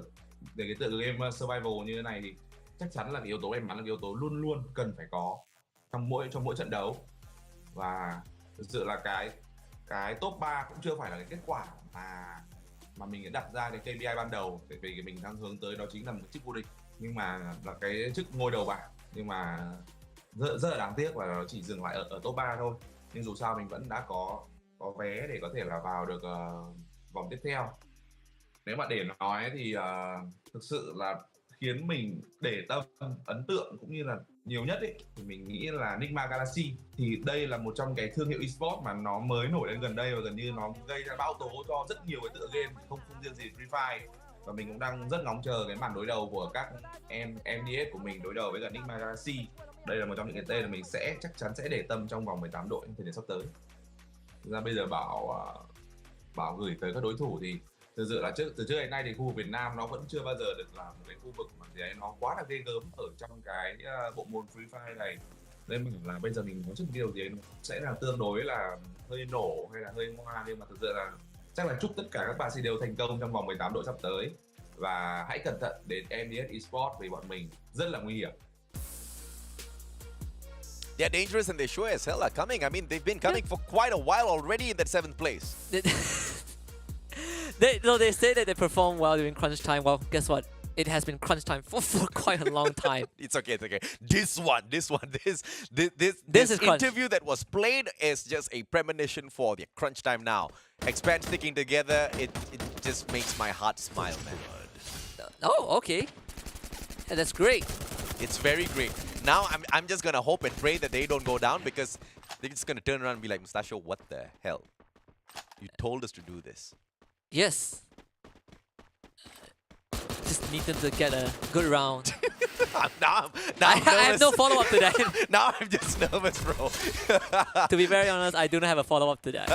về cái tựa game survival như thế này thì chắc chắn là cái yếu tố may mắn là cái yếu tố luôn luôn cần phải có trong mỗi trận đấu. Và thực sự là cái top 3 cũng chưa phải là cái kết quả mà mình đã đặt ra cái KPI ban đầu, tại vì mình đang hướng tới đó chính là một chức vô địch, nhưng mà là cái chức ngôi đầu bảng. Nhưng mà rất là đáng tiếc là nó chỉ dừng lại ở top 3 thôi. Nhưng dù sao mình vẫn đã có vé để có thể là vào được vòng tiếp theo. Nếu mà để nói thì thực sự là khiến mình để tâm ấn tượng cũng như là nhiều nhất ấy, thì mình nghĩ là Nigma Galaxy. Thì đây là một trong cái thương hiệu esports mà nó mới nổi lên gần đây và gần như nó gây ra bão tố cho rất nhiều cái tựa game, không riêng gì Free Fire. Và mình cũng đang rất ngóng chờ cái màn đối đầu của các em MDS của mình đối đầu với cả Nigma Galaxy. Đây là một trong những cái tên mà mình chắc chắn sẽ để tâm trong vòng 18 đội trong thời điểm sắp tới. Thực ra bây giờ bảo gửi tới các đối thủ thì thực sự là từ trước đến nay thì khu vực Việt Nam nó vẫn chưa bao giờ được là một cái khu vực mà gì ấy nó quá là ghê gớm ở trong cái bộ môn Free Fire này. Nên mình là bây giờ mình nói trước cái điều gì ấy nó sẽ là tương đối là hơi nổ hay là hơi ngoa, nhưng mà thực sự là chắc là chúc tất cả các bạn đều thành công trong vòng 18 đội sắp tới. Và hãy cẩn thận đến MDS Esports vì bọn mình rất là nguy hiểm. They're dangerous and they sure as hell are coming. I mean, they've been coming for quite a while already in that 7th place. They say that they perform well during crunch time. Well, guess what? It has been crunch time for quite a long time. It's okay. This This is crunch. interview that was played is just a premonition for the crunch time now. Expand sticking together, it just makes my heart smile, man. Oh, okay. Yeah, that's great. It's very great. Now I'm just gonna hope and pray that they don't go down, because they're just gonna turn around and be like, Mustachio, what the hell? You told us to do this. Yes. Just need them to get a good round. now I have no follow-up to that. Now I'm just nervous, bro. To be very honest, I do not have a follow-up to that.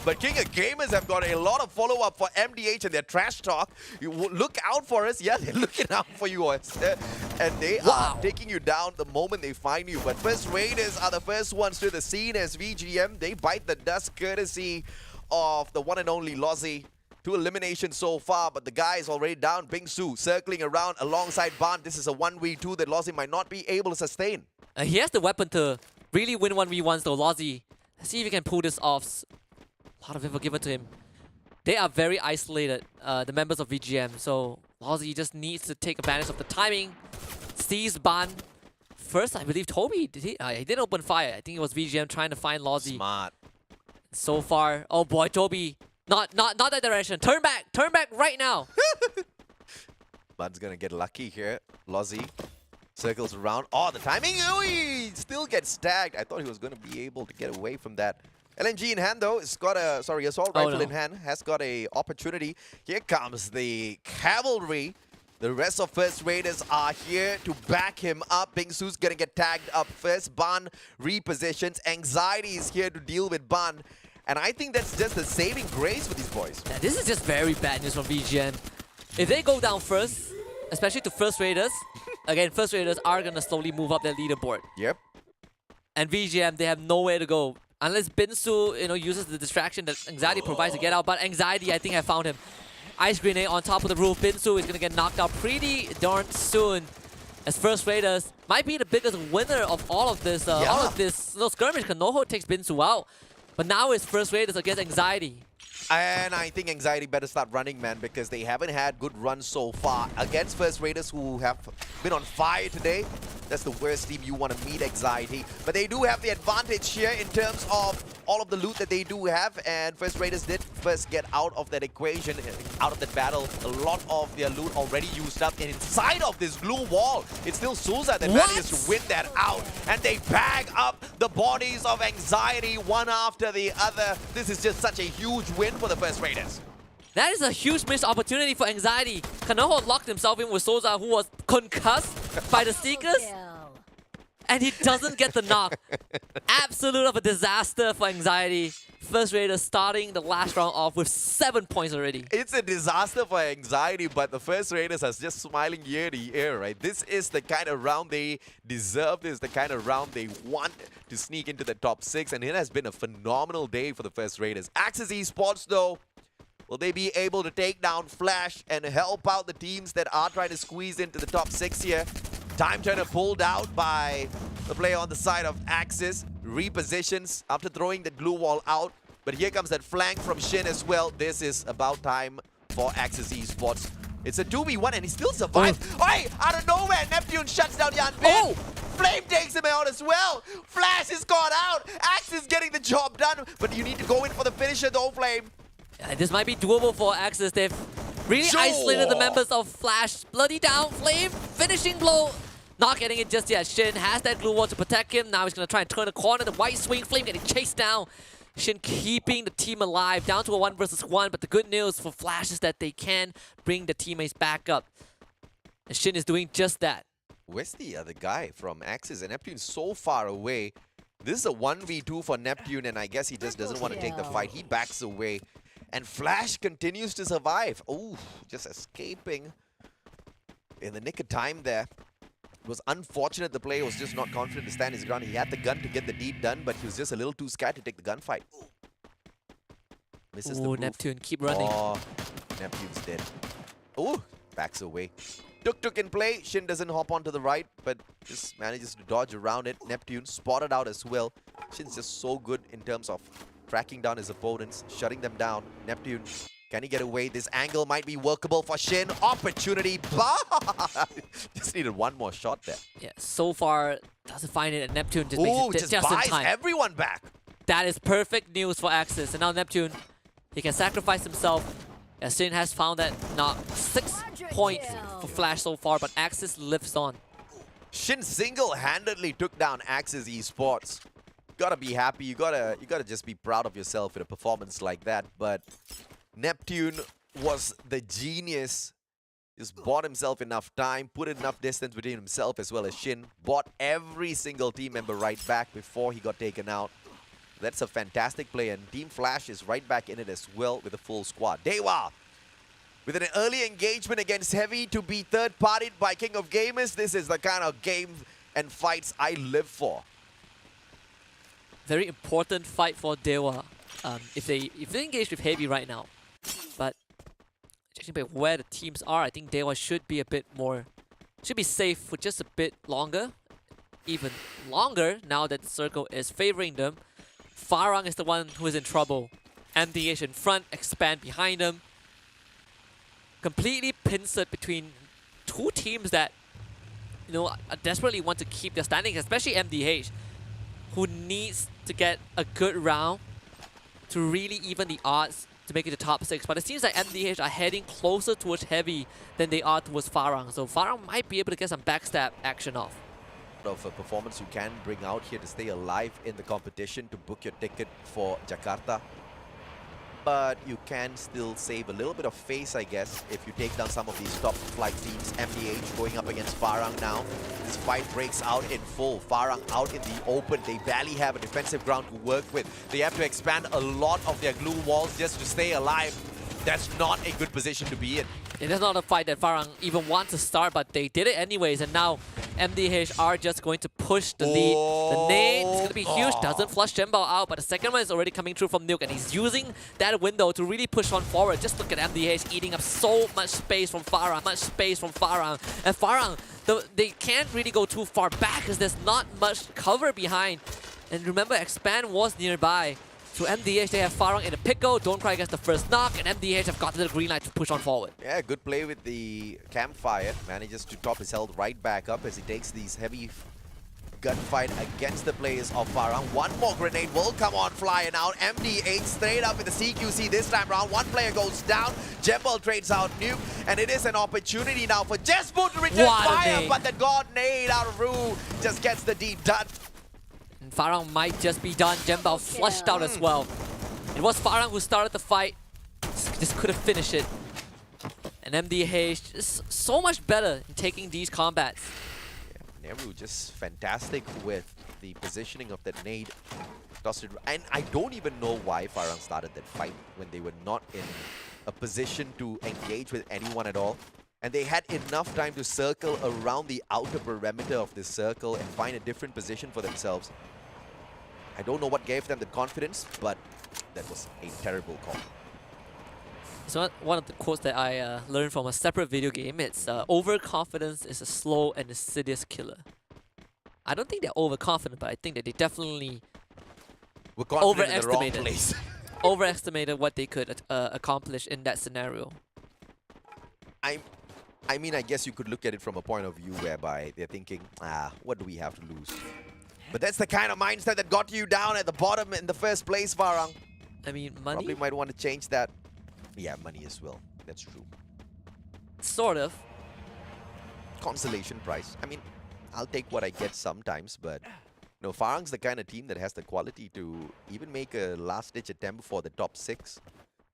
But King of Gamers have got a lot of follow-up for MDH and their trash talk. You look out for us. Yeah, they're looking out for you. And they are taking you down the moment they find you. But First Raiders are the first ones to the scene as VGM. They bite the dust courtesy of the one and only Lozzy. 2 eliminations so far, but the guy is already down. Bingsu circling around alongside Ban. This is a 1v2 that Lozzy might not be able to sustain. He has the weapon to really win 1v1s though, Lozzy. Let's see if he can pull this off. A lot of info given to him. They are very isolated, the members of VGM, so Lozzy just needs to take advantage of the timing. Sees Ban. First, I believe Toby, he didn't open fire. I think it was VGM trying to find Lozzy. Smart. So far, oh boy, Toby Not that direction. Turn back right now. Bud's gonna get lucky here. Lozzie circles around. Oh, the timing! Oh, he still gets tagged. I thought he was gonna be able to get away from that. LNG in hand though, it's got a assault rifle in hand, has got a opportunity. Here comes the cavalry. The rest of First Raiders are here to back him up. Bingsu's gonna get tagged up first. Ban repositions. Anxiety is here to deal with Ban. And I think that's just the saving grace for these boys. Yeah, this is just very bad news from VGM. If they go down first, especially to First Raiders, again, First Raiders are gonna slowly move up their leaderboard. Yep. And VGM, they have nowhere to go. Unless Binsu, uses the distraction that Anxiety provides to get out. But Anxiety, I think I found him. Ice grenade on top of the roof. Binsu is gonna get knocked out pretty darn soon. As First Raiders might be the biggest winner of all of this little skirmish. Kanoho takes Binsu out. But now it's First Raiders against Anxiety. And I think Anxiety better start running, man, because they haven't had good runs so far. Against First Raiders, who have been on fire today, that's the worst team you want to meet, Anxiety. But they do have the advantage here in terms of all of the loot that they do have. And First Raiders did first get out of that equation, out of that battle. A lot of their loot already used up. And inside of this glue wall, it's still Souza that manages to win that out. And they bag up the bodies of Anxiety one after the other. This is just such a huge win for the First Raiders. That is a huge missed opportunity for Anxiety. Kanoho locked himself in with Souza, who was concussed by the Seekers. And he doesn't get the knock. Absolute of a disaster for Anxiety. First Raiders starting the last round off with 7 points already. It's a disaster for Anxiety, but the First Raiders are just smiling ear to ear, right? This is the kind of round they deserve. This is the kind of round they want to sneak into the top 6. And it has been a phenomenal day for the First Raiders. Axis Esports, though, will they be able to take down Flash and help out the teams that are trying to squeeze into the top 6 here? Time Turner pulled out by the player on the side of Axis. Repositions after throwing the glue wall out. But here comes that flank from Shin as well. This is about time for Axis Esports. It's a 2v1 and he still survived. Oi! Out of nowhere, Neptune shuts down Yan Bin. Flame takes him out as well. Flash is caught out. Axis getting the job done. But you need to go in for the finisher though, Flame. This might be doable for Axis. They've really isolated the members of Flash. Bloody down, Flame, finishing blow. Not getting it just yet. Shin has that glue wall to protect him. Now he's going to try and turn the corner. The white swing, Flame getting chased down. Shin keeping the team alive, down to a 1 versus 1. But the good news for Flash is that they can bring the teammates back up. And Shin is doing just that. Where's the other guy from Axis? And Neptune's so far away. This is a 1v2 for Neptune, and I guess he just doesn't want to take the fight. He backs away. And Flash continues to survive. Oh, just escaping in the nick of time there. It was unfortunate the player was just not confident to stand his ground. He had the gun to get the deed done, but he was just a little too scared to take the gunfight. Misses the move. Neptune, keep running. Oh, Neptune's dead. Oh, backs away. Tuk-tuk in play. Shin doesn't hop onto the right, but just manages to dodge around it. Neptune spotted out as well. Shin's just so good in terms of tracking down his opponents, shutting them down. Neptune, can he get away? This angle might be workable for Shin. Opportunity, but just needed one more shot there. Yeah, so far doesn't find it, and Neptune just Ooh, makes it just in buys time. everyone back. That is perfect news for Axis. And now Neptune, he can sacrifice himself. As Shin has found that knock. 6 points for Flash so far, but Axis lives on. Shin single-handedly took down Axis Esports. Gotta be happy. You gotta just be proud of yourself in a performance like that. But Neptune was the genius. Just bought himself enough time, put enough distance between himself as well as Shin. Bought every single team member right back before he got taken out. That's a fantastic play, and Team Flash is right back in it as well with a full squad. DEWA with an early engagement against Heavy to be third-partied by King of Gamers. This is the kind of game and fights I live for. Very important fight for DEWA if they engage with Heavy right now. But judging by where the teams are, I think DEWA should be a bit more, should be safe for just a bit longer. Even longer now that the circle is favoring them. FARANG is the one who is in trouble. MDH in front, expand behind them. Completely pincered between two teams that desperately want to keep their standing, especially MDH, who needs to get a good round to really even the odds to make it to top 6, but it seems like MDH are heading closer towards Heavy than they are towards FARANG, so FARANG might be able to get some backstab action off. Of a performance you can bring out here to stay alive in the competition, to book your ticket for Jakarta. But you can still save a little bit of face, I guess, if you take down some of these top flight teams. MDH going up against FARANG now. This fight breaks out in full. FARANG out in the open. They barely have a defensive ground to work with. They have to expand a lot of their glue walls just to stay alive. That's not a good position to be in. It is not a fight that FARANG even wants to start, but they did it anyways, and now MDH are just going to push the lead. The nade is going to be huge, doesn't flush Jembao out, but the second one is already coming through from Nuke, and he's using that window to really push on forward. Just look at MDH eating up so much space from FARANG, And FARANG, they can't really go too far back because there's not much cover behind. And remember, Expand was nearby. So MDH, they have FARANG in a pickle, don't cry against the first knock, and MDH have gotten the green light to push on forward. Yeah, good play with the campfire. Manages to top his health right back up as he takes these heavy gunfight against the players of FARANG. One more grenade will come on flying out. MDH straight up with the CQC this time round. One player goes down. Jembal trades out Nuke, and it is an opportunity now for Jespo to return fire, but the god nade out of Rue just gets the deed done. And FARANG might just be done. Jembao flushed out as well. It was FARANG who started the fight. Just couldn't finish it. And MDH is so much better in taking these combats. Yeah, Nehru just fantastic with the positioning of that nade. Tossed it, and I don't even know why FARANG started that fight when they were not in a position to engage with anyone at all. And they had enough time to circle around the outer perimeter of this circle and find a different position for themselves. I don't know what gave them the confidence, but that was a terrible call. So one of the quotes that I learned from a separate video game, it's overconfidence is a slow and insidious killer. I don't think they're overconfident, but I think that they definitely overestimated overestimated what they could accomplish in that scenario. I mean, I guess you could look at it from a point of view whereby they're thinking, what do we have to lose? But that's the kind of mindset that got you down at the bottom in the first place, FARANG. I mean, money? Probably might want to change that. Yeah, money as well. That's true. Sort of. Consolation prize. I mean, I'll take what I get sometimes, but no, FARANG's the kind of team that has the quality to even make a last-ditch attempt for the top 6.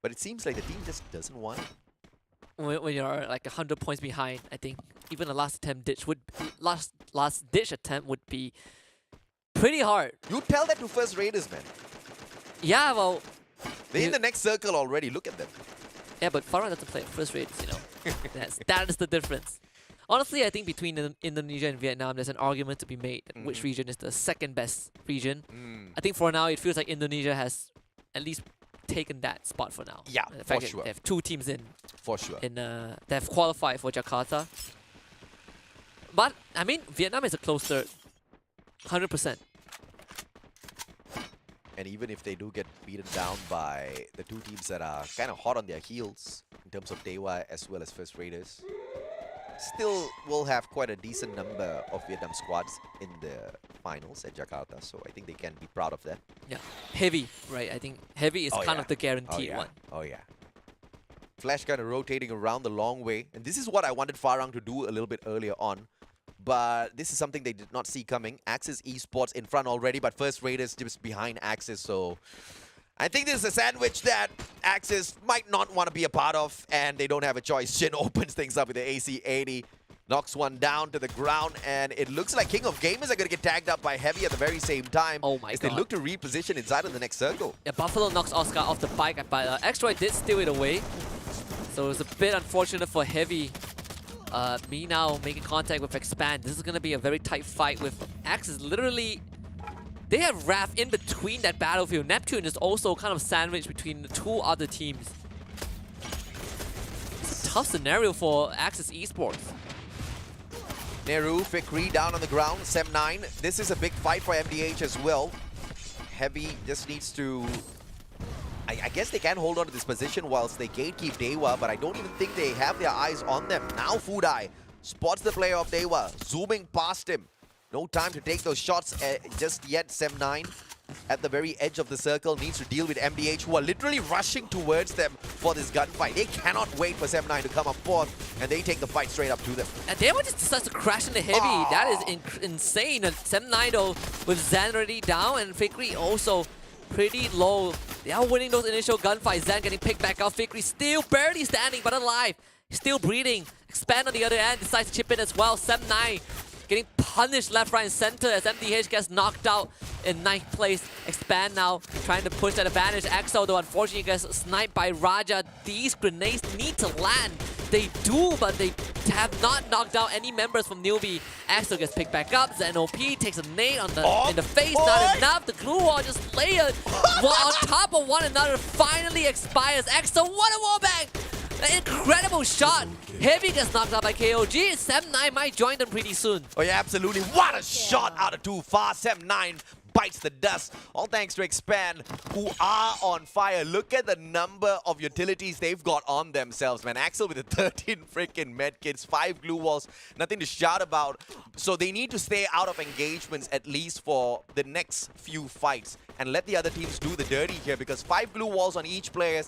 But it seems like the team just doesn't want it. When you're like 100 points behind, I think even a last ditch attempt would be pretty hard. You tell that to first raiders, man. Yeah, well, they're in the next circle already. Look at them. Yeah, but FARANG doesn't play first raiders, you know. that is the difference. Honestly, I think between Indonesia and Vietnam, there's an argument to be made which region is the second best region. I think for now, it feels like Indonesia has at least taken that spot for now. Yeah, the fact for sure. They have 2 teams in. For sure. They have qualified for Jakarta. But, I mean, Vietnam is a close third. 100%. And even if they do get beaten down by the 2 teams that are kind of hot on their heels in terms of DEWA as well as First Raiders, still will have quite a decent number of Vietnam squads in the finals at Jakarta. So I think they can be proud of that. Yeah. Heavy, right? I think Heavy is kind of the guaranteed one. Oh, yeah. Flash kind of rotating around the long way. And this is what I wanted FARANG to do a little bit earlier on. But this is something they did not see coming. Axis Esports in front already, but First Raiders just behind Axis. So I think this is a sandwich that Axis might not want to be a part of, and they don't have a choice. Shin opens things up with the AC-80, knocks one down to the ground, and it looks like King of Gamers are going to get tagged up by Heavy at the very same time. Oh my as god. they look to reposition inside of the next circle. Yeah, Buffalo knocks Oscar off the bike, but X-Roy did steal it away. So it's a bit unfortunate for Heavy. Me now making contact with Expand. This is going to be a very tight fight with Axis. Literally, they have Raph in between that battlefield. Neptune is also kind of sandwiched between the 2 other teams. It's a tough scenario for Axis Esports. Nehru, Fikri down on the ground, Sem9. This is a big fight for MDH as well. Heavy just needs to... I guess they can hold on to this position whilst they gatekeep DEWA, but I don't even think they have their eyes on them. Now Fudai spots the player of DEWA, zooming past him. No time to take those shots just yet, Sem9. at the very edge of the circle needs to deal with MDH, who are literally rushing towards them for this gunfight. They cannot wait for Sem9 to come up fourth, and they take the fight straight up to them. And DEWA just decides to crash in the heavy. That is insane. And Sem9 though, with Zan already down, and Fikri also pretty low. They are winning those initial gunfights. Zan getting picked back up. Fikri still barely standing, but alive. Still breathing. Expand on the other end, decides to chip in as well. Sem9 getting punished left, right, and center as MDH gets knocked out in 9th place. Expand now, trying to push that advantage. Axel, though, unfortunately gets sniped by Raja. These grenades need to land. They do, but they have not knocked out any members from Newbie. Axel gets picked back up. ZenOP takes a nade in the face. Not enough. The glue wall just layered on top of one another. Finally expires. Axel, what a wallbang! An incredible shot. Heavy gets knocked out by KOG. Sem9 might join them pretty soon. Oh yeah, absolutely. What a shot out of too far. Sem9 bites the dust. All thanks to Expand, who are on fire. Look at the number of utilities they've got on themselves, man. Axel with the 13 freaking medkits, 5 glue walls, nothing to shout about. So they need to stay out of engagements at least for the next few fights and let the other teams do the dirty here, because 5 glue walls on each player,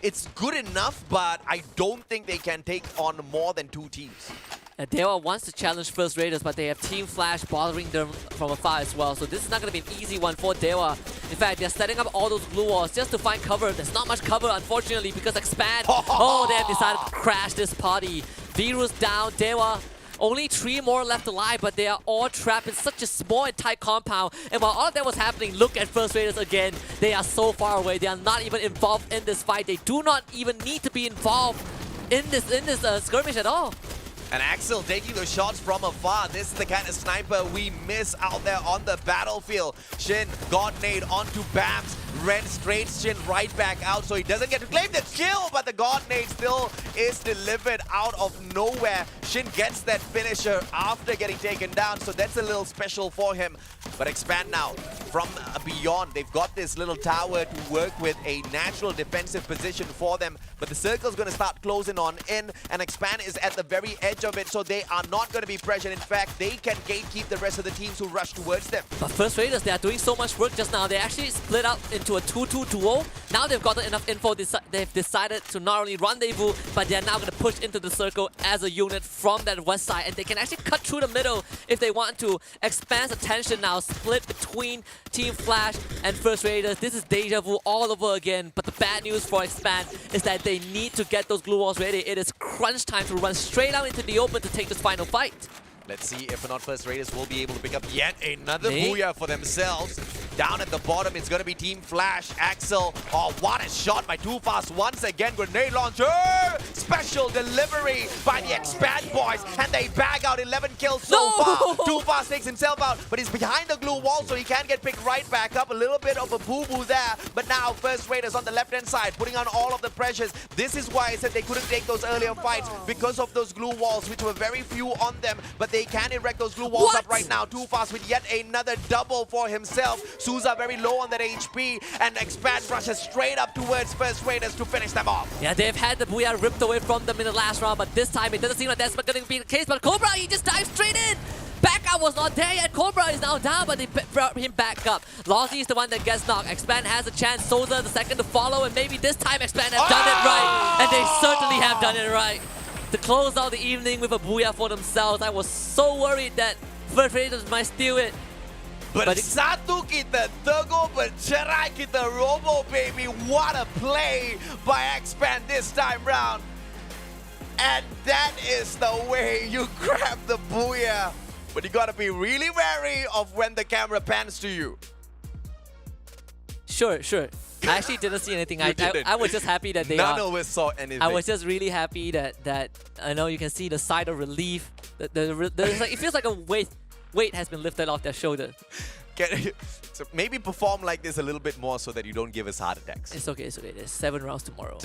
it's good enough, but I don't think they can take on more than 2 teams. DEWA wants to challenge First Raiders, but they have Team Flash bothering them from afar as well. So this is not going to be an easy one for DEWA. In fact, they're setting up all those glue walls just to find cover. There's not much cover, unfortunately, because Expand, they have decided to crash this party. Virus down, DEWA. Only 3 more left alive, but they are all trapped in such a small and tight compound. And while all of that was happening, look at First Raiders again. They are so far away. They are not even involved in this fight. They do not even need to be involved in this skirmish at all. And Axel taking those shots from afar. This is the kind of sniper we miss out there on the battlefield. Shin, God nade onto Bams. Ren straight Shin right back out, so he doesn't get to claim the kill, but the God nade still is delivered out of nowhere. Shin gets that finisher after getting taken down, so that's a little special for him. But Expand now from beyond. They've got this little tower to work with, a natural defensive position for them, but the circle's going to start closing on in, and Expand is at the very edge of it, so they are not going to be pressured. In fact, they can gatekeep the rest of the teams who rush towards them. But First Raiders, they are doing so much work just now. They actually split up into a 2-2 duo. Now they've gotten enough info. They've decided to not only rendezvous, but they're now going to push into the circle as a unit from that west side. And they can actually cut through the middle if they want to. Expand's attention now split between Team Flash and First Raiders. This is deja vu all over again. But the bad news for Expand is that they need to get those glue walls ready. It is crunch time to run straight out into the open to take this final fight. Let's see if or not First Raiders will be able to pick up yet another booyah for themselves. Down at the bottom, it's going to be Team Flash. Axel, oh, what a shot by Too Fast once again. Grenade launcher! Special delivery by the Expand boys, and they bag out 11 kills so far. Too Fast takes himself out, but he's behind the glue wall, so he can get picked right back up. A little bit of a boo-boo there, but now First Raiders on the left-hand side, putting on all of the pressures. This is why I said they couldn't take those earlier fights, because of those glue walls, which were very few on them, but they can erect those glue walls up right now. Too Fast with yet another double for himself. Souza very low on that HP, and Expand rushes straight up towards First Raiders to finish them off. Yeah, they've had the booyah ripped away from them in the last round, but this time it doesn't seem like that's going to be the case. But Cobra, he just dives straight in. Backup was not there yet. Cobra is now down, but they brought him back up. Lozzy is the one that gets knocked. Expand has a chance. Souza the second to follow, and maybe this time Expand has done it right. And they certainly have done it right. To close out the evening with a booyah for themselves. I was so worried that First Raiders might steal it. Bersatu kita, teguh bercerai kita, Robo baby. What a play by Expand this time round. And that is the way you grab the booyah. But you gotta be really wary of when the camera pans to you. Sure. I actually didn't see anything. I was just happy that they None of us saw anything. I was just really happy that I know you can see the side of relief. It feels like a weight has been lifted off their shoulder. So maybe perform like this a little bit more so that you don't give us heart attacks. It's okay. There's 7 rounds tomorrow.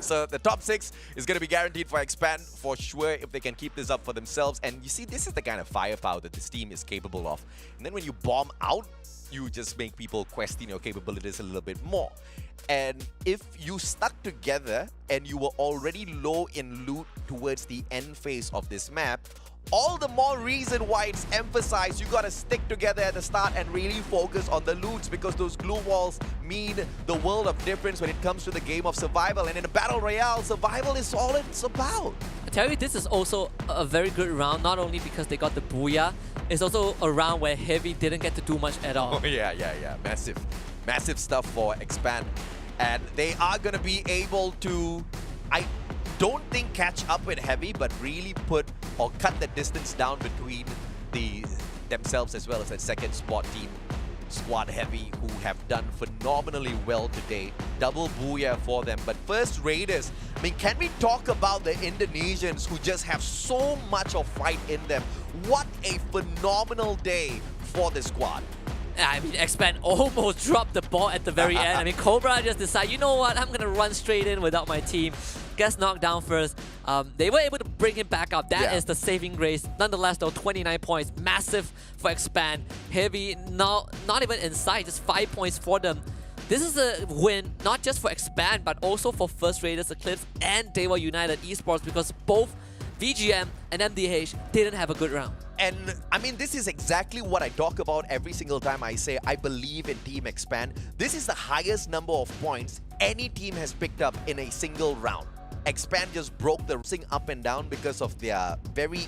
So the top 6 is going to be guaranteed for Expand for sure if they can keep this up for themselves. And you see, this is the kind of firepower that this team is capable of. And then when you bomb out, you just make people question your capabilities a little bit more. And if you stuck together and you were already low in loot towards the end phase of this map, all the more reason why it's emphasized you gotta stick together at the start and really focus on the loots, because those glue walls mean the world of difference when it comes to the game of survival. And in a battle royale, survival is all it's about. I tell you, this is also a very good round, not only because they got the booyah, it's also a round where Heavy didn't get to do much at all. Oh yeah. Massive stuff for Expand. And they are gonna be able to, I don't think catch up with Heavy, but really put or cut the distance down between themselves as well as that second spot team, Squad Heavy, who have done phenomenally well today. Double booyah for them. But first, Raiders, I mean, can we talk about the Indonesians who just have so much of fight in them? What a phenomenal day for the squad. I mean, Expand almost dropped the ball at the very end. I mean, Cobra just decided, you know what, I'm going to run straight in without my team. Gets knocked down first. They were able to bring him back up. That is the saving grace. Nonetheless, though, 29 points. Massive for Expand. Heavy, not even in sight, just 5 points for them. This is a win, not just for Expand, but also for First Raiders, Eclipse, and DEWA United Esports, because both VGM and MDH didn't have a good round. And I mean, this is exactly what I talk about every single time I say I believe in Team Expand. This is the highest number of points any team has picked up in a single round. Expand just broke the thing up and down because of their very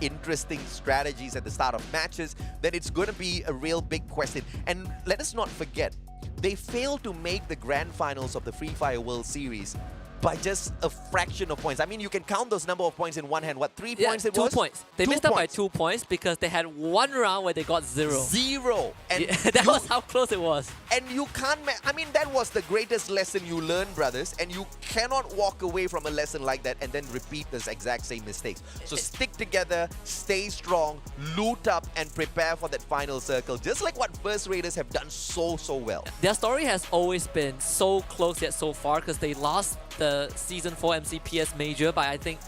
interesting strategies at the start of matches. Then it's going to be a real big question. And let us not forget, they failed to make the grand finals of the Free Fire World Series by just a fraction of points. I mean, you can count those number of points in one hand. What, 3 points it was? 2 points. They missed out by 2 points because they had one round where they got 0. 0. And that was how close it was. And you can't... I mean, that was the greatest lesson you learned, brothers. And you cannot walk away from a lesson like that and then repeat this exact same mistakes. So stick together, stay strong, loot up, and prepare for that final circle. Just like what First Raiders have done so well. Their story has always been so close yet so far, because they lost the Season 4 MCPS Major by, I think,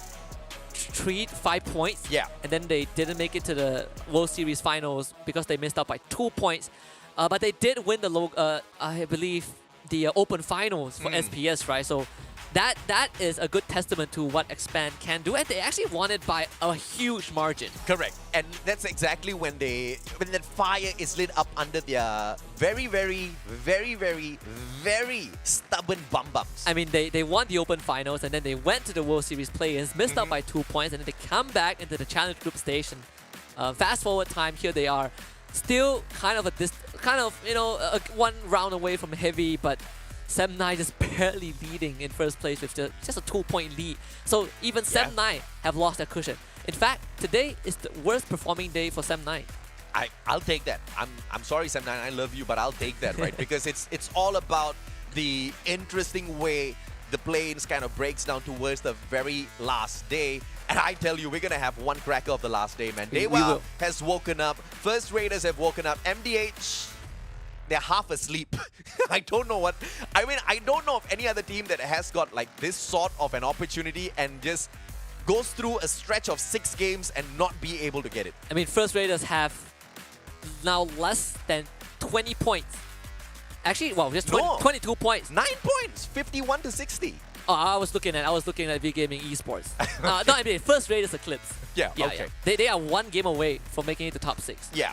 3-5 points. Yeah. And then they didn't make it to the World Series Finals because they missed out by 2 points. But they did win the, I believe, the Open Finals for SPS, right? So that is a good testament to what Expand can do, and they actually won it by a huge margin. Correct. And that's exactly when that fire is lit up under their very stubborn bum-bums. I mean, they won the Open Finals, and then they went to the World Series Players, missed out by 2 points, and then they come back into the Challenge Group station. Fast forward time, here they are, still kind of one round away from Heavy, but Sem9 just barely leading in first place with just a 2-point lead. So even Sem9 have lost their cushion. In fact, today is the worst performing day for Sem9. I'll take that. I'm sorry, Sem9, I love you, but I'll take that, right? Because it's all about the interesting way the planes kind of breaks down towards the very last day. And I tell you, we're going to have one cracker of the last day, man. DEWA has woken up. First Raiders have woken up. MDH, they're half asleep. I don't know what... I mean, I don't know of any other team that has got like this sort of an opportunity and just goes through a stretch of 6 games and not be able to get it. I mean, First Raiders have now less than 20 points. Actually, well, just 22 points. 9 points, 51 to 60. Oh, I was looking at V Gaming Esports. No, I mean, First Raiders Eclipse. Yeah, okay. Yeah. They are 1 game away from making it to top 6. Yeah.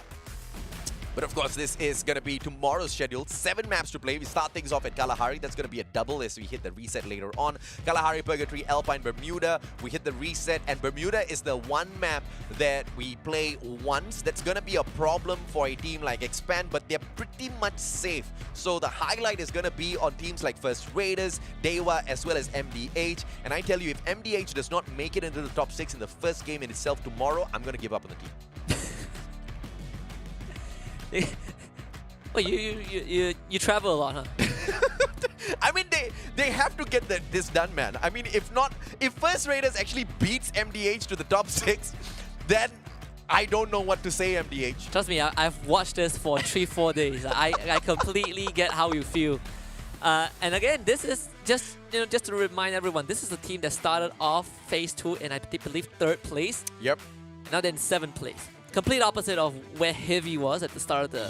But of course, this is going to be tomorrow's schedule. 7 maps to play. We start things off at Kalahari. That's going to be a double as we hit the reset later on. Kalahari, Purgatory, Alpine, Bermuda. We hit the reset. And Bermuda is the one map that we play once. That's going to be a problem for a team like Expand, but they're pretty much safe. So the highlight is going to be on teams like First Raiders, DEWA, as well as MDH. And I tell you, if MDH does not make it into the top 6 in the first game in itself tomorrow, I'm going to give up on the team. Well, you travel a lot, huh? I mean, they have to get this done, man. I mean, if First Raiders actually beats MDH to the top 6, then I don't know what to say, MDH. Trust me, I've watched this for 3-4 days. I completely get how you feel. And again, this is just to remind everyone, this is a team that started off Phase 2 in, I believe, 3rd place. Yep. Now they're in 7th place. Complete opposite of where Heavy was at the start of the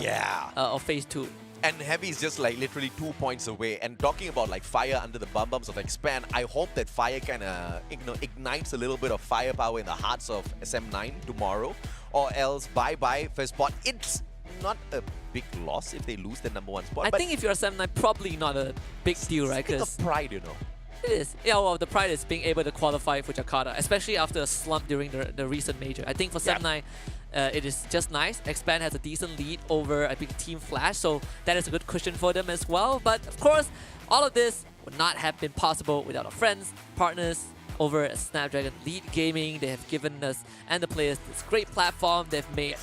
of Phase 2. And Heavy is just like literally 2 points away. And talking about like fire under the bum-bums of Expand, I hope that fire kind of ignites a little bit of firepower in the hearts of SM9 tomorrow. Or else bye-bye first spot. It's not a big loss if they lose the #1 spot. I think if you're a 7-9, probably not a big deal, right? Think of pride, you know. It is. Yeah, well, the pride is being able to qualify for Jakarta, especially after a slump during the recent major. I think for 7-9, it is just nice. Expand has a decent lead over, I think, Team Flash, so that is a good cushion for them as well. But of course, all of this would not have been possible without our friends, partners over at Snapdragon Elite Gaming. They have given us and the players this great platform. They've made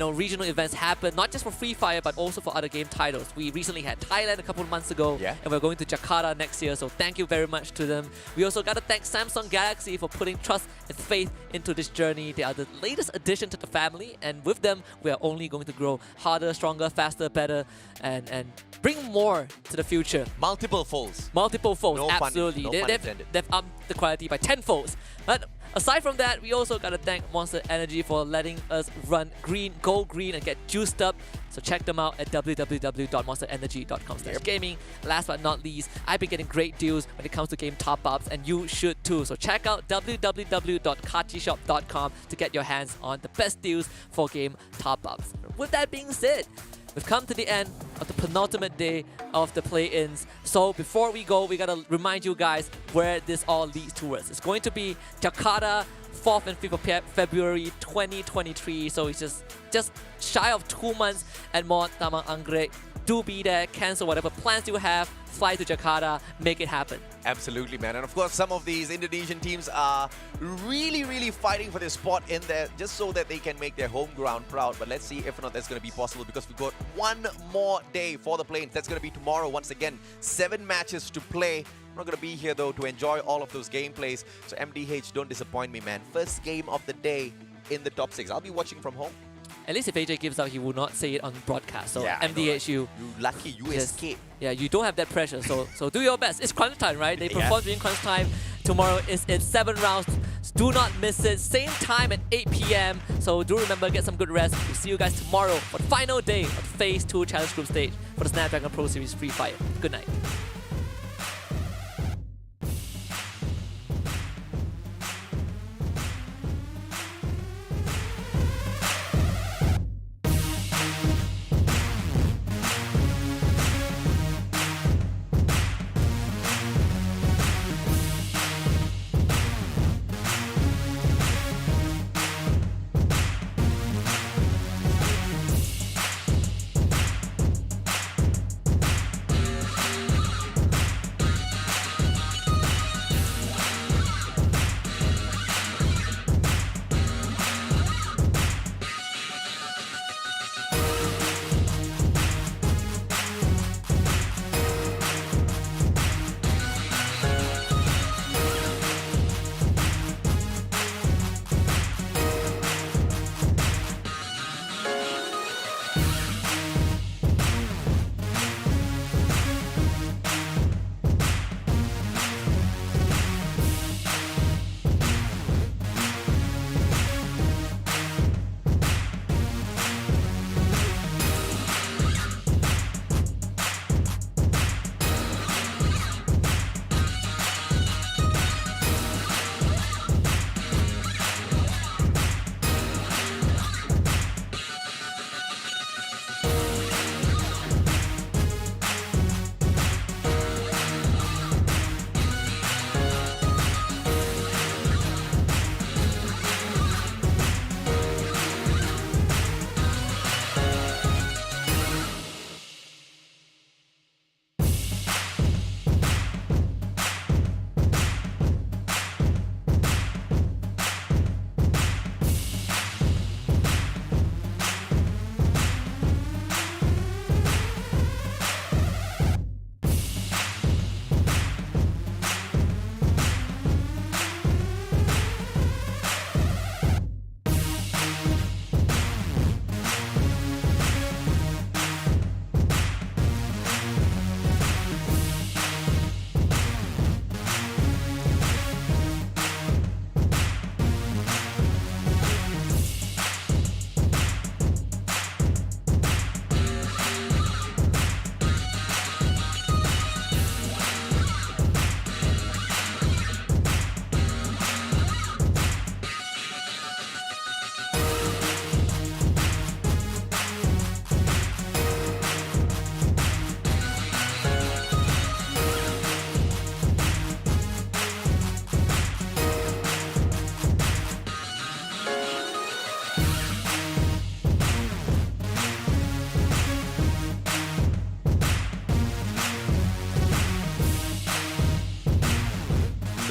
regional events happen, not just for Free Fire, but also for other game titles. We recently had Thailand a couple of months ago, and we're going to Jakarta next year, so thank you very much to them. We also got to thank Samsung Galaxy for putting trust and faith into this journey. They are the latest addition to the family, and with them, we are only going to grow harder, stronger, faster, better, and bring more to the future. Multiple folds. Multiple folds, No absolutely. Pun, no pun intended. They've upped the quality by 10 folds. But aside from that, we also gotta thank Monster Energy for letting us run green, go green, and get juiced up. So check them out at www.monsterenergy.com/gaming. Last but not least, I've been getting great deals when it comes to game top-ups, and you should too. So check out www.kachishop.com to get your hands on the best deals for game top-ups. With that being said, we've come to the end of the penultimate day of the play-ins. So before we go, we gotta remind you guys where this all leads towards. It's going to be Jakarta, 4th and 5th of February 2023. So it's just shy of 2 months and more. Tamang Anggrek, do be there, cancel whatever plans you have, fly to Jakarta, make it happen. Absolutely, man. And of course, some of these Indonesian teams are really fighting for their spot in there just so that they can make their home ground proud. But let's see if or not that's going to be possible, because we've got one more day for the play-ins. That's going to be tomorrow. Once again, 7 matches to play. I'm not going to be here, though, to enjoy all of those gameplays. So MDH, don't disappoint me, man. First game of the day in the top 6. I'll be watching from home. At least if AJ gives out, he will not say it on broadcast. So yeah, MDH, you lucky, you escape. Yeah, you don't have that pressure. So do your best. It's crunch time, right? They perform during crunch time. Tomorrow is in 7 rounds. Do not miss it. Same time at 8 p.m. So do remember, get some good rest. We'll see you guys tomorrow for the final day of the Phase 2 Challenge Group stage for the Snapdragon Pro Series Free Fire. Good night.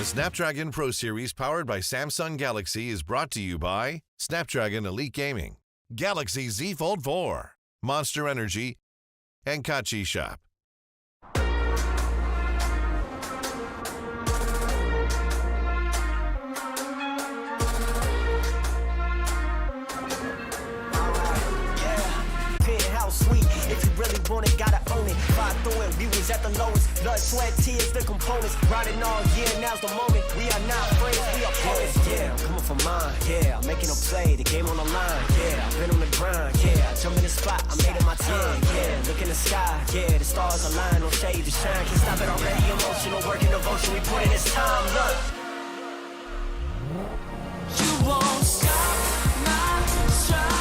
The Snapdragon Pro Series powered by Samsung Galaxy is brought to you by Snapdragon Elite Gaming, Galaxy Z Fold 4, Monster Energy, and Kachi Shop. Sweet. If you really want it, gotta own it. Fight through it, we was at the lowest. Blood, sweat, tears, the components. Riding all year, now's the moment. We are not friends, we are opponents. Yeah, I'm coming for mine. Yeah, I'm making a play, the game on the line. Yeah, I've been on the grind. Yeah, I jump in the spot, I made it my time. Yeah, look in the sky. Yeah, the stars align, no shade to shine. Can't stop it already. Emotional work and devotion, we put in this time. Look, You won't stop my stride.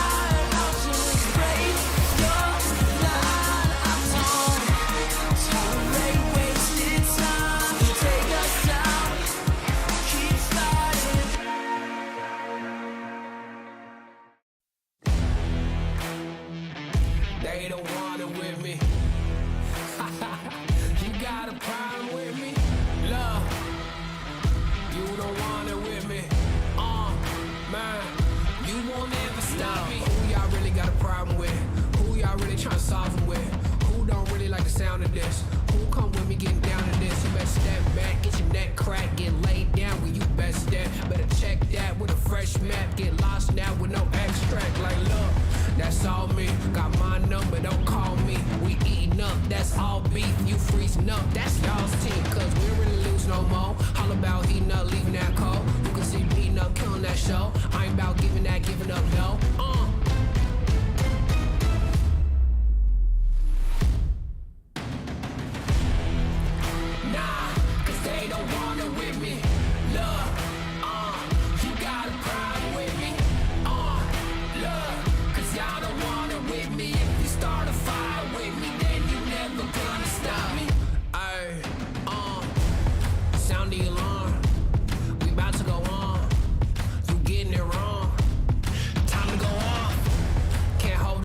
They don't want it with me. You got a problem with me? Love, you don't want it with me. Man, you won't ever stop me. Who y'all really got a problem with? Who y'all really trying to solve it with? Who don't really like the sound of this? Who come with me getting down to this? You better step back, get your neck cracked, get laid down where you best step. Better check that with a fresh map. Get lost now with no extract. Like, look, that's all me. Got my number, don't call me. We eating up, that's all beef. You freezing up, that's y'all's team. Cause we don't really lose no more. All about heating up, leaving that cold. You can see me heating up, killing that show. I ain't about giving up, no.